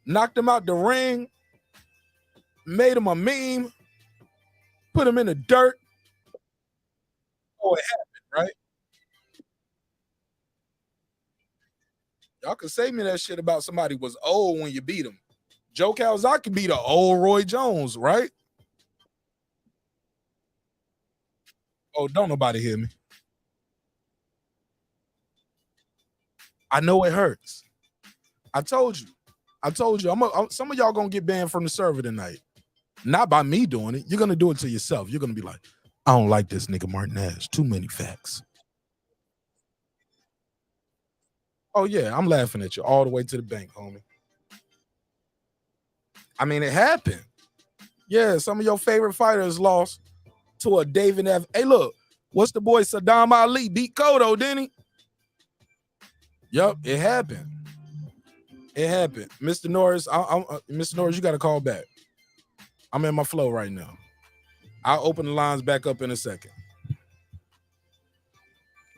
Knocked him out the ring, made him a meme, put him in the dirt. Oh, it happened, right? Y'all can say me that shit about somebody was old when you beat him. Joe Calzaghe beat an old Roy Jones, right? Oh, don't nobody hear me. I know it hurts. I told you. Some of y'all gonna get banned from the server tonight. Not by me doing it. You're gonna do it to yourself. You're gonna be like, I don't like this nigga Martinez. Too many facts. Oh yeah, I'm laughing at you all the way to the bank, homie. I mean, it happened. Yeah, some of your favorite fighters lost to a David F. Hey, look, what's the boy Saddam Ali beat Cotto, didn't he? Yep, it happened. It happened. Mr. Norris, Mr. Norris, you got to call back. I'm in my flow right now. I'll open the lines back up in a second.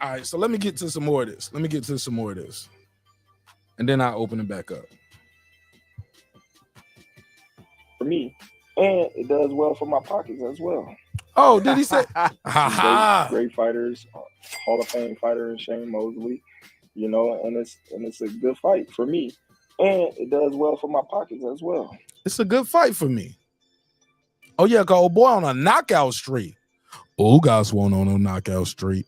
All right, so let me get to some more of this. And then I'll open it back up. For me, and it does well for my pockets as well. Oh, did he say? great fighters, Hall of Fame fighter Shane Mosley, you know, and it's a good fight for me, and it does well for my pockets as well. It's a good fight for me. Oh yeah, cause old boy on a knockout streak. Ugas won on a knockout streak.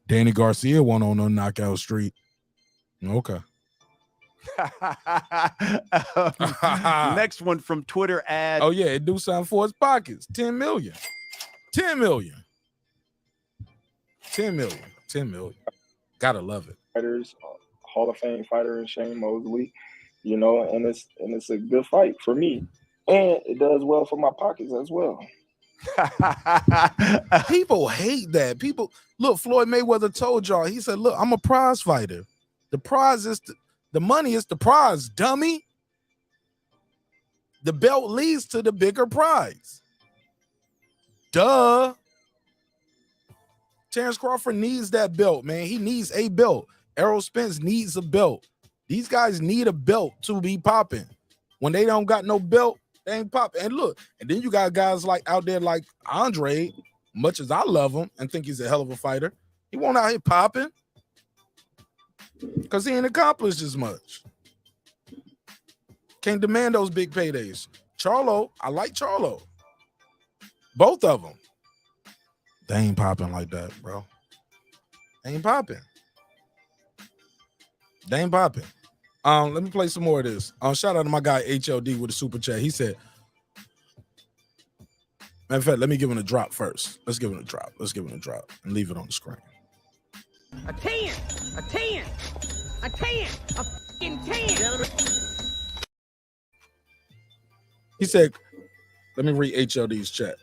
Danny Garcia won on a knockout streak. Okay. Next one from Twitter ad. Oh yeah, it do something for his pockets. 10 million. 10 million. 10 million. 10 million. Gotta love it. Fighters, Hall of Fame fighter Shane Mosley, you know, and it's a good fight for me, and it does well for my pockets as well. People hate that. People look. Floyd Mayweather told y'all. He said, "Look, I'm a prize fighter. The prize is the money is the prize, dummy. The belt leads to the bigger prize. Duh. Terrence Crawford needs that belt, man. He needs a belt. Errol Spence needs a belt. These guys need a belt to be popping. When they don't got no belt, they ain't popping. And look, and then you got guys like out there like Andre, much as I love him and think he's a hell of a fighter, he won't out here popping because he ain't accomplished as much. Can't demand those big paydays. Charlo, I like Charlo. Both of them. They ain't popping like that, bro. They ain't popping. They ain't popping. Let me play some more of this. Shout out to my guy HLD with a super chat. He said, matter of fact, let me give him a drop first. Let's give him a drop. And leave it on the screen. A 10, a 10, a 10, a fucking 10. He said, let me read HLD's chat.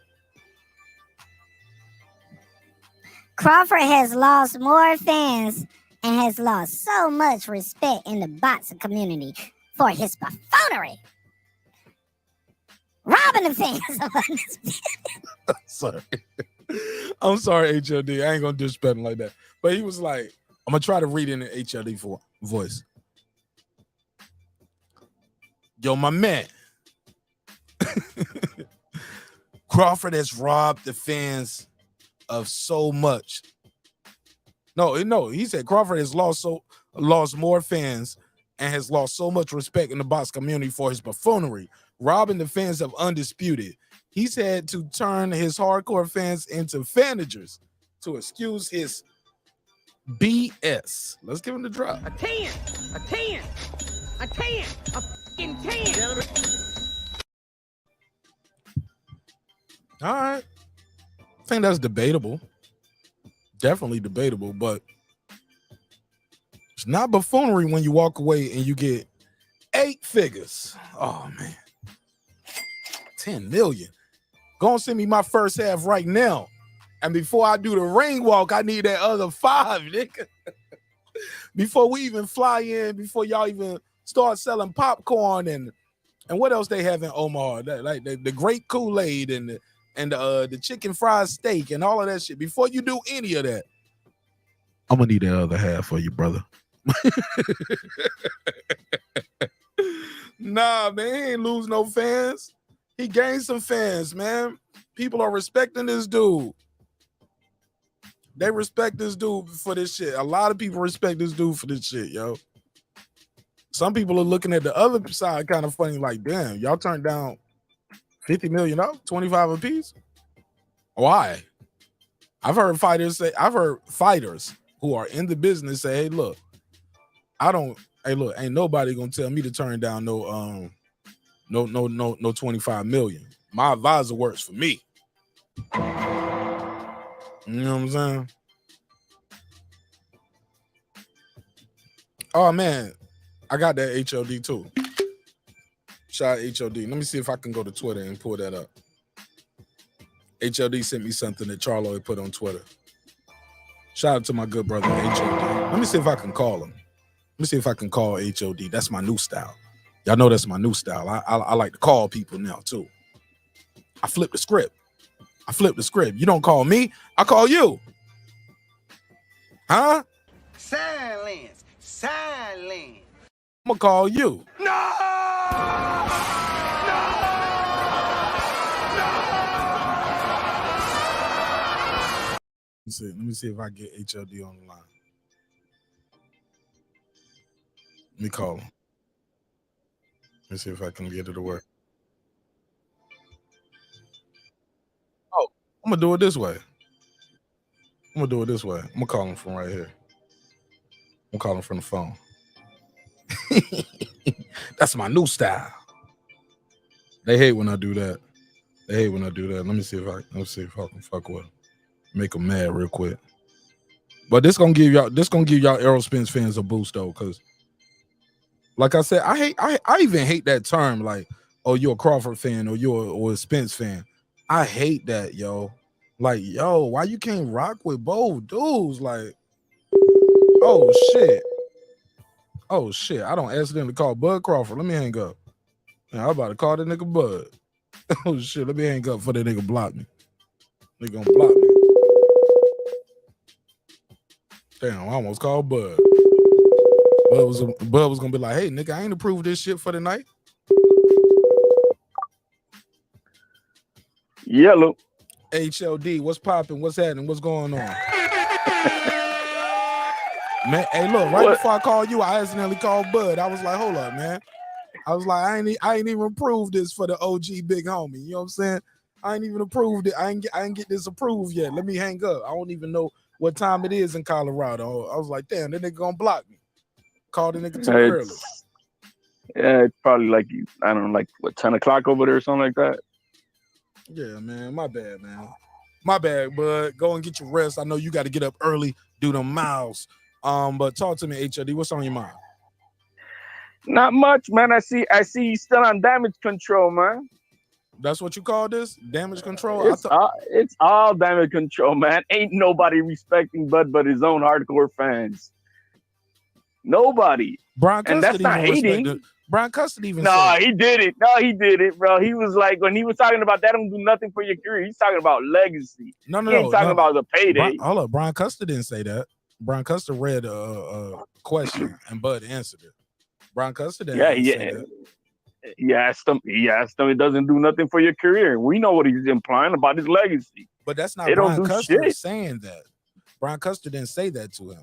Crawford has lost more fans and has lost so much respect in the boxing community for his buffoonery. Robbing the fans. Sorry. I'm sorry, HLD. I ain't gonna disrespect him like that. But he was like, I'm gonna try to read in the HLD voice. Yo, my man. Crawford has robbed the fans of so much. No, he said Crawford has lost more fans and has lost so much respect in the box community for his buffoonery, robbing the fans of Undisputed. He's had to turn his hardcore fans into fanagers to excuse his BS. Let's give him the drop. A 10, a 10, a 10, a fucking 10. All right. I think that's debatable. Definitely debatable, but it's not buffoonery when you walk away and you get 8 figures. Oh, man. 10 million. Go and send me my first half right now. And before I do the ring walk, I need that other 5, nigga. Before we even fly in, before y'all even start selling popcorn and what else they have in Omaha, like the great Kool-Aid and the chicken fried steak and all of that shit. Before you do any of that, I'm gonna need that other half for you, brother. Nah, man, he ain't lose no fans. He gained some fans, man. People are respecting this dude. They respect this dude for this shit. A lot of people respect this dude for this shit, yo. Some people are looking at the other side kind of funny, like, damn, y'all turned down 50 million up, 25 apiece. Why? I've heard fighters who are in the business say, hey, look, ain't nobody gonna tell me to turn down no 25 million. My advisor works for me. You know what I'm saying? Oh man, I got that HOD too. Shout out HOD. Let me see if I can go to Twitter and pull that up. HOD sent me something that Charlo had put on Twitter. Shout out to my good brother HOD. Let me see if I can call him. Let me see if I can call HOD. That's my new style. Y'all know that's my new style. I like to call people now too. I flip the script. You don't call me, I call you. Huh? Silence. I'm gonna call you. No! Let me see if I get HLD on the line. Let me call him. Let me see if I can get it to work. Oh, I'm gonna do it this way. I'm gonna call him from right here. I'm calling from the phone. That's my new style. They hate when I do that. Let me see if I can fuck with them. Make them mad real quick. But this gonna give y'all Errol Spence fans a boost though, because like I said, I even hate that term, like, oh, you're a Crawford fan or a Spence fan. I hate that, yo. Like, yo, why you can't rock with both dudes? Like, oh shit. I don't accidentally call Bud Crawford. Let me hang up. Man, I'm about to call that nigga Bud. Oh shit, let me hang up for that nigga block me. They gonna block me. Damn, I almost called Bud. Bud was gonna be like, hey nigga, I ain't approved this shit for the night. Yellow. HLD, what's popping? What's happening? What's going on? Man, hey, look, before I called you, I accidentally called Bud. I was like, hold up, man. I was like, I ain't even approved this for the OG big homie. You know what I'm saying? I ain't even approved it. I ain't get this approved yet. Let me hang up. I don't even know what time it is in Colorado. I was like, damn, that nigga gonna block me. Called the nigga too early. Yeah, it's probably like, I don't know, like what, 10 o'clock over there or something like that. Yeah, man. My bad, man. My bad, bud. Go and get your rest. I know you got to get up early, do them miles. But talk to me, HLD. What's on your mind? Not much, man. I see you still on damage control, man. That's what you call this? Damage control? It's all damage control, man. Ain't nobody respecting Bud but his own hardcore fans. Nobody. Brian and that's not hating. Brian Custer even said he did it. No, he did it, bro. He was like, when he was talking about that don't do nothing for your career, he's talking about legacy. He ain't talking about the payday. Hold up. Brian Custer didn't say that. Brian Custer read a question and Bud answered it. Brian Custer didn't say that. He asked him, it doesn't do nothing for your career. We know what he's implying about his legacy. But that's not Brian Custer saying that. Brian Custer didn't say that to him.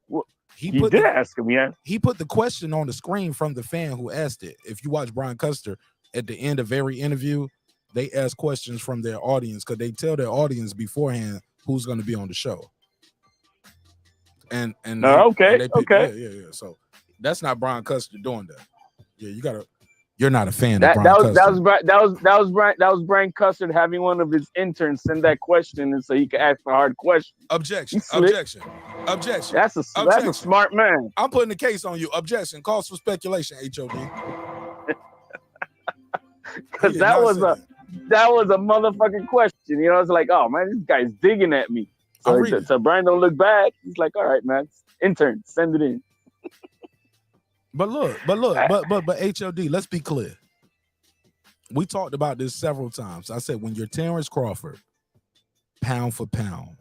Well, he did ask him, yeah. He put the question on the screen from the fan who asked it. If you watch Brian Custer, at the end of every interview, they ask questions from their audience because they tell their audience beforehand who's going to be on the show. And okay. Yeah. So that's not Brian Custer doing that. Yeah, you're not a fan of Brian Custer. That was Brian Custer having one of his interns send that question, and so he could ask the hard question. Objection. That's a smart man. I'm putting the case on you. Objection. Calls for speculation. HOD. Because that was a motherfucking question. You know, it's like, oh man, this guy's digging at me. So Brian don't look bad. He's like, all right, man, intern, send it in. But HLD, let's be clear. We talked about this several times. I said, when you're Terrence Crawford, pound for pound,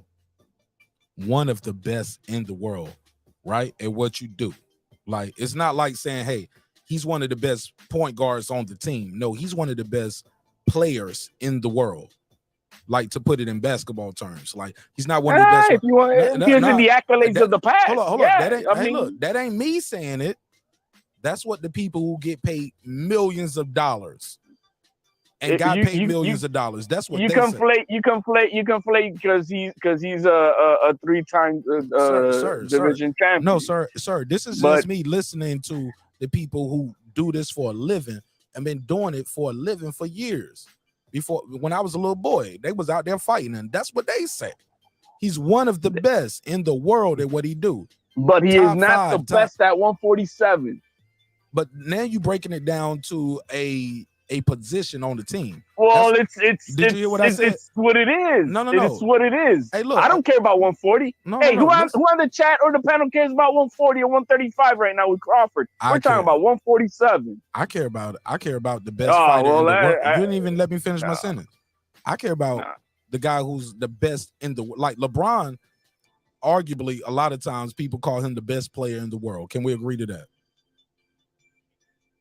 one of the best in the world, right? At what you do. Like, it's not like saying, hey, he's one of the best point guards on the team. No, he's one of the best players in the world. Like, to put it in basketball terms, like he's not one of the best. If you want, gives him the accolades of the past. Hold on. That ain't me saying it. That's what the people who get paid millions of dollars and got paid millions of dollars. That's what you conflate. You conflate because he's a 3-time division champion. No, sir. This is just me listening to the people who do this for a living and been doing it for a living for years. Before, when I was a little boy, they was out there fighting, and that's what they say. He's one of the best in the world at what he do. But he is not the best at 147. But now you breaking it down to a a position on the team. Well, Did you hear what I said? It's what it is. No. It's what it is. Hey, look, I don't care about 140. Who on the chat or the panel cares about 140 or 135 right now with Crawford? We're talking about 147. I care about the best fighter in the world. You didn't even let me finish my sentence. I care about the guy who's the best in the like LeBron. Arguably, a lot of times people call him the best player in the world. Can we agree to that?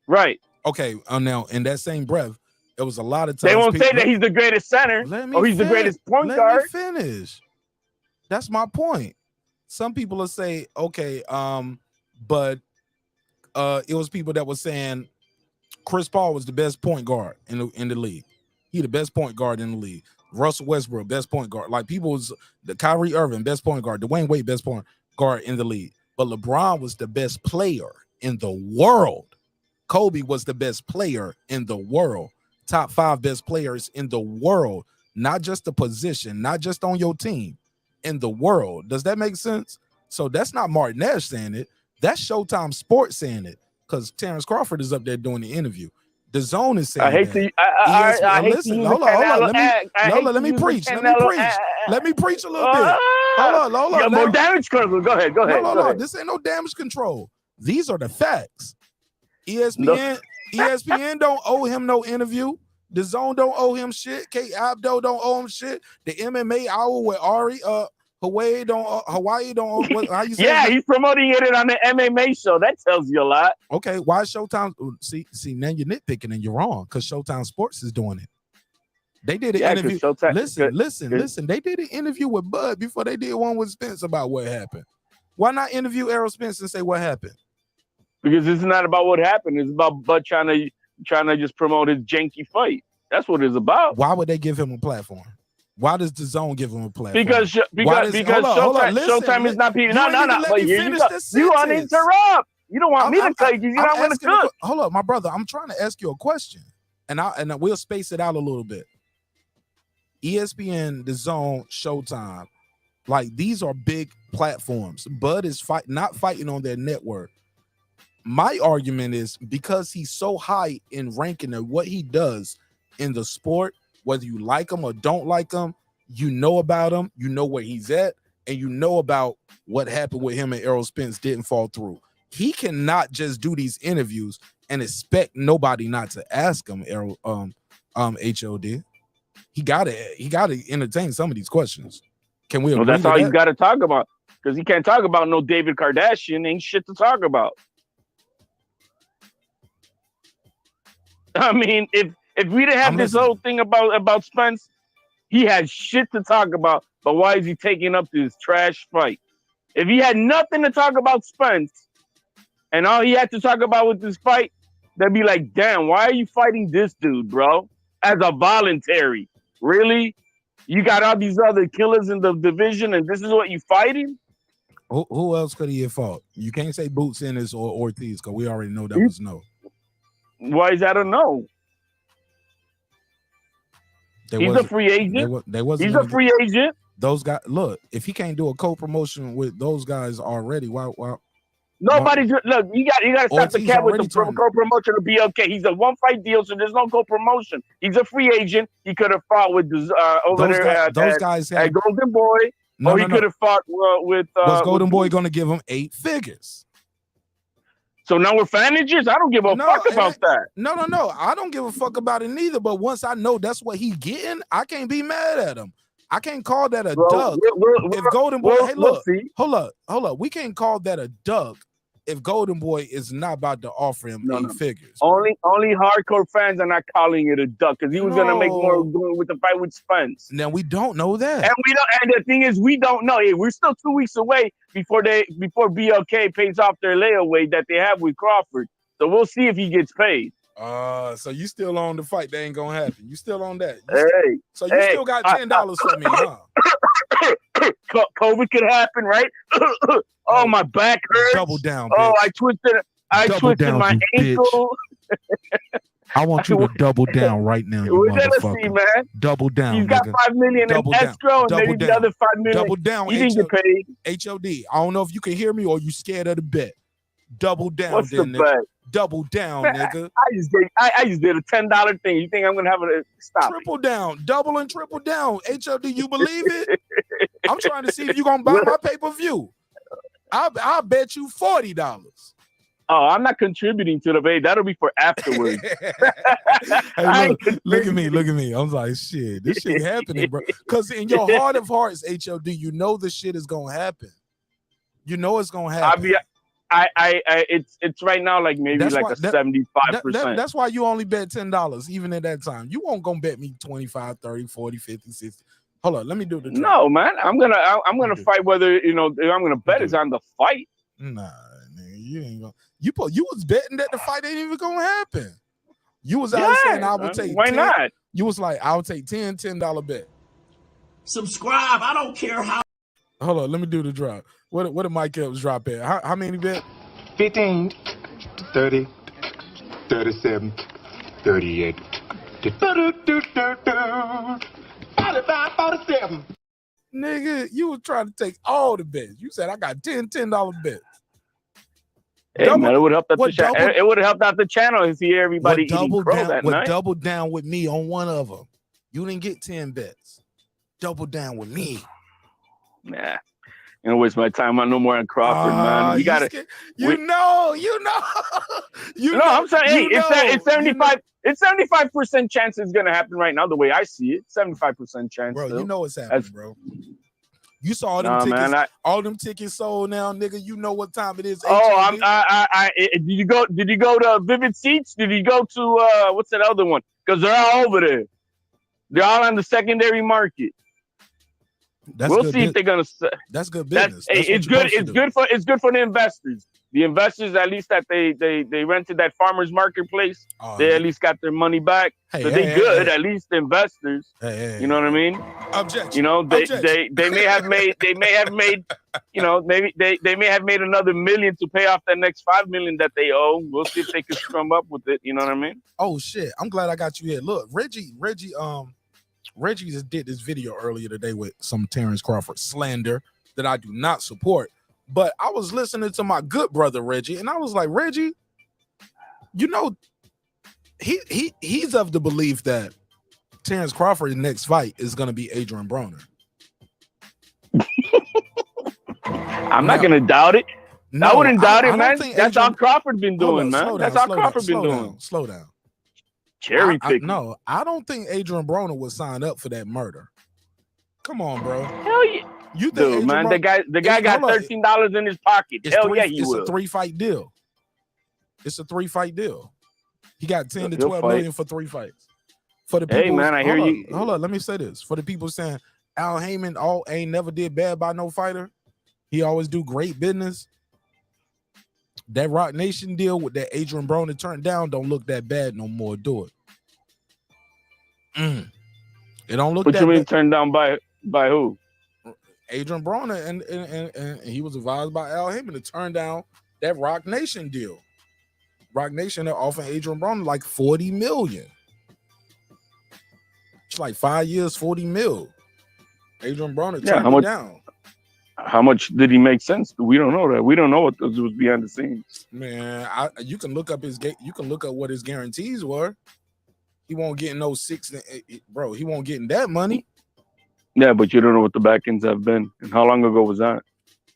Right. Okay. Now, in that same breath, it was a lot of times they won't say that he's the greatest center or he's the greatest point guard. Let me finish. That's my point. Some people will say, okay, but it was people that were saying Chris Paul was the best point guard in the league. He the best point guard in the league. Russell Westbrook, best point guard. Like people was the Kyrie Irving, best point guard. Dwayne Wade, best point guard in the league. But LeBron was the best player in the world. Kobe was the best player in the world. Top 5 best players in the world. Not just the position, not just on your team, in the world. Does that make sense? So that's not Martin Nash saying it. That's Showtime Sport saying it. Because Terrence Crawford is up there doing the interview. The Zone is saying listen, hold on. Let me preach. Let me preach a little bit. Hold on. Yeah, more damage control. Go ahead. No. This ain't no damage control. These are the facts. ESPN don't owe him no interview. The Zone don't owe him shit. Kate Abdo don't owe him shit. The MMA Hour with Ari Hawaii don't how you say yeah, he's promoting it on the MMA show. That tells you a lot. Okay, why is Showtime? See, now you're nitpicking and you're wrong because Showtime Sports is doing it. They did an interview. Listen. They did an interview with Bud before they did one with Spence about what happened. Why not interview Errol Spence and say what happened? Because it's not about what happened. It's about Bud trying to just promote his janky fight. That's what it's about. Why would they give him a platform? Why does the Zone give him a platform? Because Showtime is not people. No. But here you go. You uninterrupt. You don't want me to tell you because you don't want to cook. Hold up, my brother. I'm trying to ask you a question, and we'll space it out a little bit. ESPN, the Zone, Showtime, like these are big platforms. Bud is not fighting on their network. My argument is because he's so high in ranking of what he does in the sport, whether you like him or don't like him, you know about him, you know where he's at, and you know about what happened with him and Errol Spence didn't fall through. He cannot just do these interviews and expect nobody not to ask him, HOD. He gotta entertain some of these questions. Can we agree that's all he's got to talk about, because he can't talk about no David Kardashian. Ain't shit to talk about. I mean, if we didn't have this whole thing about Spence, he had shit to talk about. But why is he taking up this trash fight? If he had nothing to talk about Spence, and all he had to talk about with this fight, they'd be like, damn, why are you fighting this dude, bro? As a voluntary. Really? You got all these other killers in the division, and this is what you fighting? Who else could he have fought? You can't say Boots Ennis or Ortiz, because we already know that was no. Why is that a no? He's a free agent. He's a free agent. Those guys, look, if he can't do a co-promotion with those guys already, why nobody's look, you got to stop the cat with the co-promotion of BLK. He's a one-fight deal, so there's no co-promotion. He's a free agent. He could have fought with those guys at Golden Boy, he could have fought with. Was Golden Boy going to give him 8 figures? So now we're managers? I don't give a fuck about that. No. I don't give a fuck about it neither. But once I know that's what he's getting, I can't be mad at him. I can't call that a duck. If Golden Boy, hey, look, hold up. We can't call that a duck if Golden Boy is not about to offer him 8 figures. Only hardcore fans are not calling it a duck, because he was gonna make more going with the fight with Spence. Now we don't know that, and we don't. And the thing is, we don't know. We're still 2 weeks away before BLK pays off their layaway that they have with Crawford. So we'll see if he gets paid. So you still on the fight? That ain't gonna happen. You still on that? So you still got $10 for me, huh? COVID could happen, right? Oh, my back hurts. Double down. Oh, bitch. I twisted my ankle. I want you to double down right now, you motherfucker. See, man. Double down. He's got $5 million in escrow, and maybe the other $5 million. Double down. He didn't get paid. HOD. I don't know if you can hear me or you scared of the bet. Double down. What's the bet? Double down, nigga. I just did a $10 thing. You think I'm gonna have a stop? Triple down, double and triple down. HLD, you believe it? I'm trying to see if you're gonna buy my pay-per-view. I'll bet you $40. Oh, I'm not contributing to the pay. That'll be for afterwards. Hey, look at me. I'm like, shit, this shit happening, bro. Because in your heart of hearts, HLD, you know the shit is gonna happen. You know it's gonna happen. It's right now like maybe That's like why, a 75%. That's why you only bet $10, even at that time. You won't gonna bet me 25, 30, 40, 50, 60. Hold on, let me do the draw. No, man. I'm gonna fight whether I'm gonna bet is on the fight. Nah, nigga, you ain't gonna. You was betting that the fight ain't even gonna happen. You was out saying I would take. Why 10, not? You was like, I'll take $10 bet. Subscribe. I don't care how. Hold on, let me do the drop. What did Mike Epps drop at? How many bet? 15, 30, 37, 38, 45, 47. Nigga, you was trying to take all the bets. You said I got $10 bets. Hey, man, it would help out the channel. It would have helped out the channel to see everybody eating crow that night. Double down with me on one of them. You didn't get 10 bets. Double down with me. Nah. I'm gonna waste my time on no more on Crawford, man. You got it. You know. I'm saying, hey, it's 75. It's 75% chance it's gonna happen right now. The way I see it, 75% chance. Bro, still. you know what's happening, bro. You saw all them tickets. Man, all them tickets sold now, nigga. You know what time it is. Oh, did you go to Vivid Seats? Did you go to what's that other one? Because they're all over there. They're all on the secondary market. We'll see if they're gonna. That's good business. It's good. It's good for the investors. The investors, at least that they rented that farmers marketplace, they at least got their money back. So they good. At least the investors. You know what I mean? Objection. You know, they may have made you know, maybe they may have made another $1 million to pay off that next $5 million that they owe. We'll see if they can scrum up with it. You know what I mean? Oh shit! I'm glad I got you here. Look, Reggie just did this video earlier today with some Terrence Crawford slander that I do not support. But I was listening to my good brother Reggie, and I was like, Reggie, you know, he's of the belief that Terrence Crawford's next fight is going to be Adrian Broner. I'm not going to doubt it. No, I wouldn't doubt it, man. That's all Crawford been doing, man. That's all Crawford been doing. Slow down. Cherry picking. No, I don't think Adrian Broner would sign up for that murder. Come on, bro. Hell yeah. You think Dude, man, the guy got $13 in his pocket. Hell yeah, he will. It's a 3-fight deal. It's a 3-fight deal. He got 10 to 12 million for 3 fights. For the people, hey man, I hear you. Hold on, let me say this. For the people saying Al Heyman ain't never did bad by no fighter, he always do great business. That Rock Nation deal with that Adrian Broner turned down don't look that bad no more. Do it. It don't look. What that you mean bad. Turned down by who? Adrian Broner, and he was advised by Al Heyman to turn down that Rock Nation deal. Rock Nation are offering Adrian Broner like $40 million. It's like 5 years, $40 million. Adrian Broner turned it down. How much did he make sense? We don't know that. We don't know what was behind the scenes. Man, you can look up you can look up what his guarantees were. He won't get no 6, bro. He won't get that money. Yeah, but you don't know what the back ends have been. And how long ago was that?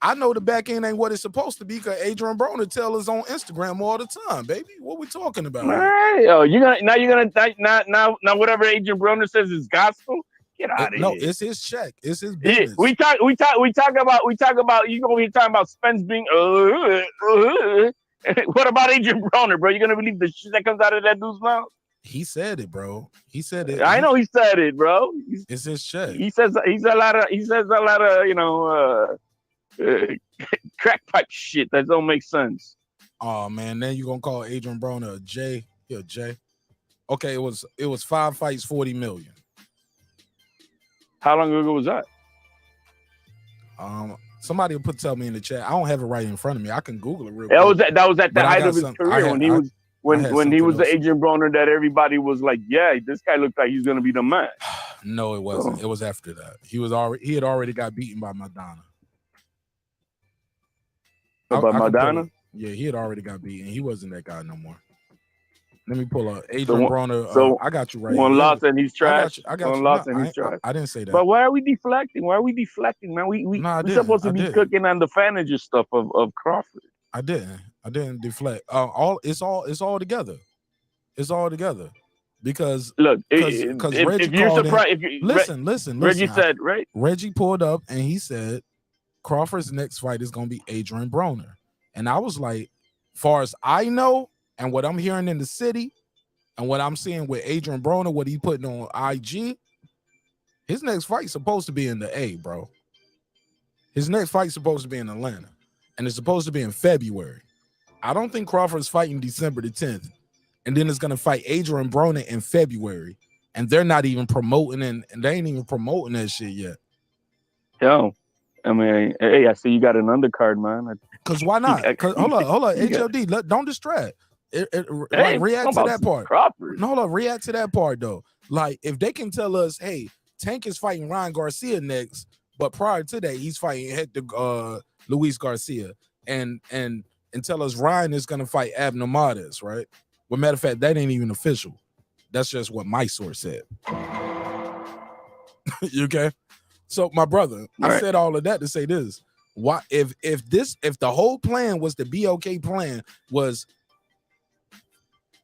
I know the back end ain't what it's supposed to be because Adrian Broner tells us on Instagram all the time, baby. What we talking about? Hey, now whatever Adrian Broner says is gospel. Get out of here. No, it's his check. It's his business. Yeah, we talk about you gonna be talking about Spence being what about Adrian Broner, bro? You gonna believe the shit that comes out of that dude's mouth? He said it, bro. He said it. I know he said it, bro. It's his check. He says a lot of you know crack pipe shit that don't make sense. Oh man, then you gonna call Adrian Broner a J? Yeah, J. Okay, it was 5 fights, $40 million. How long ago was that? Somebody will tell me in the chat. I don't have it right in front of me. I can Google it real quick. That was at the height of his career when he was the Adrian Broner that everybody was like, yeah, this guy looked like he's gonna be the man. No, it wasn't. It was after that. He had already got beaten by Madonna. By Madonna? Yeah, he had already got beaten. He wasn't that guy no more. Let me pull up Adrian Broner. I got you right. One loss and he's trash. I got one you. loss No, and he's trash. I didn't say that. But why are we deflecting? Why are we deflecting, man? We're supposed to be cooking on the Fanager stuff of Crawford. I didn't deflect. It's all together. It's all together. Because look, because Reggie if you're called surprised, listen. Reggie said, right? Reggie pulled up and he said Crawford's next fight is going to be Adrian Broner. And I was like, far as I know, and what I'm hearing in the city, and what I'm seeing with Adrian Broner, what he putting on IG, his next fight's supposed to be in the A, bro. His next fight's supposed to be in Atlanta, and it's supposed to be in February. I don't think Crawford's fighting December the 10th, and then it's gonna fight Adrian Broner in February, and they're not even promoting, and they ain't even promoting that shit yet. Yo, I mean, hey, I see you got an undercard, man. Because why not? Hold on, HLD, don't distract. Hey, react to that part. Crawford. No, hold on, react to that part though. Like if they can tell us, hey, Tank is fighting Ryan Garcia next, but prior to that, he's fighting Hector Luis Garcia, and tell us Ryan is gonna fight Abner Mades, right? Well, matter of fact, that ain't even official. That's just what my source said. You okay? So, my brother, I said all of that to say this. Why if the whole plan was the BLK plan was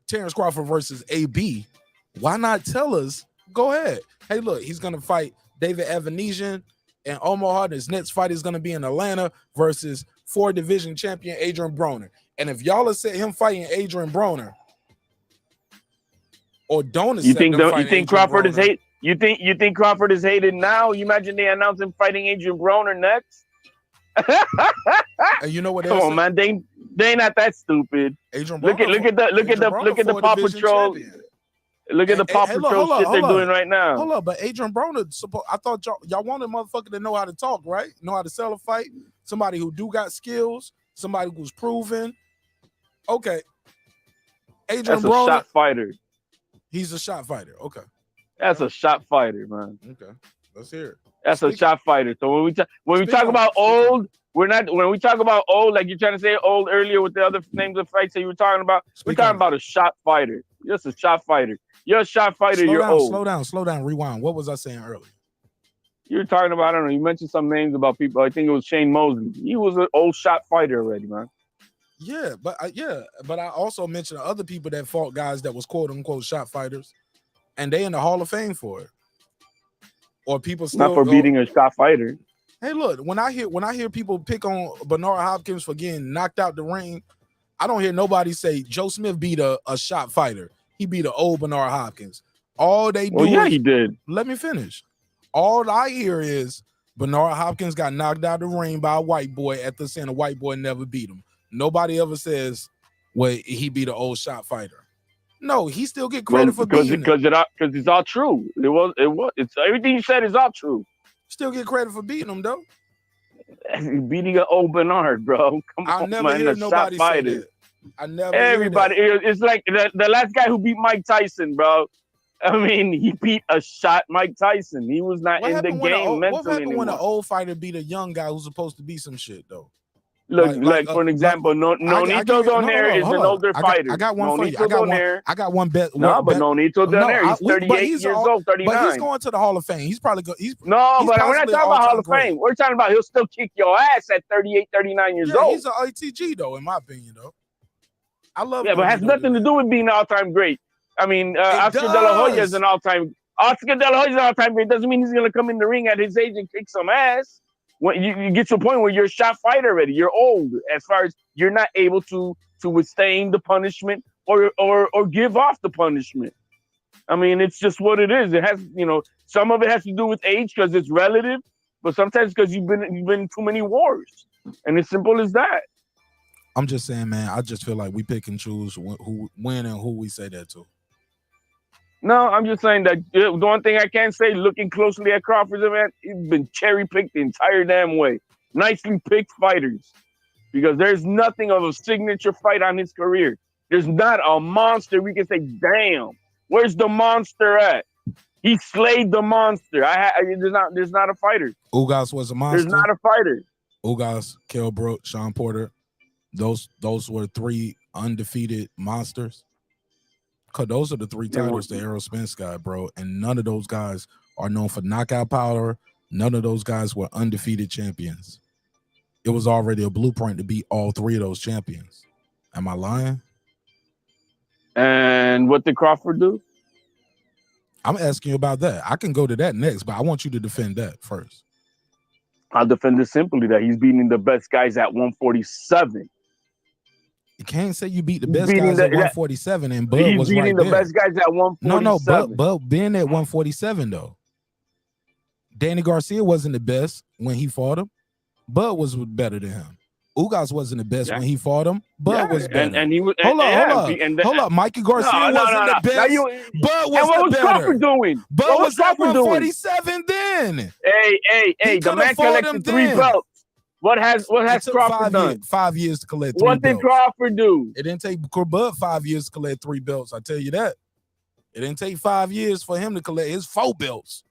Terrence Crawford versus AB, why not tell us, go ahead. Hey, look, he's gonna fight David Evanesian and Omaha. His next fight is gonna be in Atlanta versus 4 division champion Adrian Broner. And if y'all have said him fighting Adrian Broner, or don't you think Crawford is hate? You think Crawford is hated now? You imagine they announce him fighting Adrian Broner next? And you know what? Come on, man. They ain't not that stupid. Adrian look at the Paw Patrol. Look at the Paw Patrol shit they're doing right now. Hold up, but Adrian Broner, I thought y'all wanted a motherfucker to know how to talk, right? Know how to sell a fight. Somebody who do got skills. Somebody who's proven. Okay. Adrian Broner, a shot fighter. He's a shot fighter. Okay. That's a shot fighter, man. Okay. Let's hear it. That's a shot fighter. So when we talk about old, when we talk about old, like you're trying to say old earlier with the other names of fights that you were talking about, we're talking about a shot fighter. Just a shot fighter. You're a shot fighter. You're old. Slow down. Rewind. What was I saying earlier? You were talking about, I don't know. You mentioned some names about people. I think it was Shane Mosley. He was an old shot fighter already, man. Yeah, but I also mentioned other people that fought guys that was quote unquote shot fighters, and they in the Hall of Fame for it. Or people still not for beating a shot fighter. Hey, look, when I hear people pick on Bernard Hopkins for getting knocked out the ring, I don't hear nobody say Joe Smith beat a shot fighter. He beat an old Bernard Hopkins. All they do he did. Let me finish. All I hear is Bernard Hopkins got knocked out of the ring by a white boy after saying a white boy never beat him. Nobody ever says, well, he beat an old shot fighter. No, he still get credit for beating because it's all true. It's everything you said is all true. Still get credit for beating him though. Beating an old Bernard, bro. Come on, I never hear nobody say that. I never. Everybody, it's like the last guy who beat Mike Tyson, bro. I mean, he beat a shot Mike Tyson. He was not in the game mentally. What happened when an old fighter beat a young guy who's supposed to be some shit though? Look, for an example, Nonito Donaire is an older fighter. I got one for you. I got one bet. No, but Nonito Donaire, he's 38 years old, 39. But he's going to the Hall of Fame. He's probably going. But we're not talking about Hall of Fame. We're talking about he'll still kick your ass at 38, 39 years old. He's an ATG though, in my opinion, though. I love. Yeah, but it has nothing to do with being an all-time great. I mean, Oscar De La Hoya is an all-time. Oscar De La Hoya is an all-time great. Doesn't mean he's going to come in the ring at his age and kick some ass. When you get to a point where you're a shot fighter already, you're old as far as you're not able to withstand the punishment or give off the punishment. I mean, it's just what it is. It has, some of it has to do with age because it's relative, but sometimes because you've been in too many wars, and it's simple as that. I'm just saying, man. I just feel like we pick and choose who win and who we say that to. No, I'm just saying that the one thing I can say, looking closely at Crawford's event, he's been cherry-picked the entire damn way. Nicely picked fighters. Because there's nothing of a signature fight on his career. There's not a monster we can say, damn, where's the monster at? He slayed the monster. There's not a fighter. Ugas was a monster. There's not a fighter. Ugas, Kell Brook, Sean Porter. those were 3 undefeated monsters? Because those are the 3 titles the Errol Spence got, bro. And none of those guys are known for knockout power. None of those guys were undefeated champions. It was already a blueprint to beat all 3 of those champions. Am I lying? And what did Crawford do? I'm asking you about that. I can go to that next, but I want you to defend that first. I'll defend it simply that he's beating the best guys at 147. You can't say you beat the best guys at 147 and Bud was right there. He's beating the best guys at 147. No, Bud being at 147 though. Danny Garcia wasn't the best when he fought him. Bud was better than him. Ugas wasn't the best when he fought him. Bud was better. And he was. Hold up. Mikey Garcia wasn't the best. Bud was what was better. Crawford doing? Bud was at 147 then. Hey, the man collected 3 belts. What has Crawford done? 5 years to collect 3 What belts. did Crawford do? It didn't take Bud 5 years to collect 3 belts. I tell you that. It didn't take 5 years for him to collect his 4 belts.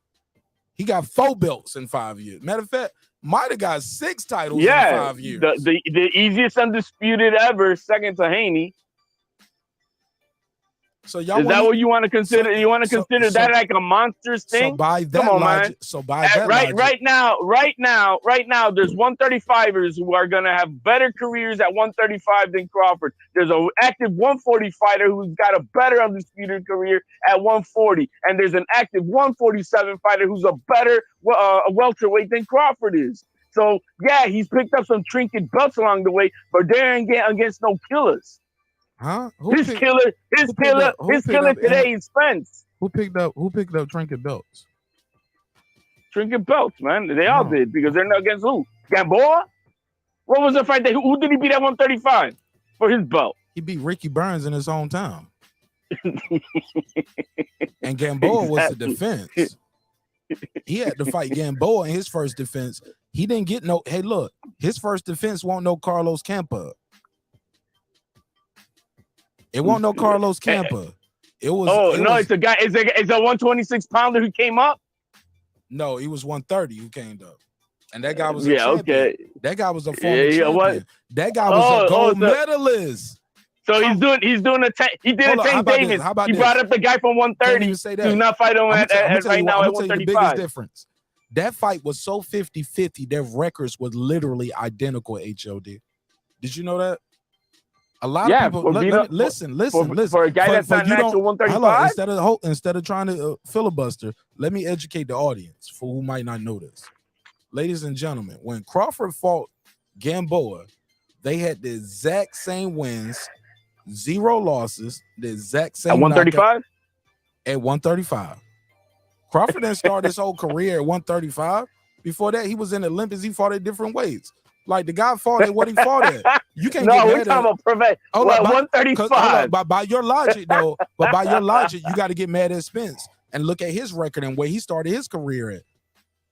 He got 4 belts in 5 years. Matter of fact, might have got 6 titles in 5 years. The easiest undisputed ever, second to Haney. So y'all is that what you want to consider? You want to consider that like a monsters thing? So by that Come on, logic, man. so by that logic, right now, there's 135ers who are gonna have better careers at 135 than Crawford. There's an active 140 fighter who's got a better undisputed career at 140, and there's an active 147 fighter who's a better welterweight than Crawford is. So yeah, he's picked up some trinket belts along the way, but they're against no killers. Huh? His killer today is Spence. Who picked up trinket belts? Trinket belts, man. They all did because they're not against who? Gamboa? What was the fight that who did he beat at 135 for his belt? He beat Ricky Burns in his hometown. And Gamboa was the defense. He had to fight Gamboa in his first defense. He didn't get no. Hey, look, his first defense won't no Carlos Campa. It won't no Carlos Campa. It was. It's a guy. It's a 126 pounder who came up. No, he was 130 who came up, and that guy was a champion. Okay. That guy was a former champion. That guy was a gold medalist. So he's doing a he did a Tank Davis. He brought up the guy from 130. Who's not fighting right now at 135. The biggest difference. That fight was so 50-50. Their records was literally identical. HOD. Did you know that? A lot of people listen. For a guy that's not natural 135. Instead of trying to filibuster, let me educate the audience for who might not know this. Ladies and gentlemen, when Crawford fought Gamboa, they had the exact same wins, 0 losses, the exact same at 135. At 135, Crawford didn't start his whole career at 135. Before that, he was in the Olympics. He fought at different weights. Like the guy fought at what he fought at. You can't get we're talking about prevent. 135. By your logic, though, you got to get mad at Spence and look at his record and where he started his career at.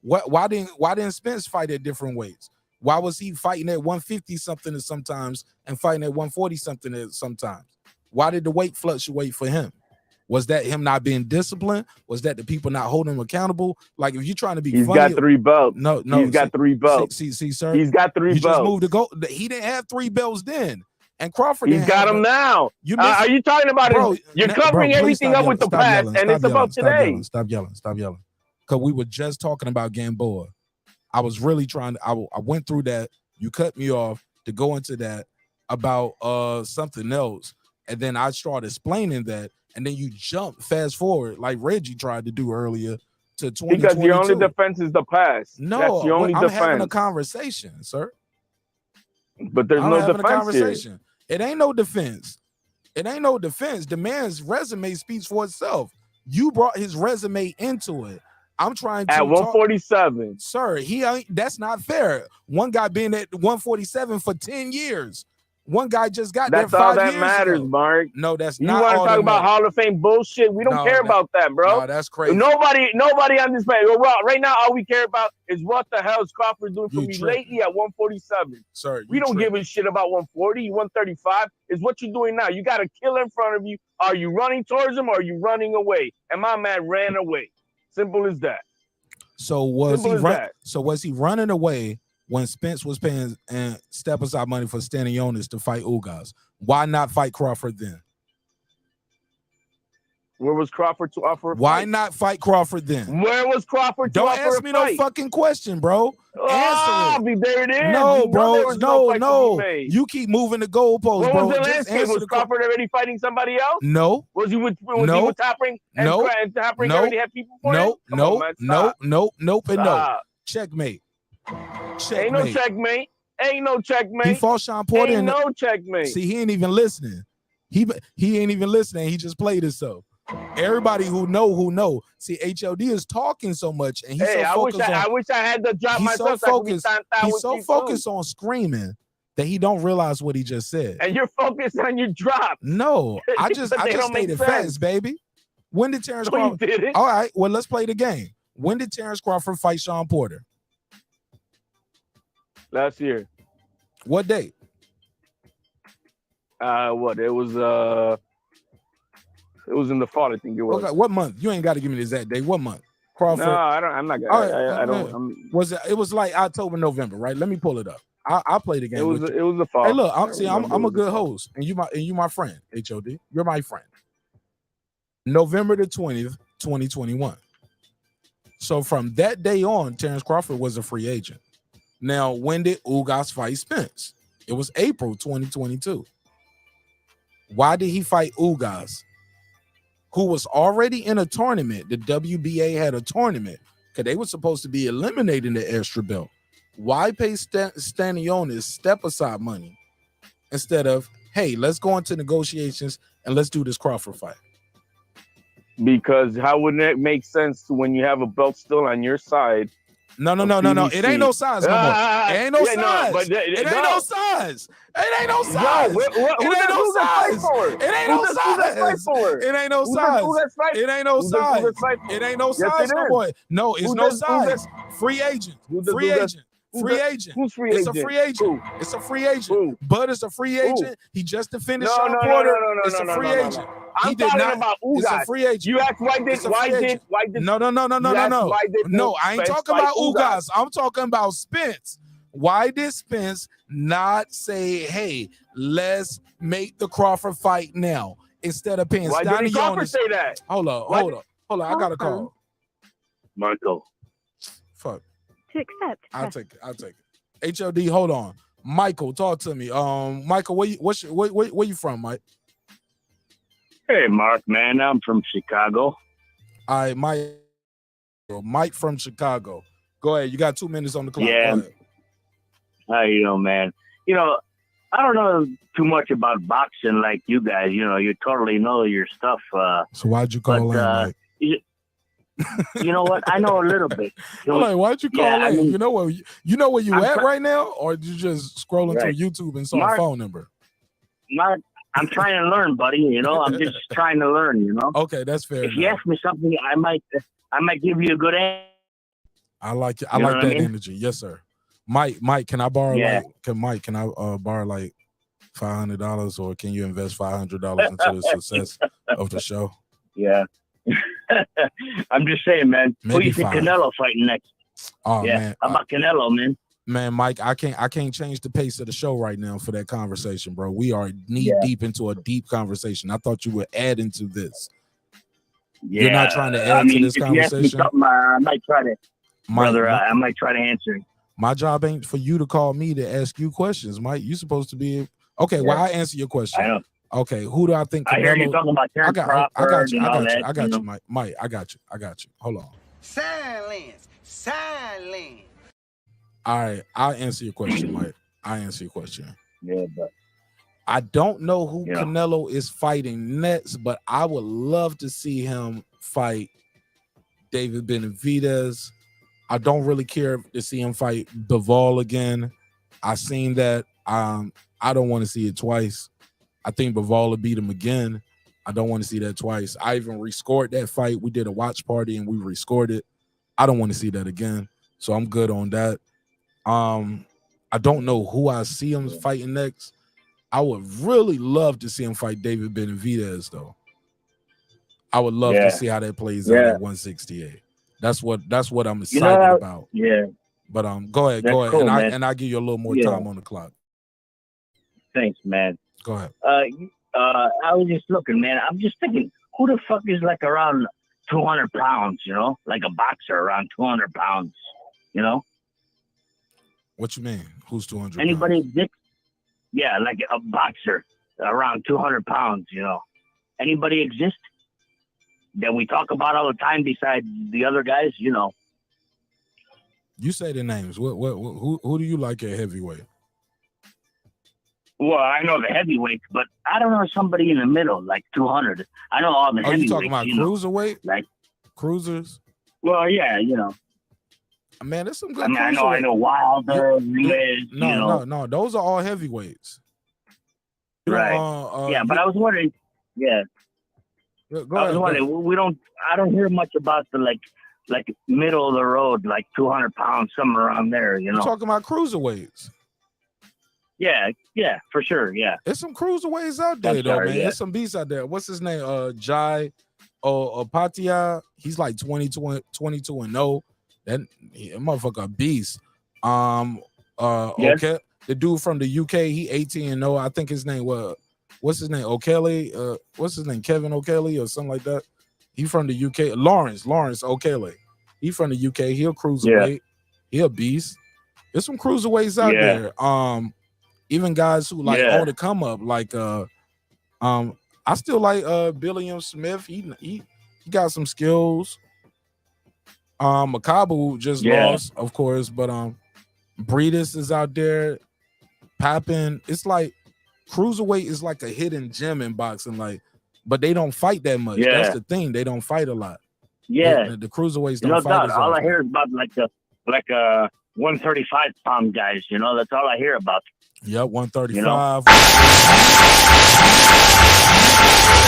Why didn't Spence fight at different weights? Why was he fighting at 150 something sometimes and fighting at 140 something sometimes? Why did the weight fluctuate for him? Was that him not being disciplined? Was that the people not holding him accountable? Like if you're trying to be he's funny, got 3 belts. No, he's got 3 belts. See, sir. He's got 3 belts. You just moved to go. He didn't have 3 belts then. And Crawford he's got them now. Are you talking about it? You're covering everything up with the past, and it's about today. Stop yelling. Because we were just talking about Gamboa. I was really trying to, I went through that. You cut me off to go into that about something else. And then I started explaining that. And then you jump fast forward like Reggie tried to do earlier to 2022. Because your only defense is the past. No, that's your only I'm having a conversation, sir. But there's no defense here. It ain't no defense. The man's resume speaks for itself. You brought his resume into it. I'm trying to at 147. Sir, that's not fair. One guy being at 147 for 10 years. One guy just got there 5 years ago. That's all that matters, Mark. No, that's not. You want to talk about Hall of Fame bullshit? We don't care about that, bro. No, that's crazy. Nobody on this page. Well, right now, all we care about is what the hell is Crawford doing for me lately at 147. Sir, we don't give a shit about 140, 135. Is what you're doing now. You got a killer in front of you. Are you running towards him or are you running away? And my man ran away. Simple as that. So was he running away when Spence was paying and step aside money for Stanionis to fight Ugas? Why not fight Crawford then? Where was Crawford to offer a Why fight? not fight Crawford then? Where was Crawford to offer a fight? Don't ask me no fucking question, bro. Answer it. There it is. No, bro. No. You keep moving the goalposts, What bro. was the Just landscape? Was Crawford already fighting somebody else? No. Was he with Top Rank? And Top Rank already had people for him? Nope, and no. Checkmate. Ain't no checkmate. Ain't no checkmate. He fought Sean Porter. Ain't no checkmate. See, he ain't even listening. He ain't even listening. He just played himself. Everybody who know. See, HOD is talking so much, and he's so focused I wish I had to drop myself. He's so focused on screaming that he don't realize what he just said. And you're focused on your drop. No, I just stated facts, baby. When did Terrence Crawford? You did it. All right, well, let's play the game. When did Terrence Crawford fight Sean Porter? Last year. What date? It was in the fall, I think it was. Okay, what month? You ain't got to give me the exact date. What month? Crawford. No, I'm not gonna. I don't. It was like October, November, right? Let me pull it up. I'll play the game. It was the fall. Hey, look, I'm a good host, and you my friend, HOD. You're my friend. November the 20th, 2021. So from that day on, Terrence Crawford was a free agent. Now, when did Ugas fight Spence? It was April 2022. Why did he fight Ugas, who was already in a tournament? The WBA had a tournament because they were supposed to be eliminating the extra belt. Why pay Stanionis step-aside money instead of, hey, let's go into negotiations and let's do this Crawford fight? Because how wouldn't it make sense when you have a belt still on your side? No. It ain't no size no more. It ain't no size. It ain't no size. It ain't no size. It ain't no size. It ain't no size. It ain't no size. It ain't no size. It ain't no size no more. No, it's no size. Free agent. Free agent. Free agent. Who's free agent? It's a free agent. It's a free agent. Bud is a free agent. He just finished Sean Porter. It's a free agent. I'm talking about Ugas. It's a free agent. You asked why did No. No, I ain't talking about Ugas. I'm talking about Spence. Why did Spence not say, hey, let's make the Crawford fight now instead of paying Stanionis? Why did Crawford say that? Hold on. I got a call. Michael. Fuck. To accept. I'll take it. HOD, hold on. Michael, talk to me. Michael, where you from, Mike? Hey, Mark, man, I'm from Chicago. All right, Mike from Chicago. Go ahead. You got 2 minutes on the clock. Yeah. How you doing, man? I don't know too much about boxing like you guys. You totally know your stuff. So why'd you call in, Mike? You know what? I know a little bit. Why'd you call in? I mean, you know where you at right now, or you just scrolling through YouTube and saw a phone number? Mark, I'm trying to learn, buddy. I'm just trying to learn. Okay, that's fair. If you ask me something, I might give you a good answer. I like it. I like that energy. Yes, sir. Mike, can I borrow can I borrow like $500, or can you invest $500 into the success of the show? Yeah. I'm just saying, man. Maybe who you think Canelo fighting next? Oh man, how about Canelo, man? Man, Mike, I can't change the pace of the show right now for that conversation, bro. We are knee deep into a deep conversation. I thought you were adding to this. Yeah. You're not trying to add to this conversation. I might try to, brother. I might try to answer. My job ain't for you to call me to ask you questions, Mike. You're supposed to be okay. Well, I answer your question. I know. Okay, who do I think? I hear you talking about Terrence Crawford. I got you, Mike. Mike, I got you. Hold on. Silence. All right, I'll answer your question, Mike. I'll answer your question. Yeah, but I don't know who Canelo is fighting next, but I would love to see him fight David Benavidez. I don't really care to see him fight Bivol again. I seen that. I don't want to see it twice. I think Bivol will beat him again. I don't want to see that twice. I even rescored that fight. We did a watch party and we rescored it. I don't want to see that again. So I'm good on that. I don't know who I see him fighting next. I would really love to see him fight David Benavidez, though. I would love to see how that plays out at 168. That's what I'm excited about. Yeah. But go ahead, That's cool, man. and I'll give you a little more time on the clock. Thanks, man. Go ahead. I was just looking, man. I'm just thinking, who the fuck is like around 200 pounds, you know? Like a boxer around 200 pounds, you know? What you mean? Who's 200? Anybody exist? Yeah, like a boxer around 200 pounds, you know? Anybody exist that we talk about all the time besides the other guys, you know? You say the names. Who do you like at heavyweight? Well, I know the heavyweights, but I don't know somebody in the middle, like 200. I know all the heavyweights. You talking about cruiserweight? Like cruisers? Well, yeah, you know. Man, there's some good. I know Wilder, Liz. No. Those are all heavyweights. Right. But I was wondering. Yeah. Go ahead. I don't hear much about the like middle of the road, like 200 pounds, somewhere around there. You know. You're talking about cruiserweights. Yeah, for sure. Yeah. There's some cruiserweights out there, man. Yeah. There's some beasts out there. What's his name? Jai Patia. He's like 22-0. That motherfucker a beast. Okay. The dude from the UK, he 18-0. I think his name what's his name? O'Kelly. What's his name? Kevin O'Kelly or something like that. He from the UK. Lawrence O'Kelly. He from the UK. He a cruiserweight. Yeah. He a beast. There's some cruiserweights out there. Even guys who like all the come up, like I still like Billiam Smith. He got some skills. Makabu just lost, of course, but Breedis is out there popping. It's like cruiserweight is like a hidden gem in boxing, like, but they don't fight that much. Yeah. That's the thing. They don't fight a lot. Yeah. The cruiserweights don't fight. All I hear is about like 135 pound guys, you know, that's all I hear about. Yep, 135. You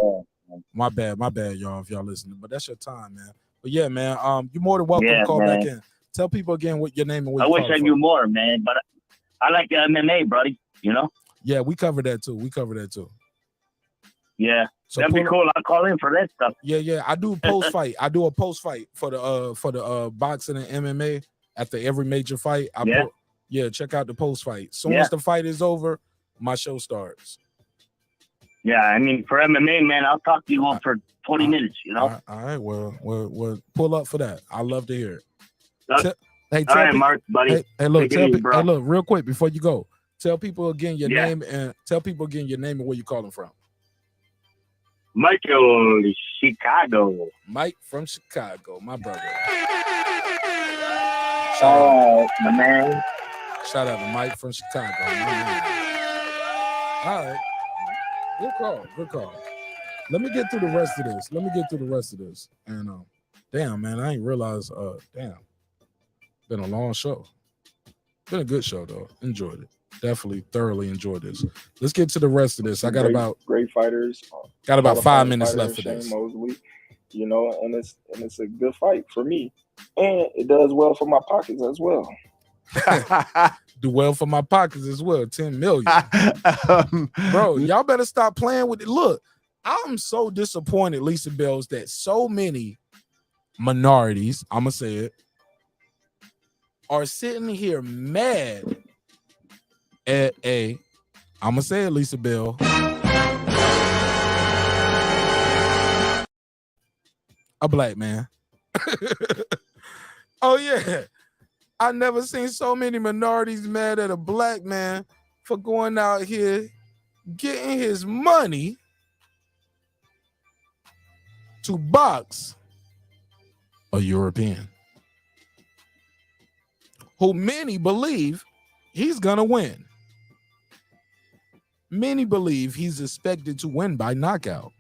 know? My bad, y'all, if y'all listening. But that's your time, man. But yeah, man, you're more than welcome to call back in. Tell people again what your name and where I you wish I knew more, man, but I like the MMA, buddy, you know? Yeah, we cover that too. Yeah. So that'd be cool. I'll call in for that stuff. Yeah. I do post fight. I do a post fight for the boxing and MMA after every major fight. Check out the post fight. Soon as the fight is over, my show starts. Yeah, I mean, for MMA, man, I'll talk to you on for 20 minutes, you know? All right, well, we'll pull up for that. I love to hear it. All right, Mark, buddy. Hey, look, real quick before you go, tell people again your name and where you calling from. Michael, Chicago. Mike from Chicago, my brother. My man. Shout out to Mike from Chicago. All right. Good call. Let me get through the rest of this. And damn, man, I ain't realized. Been a long show. Been a good show though. Enjoyed it. Definitely thoroughly enjoyed this. Let's get to the rest of this. I got great fighters. Got about 5 minutes left for this. Mosley, you know, and it's a good fight for me, and it does well for my pockets as well. Do well for my pockets as well. 10 million. Bro, y'all better stop playing with it. Look, I'm so disappointed, Lisa Bells, that so many minorities, I'm gonna say it, are sitting here mad at I'm gonna say it, Lisa Bell, a black man. Oh yeah, I never seen so many minorities mad at a black man for going out here getting his money to box a European who many believe he's gonna win. Many believe he's expected to win by knockout.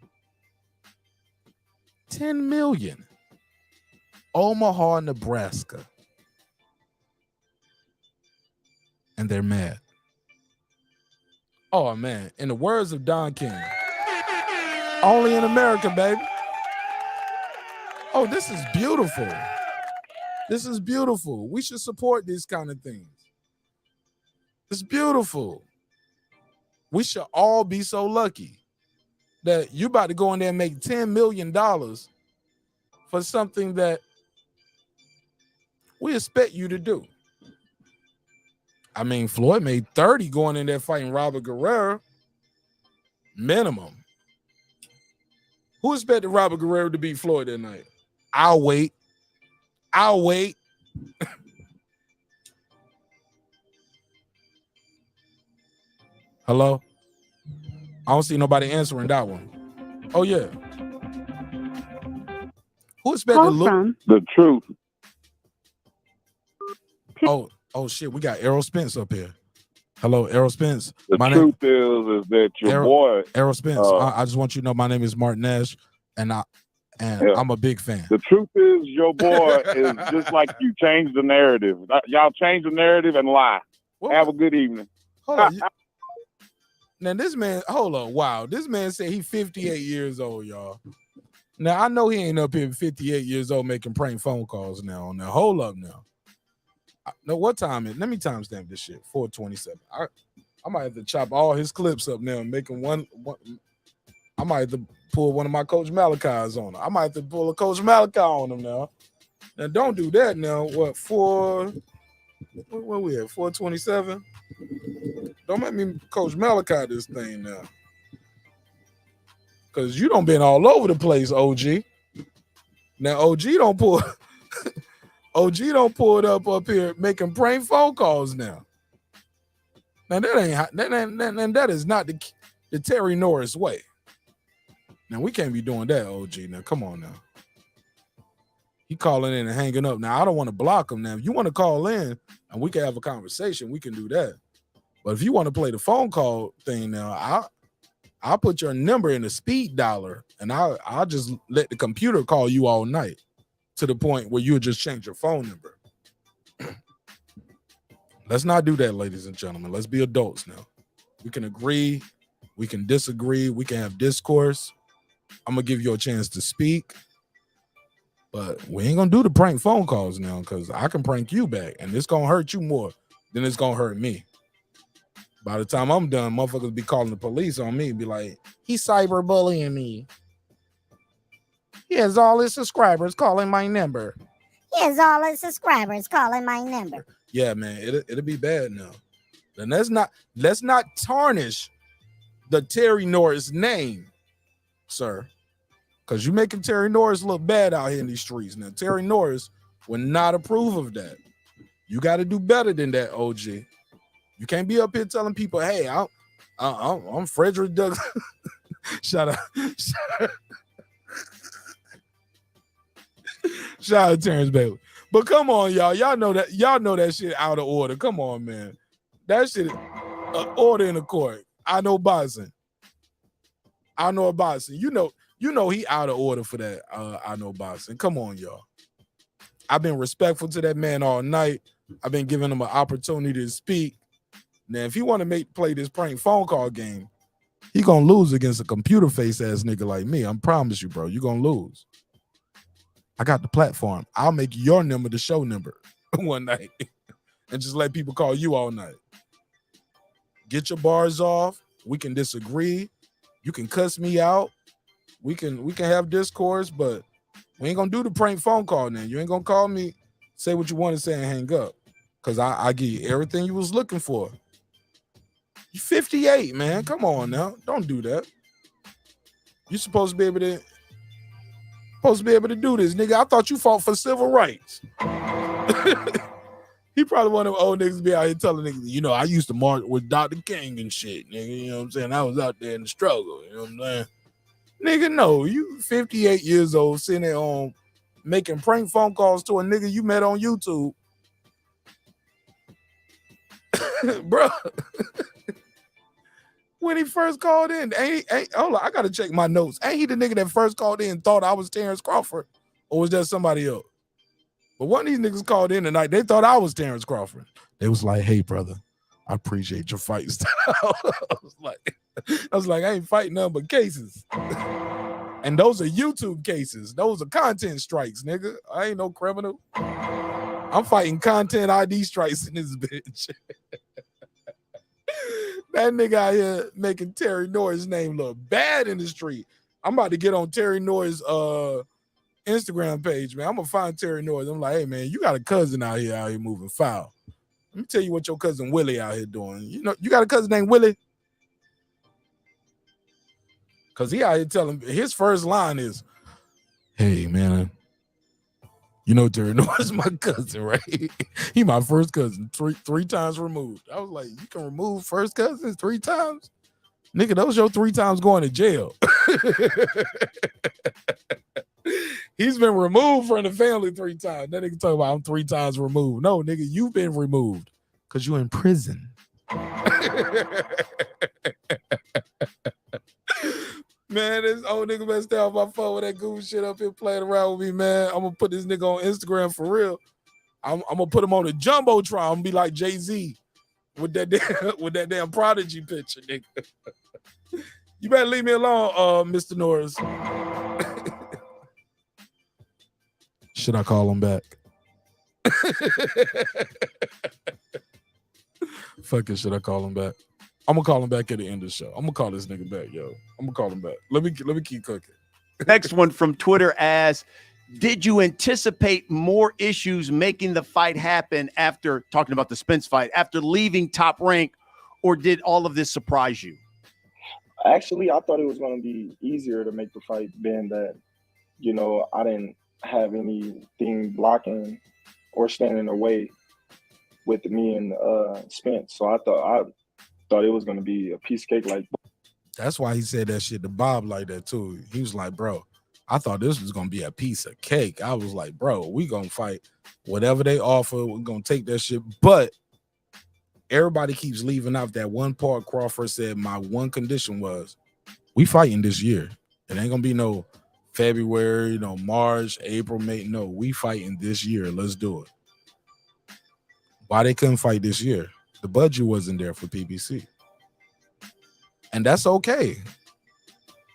10 million. Omaha, Nebraska. And they're mad. Oh, man. In the words of Don King, only in America, baby. Oh, this is beautiful. This is beautiful. We should support these kind of things. It's beautiful. We should all be so lucky that you about to go in there and make $10 million for something that we expect you to do. I mean, Floyd made 30 going in there fighting Robert Guerrero. Minimum. Who expected Robert Guerrero to beat Floyd that night? I'll wait. Hello? I don't see nobody answering that one. Oh, yeah. Who expected Luke? The truth. Oh, shit. We got Errol Spence up here. Hello, Errol Spence. The truth is that your boy Errol Spence. I just want you to know my name is Martin Nash, and I'm a big fan. The truth is your boy is just like you changed the narrative. Y'all change the narrative and lie. Have a good evening. Hold on. Now this man, hold on. Wow. This man said he's 58 years old, y'all. Now I know he ain't up here 58 years old making prank phone calls now. Now hold up now. No, what time is? Let me timestamp this shit. 4:27. I might have to chop all his clips up now and make him one. I might have to pull one of my Coach Malachi's on him. I might have to pull a Coach Malachi on him now. Now don't do that now. What where we at? 4:27. Don't make me Coach Malachi this thing now. Cause you done been all over the place, OG. Now OG don't pull it up here making prank phone calls now. Now that is not the Terry Norris way. Now we can't be doing that, OG. Now come on now. He calling in and hanging up. Now I don't want to block him. Now if you want to call in and we can have a conversation, we can do that. But if you want to play the phone call thing now, I'll put your number in a speed dialer and I'll just let the computer call you all night to the point where you'll just change your phone number. Let's not do that, ladies and gentlemen. Let's be adults now. We can agree. We can disagree. We can have discourse. I'm going to give you a chance to speak. But we ain't going to do the prank phone calls now because I can prank you back and it's going to hurt you more than it's going to hurt me. By the time I'm done, motherfuckers be calling the police on me and be like, he's cyberbullying me. He has all his subscribers calling my number. Yeah, man, it'll be bad now. Then let's not tarnish the Terry Norris name, sir. Because you're making Terry Norris look bad out here in these streets. Now, Terry Norris would not approve of that. You got to do better than that, OG. You can't be up here telling people, hey, I'm Frederick Douglass. Shout out. Shout out Terrence Bailey. But come on, y'all. Y'all know that shit out of order. Come on, man. That shit order in the court. I know boxing. You know he out of order for that. I know boxing. Come on, y'all. I've been respectful to that man all night. I've been giving him an opportunity to speak. Now, if you want to play this prank phone call game, he gonna lose against a computer face ass nigga like me. I promise you, bro. You gonna lose. I got the platform. I'll make your number the show number one night and just let people call you all night. Get your bars off. We can disagree. You can cuss me out. We can have discourse, but we ain't gonna do the prank phone call now. You ain't gonna call me, say what you want to say and hang up. Cause I give you everything you was looking for. You're 58, man. Come on now. Don't do that. You're supposed to be able to do this, nigga. I thought you fought for civil rights. He probably one of them old niggas be out here telling niggas, I used to march with Dr. King and shit, nigga. You know what I'm saying? I was out there in the struggle. You know what I'm saying? Nigga, no. You 58 years old sitting at home making prank phone calls to a nigga you met on YouTube. Bro. When he first called in, hold on, I gotta check my notes. Ain't he the nigga that first called in and thought I was Terrence Crawford? Or was that somebody else? But one of these niggas called in tonight, they thought I was Terrence Crawford. They was like, hey, brother, I appreciate your fight style. I was like, I ain't fighting nothing but cases. And those are YouTube cases. Those are content strikes, nigga. I ain't no criminal. I'm fighting content ID strikes in this bitch. That nigga out here making Terry Norris' name look bad in the street. I'm about to get on Terry Norris' Instagram page, man. I'm gonna find Terry Norris. I'm like, hey man, you got a cousin out here moving foul. Let me tell you what your cousin Willie out here doing. You know, you got a cousin named Willie? Because he out here telling, his first line is, hey, man, you know Terry Norris my cousin, right? He my first cousin, three times removed. I was like, you can remove first cousins 3 times? Nigga, those your 3 times going to jail. He's been removed from the family 3 times. That nigga talk about I'm 3 times removed. No, nigga, you've been removed because you in prison. Man, this old nigga better stay off my phone with that goofy shit up here playing around with me, man. I'm gonna put this nigga on Instagram for real. I'm gonna put him on a jumbotron. I'm gonna be like Jay-Z with that damn Prodigy picture, nigga. You better leave me alone, Mr. Norris. Should I call him back? Fuck it, should I call him back? I'm gonna call him back at the end of the show. I'm gonna call this nigga back, yo. I'm gonna call him back. Let me keep cooking. Next one from Twitter asks, did you anticipate more issues making the fight happen after talking about the Spence fight, after leaving Top Rank, or did all of this surprise you? Actually, I thought it was going to be easier to make the fight, being that, you know, I didn't have anything blocking or standing in the way with me and Spence. So I thought it was going to be a piece of cake. Like, that's why he said that shit to Bob like that too. He was like, bro, I thought this was going to be a piece of cake. I was like, bro, we going to fight whatever they offer. We're going to take that shit. But everybody keeps leaving out that one part. Crawford said, my one condition was we fighting this year. It ain't going to be no February, no March, April, May. No, we fighting this year. Let's do it. Why they couldn't fight this year? The budget wasn't there for PBC. And that's okay.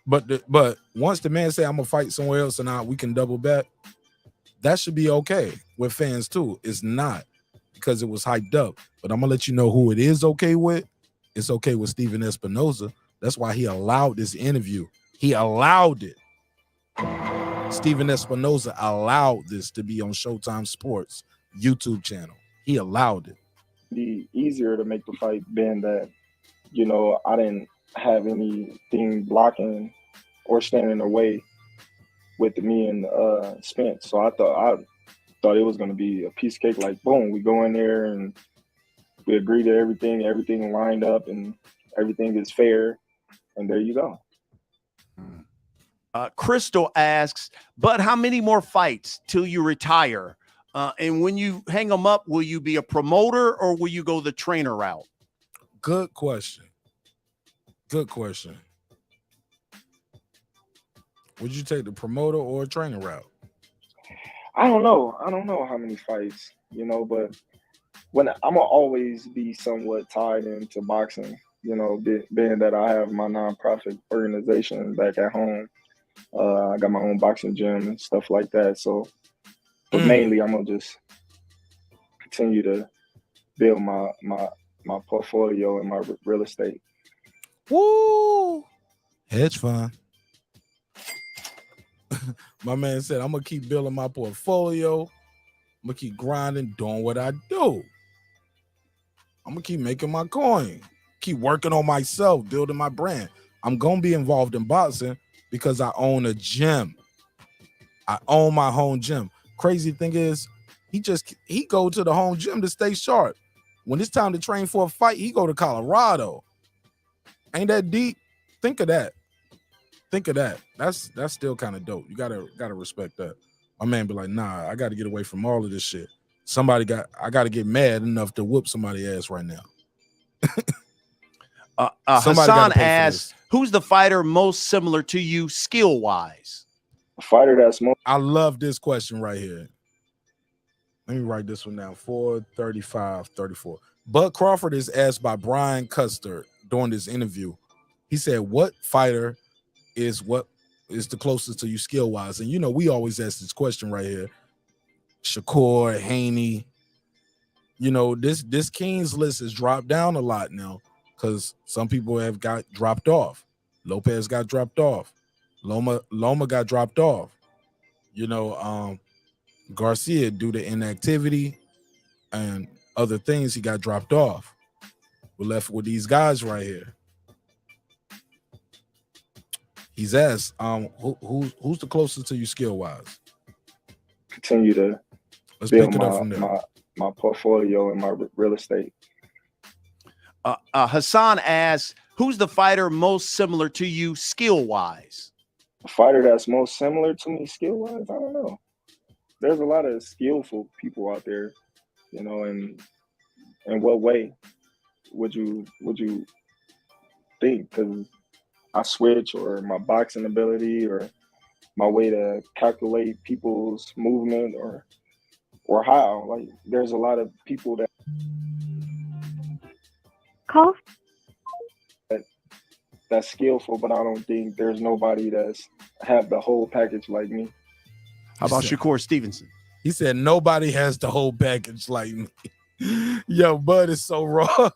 But once the man say I'm gonna fight somewhere else and we can double back, that should be okay with fans too. It's not because it was hyped up. But I'm gonna let you know who it is okay with. It's okay with Steven Espinoza. That's why he allowed this interview. He allowed it. Steven Espinoza allowed this to be on Showtime Sports YouTube channel. He allowed it. Be easier to make the fight, being that, you know, I didn't have anything blocking or standing in the way with me and Spence. So I thought it was going to be a piece of cake. Like, boom, we go in there and we agree to everything lined up and everything is fair, and there you go. Crystal asks, but how many more fights till you retire? And when you hang them up, will you be a promoter or will you go the trainer route? Good question. Good question. Would you take the promoter or a trainer route? I don't know. I don't know how many fights, you know, but when I'm gonna always be somewhat tied into boxing, you know, being that I have my nonprofit organization back at home. I got my own boxing gym and stuff like that. So, but mainly I'm gonna just continue to build my portfolio and my real estate. Woo! Hedge fund. My man said, I'm gonna keep building my portfolio. I'm gonna keep grinding, doing what I do. I'm gonna keep making my coin, keep working on myself, building my brand. I'm gonna be involved in boxing because I own a gym. I own my home gym. Crazy thing is, he go to the home gym to stay sharp. When it's time to train for a fight, he go to Colorado. Ain't that deep? Think of that. Think of that. That's still kind of dope. You gotta respect that. My man be like, nah, I gotta get away from all of this shit. I gotta get mad enough to whoop somebody's ass right now. Hassan asks, who's the fighter most similar to you skill-wise? A fighter that's most. I love this question right here. Let me write this one down. 435-34. Bud Crawford is asked by Brian Custer during this interview. He said, what fighter is the closest to you skill-wise? And you know, we always ask this question right here. Shakur, Haney. You know, this King's list has dropped down a lot now because some people have got dropped off. Lopez got dropped off. Loma got dropped off. You know, Garcia due to inactivity, and other things, he got dropped off. We're left with these guys right here. He's asked, who's the closest to you skill wise? Continue to Let's build pick it up from there. my portfolio and my real estate. Hassan asks, who's the fighter most similar to you skill wise? A fighter that's most similar to me skill wise, I don't know. There's a lot of skillful people out there, you know. And in what way would you think? Because I switch, or my boxing ability, or my way to calculate people's movement, or how. Like, there's a lot of people that's skillful, but I don't think there's nobody that's have the whole package like me. How about Shakur Stevenson? He said nobody has the whole package like me. Yo, Bud is so raw.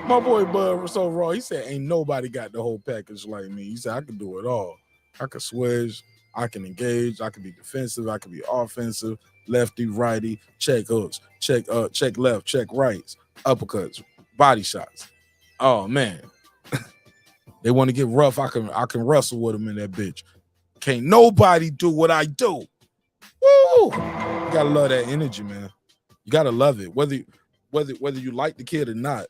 My boy Bud was so raw. He said ain't nobody got the whole package like me. He said I can do it all. I can switch, I can engage, I can be defensive, I can be offensive, lefty, righty, check hooks, check left, check rights, uppercuts, body shots. Oh man. They want to get rough. I can wrestle with them in that bitch. Can't nobody do what I do. Woo! You gotta love that energy, man. You gotta love it. Whether you like the kid or not,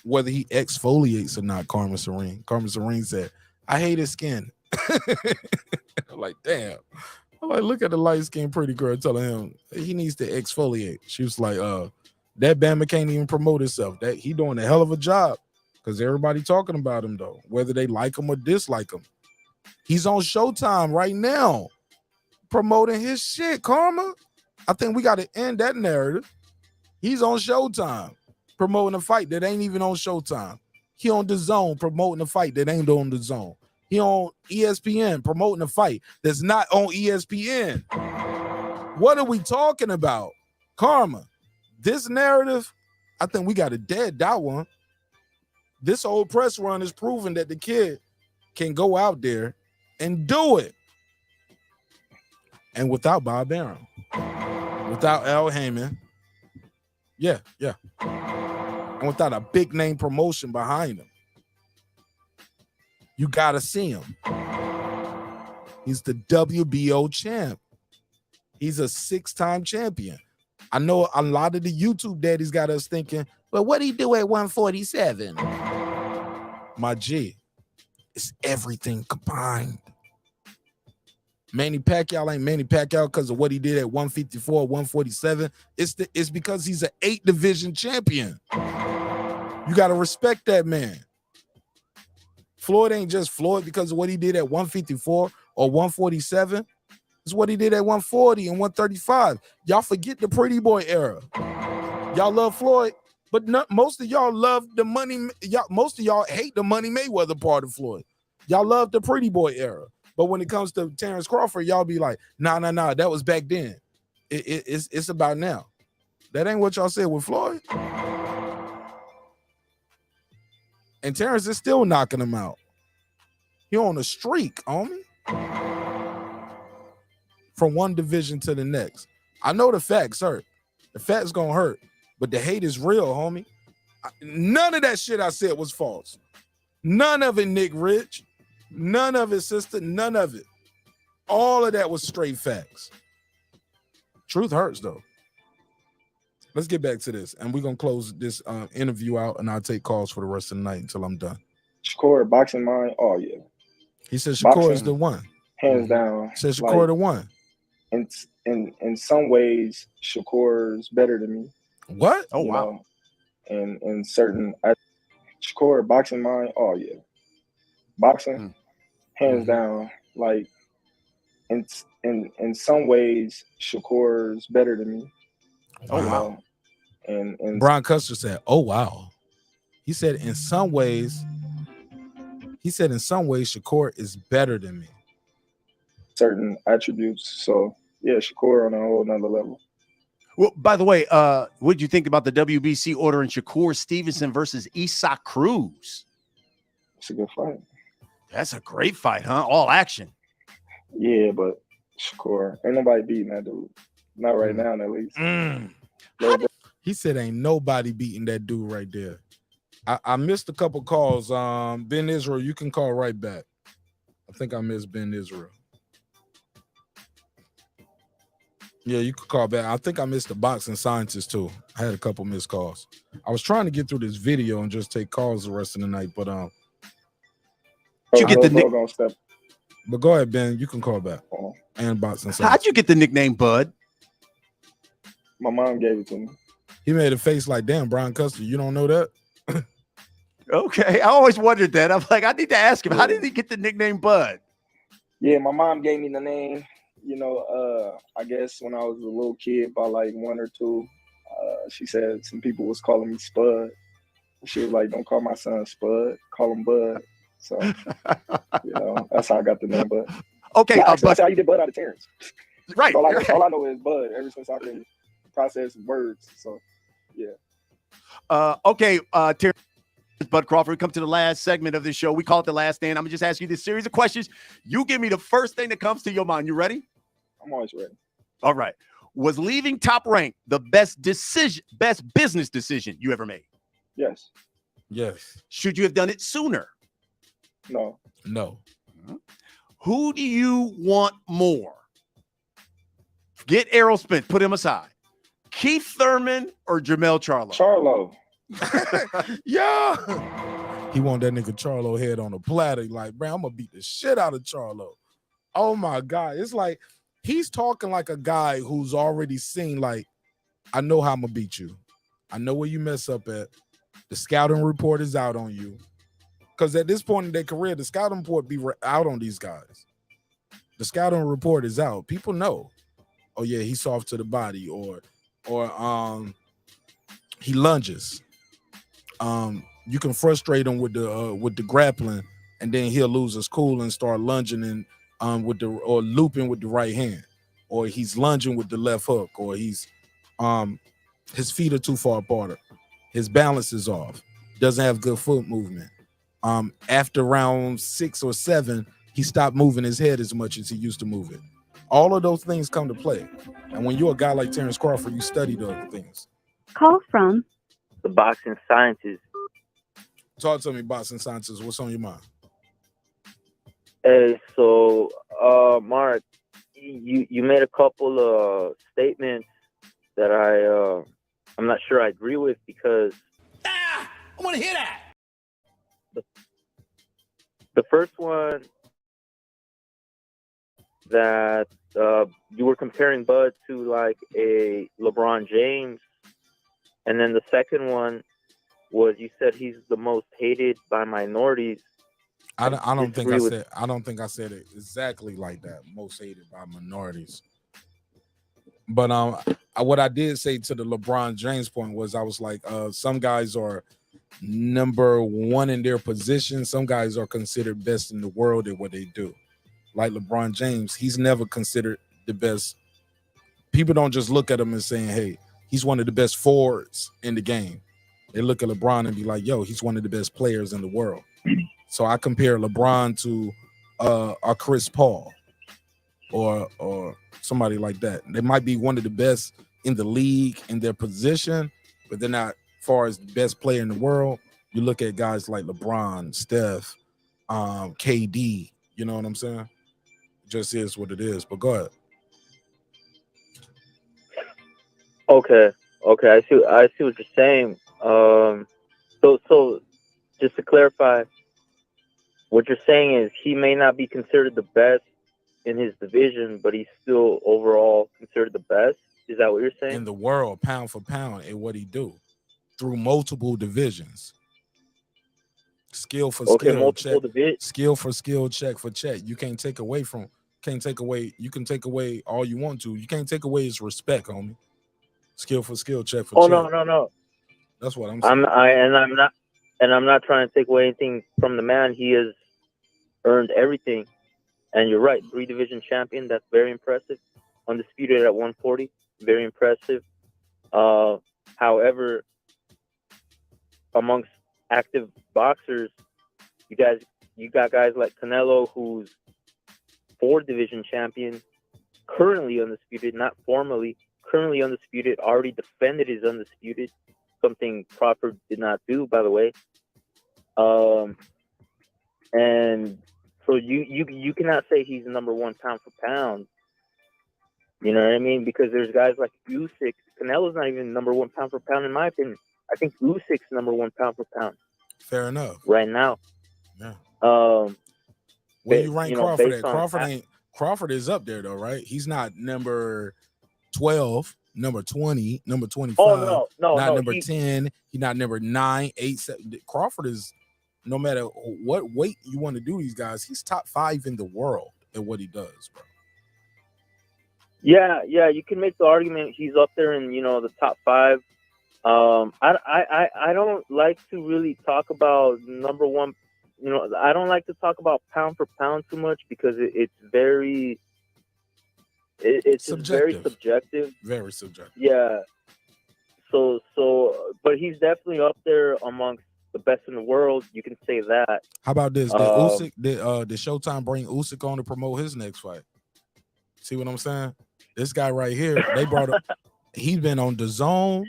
whether he exfoliates or not. Carmen Serene said, I hate his skin. I'm like, damn. I'm like, look at the light skinned pretty girl telling him he needs to exfoliate. She was like, that Bama can't even promote himself. That he doing a hell of a job. Because everybody talking about him, though, whether they like him or dislike him. He's on Showtime right now promoting his shit, Karma. I think we got to end that narrative. He's on Showtime promoting a fight that ain't even on Showtime. He on the Zone promoting a fight that ain't on the Zone. He on ESPN promoting a fight that's not on ESPN. What are we talking about? Karma. This narrative, I think we got to dead that one. This whole press run is proving that the kid can go out there and do it. And without Bob Arum, without Al Heyman, yeah. And without a big name promotion behind him. You got to see him. He's the WBO champ. He's a 6-time champion. I know a lot of the YouTube daddies got us thinking, well, what'd he do at 147? My G, it's everything combined. Manny Pacquiao ain't Manny Pacquiao because of what he did at 154, 147. It's because he's an 8-division champion. You got to respect that man. Floyd ain't just Floyd because of what he did at 154 or 147. It's what he did at 140 and 135. Y'all forget the pretty boy era. Y'all love Floyd. But most of y'all love the money. Most of y'all hate the Money Mayweather part of Floyd. Y'all love the pretty boy era. But when it comes to Terrence Crawford, y'all be like, nah. That was back then. It's about now. That ain't what y'all said with Floyd. And Terrence is still knocking him out. He on a streak, homie. From one division to the next. I know the facts hurt. The facts gonna hurt. But the hate is real, homie. None of that shit I said was false. None of it, Nick Rich. None of it, sister. None of it. All of that was straight facts. Truth hurts, though. Let's get back to this. And we're going to close this interview out, and I'll take calls for the rest of the night until I'm done. Shakur, boxing mind? Oh, yeah. He said Shakur boxing, is the one. Hands down. He said Shakur the one. In some ways, Shakur's better than me. What? Oh, wow. And in certain Shakur, boxing mind? Oh, yeah. Boxing, hands down. Like, in some ways, Shakur's better than me. Oh, wow. And Brian Custer said, oh, wow. He said, in some ways, Shakur is better than me. Certain attributes. So, yeah, Shakur on a whole nother level. Well, by the way, what did you think about the WBC ordering Shakur Stevenson versus Isaac Cruz? It's a good fight. That's a great fight, huh? All action. Yeah, but Shakur, ain't nobody beating that dude. Not right now, at least. He said ain't nobody beating that dude right there. I missed a couple calls. Ben Israel, you can call right back. I think I missed Ben Israel. Yeah, you could call back. I think I missed the boxing scientist too. I had a couple missed calls. I was trying to get through this video and just take calls the rest of the night, but you get the nick. But go ahead, Ben. You can call back. And boxing scientist. How'd you get the nickname Bud? My mom gave it to me. He made a face like, damn, Brian Custer, you don't know that? Okay, I always wondered that. I'm like, I need to ask him, how did he get the nickname Bud? Yeah, my mom gave me the name. You know, I guess when I was a little kid, about like 1 or 2, she said some people was calling me Spud. She was like, don't call my son Spud, call him Bud. So, you know, that's how I got the name Bud. Okay, that's how you get Bud out of Terrence. Right. All I know is Bud ever since I can process words. So, yeah. Okay, Terrence Bud Crawford, come to the last segment of this show. We call it The Last Stand. I'm going to just ask you this series of questions. You give me the first thing that comes to your mind. You ready? I'm always ready. All right. Was leaving Top Rank the best business decision you ever made? Yes. Yes. Should you have done it sooner? No. No. Who do you want more? Get Errol Spence, put him aside. Keith Thurman or Jamel Charlo? Charlo. Yeah. He want that nigga Charlo head on a platter. Like, man, I'm gonna beat the shit out of Charlo. Oh my God. It's like he's talking like a guy who's already seen, like, I know how I'm gonna beat you. I know where you mess up at. The scouting report is out on you. Because at this point in their career, the scouting report be out on these guys. The scouting report is out. People know. Oh yeah, he's soft to the body, or he lunges. You can frustrate him with the grappling, and then he'll lose his cool and start lunging and or looping with the right hand, or he's lunging with the left hook, or he's his feet are too far apart, his balance is off, doesn't have good foot movement. After round 6 or 7, he stopped moving his head as much as he used to move it. All of those things come to play, and when you're a guy like Terrence Crawford, you study those things. Call from the boxing scientist. Talk to me, boxing scientist. What's on your mind? Hey, so Mark, you made a couple of statements that I'm not sure I agree with, because I want to hear that. The first one, that you were comparing Bud to like a LeBron James, and then the second one was you said he's the most hated by minorities. I don't think I said it exactly like that. Most hated by minorities. But what I did say to the LeBron James point was, I was like, some guys are number 1 in their position. Some guys are considered best in the world at what they do. Like LeBron James, he's never considered the best. People don't just look at him and saying, hey, he's one of the best forwards in the game. They look at LeBron and be like, yo, he's one of the best players in the world. So I compare LeBron to a Chris Paul or somebody like that. They might be one of the best in the league in their position, but they're not far as the best player in the world. You look at guys like LeBron, Steph, KD, you know what I'm saying? Just is what it is. But go ahead. Okay, I see what you're saying. So just to clarify, what you're saying is he may not be considered the best in his division, but he's still overall considered the best. Is that what you're saying? In the world, pound for pound, and what he do through multiple divisions. Skill for skill, check. Skill for skill, check for check. You can't take away from. You can take away all you want to. You can't take away his respect, homie. Skill for skill, check for check. No. That's what I'm saying. I'm not trying to take away anything from the man. He has earned everything. And you're right, 3-division champion. That's very impressive. Undisputed at 140, very impressive. However, amongst active boxers, you got guys like Canelo, who's 4-division champion, currently undisputed, not formally, currently undisputed, already defended his undisputed, something Crawford did not do, by the way. And so you cannot say he's number one pound for pound. You know what I mean? Because there's guys like Usyk. Canelo's not even number one pound for pound in my opinion. I think Usyk's number one pound for pound. Fair enough. Right now. Yeah. Where you rank Crawford at? Crawford is up there though, right? He's not number 12, number 20, number 25. Oh no, not number 10. He's not number 9, 8, 7. Crawford is, no matter what weight you want to do these guys, he's top 5 in the world at what he does, bro. Yeah, you can make the argument he's up there in, the top 5. I don't like to really talk about number one. I don't like to talk about pound for pound too much because it's very very subjective. Very subjective. Yeah. So, but he's definitely up there amongst the best in the world. You can say that. How about this? Did Showtime bring Usyk on to promote his next fight? See what I'm saying? This guy right here, they brought him. He's been on DAZN,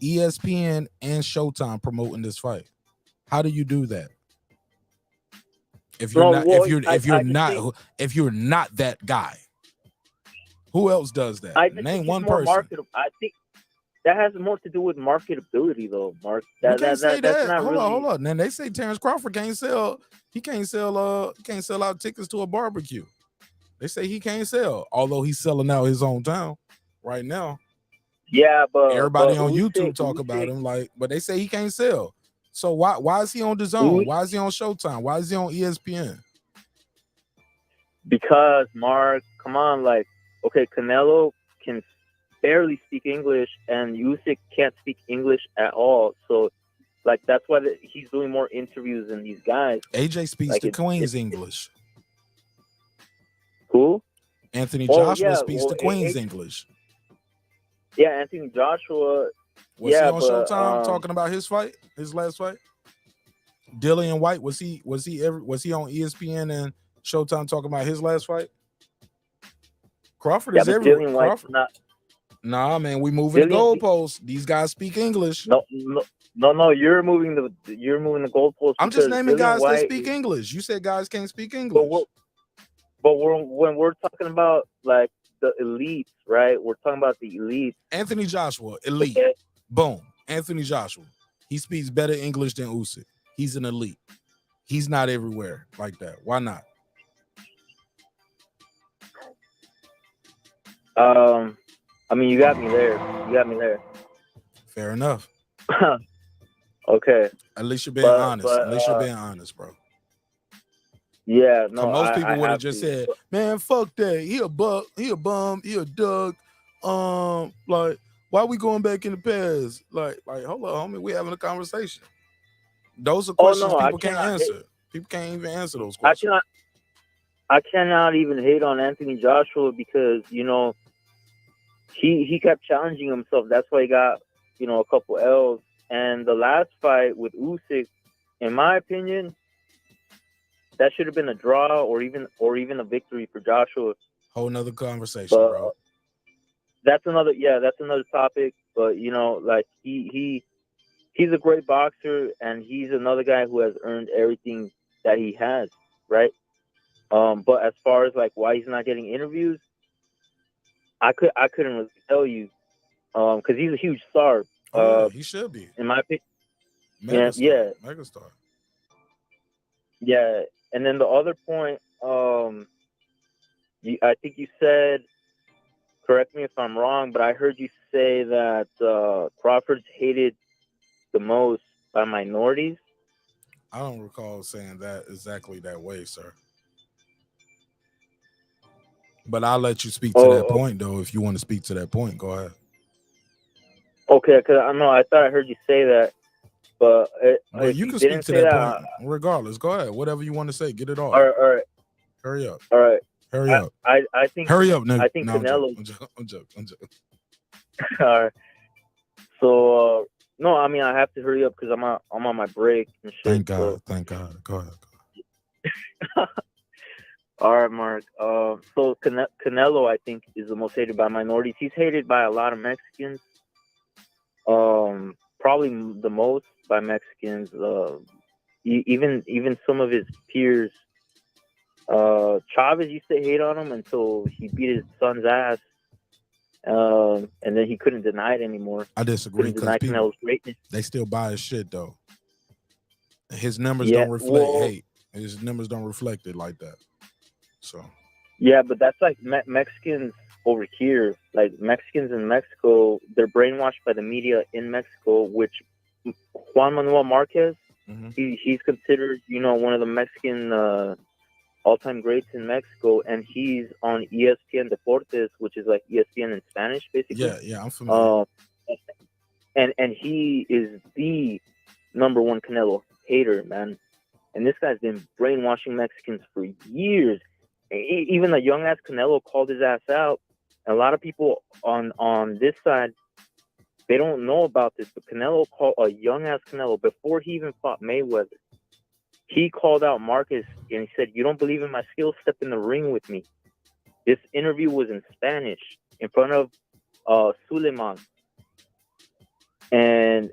ESPN, and Showtime promoting this fight. How do you do that? If you're if you're not that guy, who else does that? Name one person. I think that has more to do with marketability, though, Mark. That's not hold really. on. And then they say Terrence Crawford can't sell out tickets to a barbecue. They say he can't sell, although he's selling out his own town right now. Yeah, but everybody on YouTube talk about him, but they say he can't sell. So why is he on DAZN? Why is he on Showtime? Why is he on ESPN? Because Mark, come on, okay, Canelo can barely speak English, and Usyk can't speak English at all. So, that's why he's doing more interviews than these guys. AJ speaks the Queen's English. Who? Anthony Joshua speaks the Queen's English. Yeah, Anthony Joshua. Was he on Showtime talking about his last fight? Dillian White, was he on ESPN and Showtime talking about his last fight? Crawford is everywhere. Crawford. Nah, man, we moving the goalposts. These guys speak English. No, you're moving the goalposts. I'm just naming guys that speak English. You said guys can't speak English. But when we're talking about the elites, right? We're talking about the elites. Anthony Joshua, elite. Okay. Boom. Anthony Joshua. He speaks better English than Usyk. He's an elite. He's not everywhere like that. Why not? I mean, you got me there. Fair enough. Okay. At least you're being honest. At least you're being honest, bro. Yeah, no. Most people would have just said, "Man, fuck that. He a buck. He a bum. He a dog. Why we going back in the past? Hold on, homie. We having a conversation." Those are questions people can't answer. People can't even answer those questions. I cannot even hate on Anthony Joshua because he kept challenging himself. That's why he got a couple L's. And the last fight with Usyk, in my opinion, that should have been a draw or even a victory for Joshua. Whole nother conversation, bro. That's another topic. But he's a great boxer, and he's another guy who has earned everything that he has, right? But as far as why he's not getting interviews, I couldn't really tell you, because he's a huge star. He should be, in my opinion. Megastar. Yeah, and then the other point, I think you said, correct me if I'm wrong, but I heard you say that Crawford's hated the most by minorities. I don't recall saying that exactly that way, sir. But I'll let you speak to that point, though. If you want to speak to that point, go ahead. Okay, because I thought I heard you say that, but you can speak to that point regardless. Go ahead, whatever you want to say, get it off. All right. Hurry up. All right. Hurry up. I think. Hurry up, nigga. I think Canelo. I'm joking. All right. So no, I mean I have to hurry up because I'm on my break and shit. Thank God. Thank God. Go ahead. All right, Mark. So Canelo, I think, is the most hated by minorities. He's hated by a lot of Mexicans. Probably the most by Mexicans. Even some of his peers. Chavez used to hate on him until he beat his son's ass. And then he couldn't deny it anymore. I disagree because people, they still buy his shit though. His numbers don't reflect hate. His numbers don't reflect it like that. So. Yeah, but that's like Mexicans over here. Like Mexicans in Mexico, they're brainwashed by the media in Mexico. Which Juan Manuel Marquez, he's considered, one of the Mexican all-time greats in Mexico, and he's on ESPN Deportes, which is like ESPN in Spanish, basically. Yeah, I'm familiar. And he is the number one Canelo hater, man. And this guy's been brainwashing Mexicans for years. Even a young ass Canelo called his ass out. And a lot of people on this side, they don't know about this, but Canelo called a young ass Canelo before he even fought Mayweather. He called out Marcus and he said, "You don't believe in my skills? Step in the ring with me." This interview was in Spanish in front of Suleiman. And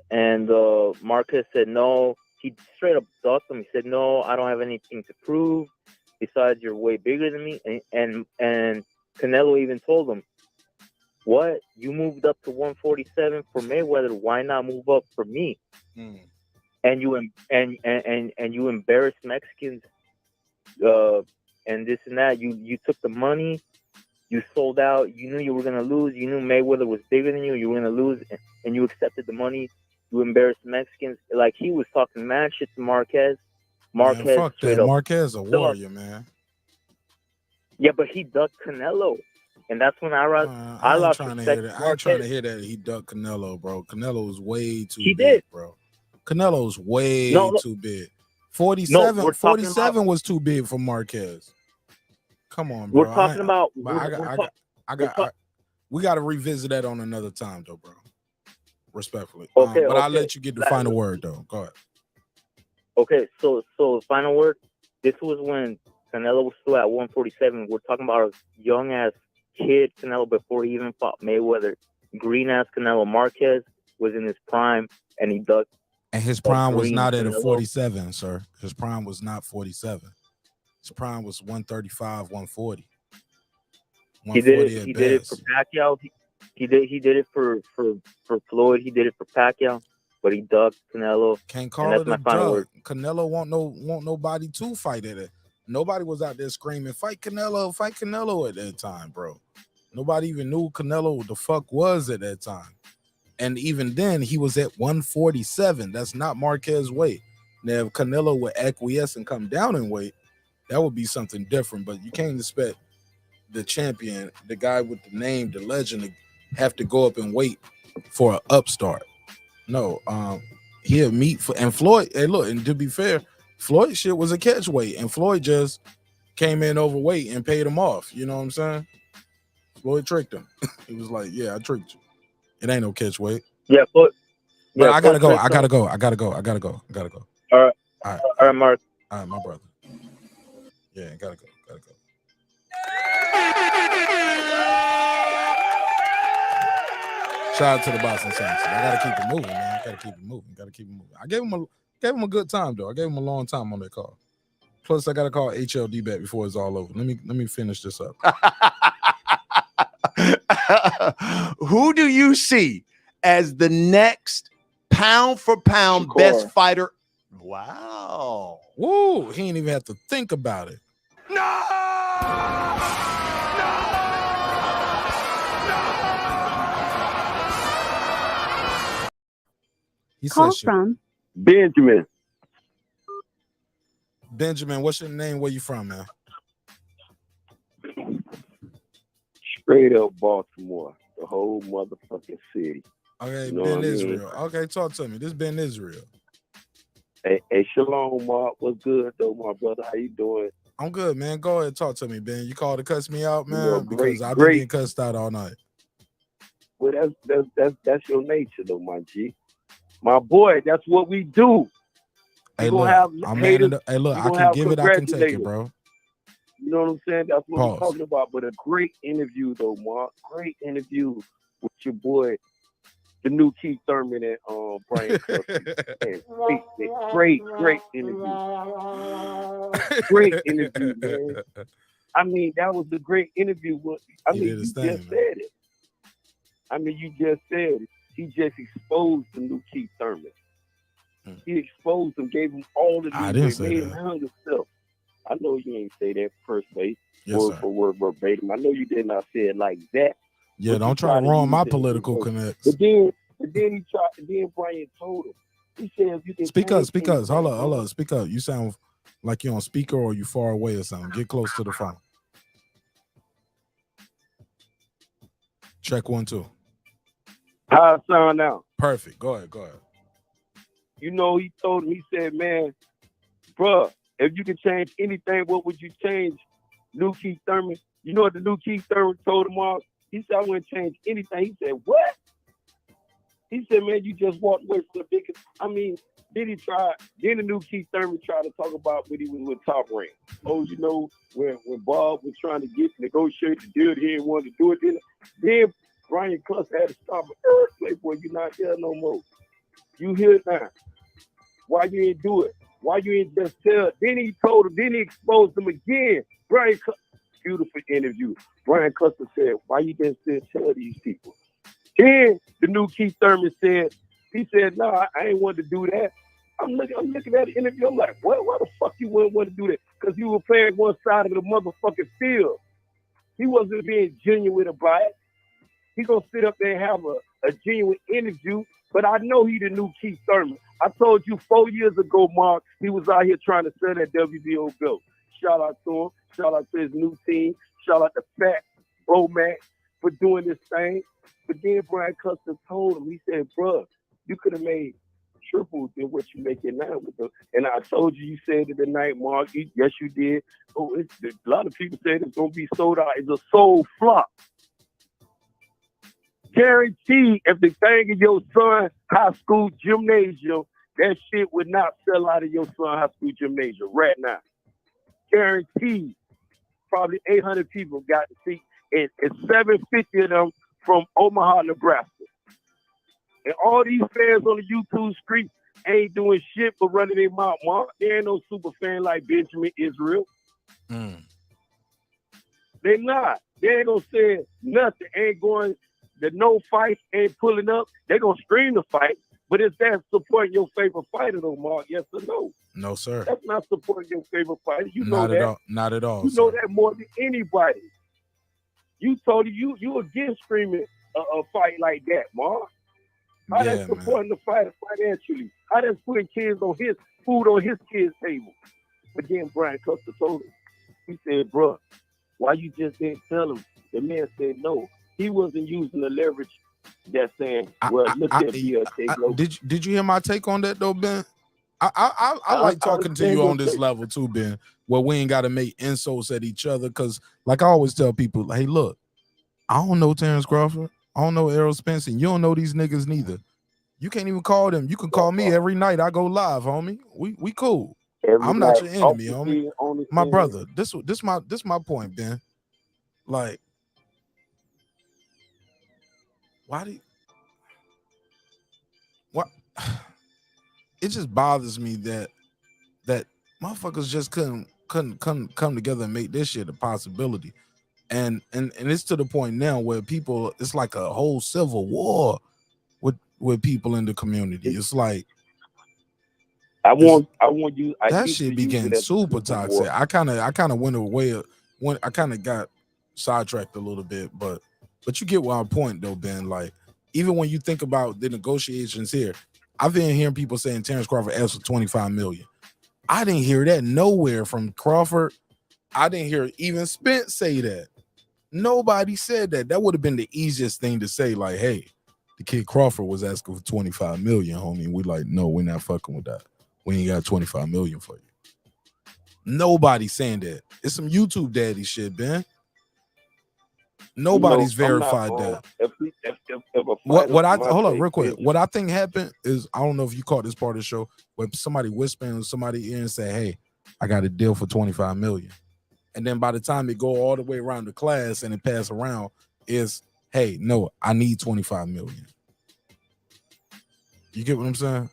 Marcus said no. He straight up ducked him. He said, "No, I don't have anything to prove. Besides, you're way bigger than me." And Canelo even told him, "What? You moved up to 147 for Mayweather. Why not move up for me?" And you embarrassed Mexicans, and this and that. You took the money, you sold out. You knew you were gonna lose. You knew Mayweather was bigger than you. You were gonna lose, and you accepted the money. You embarrassed Mexicans. Like he was talking mad shit to Marquez. Man, fuck that. Marquez a warrior, man. Yeah, but he ducked Canelo, and that's when I lost respect. I ain't trying to hear that he ducked Canelo, bro. Canelo's way too big, bro. Canelo's way too big. 47 was too big for Marquez. Come on, bro. We're talking about. We got to revisit that on another time, though, bro. Respectfully. Okay, but I'll let you get the final word, though. Go ahead. Okay, so final word. This was when Canelo was still at 147. We're talking about a young ass kid Canelo before he even fought Mayweather. Green ass Canelo. Marquez was in his prime, and he ducked. And his prime was not at a 47, sir. His prime was not 47. His prime was 135, 140. He did it for Pacquiao. He did it for Floyd. He did it for Pacquiao, but he ducked Canelo. Can't call it a duck. Canelo want nobody to fight at it. Nobody was out there screaming, fight Canelo at that time, bro. Nobody even knew Canelo what the fuck was at that time. And even then, he was at 147. That's not Marquez's weight. Now, if Canelo would acquiesce and come down in weight, that would be something different. But you can't expect the champion, the guy with the name, the legend, to have to go up in weight for an upstart. No, he'll meet for and Floyd. Hey, look, and to be fair, Floyd shit was a catch weight, and Floyd just came in overweight and paid him off. You know what I'm saying? Floyd tricked him. He was like, "Yeah, I tricked you. It ain't no catch weight." Yeah, but I gotta go. I gotta go. All right, Mark. All right, my brother. Yeah, gotta go. Shout out to the Boston Saints. I gotta keep it moving, man. Gotta keep it moving. I gave him a good time though. I gave him a long time on that call. Plus, I gotta call HLD back before it's all over. Let me finish this up. Who do you see as the next pound for pound best fighter? Wow. Woo. He ain't even have to think about it. He Call said from Benjamin. Benjamin, what's your name? Where you from, man? Straight up Baltimore, the whole motherfucking city. Okay, You know Ben what I mean? Israel. Okay, talk to me. This Ben Israel. Hey, Shalom, Mark. What's good, though, my brother? How you doing? I'm good, man. Go ahead, talk to me, Ben. You called to cuss me out, man, Well, because I've been great. getting cussed out all night. Well, that's your nature, though, my G. My boy, that's what we do. Hey, You gonna look, have I'm haters, man. Hey, look, you I gonna can have give it. I can take it, congratulators. bro. You know what I'm saying? That's what Pause. I'm talking about. But a great interview, though, Mark. Great interview with your boy, the new Keith Thurman and Brian Cusby. Great interview. Great interview, man. I mean, that was a great interview. I mean, you just said it. I mean, you just said it. He just exposed the new Keith Thurman. He exposed him, gave him all the news, made him hang himself. I know you ain't say that per se, word for word, verbatim. I know you did not say it like that. Yeah, don't try to ruin my political connects. But then he tried. Then Brian told him. He said, "You can speak up. Hold up. Speak up. You sound like you're on speaker or you far away or something. Get close to the phone. Check 1 2. How it sound now? Perfect. Go ahead. You know, he told him. He said, "Man, bruh, if you could change anything, what would you change?" New Keith Thurman. You know what the new Keith Thurman told him all? He said, "I wouldn't change anything." He said, "What?" He said, "Man, you just walked away from the biggest." I mean, then the new Keith Thurman tried to talk about when he was with Top Rank. Oh, you know, when Bob was trying to negotiate the deal, he didn't want to do it. Then Brian Cuss had to stop it. Playboy, you're not here no more. You here now. Why you ain't do it? Why you ain't just tell? Then he told him, then he exposed him again. Brian Cuss, beautiful interview. Brian Custer said, "Why you didn't still tell these people?" Then the new Keith Thurman said, he said, "No, I ain't want to do that." I'm looking at the interview. I'm like, what? Why the fuck you wouldn't want to do that? Because you were playing one side of the motherfucking field. He wasn't being genuine about it. He gonna sit up there and have a genuine interview. But I know he the new Keith Thurman. I told you 4 years ago, Mark, he was out here trying to sell that WBO belt. Shout out to him. Shout out to his new team. Shout out to Fat Romac for doing this thing. But then Brian Custer told him, he said, "Bruh, you could have made triple than what you making now with them." And I told you said it tonight, Mark. Yes, you did. Oh, a lot of people said it's gonna be sold out. It's a sold flop. Guaranteed, if the thing in your son's high school gymnasium, that shit would not sell out of your son's high school gymnasium right now. Guaranteed. Probably 800 people got to see, and 750 of them from Omaha, Nebraska. And all these fans on the YouTube street ain't doing shit but running their mouth, Mark. There ain't no super fan like Benjamin Israel. They not. They ain't gonna say nothing. Ain't going. The no fight ain't pulling up. They gonna scream the fight. But is that supporting your favorite fighter, though, Mark? Yes or no? No, sir. That's not supporting your favorite fighter. You know that. Not at all. You know that more than anybody. You told you against screaming a fight like that, Mark. How that's supporting the fighter financially? How that's putting kids on his food on his kids' table? But then Brian Custer told him, he said, "Bro, why you just didn't tell him?" The man said no. He wasn't using the leverage that's saying, "Well, look at BLK." Did you hear my take on that though, Ben? I like talking to you on this level too, Ben, where we ain't got to make insults at each other. Because like I always tell people, hey, look, I don't know Terrence Crawford. I don't know Errol Spence. And you don't know these niggas neither. You can't even call them. You can call me every night. I go live, homie. We cool. I'm not your enemy, homie. My brother. This my point, Ben. Like, why do you, what? It just bothers me that motherfuckers just couldn't come together and make this shit a possibility. And it's to the point now where people, it's like a whole civil war with people in the community. It's like I want you. That shit be getting super toxic. I kind of went away when I kind of got sidetracked a little bit, but you get my point though, Ben. Like, even when you think about the negotiations here, I've been hearing people saying Terrence Crawford asked for 25 million. I didn't hear that nowhere from Crawford. I didn't hear even Spence say that. Nobody said that. That would have been the easiest thing to say, like, hey, the kid Crawford was asking for 25 million, homie. We like, no, we're not fucking with that. We ain't got 25 million for you. Nobody saying that. It's some YouTube daddy shit, Ben. Nobody's verified that. What I hold up real quick. What I think happened is, I don't know if you caught this part of the show, where somebody whispering in somebody's ear and say, hey, I got a deal for 25 million. And then by the time it go all the way around the class and it pass around, is, hey, no, I need 25 million. You get what I'm saying?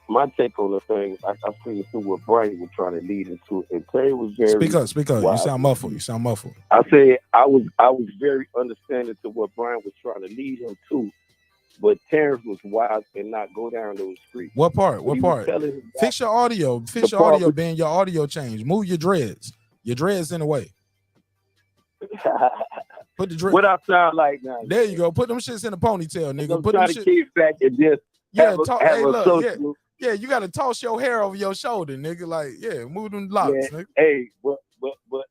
My take on the thing, I see through what Brian was trying to lead into, and Terry was very Speak up. You sound muffled. I said I was very understanding to what Brian was trying to lead him to, but Terrence was wise and not go down those streets. What part? Fix your audio. Fix your audio, Ben. Your audio change. Move your dreads. Your dreads in the way. Put the dreads. What I sound like now? There you go. Put them shits in a ponytail, nigga. Put them shit. Keep back and just yeah, you gotta toss your hair over your shoulder, nigga. Like, move them locks, nigga. Hey, but but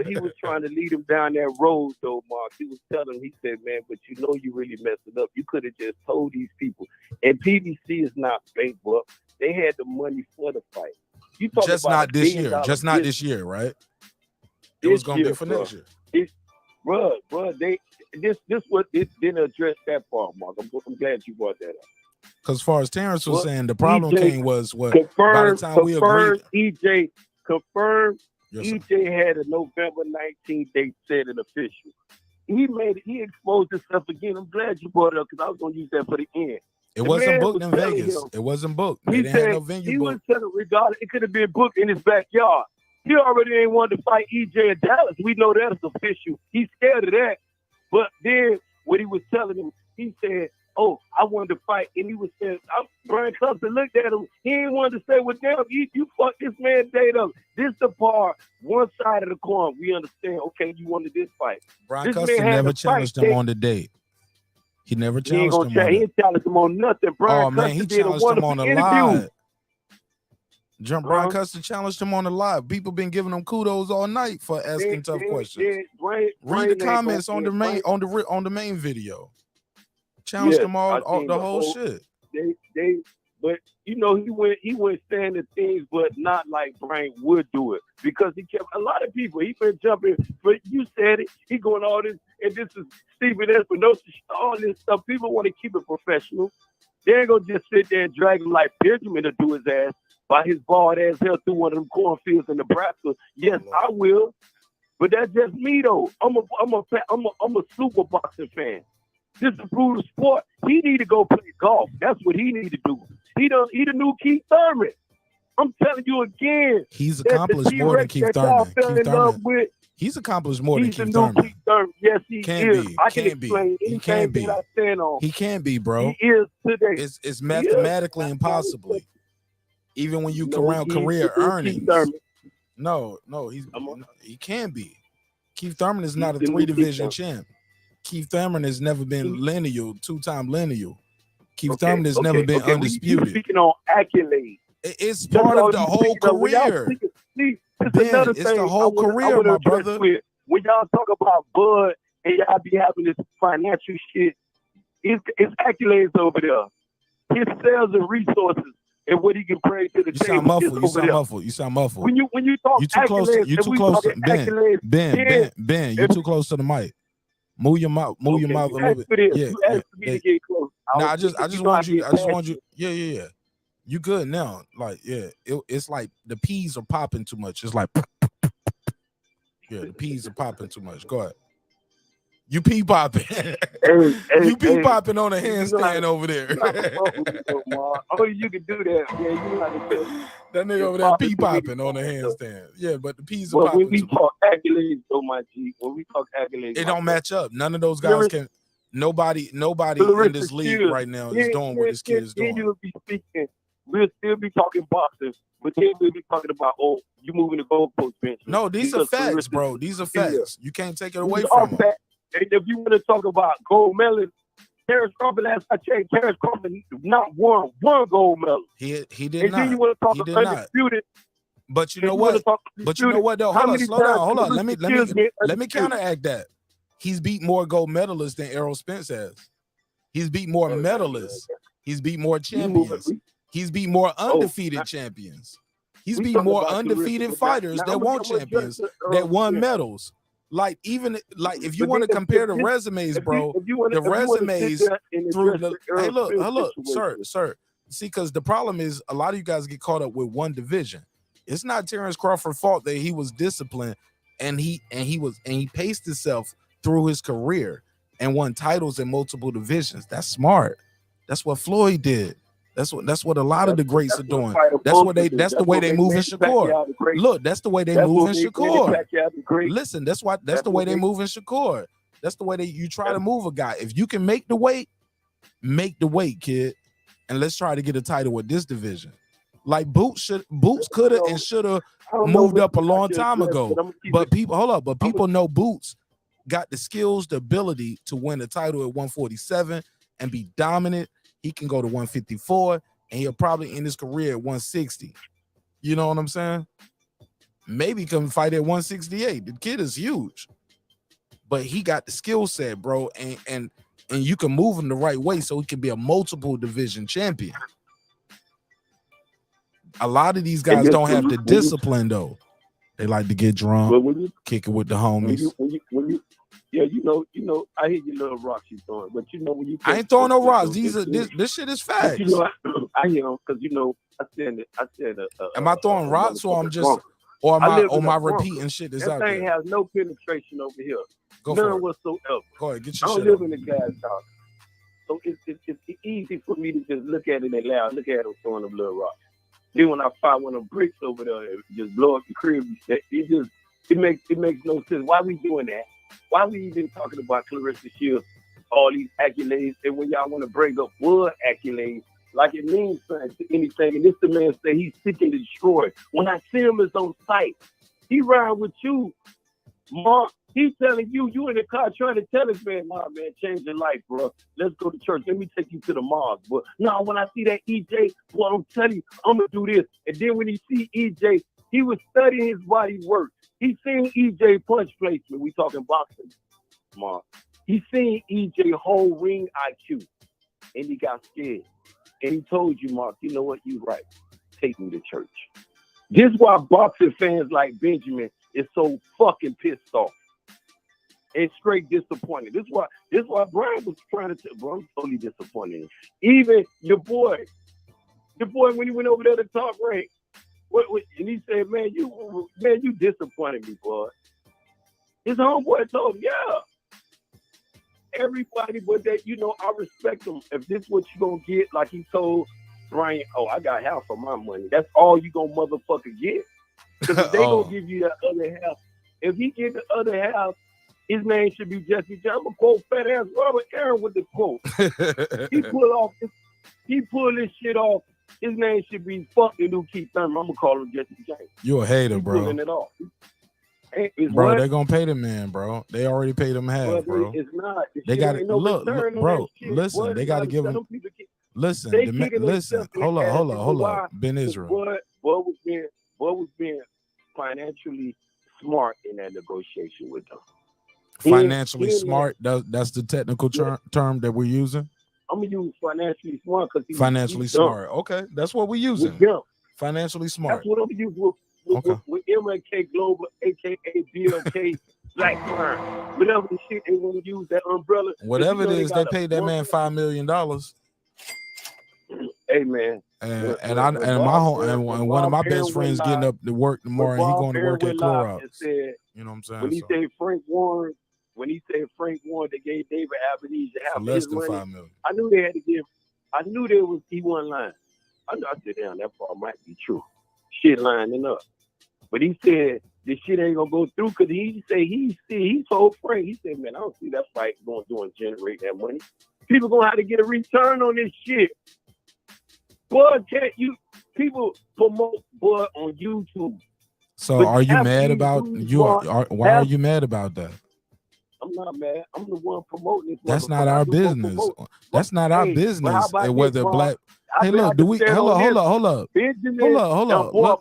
he was trying to lead him down that road though, Mark. He was telling him, he said, man, but you know you really messed it up. You could have just told these people. And PBC is not bankrupt. They had the money for the fight. You talk just about not this year. Just not this year, right? It was gonna be for next year. Bro, this what it didn't address that part, Mark. I'm glad you brought that up. Because as far as Terrence was saying, the problem was what by the time we agreed. EJ confirmed. Yes, EJ had a November 19th date set and official. He exposed himself again. I'm glad you brought it up because I was going to use that for the end. It wasn't booked in Vegas. It wasn't booked. They didn't have no venue he booked. was telling regardless, it could have been booked in his backyard. He already ain't wanted to fight EJ in Dallas. We know that's official. He's scared of that. But then what he was telling him, he said, oh, I wanted to fight. And he was saying, Brian Custer looked at him. He ain't wanted to say, well, damn, you fucked this man date up. This the part, one side of the coin. We understand, okay, you wanted this fight. Brian Custer never challenged him on the date. He never challenged him on He ain't challenged him on nothing. Brian Custer he did challenged him on the live. Brian Custer challenged him on the live. People been giving him kudos all night for asking tough questions. Read the comments on the main video. Challenged them all the whole shit. But you know, he went saying the things, but not like Brian would do it because he kept a lot of people. He been jumping, but you said it. He going all this, and this is Stephen Espinosa, all this stuff. People want to keep it professional. They ain't gonna just sit there and drag him like Benjamin to do his ass by his bald ass hair through one of them cornfields in Nebraska. Yes, I will, but that's just me though. I'm a super boxing fan. This is a brutal sport. He need to go play golf. That's what he need to do. He the new Keith Thurman. I'm telling you again. He's accomplished more than Keith Thurman. He's accomplished more than Keith Thurman. Yes, he is. I can explain He can be. I stand on. He can be, bro. He is today. It's mathematically impossible. Even when you around career earnings. No, he can be. Keith Thurman is not a 3-division champ. Keith Thurman has never been lineal, 2-time lineal. Keith Thurman has never been undisputed. Speaking on accolades. It's part of the whole career. It's the whole career, my brother. When y'all talk about Bud and y'all be having this financial shit, it's accolades over there. His sales and resources and what he can bring to the table. You sound muffled. When you talk you too close. You too close. Ben. You too close to the mic. Move your mouth. Move your mouth a little bit. Yeah. Nah, I just want you. Yeah. You good now? Like, it's like the peas are popping too much. It's like, the peas are popping too much. Go ahead. You pee popping. You pee popping on a handstand over there. Oh, you can do that. Yeah, you know how to do it. That nigga over there pee popping on a handstand. Yeah, but the peas are popping. When we talk accolades, though, my G, it don't match up. None of those guys can. Nobody in this league right now is doing what this kid is doing. We'll still be talking boxing, but then we'll be talking about, you moving the goalpost bench. No, these are facts, bro. These are facts. You can't take it away from them. And if you want to talk about gold medal, Terence Crawford, last I checked, Terence Crawford not won gold medal. He did and not. Then you want to talk about undisputed. But you know what? Though, hold on, slow down. Hold on. Let me counteract that. He's beat more gold medalists than Errol Spence has. He's beat more medalists. He's beat more champions. He's beat more undefeated champions. He's beat more undefeated fighters that won champions, that won medals. Like, even like if you want to compare the resumes, bro, the resumes through the hey, look, sir. See, because the problem is a lot of you guys get caught up with one division. It's not Terrence Crawford's fault that he was disciplined and he paced himself through his career and won titles in multiple divisions. That's smart. That's what Floyd did. That's what a lot of the greats are doing. That's the way they move in Shakur. Look, that's the way they move in Shakur. Listen, that's the way they move in Shakur. That's the way you try to move a guy. If you can make the weight, kid. And let's try to get a title with this division. Like Boots could have and should have moved up a long time ago. But people know Boots got the skills, the ability to win a title at 147 and be dominant. He can go to 154 and he'll probably end his career at 160. You know what I'm saying? Maybe come fight at 168. The kid is huge. But he got the skill set, bro, and you can move him the right way so he can be a multiple division champion. A lot of these guys don't have the discipline, though. They like to get drunk, kick it with the homies. I hear your little rocks you throwing, but when you I ain't throwing no rocks. This shit is facts. I hear them because I said. Am I throwing rocks or I'm just or am I repeating shit that's out there? That thing has no penetration over here. None whatsoever. Go ahead, get your shit. I don't live in the gas house, so it's easy for me to just look at it and laugh. Look at them throwing them little rocks. Then when I find one of them bricks over there, it just blow up the crib. It makes no sense. Why we doing that? Why we even talking about Clarissa Shields, all these accolades, and when y'all want to bring up Wood accolades, like it means something to anything. And this the man say he's seeking to destroy. When I see him, it's on sight. He ride with you, Mark. He's telling you in the car trying to tell this man, nah, man, change your life, bro. Let's go to church. Let me take you to the mosque. But no, when I see that EJ, well, I'm telling you, I'm going to do this. And then when he see EJ, he was studying his body work. He seen EJ punch placement. We talking boxing, Mark. He seen EJ whole ring IQ. And he got scared. And he told you, Mark, you know what? You right. Take me to church. This is why boxing fans like Benjamin is so fucking pissed off. And straight disappointed. This is why Brian was trying to tell, bro, I'm totally disappointed. Even your boy when he went over there to talk rank, and he said, man, you disappointed me, boy. His homeboy told him, yeah. Everybody, but that, I respect him. If this is what you gonna get, like he told Brian, oh, I got half of my money. That's all you gonna motherfucker get. Because if they gonna give you that other half, if he get the other half, his name should be Jesse James. I'm gonna quote fat ass Robert Aaron with the quote. He pulled this shit off. His name should be fuck the new Keith Thurman. I'm gonna call him Jesse James. You a hater, bro. Pulling it off. Bro, they're gonna pay the man, bro. They already paid him half, bro. It's not. They got to look, bro. Listen, they got to give him. Listen, listen. Hold up, Ben Israel. What was being financially smart in that negotiation with them? Financially smart. That's the technical term that we're using. I'm gonna use financially smart because financially smart. Okay, that's what we're using. Financially smart. That's what I'm using with MLK Global, aka BLK, Black Firm, whatever the shit they want to use that umbrella. Whatever it is, they paid that man $5 million. Hey man, and one of my best friends getting up to work tomorrow, and he going to work at Clorox. You know what I'm saying? When he said Frank Warren, they gave David Avenese half less his than money. $5 million. I knew they had to give. I knew there was he wasn't lying. I said, damn, that part might be true. Shit lining up. But he said this shit ain't gonna go through because he told Frank, he said, man, I don't see that fight going to generate that money. People gonna have to get a return on this shit. Bud, people promote Bud on YouTube. So are you mad about why are you mad about that? I'm not mad. I'm the one promoting this. That's not our business. That's not our business. Whether black. Hey, look, do we hold up.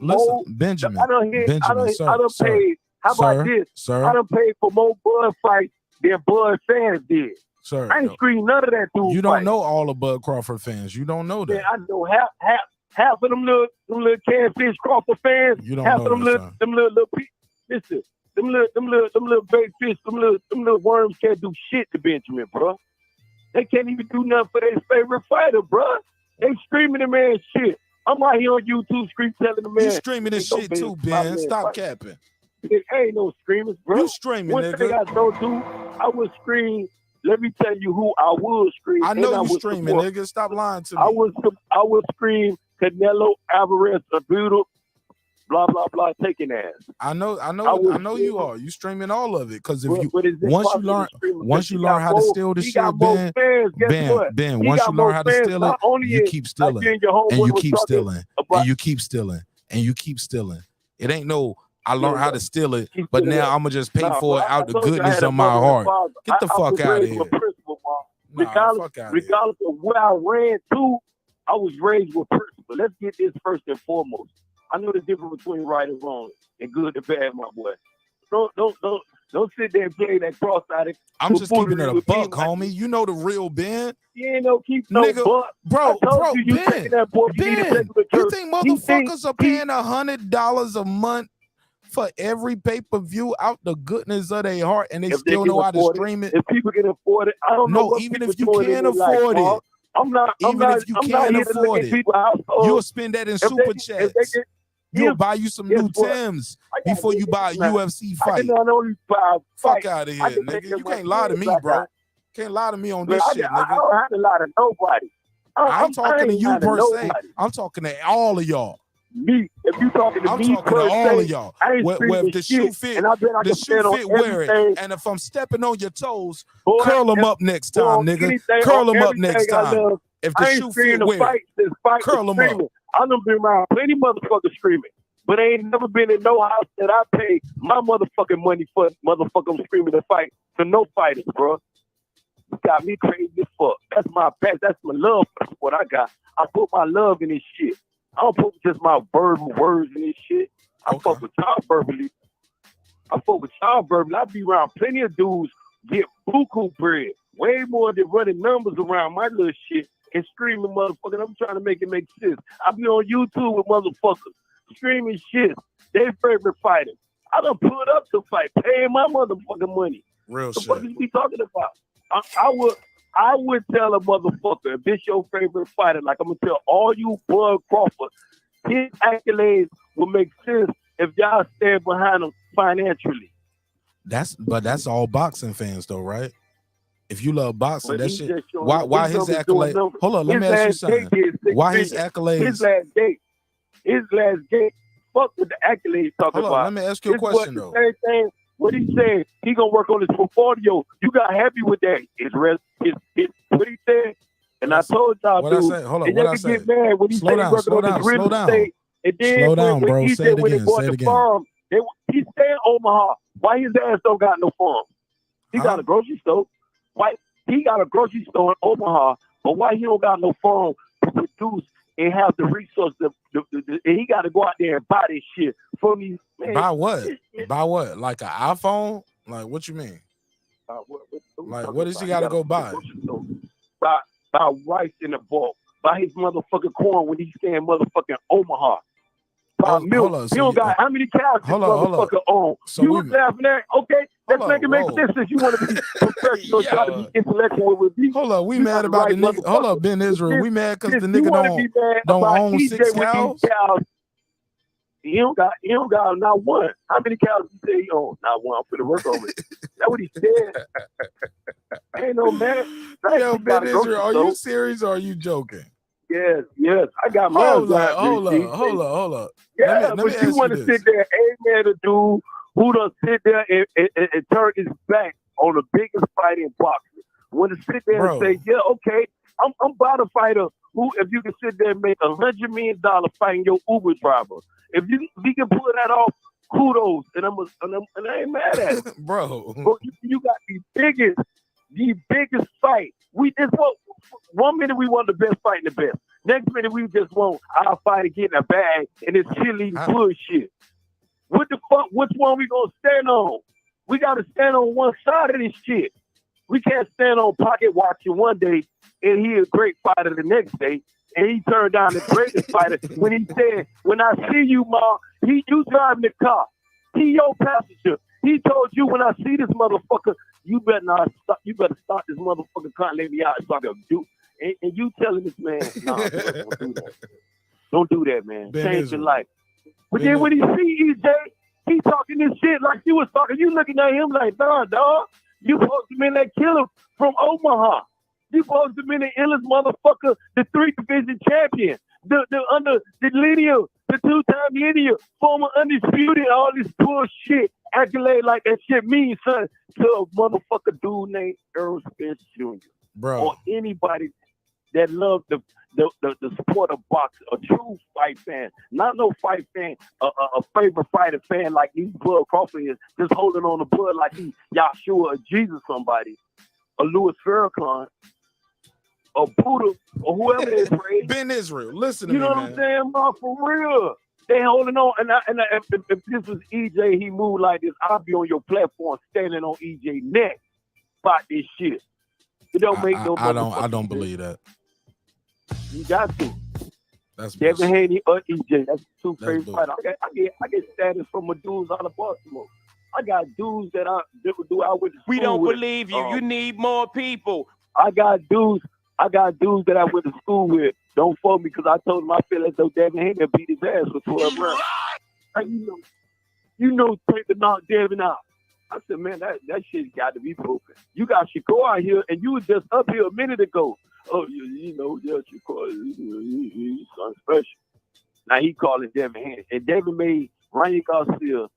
Listen, Benjamin. Sir. How about this? Sir. I done paid for more Bud fights than Bud fans did. Sir. I ain't screened none of that dude. You don't know all the Bud Crawford fans. You don't know that. Man, I know half of them little Catfish Crawford fans. You don't half know of them little listen. Them little bait fish, them little worms can't do shit to Benjamin, bro. They can't even do nothing for their favorite fighter, bro. They screaming the man shit. I'm out here on YouTube telling the man. You streaming this shit too, Ben. Stop capping. It ain't no screamers, bro. You streaming, One nigga. thing I don't do, I would scream. Let me tell you who I would scream. I know and you would streaming, support. nigga. Stop lying to me. I would scream Canelo Alvarez, a beautiful, blah blah blah, taking ass. I know you are. You streaming all of it because if once you learn how to steal the shit, Ben, once you learn how to steal it, you keep stealing, and you keep stealing, and you keep stealing, and you keep stealing. It ain't no. I learned how to steal it, but now I'm gonna just pay for it out the goodness of my heart. Get the fuck out of here. Regardless of where I ran to, I was raised with principle. Let's get this first and foremost. I know the difference between right and wrong and good and bad, my boy. Don't sit there and play that cross-eyed. I'm just keeping it a buck, homie. You know the real Ben. You ain't no keep no nigga, buck. Bro, Ben, you think He motherfuckers are paying $100 a month for every pay-per-view out the goodness of their heart, and they still know how to stream it? If people can afford it, I don't know. No, even if you can't afford it, if you can't afford it, you'll spend that in super chats. You'll buy you some new Timbs before you buy a UFC fight. Fuck out of here, nigga. You can't lie to me, bro. Can't lie to me on this shit, nigga. I don't have to lie to nobody. I'm talking to you per se. I'm talking to all of y'all. Me, if you talking to I'm me, talking to all of y'all. Where if the shoe fit, wear it. And if I'm stepping on your toes, curl them up next time, nigga. Curl them up next time. If the shoe fit, wear it. Curl them up. I done been around plenty motherfuckers screaming, but I ain't never been in no house that I paid my motherfucking money for motherfucking screaming to fight for no fighters, bro. You got me crazy as fuck. That's my best. That's my love for what I got. I put my love in this shit. I don't put just my verbal words in this shit. I fuck with y'all verbally. I be around plenty of dudes get buku bread, way more than running numbers around my little shit and screaming motherfucker. I'm trying to make it make sense. I be on YouTube with motherfuckers screaming shit. Their favorite fighters. I done put up to fight, paying my motherfucking money. Real the shit. What is we talking about? I would tell a motherfucker, if this your favorite fighter, like I'm gonna tell all you Bud Crawford, his accolades will make sense if y'all stand behind him financially. That's all boxing fans though, right? If you love boxing, that shit. Why his accolades? Hold on, let me ask you something. Why his accolades? His last game. Fuck with the accolades talking about. Hold on, let me ask you a question though. Same thing. What he said, he gonna work on his portfolio. You got happy with that? His what he said, and I told y'all, what dude, I say? Hold on, and what y'all I can say? get mad when he Slow said down, working slow on down, his real slow down. estate. And then Slow down, when bro. he Say said it when they again. bought Say it the again. farm, he stay in Omaha. Why his ass don't got no farm? He got a grocery store. Why he got a grocery store in Omaha? But why he don't got no farm to produce and have the resources? And he got to go out there and buy this shit from these. Buy what? Buy what? Like an iPhone? Like what you mean? Like what does he got to go buy? Buy rice in the bulk. Buy his motherfucking corn when he stay in motherfucking Omaha. Buy milk. He don't got how many cows this motherfucker own? So you was laughing at? Okay, let's make it make sense since you want to be professional, try to be intellectual with me. Hold up, we mad about the nigga. Hold up, Ben Israel. We mad because the nigga don't own 6 cows? He don't got not one. How many cows he say he owns? Not one. I'm finna work on it. That's what he said. Ain't no man. Yo, Ben Israel, are you serious or are you joking? Yes. I got my Hold up. Yeah, let me but you ask want to sit there, amen, a dude who done sit there and turn his back on the biggest fight in boxing. Want to sit there and say, yeah, okay, I'm about to fight a who, if you can sit there and make $100 million fighting your Uber driver. If you can pull that off, kudos, and I ain't mad at it, bro. But you got the biggest fight. We just want 1 minute we want the best fight in the best. Next minute we just want our fight to get in a bag and it's chilly bullshit. What the fuck? Which one we gonna stand on? We gotta stand on one side of this shit. We can't stand on pocket watching one day and he a great fighter the next day. And he turned down the greatest fighter when he said, when I see you, Ma, you driving the car. He your passenger. He told you when I see this motherfucker, you better start this motherfucking car and let me out so I can do. And you telling this man, nah, don't do that. Don't do that, man. Ben Change Israel. your life. But Ben then when he see EJ, he talking this shit like you was talking. You looking at him like, nah, dog. You supposed to be that killer from Omaha. You supposed to be the illest motherfucker, the 3 division champion, the lineal, the 2-time lineal, former undisputed, all this bullshit, accolade like that shit means something to a motherfucker dude named Errol Spence Jr. Bro. Or anybody that loves the sport of boxing, a true fight fan, not no fight fan, a favorite fighter fan like these Bud Crawford is, just holding on the blood like he Yahshua or Jesus somebody, or Louis Farrakhan, or Buddha, or whoever they praise. Ben Israel, listen to you me, know what man. I'm saying, man? For real. They holding on, and if this was EJ, he moved like this, I'd be on your platform standing on EJ neck about this shit. It don't make no. I don't believe that. You got to. That's Devin Haney or EJ. That's the 2 That's favorite fighters. I get status from my dudes out of Baltimore. I got dudes that I went to school We don't with. believe you. You need more people. I got dudes that I went to school with. Don't fuck me because I told them I feel as though Devin Haney beat his ass for 12 rounds. Like, take the knock Devin out. I said, man, that shit got to be broken. You got Shakur out here, and you was just up here a minute ago. Oh, Shakur, he's something special. Now he calling Devin Haney. And Devin made Ryan Garcia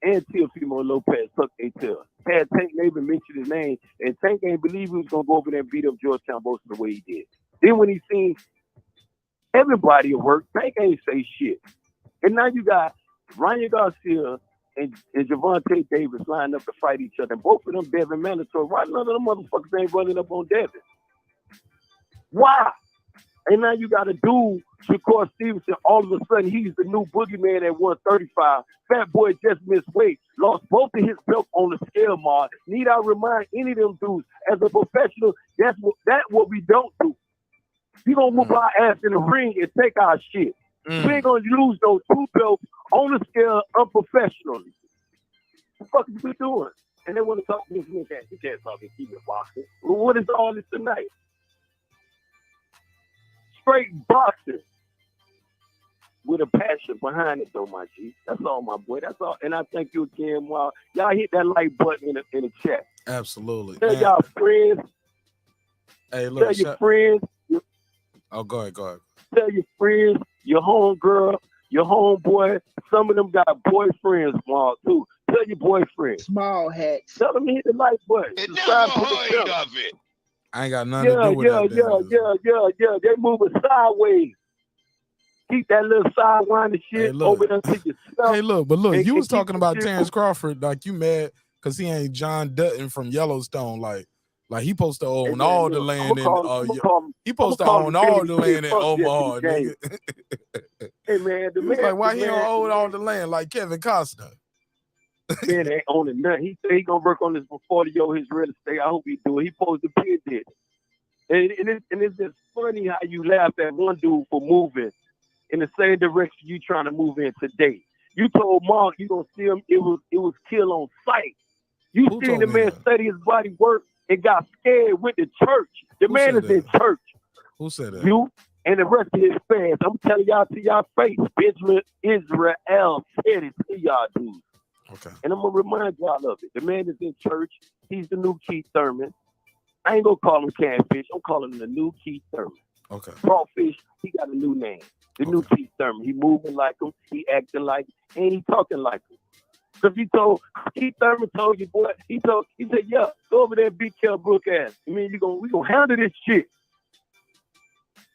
and Teofimo Lopez tuck their tail. Had Tank Navin mentioned his name, and Tank ain't believe he was going to go over there and beat up Georgetown Boston the way he did. Then when he seen everybody at work, Tank ain't say shit. And now you got Ryan Garcia and Javante Davis lined up to fight each other. And both of them Devin mandatory. Why none of them motherfuckers ain't running up on Devin? Why? And now you got a dude, Shakur Stevenson, all of a sudden he's the new boogeyman at 135. Fat boy just missed weight, lost both of his belts on the scale mark. Need I remind any of them dudes, as a professional, that's what we don't do. We gonna whoop our ass in the ring and take our shit. We ain't gonna lose those 2 belts on the scale unprofessionally. What the fuck is we doing? And they want to talk to me. You can't talk and keep it boxing. Well, what is all this tonight? Straight boxing with a passion behind it, though, my G. That's all, my boy. That's all. And I thank you again. While y'all hit that like button in the chat. Absolutely. Tell y'all friends. Hey, look. Tell your friends. Oh, go ahead. Tell your friends, your homegirl, your homeboy. Some of them got boyfriends, Mark, too. Tell your boyfriend. Small hat. Tell them to hit the like button. It Subscribe never to the heard channel. of it. I ain't got nothing to do with that. Yeah. They moving sideways. Keep that little sidewinding shit over there to yourself. Hey, look, but And you was keep talking the about shit Terrence Crawford, like you mad because he ain't John Dutton from Yellowstone, like he supposed to own man, all the look, land he supposed to call own him all the Jimmy land in Fuck Omaha, Jesse nigga. Hey man, He was like, why he don't own all the land like Kevin Costner? Man ain't owning nothing. He said he gonna work on this portfolio, his real estate. I hope he do it. He supposed to be it. And it's just funny how you laugh at one dude for moving in the same direction you trying to move in today. You told Mark you gonna see him. It was kill on sight. You seen the man study his body work and got scared with the church. The man is in church. Who said that? You and the rest of his fans. I'm telling y'all to y'all face. Benjamin Israel said it to y'all dudes. Okay. And I'm gonna remind y'all of it. The man is in church. He's the new Keith Thurman. I ain't gonna call him Catfish. I'm calling him the new Keith Thurman. Okay. Crawfish, he got a new name. The new Keith Thurman. He moving like him. He acting like him. And he talking like him. Because Keith Thurman told you, boy, he said, yeah, go over there and beat Kell Brook ass. I mean, we gonna handle this shit.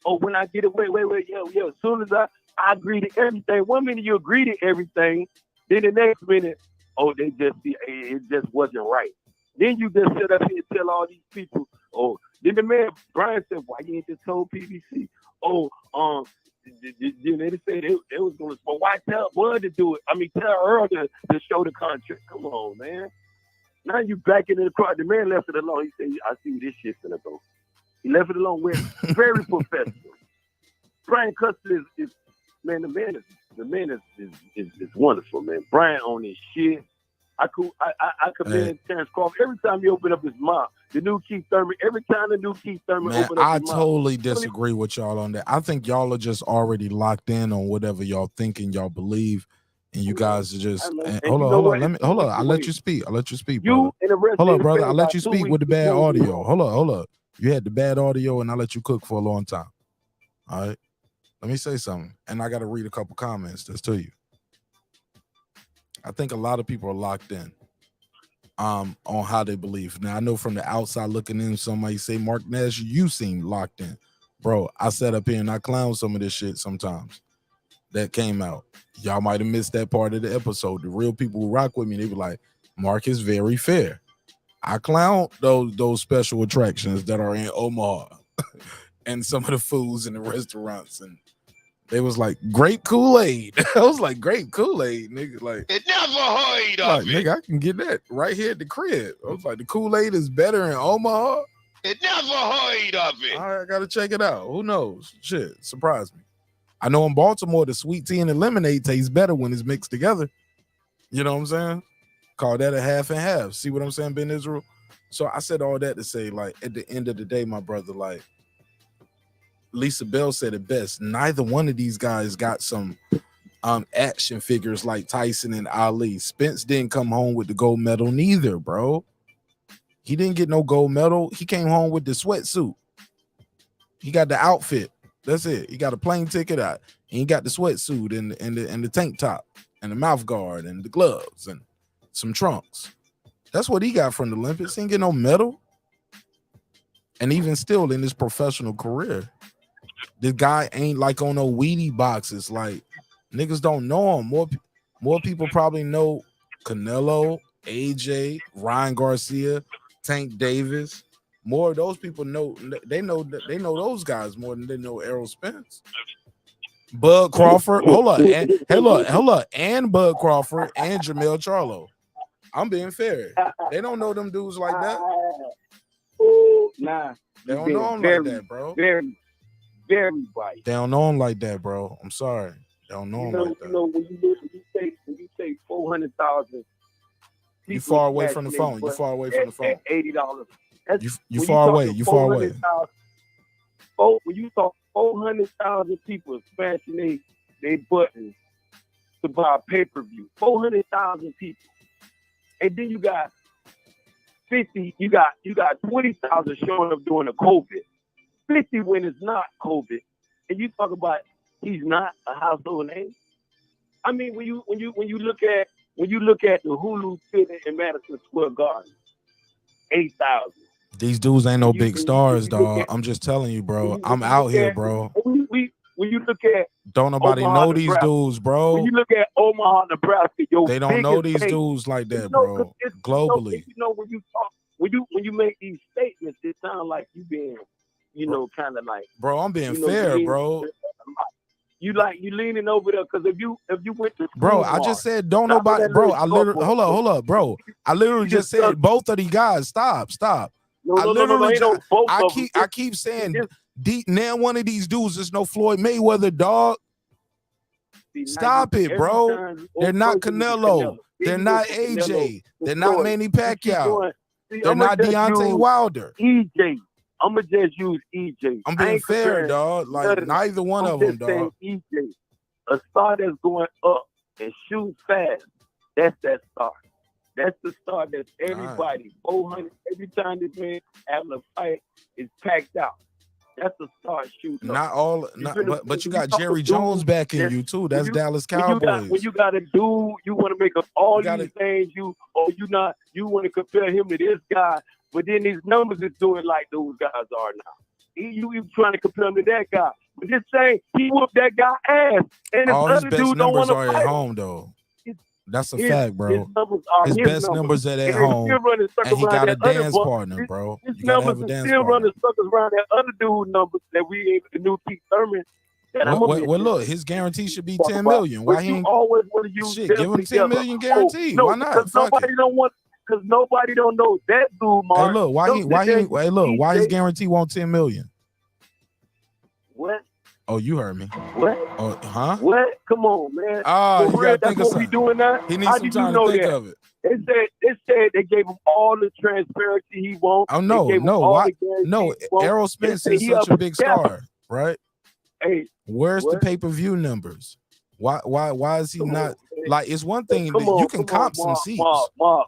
Oh, when I get it, wait, yo. As soon as I agree to everything, 1 minute you agree to everything, then the next minute, it just wasn't right. Then you just sit up here and tell all these people, then the man, Brian said, why you ain't just told PBC? They said they was going to, but why tell Bud to do it? I mean, tell Earl to show the contract. Come on, man. Now you back into the crowd. The man left it alone. He said, I see where this shit's going to go. He left it alone with very professional. Brian Custer is man, the man is wonderful, man. Brian on his shit. I commend Terrence Crawford. Every time he open up his mouth, The new Keith Thurman. Every time the new Keith Thurman Man, open up I his mouth, totally disagree with y'all on that. I think y'all are just already locked in on whatever y'all think and y'all believe, and you guys are just hold on. Let me hold on. I'll let you speak. I'll let you speak, brother. You and the rest Hold of up, the brother. fans I'll let got you 2 speak weeks with the to bad prove you audio. wrong. Hold up. You had the bad audio, and I'll let you cook for a long time. All right. Let me say something, and I got to read a couple comments that's to you. I think a lot of people are locked in on how they believe. Now, I know from the outside looking in, somebody say, Mark Nash, you seem locked in. Bro, I sat up here and I clown some of this shit sometimes that came out. Y'all might have missed that part of the episode. The real people who rock with me, they be like, Mark is very fair. I clown those special attractions that are in Omaha and some of the foods and the restaurants, and they was like, grape Kool-Aid. I was like, grape Kool-Aid, nigga. Like, It never heard like, of it. nigga, I can get that right here at the crib. I was like, the Kool-Aid is better in Omaha. It never heard of it. All right, I gotta check it out. Who knows? Shit, surprise me. I know in Baltimore, the sweet tea and the lemonade tastes better when it's mixed together. You know what I'm saying? Call that a half and half. See what I'm saying, Ben Israel? So I said all that to say, like, at the end of the day, my brother, like, Lisa Bell said it best. Neither one of these guys got some action figures like Tyson and Ali. Spence didn't come home with the gold medal neither, bro. He didn't get no gold medal. He came home with the sweatsuit. He got the outfit. That's it. He got a plane ticket out. He got the sweatsuit and the tank top and the mouth guard and the gloves and some trunks. That's what he got from the Olympics. He didn't get no medal. And even still in his professional career, the guy ain't like on no Wheatie boxes. Like, niggas don't know him. More people probably know Canelo, AJ, Ryan Garcia, Tank Davis. More of those people know those guys more than they know Errol Spence. Bud Crawford, hold up, and Bud Crawford and Jamel Charlo. I'm being fair. They don't know them dudes like that. Nah, they don't know them like that, bro. Very, very right. They don't know him like that, bro. I'm sorry. They don't know him like that. You know, when you take 400,000. You far away from the phone. You far away from the phone. $80. You far away. You far away. When you talk 400,000 people smashing they buttons to buy a pay-per-view, 400,000 people, and then you got 50. You got 20,000 showing up during the COVID. 50 when it's not COVID, and you talk about he's not a household name. I mean, when you look at the Hulu Theater in Madison Square Garden, 8,000. These dudes ain't no big stars, dog. I'm just telling you, bro. I'm out here, bro. When you look at don't nobody Omaha, know these Nebraska, dudes, bro. When you look at Omaha, Nebraska, they don't know these dudes like that, bro. Globally, when you make these statements, it sounds like you being, kind of like. Bro, I'm being fair, bro. You leaning over there because if you went to school, bro, I just said don't nobody, bro. I literally hold up, bro. I literally just said both of these guys. Stop. I keep saying now one of these dudes is no Floyd Mayweather, dog. Stop it, bro. They're not Canelo. They're not AJ. They're not Manny Pacquiao. They're not Deontay Wilder. EJ. I'm gonna just use EJ. I'm being fair, dog. Like neither one of them, dog. EJ, a star that's going up and shoots fast. That's that star. That's the star that everybody 400 every time this man having a fight is packed out. That's the star shooting. Not all, but you got Jerry Jones backing you too. That's Dallas Cowboys. When you got a dude, you want to make up all these things. You want to compare him to this guy. But then his numbers is doing like those guys are now. You trying to compare him to that guy. But just saying, he whooped that guy ass. And all his best numbers are fight at home, though. That's a fact, bro. His best numbers are at home. And he got a dance partner, bro. His You gotta have a numbers dance still partner. running suckers around that other dude numbers that we ain't the new Keith Thurman. Well, look, his guarantee should be 10 million. Why he ain't always want to use shit? Give him 10 million guarantee. Why not? Because nobody don't know that dude, Mark. Hey, look, why his guarantee want 10 million? What? Oh, you heard me. What? Oh, huh? What? Come on, man. Oh, you gotta think of what we doing now? He needs some time to think of it. It said they gave him all the transparency he wants. Oh no, why? No, Errol Spence is such a big star, right? Hey, where's the pay-per-view numbers? Why is he not? Like, it's one thing that you can comp some seats.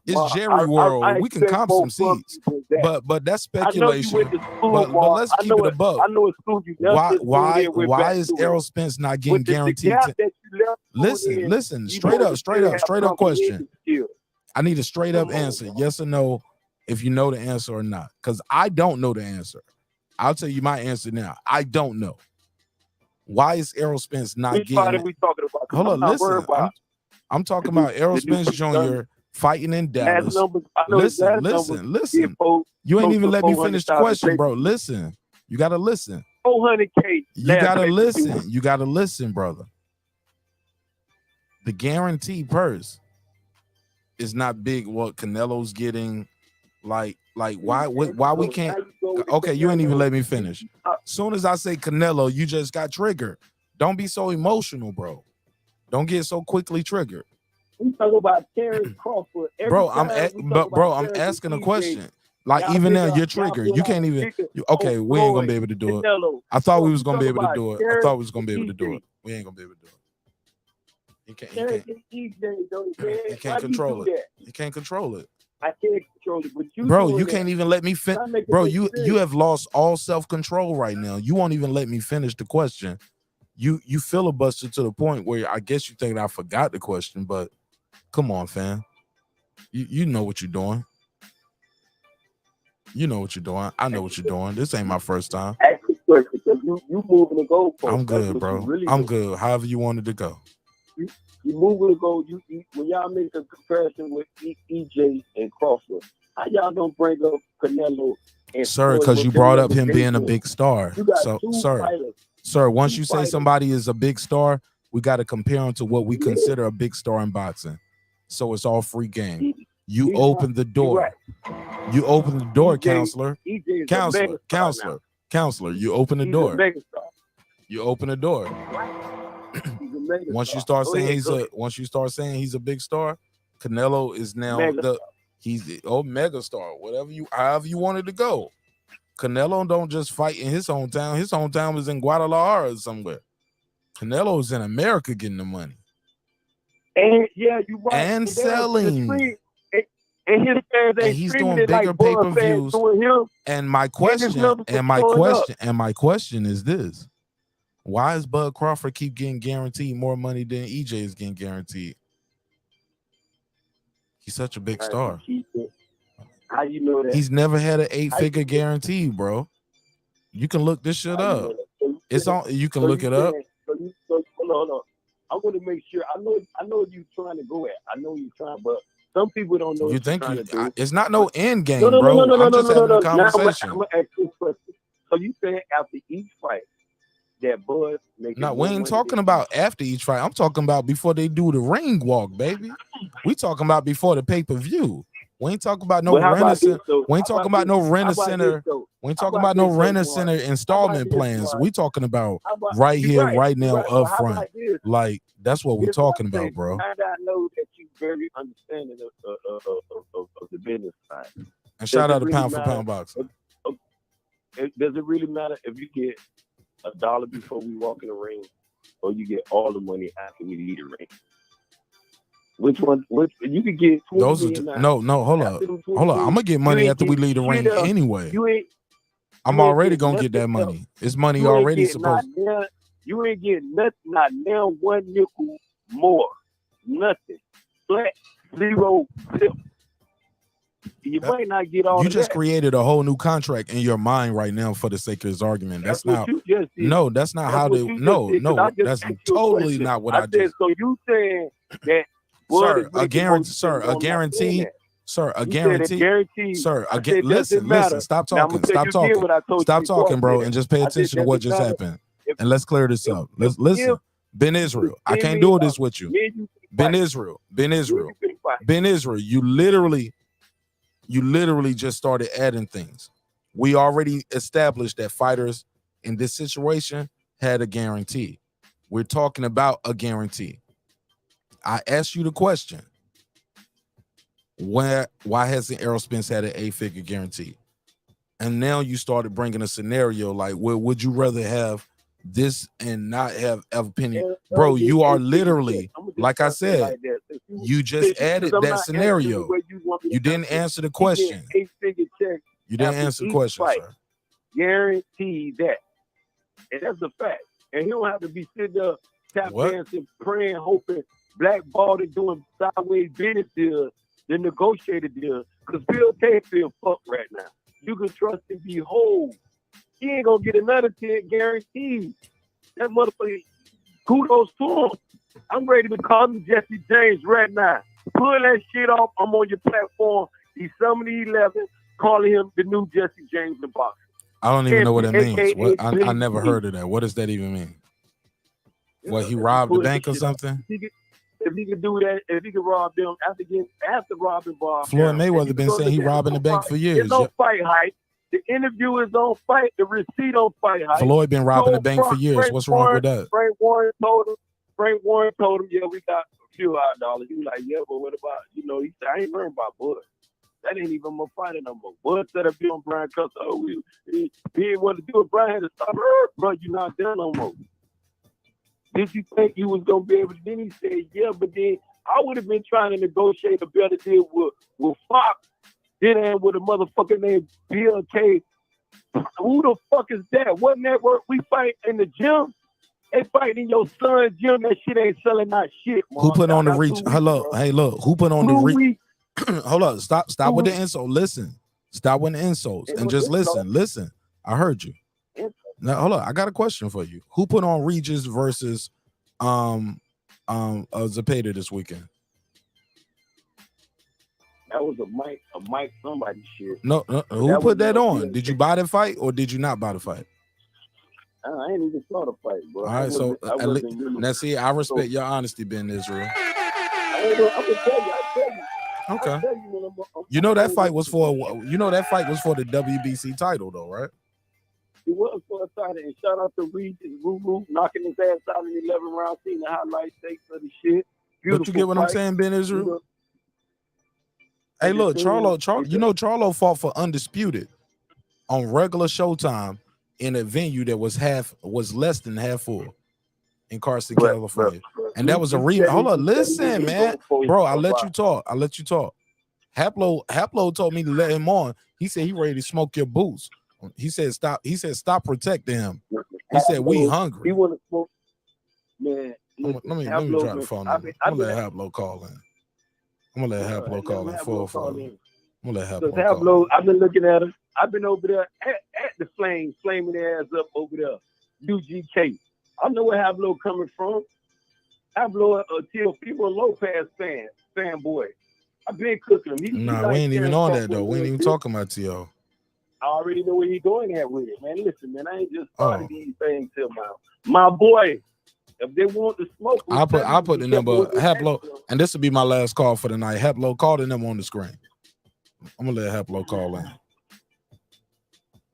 It's Jerry World. We can comp some seats, but that's speculation. But let's keep it above. I know it's school you why is Errol Spence not getting guaranteed? Listen. Straight up question. I need a straight up answer, yes or no, if you know the answer or not. Because I don't know the answer. I'll tell you my answer now. I don't know. Why is Errol Spence not getting? We talking about? Hold on, listen. I'm talking about Errol Spence Jr. fighting in Dallas. Listen. You ain't even let me finish the question, bro. Listen. You gotta listen. 400K. You gotta listen. You gotta listen, brother. The guaranteed purse is not big. What Canelo's getting, like why we can't? Okay, you ain't even let me finish. Soon as I say Canelo, you just got triggered. Don't be so emotional, bro. Don't get so quickly triggered. We talk about TERENCE Crawford. I'm asking a question. Like, even now, you're triggered. You can't even. Okay, we ain't gonna be able to do it. I thought we was gonna be able to do it. We ain't gonna be able to do it. You can't control it. You can't control it. I can't control it, but you can't even let me finish. Bro, you have lost all self-control right now. You won't even let me finish the question. You filibuster to the point where I guess you think I forgot the question, but come on, fam. You know what you're doing. You know what you're doing. I know what you're doing. This ain't my first time. You moving the goalpost. I'm good, bro. I'm good. However you wanted to go. You moving the goal. When y'all make a comparison with EJ and Crawford, how y'all don't bring up Canelo? Sir, because you brought up him being a big star. So, sir, once you say somebody is a big star, we got to compare him to what we consider a big star in boxing. So it's all free game. You open the door. You open the door, counselor. Counselor. You open the door. You open the door. Once you start saying he's a big star, Canelo is now he's the mega star. However you wanted to go. Canelo don't just fight in his hometown. His hometown is in Guadalajara or somewhere. Canelo is in America getting the money. And yeah, you right. And selling. And he's doing bigger pay-per-views. And my question is this. Why does Bud Crawford keep getting guaranteed more money than EJ is getting guaranteed? He's such a big star. How you know that? He's never had an 8-figure guarantee, bro. You can look this shit up. It's on. You can look it up. Hold on. I want to make sure. I know you trying to go at. I know you trying, but some people don't know. You think it's not no end game, bro? I'm just having a conversation. I'm gonna ask you a question. So you saying after each fight that Bud makes? No, we ain't talking about after each fight. I'm talking about before they do the ring walk, baby. We talking about before the pay-per-view. We ain't talking about no rent-a-center. We ain't talking about no rent-a-center. We ain't talking about no rent-a-center installment plans. We talking about right here, right now, up front. Like, that's what we talking about, bro. I know that you very understanding of the business side. And shout out to Pound for Pound Boxing. Does it really matter if you get $1 before we walk in the ring, or you get all the money after we leave the ring? Which one? You could get 20 those are no. Hold up. I'm gonna get money after we leave the ring anyway. I'm already gonna get that money. It's money already supposed. You ain't getting nothing. Not now. 1 nickel more. Nothing. Flat. 0. You might not get all. You just created a whole new contract in your mind right now for the sake of this argument. That's not. No, that's not how they. No, that's totally not what I did. So you saying that? Sir, a guarantee. Listen. Stop talking, bro, and just pay attention to what just happened. And let's clear this up. Let's listen. Ben Israel, I can't do this with you. Ben Israel. You literally just started adding things. We already established that fighters in this situation had a guarantee. We're talking about a guarantee. I asked you the question. why hasn't Errol Spence had an 8-figure guarantee? And now you started bringing a scenario like, well, would you rather have this and not have Ever Penny? Bro, you are literally, like I said, you just added that scenario. You didn't answer the question. 8-figure check. You didn't answer the question, sir. Guarantee that. And that's a fact. And he don't have to be sitting there tap dancing, praying, hoping, blackballed and doing sideways business deals, the negotiated deal. Because Bill K feel fucked right now. You can trust and behold. He ain't gonna get another 10 guaranteed. That motherfucker, kudos to him. I'm ready to call him Jesse James right now. Pull that shit off. I'm on your platform. December 11th, calling him the new Jesse James in boxing. I don't even know what that means. I never heard of that. What does that even mean? What, he robbed the bank or something? If he could do that, if he could rob them after robbing Bob. Floyd Mayweather been saying he robbing the bank for years. It's on Fight Hype. The interview is on Fight. The receipt on Fight Hype. Floyd been robbing the bank for years. What's wrong with that? Frank Warren told him, yeah, we got a few odd dollars. He was like, yeah, but what about, he said, I ain't learned about Bud. That ain't even my fighter no more. Bud said if you on Brian Custer, he didn't want to do it. Brian had to stop. Bro, you're not there no more. Did you think you was gonna be able to? Then he said, yeah, but then I would have been trying to negotiate a better deal with Fox than with a motherfucker named BLK. Who the fuck is that? What network we fight in the gym? They fight in your son's gym. That shit ain't selling that shit, man. Who put on the reach? Hello, hey, look. Who put on the reach? Hold up. Stop with the insult. Listen. Stop with the insults and just listen. Listen. I heard you. Now hold up. I got a question for you. Who put on Regis versus Zepeda this weekend? That was a Mike somebody shit. No, who put that on? Did you buy the fight or did you not buy the fight? I ain't even saw the fight, bro. All right, so now see, I respect your honesty, Ben Israel. I will tell you. Okay. You know that fight was for the WBC title though, right? It was for a title. And shout out to Regis Woo knocking his ass out in the 11th round, seeing the highlight tapes of the shit. Beautiful But you get what I'm saying, Ben Israel? Hey, look, Charlo, you know Charlo fought for Undisputed on regular Showtime in a venue that was less than half full in Carson, California. And that was a rematch. Hold on, listen, man. Bro, I'll let you talk. Haplo told me to let him on. He said he ready to smoke your boots. He said stop protecting him. He said we hungry. He want to smoke, man. Let me drop the phone. I'm gonna let Haplo call in. I'm gonna let Haplo call in. I'm gonna let Haplo call in. I've been looking at him. I've been over there at the Flames, flaming their ass up over there. UGK. I know where Haplo coming from. Haplo a Teofimo Lopez fanboy. I've been cooking him. Nah, we ain't even on that though. We ain't even talking about Teo. I already know where he's going at with it, man. Listen, man, I ain't just started these things till my boy. If they want to smoke, I'll put the number Haplo, and this will be my last call for the night. Haplo, call the number on the screen. I'm gonna let Haplo call in.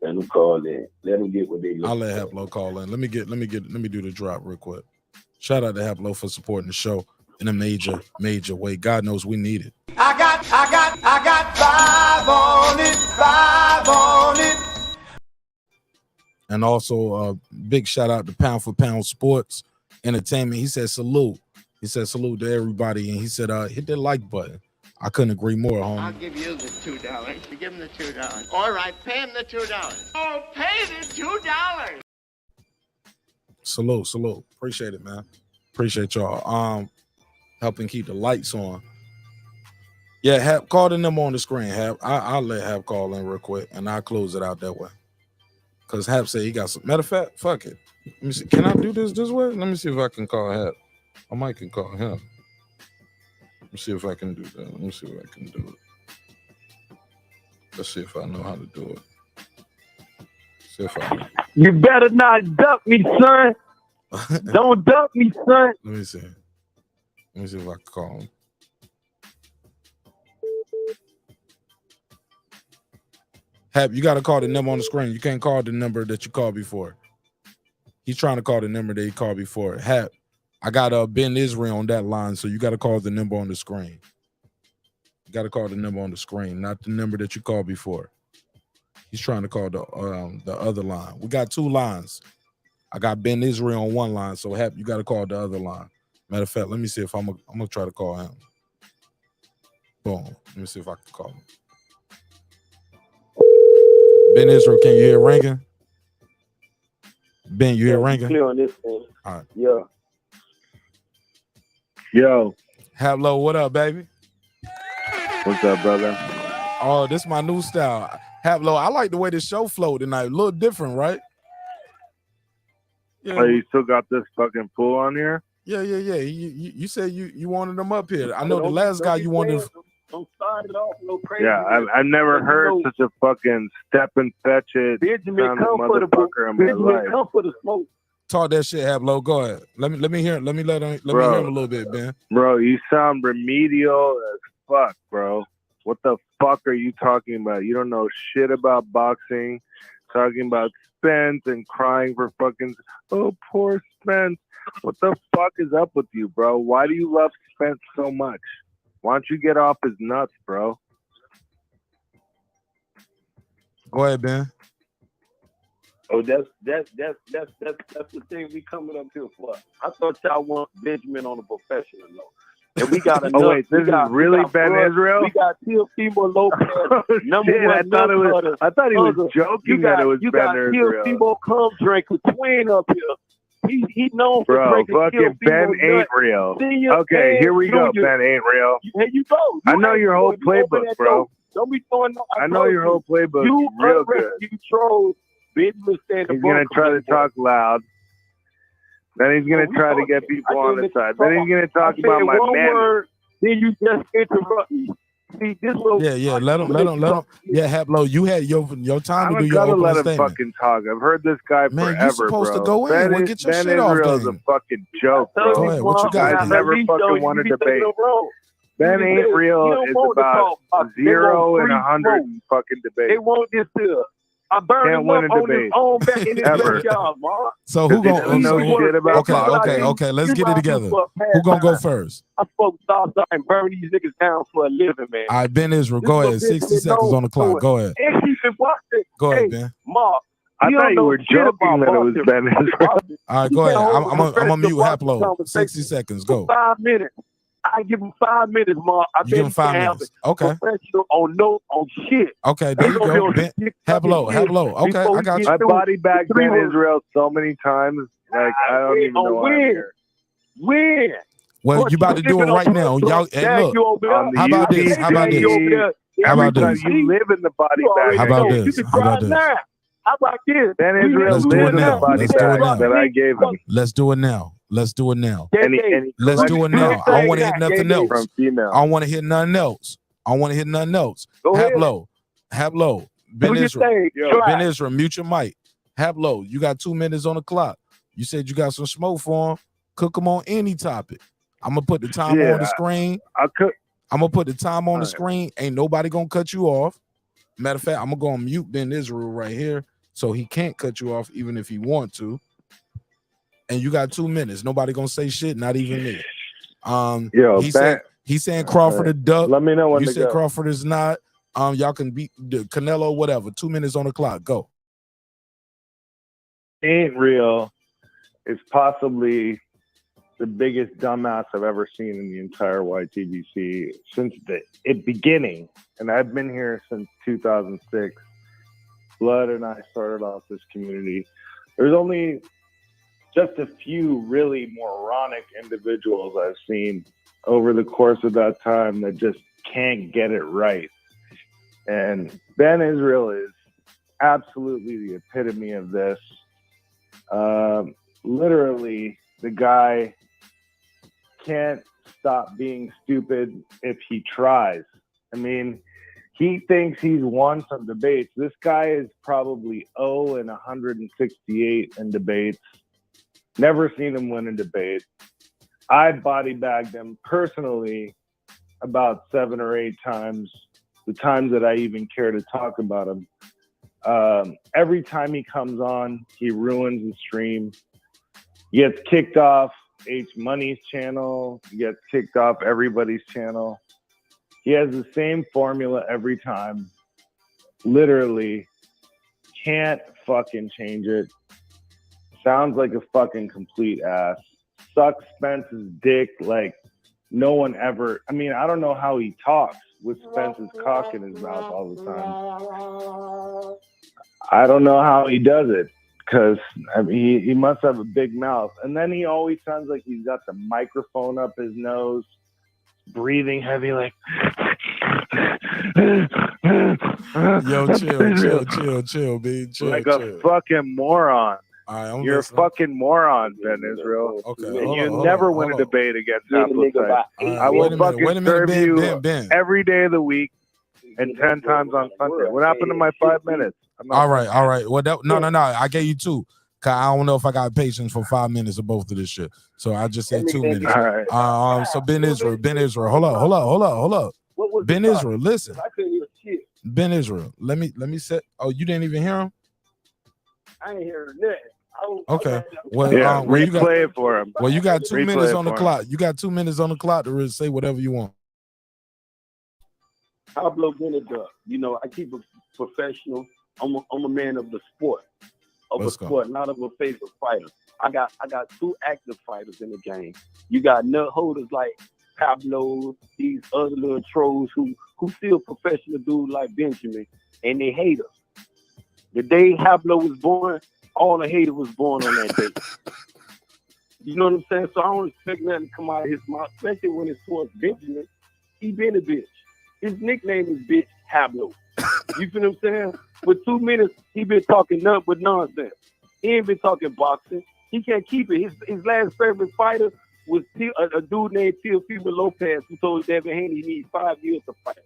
Let him call in. Let him get what they look. I'll let Haplo call in. Let me do the drop real quick. Shout out to Haplo for supporting the show in a major way. God knows we need it. I got 5 on it. And also big shout out to Pound for Pound Sports Entertainment. He said salute. He said salute to everybody. And he said hit that like button. I couldn't agree more, homie. I'll give you the $2. You give him the $2. All right, pay him the $2. Oh, pay the $2. Salute. Appreciate it, man. Appreciate y'all. Helping keep the lights on. Yeah, Hap, call the number on the screen, Hap. I'll let Hap call in real quick, and I'll close it out that way. Because Hap said he got some. Matter of fact, fuck it. Let me see. Can I do this way? Let me see if I can call Hap. I might can call him. Let me see if I can do that. Let me see if I can do it. Let's see if I know how to do it. See if I. You better not duck me, son. Don't duck me, son. Let me see. Let me see if I can call him. Hap, you got to call the number on the screen. You can't call the number that you called before. He's trying to call the number that he called before. Hap, I got Ben Israel on that line, so you got to call the number on the screen. You got to call the number on the screen, not the number that you called before. He's trying to call the other line. We got 2 lines. I got Ben Israel on one line, so you got to call the other line. Matter of fact, let me see if I'm gonna try to call him. Boom. Let me see if I can call him. Ben Israel, can you hear ringing? Ben, you hear ringing? Clear on this thing. All right. Yeah. Yo. Hello, what up, baby? What's up, brother? Oh, this is my new style. Hello, I like the way this show flowed tonight. A little different, right? Yeah. Oh, you still got this fucking pool on here? Yeah. You said you wanted them up here. I know the last guy you wanted. Don't start it off no crazy. Yeah, I've never heard such a fucking step and fetch it Benjamin, come for the motherfucker in my life. come for the smoke. Talk that shit, Hablo. Go ahead. Let me hear. Let me hear him a little bit, Ben. Bro, you sound remedial as fuck, bro. What the fuck are you talking about? You don't know shit about boxing. Talking about Spence and crying for fucking, oh, poor Spence. What the fuck is up with you, bro? Why do you love Spence so much? Why don't you get off his nuts, bro? Go ahead, Ben. Oh, that's the thing we coming up here for. I thought y'all want Benjamin on a professional note. And we got enough. Oh wait, this is really Ben Israel? We got Teofimo Lopez, number Shit, one. I thought he was joking that it was Ben Israel. Teofimo Come Drink with Twin up here. He known for bro, drinking fucking Ben ain't real. Okay, here we go, Ben ain't real. Here you go. I know your whole playbook, bro. Don't be throwing no. I know your whole playbook. You real good. You trolls. Benjamin stand He's gonna try to talk loud. Then he's gonna try to get people on his side. Then he's gonna talk about my man. Word, then you just interrupt me. See this little. Yeah. Let him. Yeah, Hablo, you had your time to do your I'm gonna opening let him statement. fucking talk. I've heard this guy Man, forever, you supposed bro. to go in. Well, get your Ben shit off Israel is then. a fucking joke, bro. Go ahead. What you got? Guys never fucking want to debate. Ben ain't real is about 0 and 100 fucking debate. They want this to. I burned Can't him win up a on debate. his own back in his Ever. backyard, man. So who gonna? shit about Okay. Let's get it together. Who gonna go first? I spoke Southside and burn these niggas down for a living, man. All right, Ben Israel, go ahead. 60 seconds on the clock. Go ahead. And he been watching. Go ahead, Ben. Mark. I thought you were joking that it was Ben Israel. All right, go ahead. I'm gonna mute Haplo. 60 seconds. Go. 5 minutes. I give him 5 minutes, Mark. I You give him 5 minutes. Okay. Professional on shit. Okay, there you go. Haplo. Okay, I got you. I body bagged Ben Israel so many times, like I don't even know why I'm here. Win. Well, you about to do it right now. Y'all, hey, look. How about this? How about this? How about this? You live in the body bag. How about this? How about this? How about this? Ben Israel Let's do it lives in the now. body Let's do it bag now. that I gave him. Let's do it now. Let's do it now. And Let's do it now. I don't want to hit nothing else. From female. I don't want to hit nothing else. Hablo. Ben Israel. Ben Israel, mute your mic. Hablo, you got 2 minutes on the clock. You said you got some smoke for him. Cook them on any topic. I'm gonna put the time on the screen. I'm gonna put the time on the screen. Ain't nobody gonna cut you off. Matter of fact, I'm gonna go on mute Ben Israel right here, so he can't cut you off even if he want to. And you got 2 minutes. Nobody gonna say shit, not even me. He's saying Crawford a duck. Let me know when you to said go. Crawford is not. Y'all can beat the Canelo, whatever. 2 minutes on the clock. Go. Ain't real is possibly the biggest dumbass I've ever seen in the entire YTBC since the beginning. And I've been here since 2006. Blood and I started off this community. There's only just a few really moronic individuals I've seen over the course of that time that just can't get it right. And Ben Israel is absolutely the epitome of this. Literally, the guy can't stop being stupid if he tries. I mean, he thinks he's won some debates. This guy is probably 0 and 168 in debates. Never seen him win a debate. I body bagged him personally about 7 or 8 times, the times that I even care to talk about him. Every time he comes on, he ruins the stream. He gets kicked off H Money's channel. He gets kicked off everybody's channel. He has the same formula every time. Literally, can't fucking change it. Sounds like a fucking complete ass. Sucks Spence's dick like no one ever. I mean, I don't know how he talks with Spence's cock in his mouth all the time. I don't know how he does it, because I mean, he must have a big mouth. And then he always sounds like he's got the microphone up his nose, breathing heavy, like. Yo, chill, B. Chill, like a fucking moron. Right, you're listening. a fucking moron, Ben Israel. Okay, and hold you on, never hold win on. a debate against Appletite. I will fucking serve Ben, you Ben. every day of the week and 10 times on Sunday. What happened to my 5 minutes? All right. Well, no. I gave you 2. Cause I don't know if I got patience for 5 minutes of both of this shit. So I just said 2 minutes. All right. So Ben Israel, hold up. Ben Israel, listen. I couldn't hear shit. Ben Israel, let me set. Oh, you didn't even hear him? I ain't hearing nothing. Okay. Well, replay it for him. Well, you got 2 Replay minutes it on the for him. clock. You got 2 minutes on the clock to really say whatever you want. Pablo Vinegar, you know, I keep it professional. I'm a man of the sport, not of a favorite fighter. I got 2 active fighters in the game. You got nut holders like Pablo, these other little trolls who still professional dudes like Benjamin, and they haters. The day Pablo was born, all the haters was born on that day. You know what I'm saying? So I don't expect nothing to come out of his mouth, especially when it's towards Benjamin. He been a bitch. His nickname is Bitch Pablo. You feel what I'm saying? For 2 minutes, he been talking nothing but nonsense. He ain't been talking boxing. He can't keep it. His last favorite fighter was a dude named Teofimo Lopez, who told Devin Haney he needs 5 years to fight.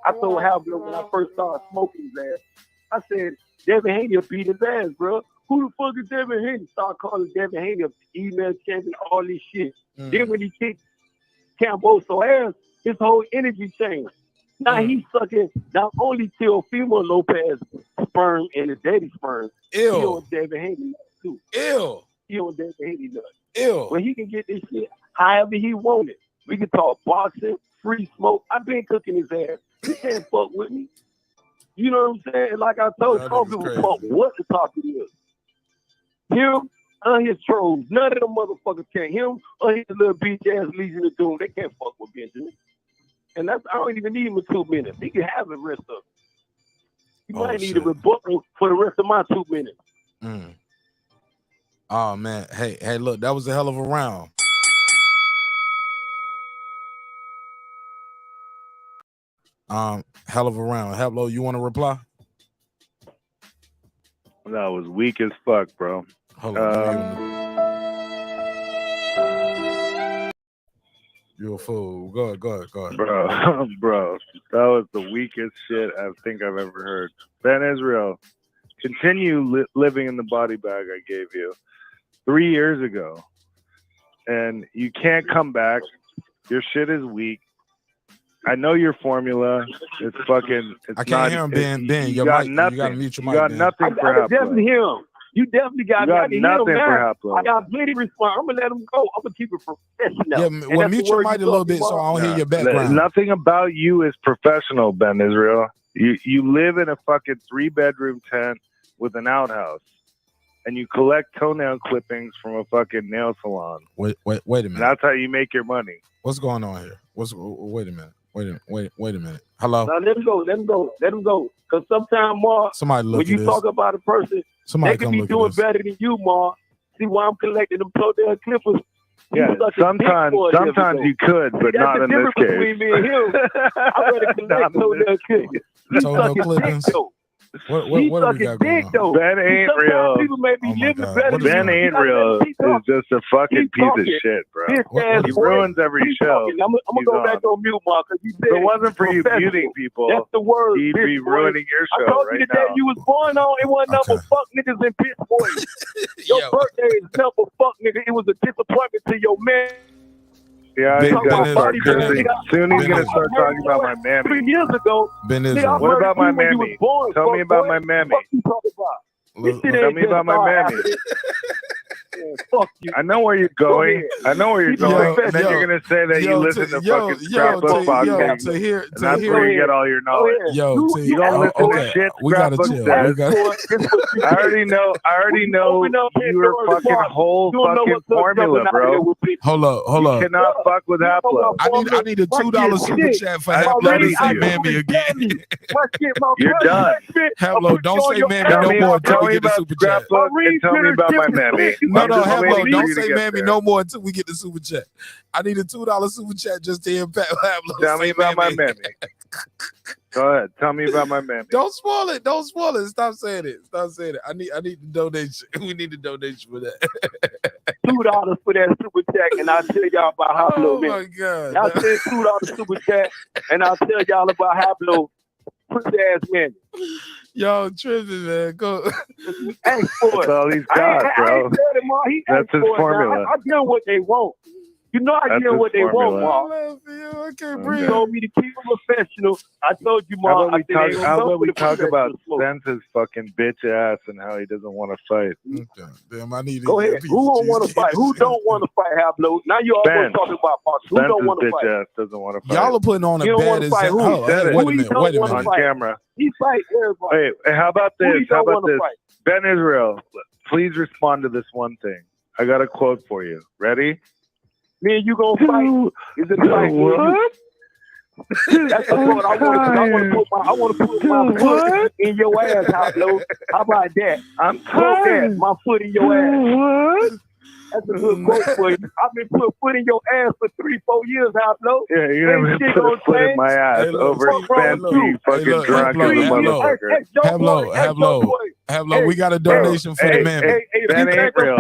I told Pablo when I first started smoking his ass, I said, Devin Haney will beat his ass, bro. Who the fuck is Devin Haney? Start calling Devin Haney a email champion, all this shit. Then when he kicked Camboso ass, his whole energy changed. Now he's sucking not only Teofimo Lopez sperm and his daddy sperm, he on Devin Haney nuts too. He on Devin Haney nuts. When he can get this shit however he want it. We can talk boxing, free smoke. I've been cooking his ass. He can't fuck with me. You know what I'm saying? Like I told you, people fuck what the topic is. Him and his trolls, none of them motherfuckers can. Him or his little bitch ass Legion of Doom, they can't fuck with Benjamin. And I don't even need him in 2 minutes. He can have the rest of it. He might need a rebuttal for the rest of my 2 minutes. Oh man, hey, look, that was a hell of a round. Hell of a round. Hello, you want to reply? That was weak as fuck, bro. Hold on. You're a fool. Go ahead. Bro, that was the weakest shit I think I've ever heard. Ben Israel, continue living in the body bag I gave you 3 years ago. And you can't come back. Your shit is weak. I know your formula. It's fucking. It's I can't hear him, Ben. You got nothing. You got to mute your mic. You got nothing for I definitely hear him. You definitely got nothing for Haplo. I got plenty of response. I'm gonna let him go. I'm gonna keep it professional. Yeah, well, mute your mic a little bit so I don't hear your background. Nothing about you is professional, Ben Israel. You live in a fucking 3-bedroom tent with an outhouse, and you collect toenail clippings from a fucking nail salon. Wait a minute. And that's how you make your money. What's going on here? Wait a minute. Wait a minute. Hello. Now let him go. Because sometimes, Mark, when you talk about a person, they could be doing better than you, Mark. See why I'm collecting them toenail clippers? Yeah, sometimes you could, but not in this case. Between me and him, I better collect toenail clippers. Toenail clippings. What do we got going on? Ben ain't real. People may be living better. Ben ain't real. It's just a fucking piece of shit, bro. He ruins every show. I'm gonna go back on mute, Mark, because you said if it wasn't for you muting people, that's the word. He'd be ruining your show I told you right the day now. you was born on, it wasn't number fuck niggas in piss boys. Your birthday is number fuck nigga. It was a disappointment to your man. Yeah, he's gonna start cursing. Soon he's gonna start talking about my mammy. 3 years ago. What about my mammy? Tell me about my mammy. Tell me about my mammy. Man, fuck you. I know where you're going. I know where you're going. And then you're gonna say that you listen to fucking scrapbook boxing. And that's where you get all your knowledge. You don't listen to shit We gotta scrapbook chill. says. We gotta. I already know your fucking whole fucking formula, bro. Hold up. You cannot fuck with Haplo. I need a $2 super chat for Haplo to say mammy again. You're done. Haplo, don't say mammy no more until we get the super chat. And tell me about my mammy. No, Haplo, don't say mammy no more until we get the super chat. I need a $2 super chat just to hear Haplo. Tell me about my mammy. Go ahead. Tell me about my mammy. Don't spoil it. Don't spoil it. Stop saying it. I need the donation. We need a donation for that. $2 for that super chat, and I'll tell y'all about Haplo. Oh my God. I'll say $2 super chat, and I'll tell y'all about Haplo. Pussy ass man. Yo, tripping, man. Go. Ask for That's it. all he's got, bro. That's his formula. I give what they want. You know I give what they want, Ma. I can't You breathe. told me to keep it professional. I told you, How Ma. about we talk about Spence's fucking bitch ass and how he doesn't want to fight? Damn, I need to Go ahead. Who don't want to fight? Who don't want to fight, Haplo? Now you always talking about boxing. Who don't want to Spence's fight? bitch ass doesn't want to fight. Y'all are putting on a You don't bad wanna fight example. who? Said it. Wait a minute. On camera. He fight everybody. Hey, how about Who this? you How don't about wanna this? fight? Ben Israel, please respond to this one thing. I got a quote for you. Ready? Me and you gonna fight? Is it fight? What? That's the quote. I want to put my foot in your ass, Haplo. How about that? I'm Quote that. My foot in your ass. What? That's a good quote for you. I've been putting foot in your ass for 3-4 years, Haplo. Yeah, you're Ain't gonna shit put a gonna foot in change. my ass Hey, look, over what's wrong Spence, with you you? fucking look, drunk as a motherfucker. Haplo, we got a donation for the mammy. Ben ain't real.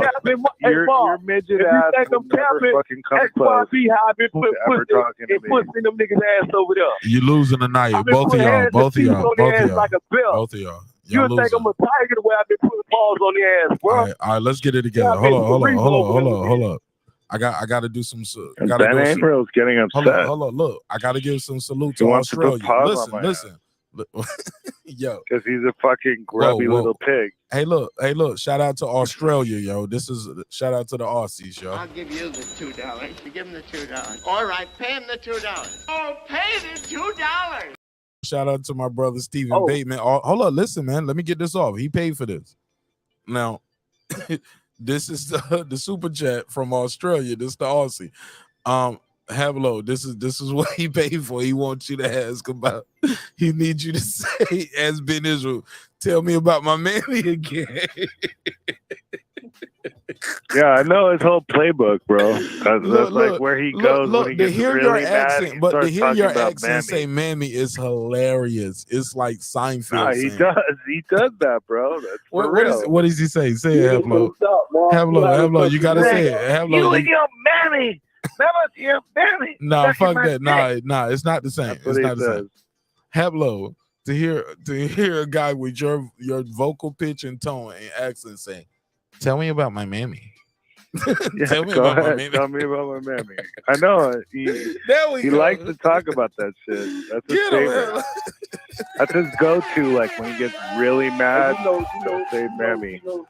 Your midget ass will never fucking come close XYZ, how I've been putting ever talking to me. pussy in them niggas' ass over there. You losing tonight. I've been Both of putting y'all. hands Both of and y'all. teeth on Both their of ass y'all. like a belt. Both of y'all. You Y'all think losing. I'm a tiger the way I've been putting paws on their ass, bro? All right, let's get it together. Yeah, Hold on. I got to do some. Ben April's getting upset. Hold on. Look, I got to give some salute He to wants to put Australia. paws on my Listen. Yo, because he's a fucking grubby Whoa. little pig. Hey, look. Shout out to Australia, yo. This is shout out to the Aussies, yo. I'll give you the $2. You give him the $2. All right, pay him the $2. Oh, pay the $2. Shout out to my brother Stephen Bateman. Hold on, listen, man. Let me get this off. He paid for this. Now, this is the super chat from Australia. This is the Aussie. Haplo, this is what he paid for. He wants you to ask about. He needs you to say, as Ben Israel, tell me about my mammy again. Yeah, I know his whole playbook, bro. That's like where he goes when he to gets hear really your mad. accent, but to starts hear talking your about accent mammy. say mammy is hilarious. It's like Seinfeld. Nah, he saying. does. He does that, bro. That's for real. What does he say? Say it, Haplo. Haplo, you gotta say it. Haplo, You and your mammy. Never your mammy. Nah, Sucking fuck my that. dick. Nah, it's not the same. That's It's what he not the says. same. Haplo, to hear a guy with your vocal pitch and tone and accent saying, "Tell me about my mammy." Yeah, Tell me go about my ahead. mammy. Tell me about my mammy. I know he go. likes to talk about that shit. That's his Get him, favorite. That's his go-to. Like when he gets really mad, he'll say mammy. You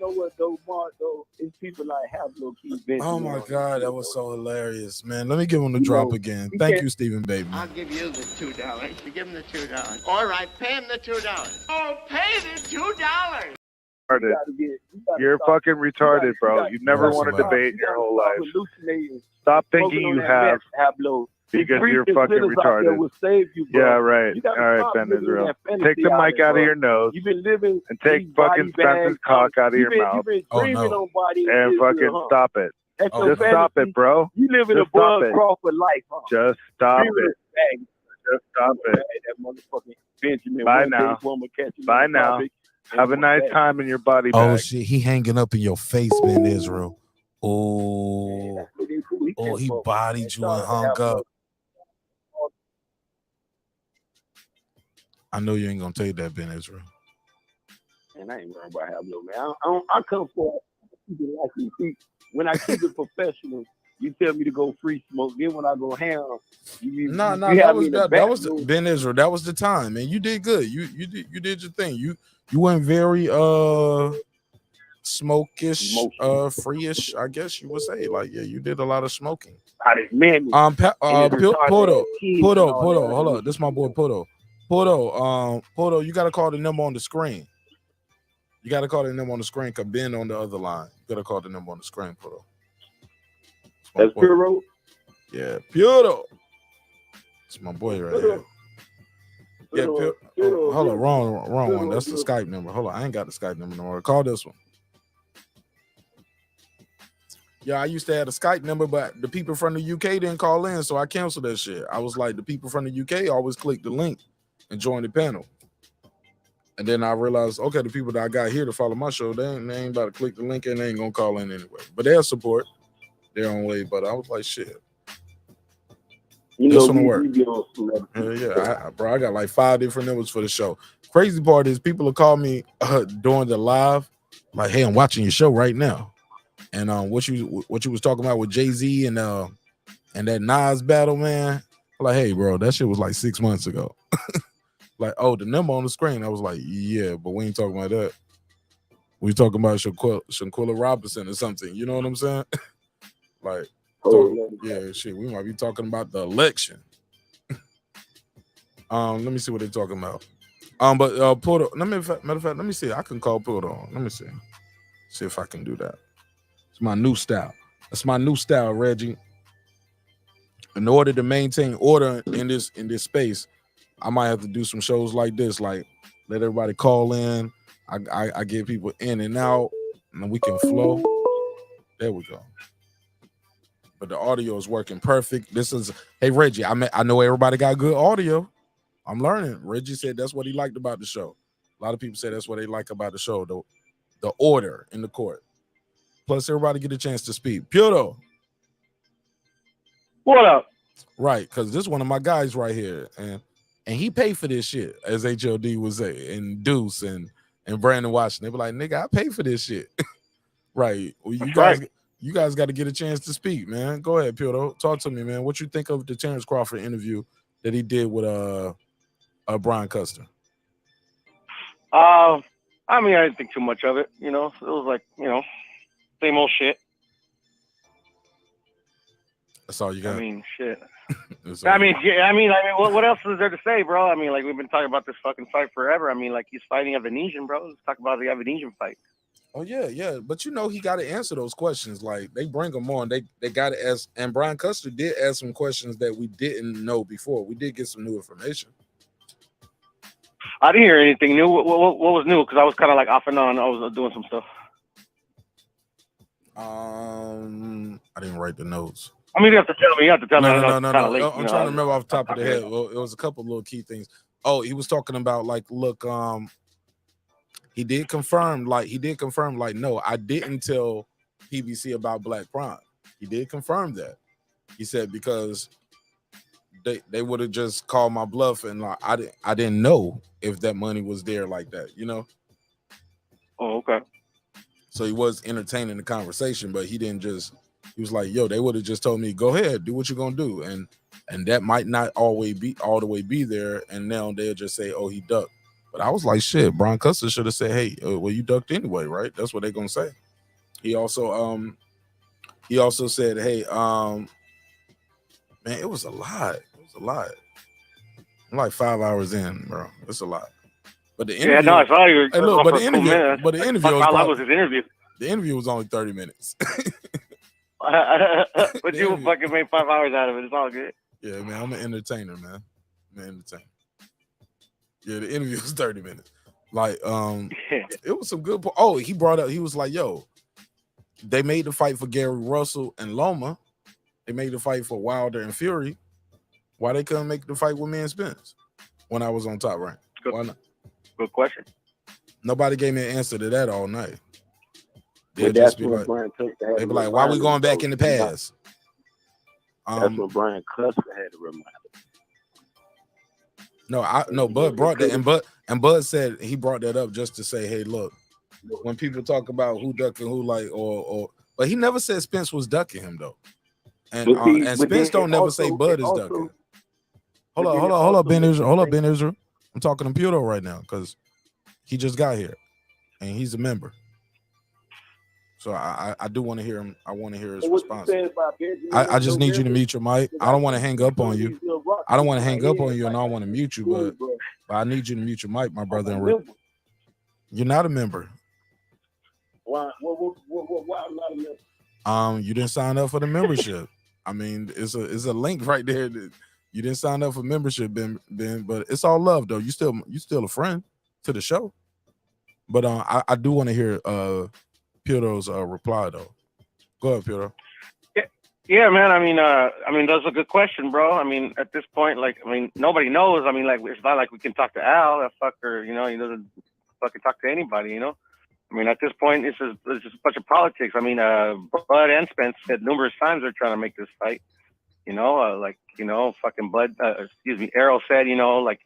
know what though, Mark? Though, it's people like Haplo keep venting. Oh my on God, this that shit, was though. so hilarious, man. Let me give him the drop again. Thank you, Stephen Bateman. I'll give you the $2. You give him the $2. All right, pay him the $2. Oh, pay the $2. You're fucking retarded, bro. You never won a debate in your whole life. Stop thinking you have because you're fucking retarded. Yeah, right. All right, Ben Israel. Take the mic out of your nose and take fucking Spence's cock out of your mouth and fucking stop it. Just stop it, bro. You live in a Bud Crawford life, huh? Just stop it. Just stop it. That motherfucking Benjamin. Bye now. Bye now. Have a nice time in your body bag. Oh shit, he hanging up in your face, Ben Israel. Oh, he bodied you and hung up. I know you ain't gonna take that, Ben Israel. And I ain't worried about Haplo, man. I come for it. When I keep it professional, you tell me to go free smoke. Then when I go ham, that was Ben Israel. That was the time, man. You did good. You did your thing. You went very smokish, free-ish, I guess you would say. Like, yeah, you did a lot of smoking. Man, Pudo, hold on. This is my boy Pudo. Pudo, you gotta call the number on the screen. You gotta call the number on the screen because Ben on the other line. You gotta call the number on the screen, Pudo. That's Puro? Yeah, Pudo. It's my boy right here. Yeah, hold on, wrong one. That's the Skype number. Hold on, I ain't got the Skype number no more. Call this one. Yeah, I used to have a Skype number, but the people from the UK didn't call in, so I canceled that shit. I was like, the people from the UK always click the link and join the panel. And then I realized, okay, the people that I got here to follow my show, they ain't about to click the link and they ain't gonna call in anyway. But they'll support their own way. But I was like, shit. This one work. Bro, I got like 5 different numbers for the show. Crazy part is people will call me during the live, like, hey, I'm watching your show right now. And what you was talking about with Jay-Z and that Nas battle, man. I'm like, hey, bro, that shit was like 6 months ago. Like, oh, the number on the screen. I was like, yeah, but we ain't talking about that. We talking about Shanquilla Robinson or something. You know what I'm saying? Like, yeah, shit. We might be talking about the election. Let me see what they're talking about. But Porto. Matter of fact, let me see. I can call Porto. Let me see. See if I can do that. It's my new style. That's my new style, Reggie. In order to maintain order in this space, I might have to do some shows like this, like let everybody call in. I get people in and out, and we can flow. There we go. But the audio is working perfect. This is, hey Reggie, I know everybody got good audio. I'm learning. Reggie said that's what he liked about the show. A lot of people say that's what they like about the show, the order in the court. Plus, everybody get a chance to speak. Puto. What up? Right, because this is one of my guys right here, and he paid for this shit, as HLD would say, and Deuce and Brandon Washington. They be like, nigga, I paid for this shit. Right. Well, you guys got to get a chance to speak, man. Go ahead, Puto. Talk to me, man. What you think of the Terrence Crawford interview that he did with Brian Custer? I mean, I didn't think too much of it. You know, it was like, you know, same old shit. That's all you got. I mean, shit. I mean, what else is there to say, bro? I mean, like, we've been talking about this fucking fight forever. I mean, like, he's fighting a Venetian, bro. Let's talk about the Venetian fight. Oh yeah, but you know he got to answer those questions. Like they bring him on, they got to ask. And Brian Custer did ask some questions that we didn't know before. We did get some new information. I didn't hear anything new. What was new? Because I was kind of like off and on. I was doing some stuff. I didn't write the notes. I mean, you have to tell me. No. I'm trying to remember off the top of the head. Well, it was a couple little key things. Oh, he was talking about like, look, he did confirm, no, I didn't tell PBC about Black Prime. He did confirm that. He said because they would have just called my bluff, and like I didn't know if that money was there like that, you know. Oh, okay. So he was entertaining the conversation, but he didn't just. He was like, yo, they would have just told me, go ahead, do what you're gonna do, and that might not always be all the way be there, and now they'll just say, oh, he ducked. But I was like, shit, Brian Custer should have said, hey, well, you ducked anyway, right? That's what they're gonna say. He also said, hey, man, it was a lot. I'm like 5 hours in, bro. It's a lot. But the interview, I saw you. Hey, look, but the interview, how long was his interview? The interview was only 30 minutes. But you fucking made 5 hours out of it. It's all good. Yeah, man, I'm an entertainer, man. Yeah, the interview was 30 minutes. Like, it was some good. Oh, he brought up. He was like, "Yo, they made the fight for Gary Russell and Loma. They made the fight for Wilder and Fury. Why they couldn't make the fight with me and Spence when I was on Top Rank? Why not? Good question. Nobody gave me an answer to that all night. They'd just be like, why we going back in the past? That's what Brian Custer had to remind us. No, Bud brought that, and Bud said he brought that up just to say, hey, look, when people talk about who ducking who, like, but he never said Spence was ducking him though, and Spence don't never say Bud is ducking. Hold up, Ben Israel. I'm talking to Puto right now because he just got here and he's a member. So I do want to hear him. I want to hear his But what you response. said about Benjamin I in just need you to November, mute your mic. I don't want to hang up on you. I don't want to hang up on you, and I don't want to mute you, cool, but I need you to mute your mic, my brother. I'm a And member. you're not a member. Why I'm not a member? You didn't sign up for the membership. I mean, it's a link right there. That you didn't sign up for membership, Ben. But it's all love, though. You still a friend to the show. But I do want to hear Pedro's reply though. Go ahead, Pedro. Yeah, man. I mean, that's a good question, bro. I mean, at this point, like, I mean, nobody knows. I mean, like, it's not like we can talk to Al, that fucker. You know, he doesn't fucking talk to anybody. You know. I mean, at this point, it's just a bunch of politics. I mean, Bud and Spence said numerous times they're trying to make this fight. You know, like, you know, fucking Bud. Errol said, you know, like,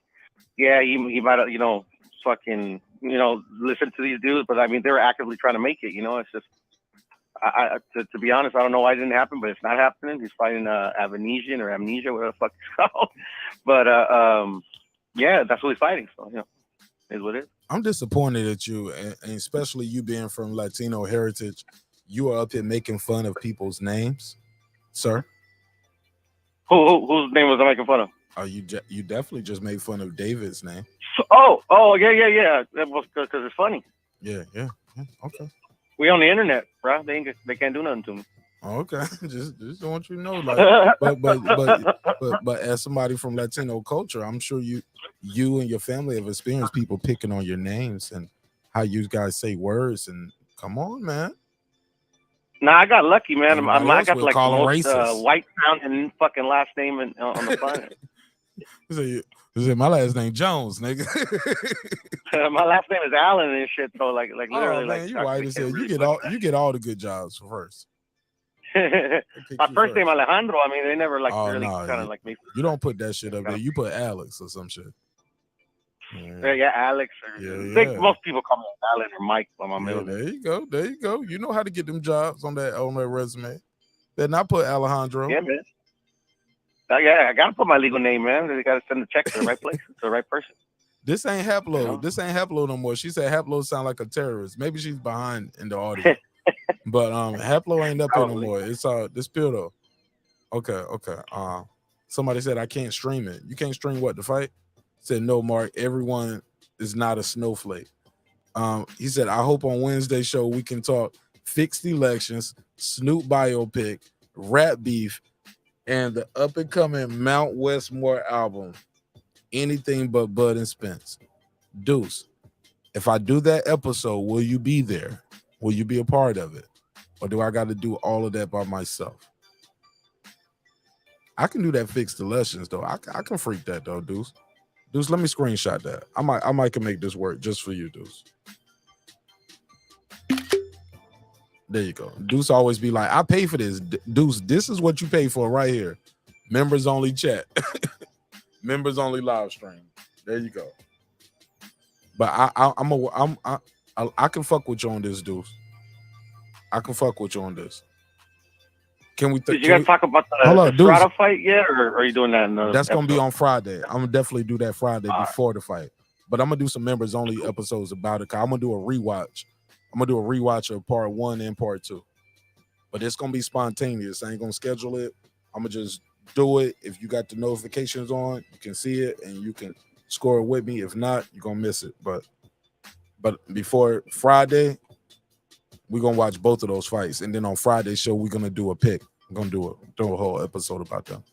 yeah, he might have, you know, fucking, you know, listen to these dudes, but I mean, they were actively trying to make it. You know, it's just. To be honest, I don't know why it didn't happen, but it's not happening. He's fighting amnesia, whatever the fuck it's called. But yeah, that's what he's fighting. So, you know, is what it is. I'm disappointed at you, and especially you being from Latino heritage. You are up here making fun of people's names, sir. Whose name was I making fun of? You definitely just made fun of David's name. Oh, yeah. That was because it's funny. Yeah. Okay. We on the internet, bro. They can't do nothing to me. Okay, just want you to know, like, but as somebody from Latino culture, I'm sure you and your family have experienced people picking on your names and how you guys say words. And come on, man. Nah, I got lucky, man. I got like the most white sounding fucking last name on the planet. My last name Jones, nigga. My last name is Allen and shit. So like literally, man, like you white as hell. You get all the good jobs first. My first name Alejandro. I mean, they never like really kind of like me. You don't put that shit up there. You put Alex or some shit. Yeah, Alex. I think most people call me Alan or Mike by my middle name. There you go. You know how to get them jobs on that resume. Then I put Alejandro. Yeah, man. I gotta put my legal name, man. They gotta send the check to the right place, to the right person. This ain't Haplo. You know? This ain't Haplo no more. She said Haplo sound like a terrorist. Maybe she's behind in the audio. But Haplo ain't up here no more. It's this Pedro. Okay. Somebody said I can't stream it. You can't stream what, the fight? Said no, Mark. Everyone is not a snowflake. He said, I hope on Wednesday show we can talk fixed elections, Snoop biopic, rap beef, and the up-and-coming Mount Westmore album, Anything But Bud and Spence. Deuce, if I do that episode, will you be there? Will you be a part of it? Or do I got to do all of that by myself? I can do that fixed elections, though. I can freak that, though, Deuce. Deuce, let me screenshot that. I might can make this work just for you, Deuce. There you go. Deuce always be like, I pay for this. Deuce, this is what you pay for right here. Members only chat. Members only live stream. There you go. But I can fuck with you on this, Deuce. I can fuck with you on this. Can we? Did you guys talk about the Strata fight yet, or are you doing that? That's gonna be on Friday. I'm gonna definitely do that Friday before the fight. But I'm gonna do some members only episodes about it. 'Cause I'm gonna do a rewatch. I'm gonna do a rewatch of part 1 and part 2. But it's gonna be spontaneous. I ain't gonna schedule it. I'm gonna just do it. If you got the notifications on, you can see it and you can score it with me. If not, you're gonna miss it. But before Friday, we're gonna watch both of those fights, and then on Friday's show, we're gonna do a pick. We're gonna do a whole episode about them.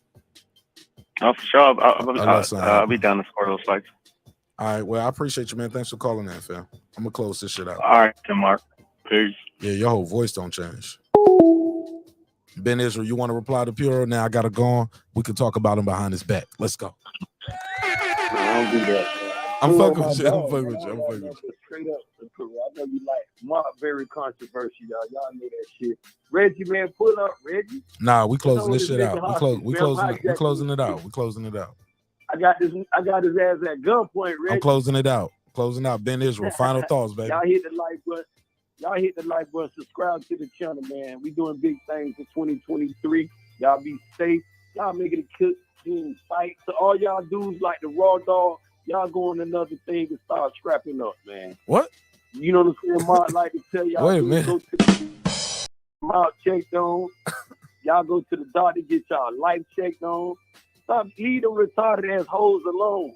Oh, for sure. I'll be down to score those fights. All right. Well, I appreciate you, man. Thanks for calling in, fam. I'm gonna close this shit out. All right, Mark. Peace. Yeah, your whole voice don't change. Ben Israel, you want to reply to Puro? Now I gotta go on. We can talk about him behind his back. Let's go. I don't do that. I'm fucking with you. I'm fucking with you. Straight up, I know you like Mark. Very controversial, y'all. Y'all know that shit. Reggie, man, pull up, Reggie. Nah, we closing this shit out. We closing it out. I got his ass at gunpoint, Reggie. I'm closing it out. Closing out. Ben Israel. Final thoughts, baby. Y'all hit the like button. Subscribe to the channel, man. We doing big things in 2023. Y'all be safe. Y'all making it cook team fight. So all y'all dudes like the Raw Dog, y'all going another thing and start scrapping up, man. What? You know what I'm saying? Mark like to tell y'all. Wait a minute. Mouth checked on. Y'all go to the doctor, get y'all life checked on. Stop, leave them retarded ass hoes alone.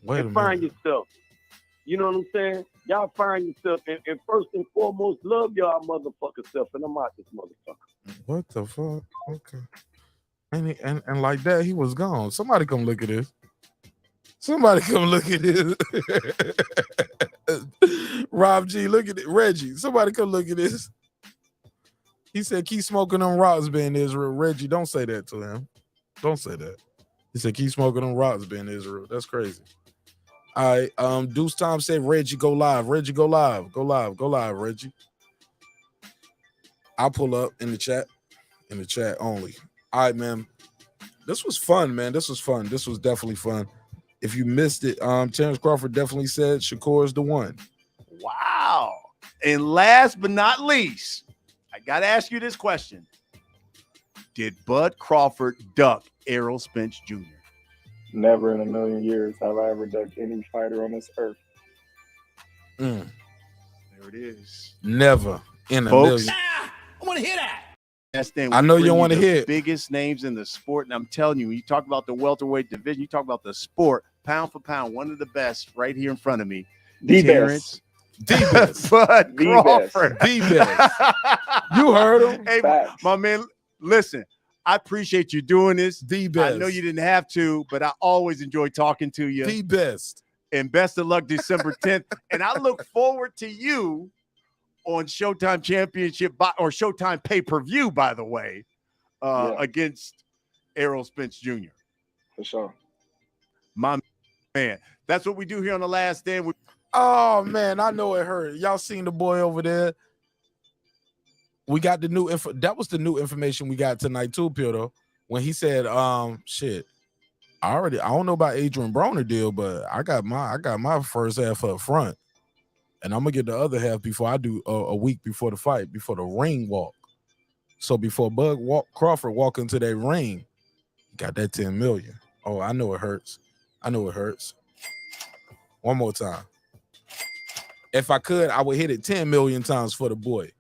Wait a And find minute. yourself. You know what I'm saying? Y'all find yourself, and first and foremost, love y'all motherfucker self. And I'm out this motherfucker. What the fuck? Okay. And like that, he was gone. Somebody come look at this. Somebody come look at this. Rob G, look at it. Reggie, somebody come look at this. He said, keep smoking them rocks, Ben Israel. Reggie, don't say that to him. Don't say that. He said, keep smoking them rocks, Ben Israel. That's crazy. All right. Deuce Tom said, Reggie, go live. Reggie, go live. Go live. Go live, Reggie. I'll pull up in the chat. In the chat only. All right, man. This was fun, man. This was fun. This was definitely fun. If you missed it, Terrence Crawford definitely said Shakur is the one. Wow. And last but not least, I got to ask you this question. Did Bud Crawford duck Errol Spence Jr.? Never in a million years have I ever ducked any fighter on this earth. There it is. Never in a Folks, million. I want to hear that. That's thing. I know you don't want to the hear it. biggest names in the sport, and I'm telling you, you talk about the welterweight division, you talk about the sport, pound for pound, one of the best right here in front of me. The Terrence, best. Bud The Crawford. The best. You heard him. Hey, Facts. my man, listen, I appreciate you doing this. The best. I know you didn't have to, but I always enjoy talking to you. The best. And best of luck December 10th. And I look forward to you on Showtime Championship or Showtime pay-per-view, by the way, against Errol Spence Jr. For sure. My man. That's what we do here on The Last Stand. Oh, man, I know it hurt. Y'all seen the boy over there? We got the new info. That was the new information we got tonight too, Pierdo. When he said, shit. I don't know about Adrian Broner deal, but I got my first half up front. And I'm gonna get the other half before I do a week before the fight, before the ring walk. So before Crawford walk into that ring, got that 10 million. Oh, I know it hurts. I know it hurts. One more time. If I could, I would hit it 10 million times for the boy.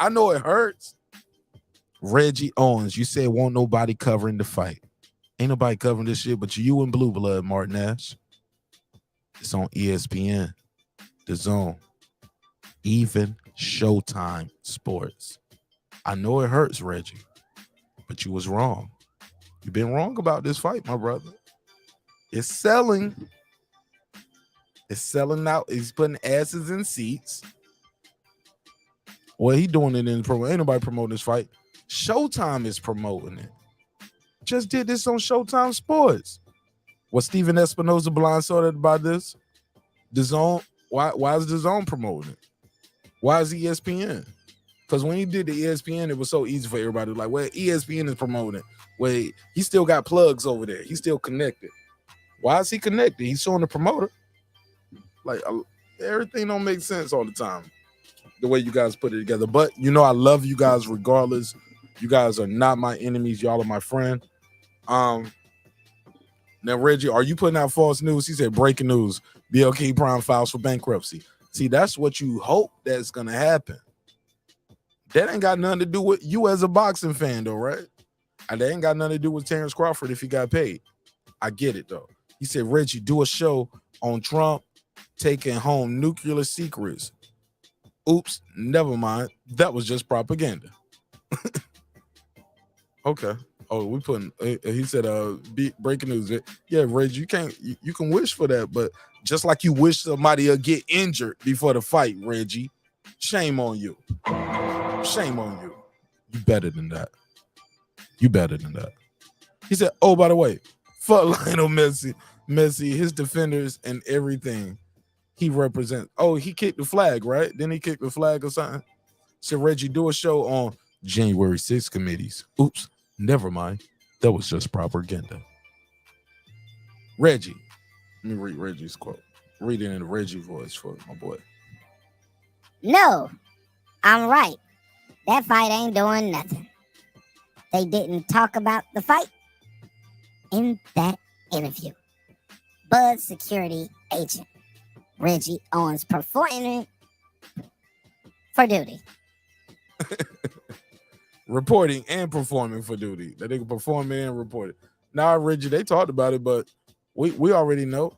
I know it hurts. Reggie Owens, you said won't nobody covering the fight. Ain't nobody covering this shit but you and Blue Blood, Martin Nash. It's on ESPN, The Zone, even Showtime Sports. I know it hurts, Reggie, but you was wrong. You've been wrong about this fight, my brother. It's selling. It's selling out. He's putting asses in seats. Well, he doing it in promo. Ain't nobody promoting this fight. Showtime is promoting it. Just did this on Showtime Sports. Was Steven Espinoza blindsided by this? The Zone. Why is The Zone promoting it? Why is ESPN? Because when he did the ESPN, it was so easy for everybody. Like, well, ESPN is promoting it. Wait, he still got plugs over there. He's still connected. Why is he connected? He's showing the promoter. Like, everything don't make sense all the time, the way you guys put it together. But, I love you guys regardless. You guys are not my enemies. Y'all are my friend. Now, Reggie, are you putting out false news? He said, breaking news. BLK Prime files for bankruptcy. See, that's what you hope that's going to happen. That ain't got nothing to do with you as a boxing fan, though, right? And that ain't got nothing to do with Terrence Crawford if he got paid. I get it, though. He said, Reggie, do a show on Trump taking home nuclear secrets. Oops, never mind. That was just propaganda. Okay. Oh, we putting. He said, breaking news. Yeah, Reggie, you can wish for that, but just like you wish somebody will get injured before the fight, Reggie, shame on you. Shame on you. You better than that. You better than that. He said, oh, by the way, fuck Lionel Messi, his defenders and everything he represents. Oh, he kicked the flag, right? Didn't he kick the flag or something? Said, Reggie, do a show on January 6th committees. Oops, never mind. That was just propaganda. Reggie. Let me read Reggie's quote. Read it in the Reggie voice for my boy. No, I'm right. That fight ain't doing nothing. They didn't talk about the fight in that interview. Bud security agent Reggie Owens performing for duty. Reporting and performing for duty. That they can perform and report it. Now, Reggie, they talked about it, but we already know.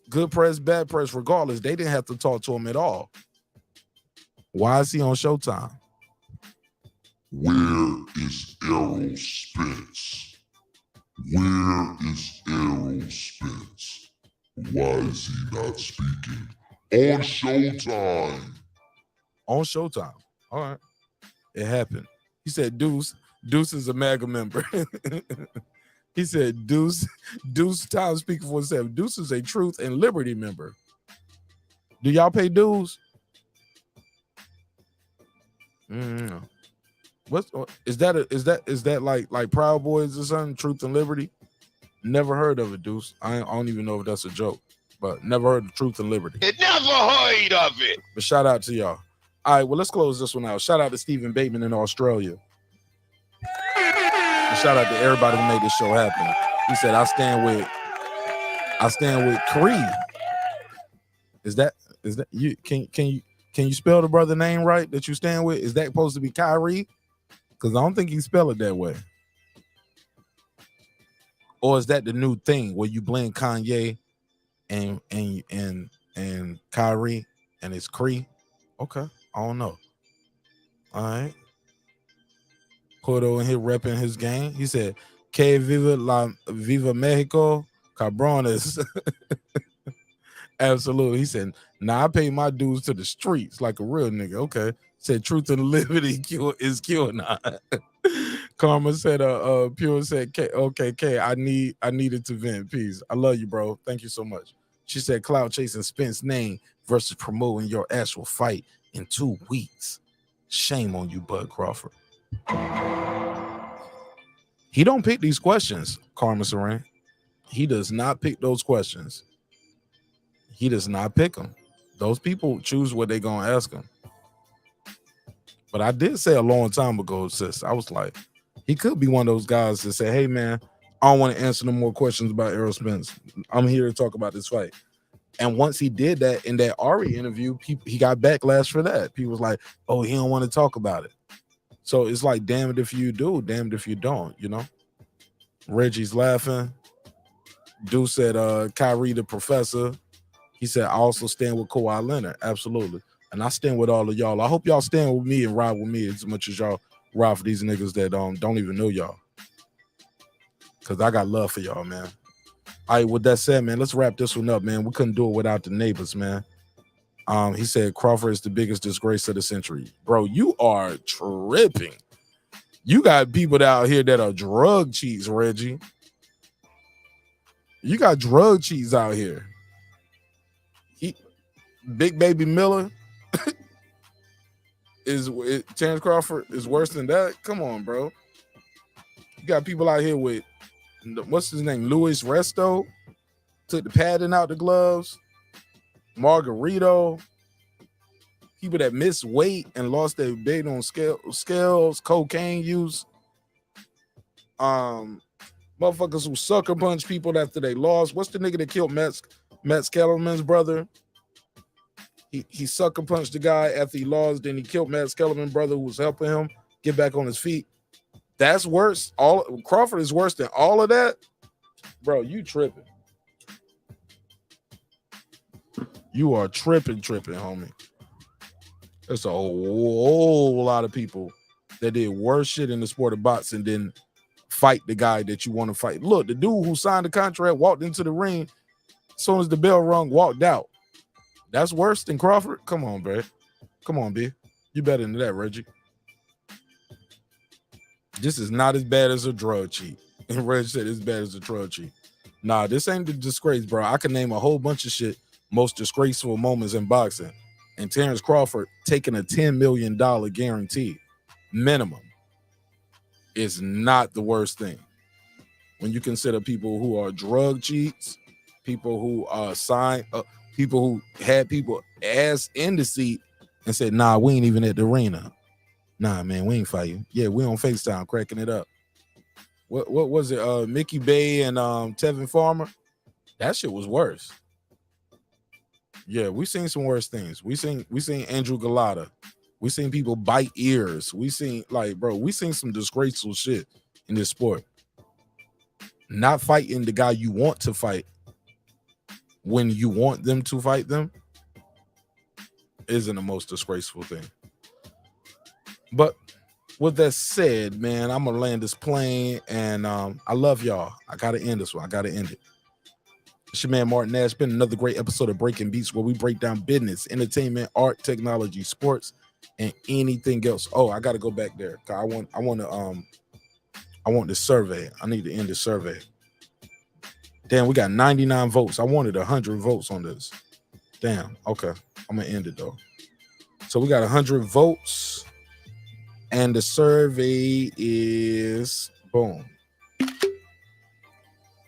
Good press, bad press, regardless, they didn't have to talk to him at all. Why is he on Showtime? Where is Errol Spence? Where is Errol Spence? Why is he not speaking on Showtime? On Showtime. All right. It happened. He said Deuce is a MAGA member. He said Deuce time speaking for himself. Deuce is a Truth and Liberty member. Do y'all pay dues? What is that like Proud Boys or something? Truth and Liberty? Never heard of it, Deuce. I don't even know if that's a joke, but never heard of Truth and Liberty. Never heard of it. But shout out to y'all. All right, well, let's close this one out. Shout out to Stephen Bateman in Australia. And shout out to everybody who made this show happen. He said, I stand with Creed. Is that you? Can you spell the brother name right that you stand with? Is that supposed to be Kyrie? Because I don't think he spell it that way. Or is that the new thing where you blend Kanye and Kyrie and it's Cree? Okay, I don't know. All right. Porto in here repping his game. He said, "Que viva Mexico, cabrones." Absolutely. He said, "Nah, I pay my dues to the streets like a real nigga." Okay. Said, "Truth and Liberty is QAnon." Karma said, Pure said, K, I needed to vent. Peace. I love you, bro. Thank you so much. She said, "Cloud chasing Spence name versus promoting your actual fight in 2 weeks. Shame on you, Bud Crawford." He don't pick these questions, Karma Saran. He does not pick those questions. He does not pick them. Those people choose what they're going to ask him. But I did say a long time ago, sis, I was like, he could be one of those guys that say, "Hey, man, I don't want to answer no more questions about Errol Spence. I'm here to talk about this fight." And once he did that in that Ari interview, he got backlash for that. People was like, "Oh, he don't want to talk about it." So it's like, damned if you do, damned if you don't, you know? Reggie's laughing. Dude said, Kyrie the professor. He said, "I also stand with Kawhi Leonard." Absolutely. And I stand with all of y'all. I hope y'all stand with me and ride with me as much as y'all ride for these niggas that don't even know y'all. Because I got love for y'all, man. All right, with that said, man, let's wrap this one up, man. We couldn't do it without the neighbors, man. He said, "Crawford is the biggest disgrace of the century." Bro, you are tripping. You got people out here that are drug cheats, Reggie. You got drug cheats out here. Big Baby Miller Terrence Crawford is worse than that? Come on, bro. You got people out here with, what's his name, Luis Resto, took the padding out the gloves, Margarito, people that missed weight and lost their weight on scales, cocaine use, motherfuckers who sucker punch people after they lost. What's the nigga that killed Matt Kellerman's brother? He sucker punched the guy after he lost, then he killed Matt Kellerman's brother who was helping him get back on his feet. That's worse. Crawford is worse than all of that. Bro, you tripping. You are tripping, homie. There's a whole lot of people that did worse shit in the sport of boxing than fight the guy that you want to fight. Look, the dude who signed the contract walked into the ring. As soon as the bell rung, walked out. That's worse than Crawford? Come on, bro. Come on, B. You better than that, Reggie. This is not as bad as a drug cheat. And Reggie said it's bad as a drug cheat. Nah, this ain't the disgrace, bro. I can name a whole bunch of shit, most disgraceful moments in boxing. And Terrence Crawford taking a $10 million guarantee minimum is not the worst thing. When you consider people who are drug cheats, people who are people who had people ass in the seat and said, "Nah, we ain't even at the arena. Nah, man, we ain't fighting. Yeah, we on FaceTime cracking it up." What was it? Mickey Bay and Tevin Farmer? That shit was worse. Yeah, we seen some worse things. We seen Andrew Galata. We seen people bite ears. We seen some disgraceful shit in this sport. Not fighting the guy you want to fight when you want them to fight them isn't the most disgraceful thing. But with that said, man, I'm gonna land this plane, and I love y'all. I gotta end this one. I gotta end it. It's your man Martin Nash. Been another great episode of Breaking Beats, where we break down business, entertainment, art, technology, sports, and anything else. Oh, I gotta go back there. I want the survey. I need to end the survey. Damn, we got 99 votes. I wanted 100 votes on this. Damn. Okay, I'm gonna end it though. So we got 100 votes. And the survey is boom.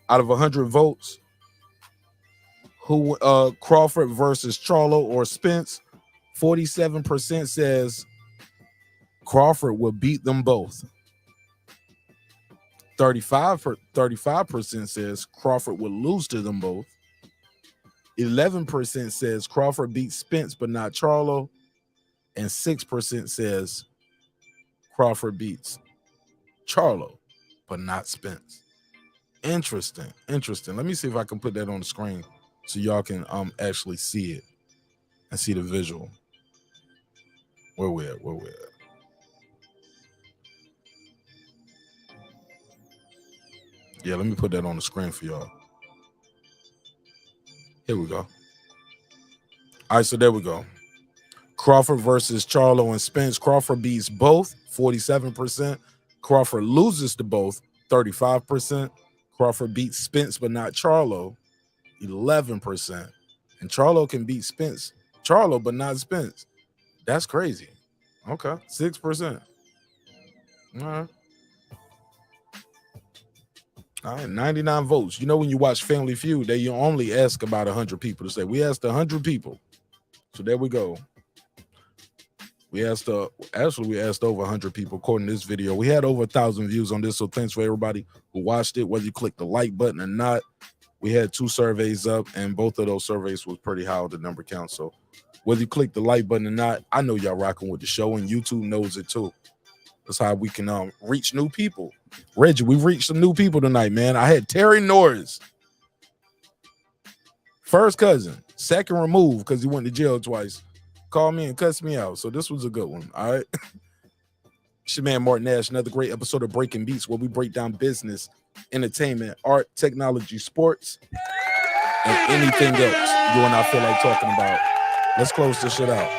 Out of 100 votes, who Crawford versus Charlo or Spence? 47% says Crawford will beat them both. 35% says Crawford will lose to them both. 11% says Crawford beats Spence but not Charlo, and 6% says Crawford beats Charlo, but not Spence. Interesting. Let me see if I can put that on the screen so y'all can actually see it and see the visual. Where we at? Yeah, let me put that on the screen for y'all. Here we go. All right, so there we go. Crawford versus Charlo and Spence. Crawford beats both, 47%. Crawford loses to both, 35%. Crawford beats Spence but not Charlo, 11%. And Charlo can beat Charlo but not Spence. That's crazy. Okay, 6%. All right, 99 votes. You know, when you watch Family Feud, you only ask about 100 people to say. We asked 100 people. So there we go. We asked over 100 people according to this video. We had over 1,000 views on this, so thanks for everybody who watched it, whether you click the like button or not. We had 2 surveys up, and both of those surveys was pretty high on the number count. So whether you click the like button or not, I know y'all rocking with the show, and YouTube knows it too. That's how we can reach new people. Reggie, we've reached some new people tonight, man. I had Terry Norris, first cousin, second removed because he went to jail twice. Called me and cussed me out. So this was a good one. All right. It's your man Martin Nash. Another great episode of Breaking Beats, where we break down business, entertainment, art, technology, sports, and anything else you and I feel like talking about. Let's close this shit out.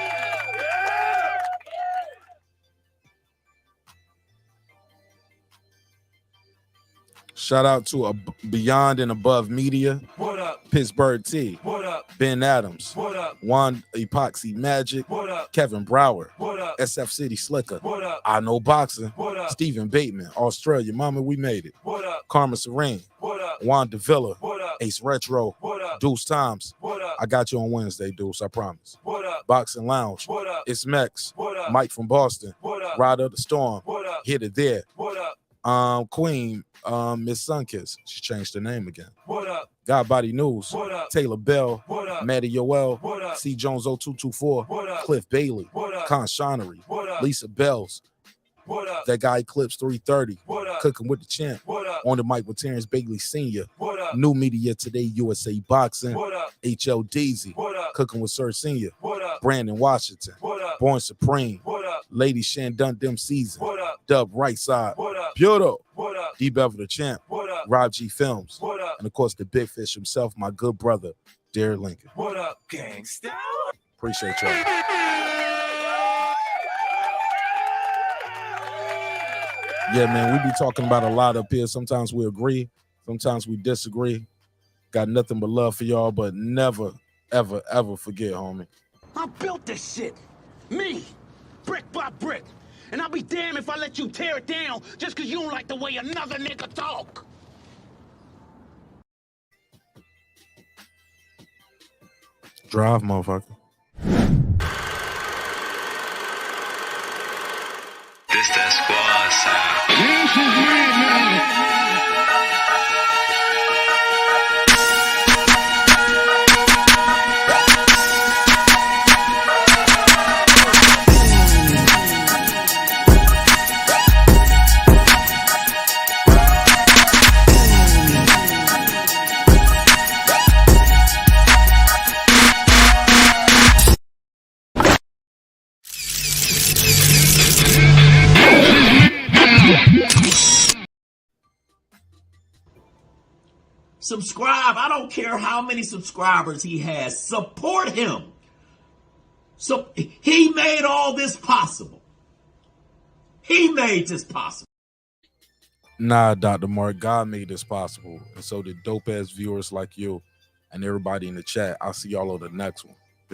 Shout out to Beyond and Above Media. What up? Pittsburgh T. What up? Ben Adams. What up? Juan Epoxy Magic. What up? Kevin Brower. What up? SF City Slicker. What up? I Know Boxing. What up? Stephen Bateman. Australia. Mama, we made it. What up? Karma Serene. What up? Juan DeVilla. What up? Ace Retro. What up? Deuce Times. What up? I got you on Wednesday, Deuce. I promise. What up? Boxing Lounge. What up? It's Mex. What up? Mike from Boston. What up? Ride of the Storm. What up? Hit It There. What up? Queen, Miss Sunkiss. She changed her name again. What up? God Body News. What up? Taylor Bell. What up? Maddie Yoel. What up? C. Jones 0224. What up? Cliff Bailey. What up? Con Shonery. What up? Lisa Bells. What up? That guy Eclipse 330. What up? Cooking with the Champ. What up? On the mic with Terrence Bailey Sr. What up? New Media Today, USA Boxing. What up? HL Deezy. What up? Cooking with Sir Sr. What up? Brandon Washington. What up? Born Supreme. What up? Lady Shandun Dem Season. What up? Dub Right Side. What up? Puto. What up? D Bevel the Champ. What up? Rob G Films. What up? And of course the Big Fish himself, my good brother, Derek Lincoln. What up, gangsta? Appreciate y'all. Yeah, man, we be talking about a lot up here. Sometimes we agree, sometimes we disagree. Got nothing but love for y'all, but never, ever, ever forget, homie. I built this shit. Me. Brick by brick. And I'll be damned if I let you tear it down just because you don't like the way another nigga talk. Drive, motherfucker. This that squad sound. This is Subscribe. I don't care how many subscribers he has. Support him. So he made all this possible. He made this possible. Nah, Dr. Mark, God made this possible. And so did dope ass viewers like you and everybody in the chat. I'll see y'all on the next one.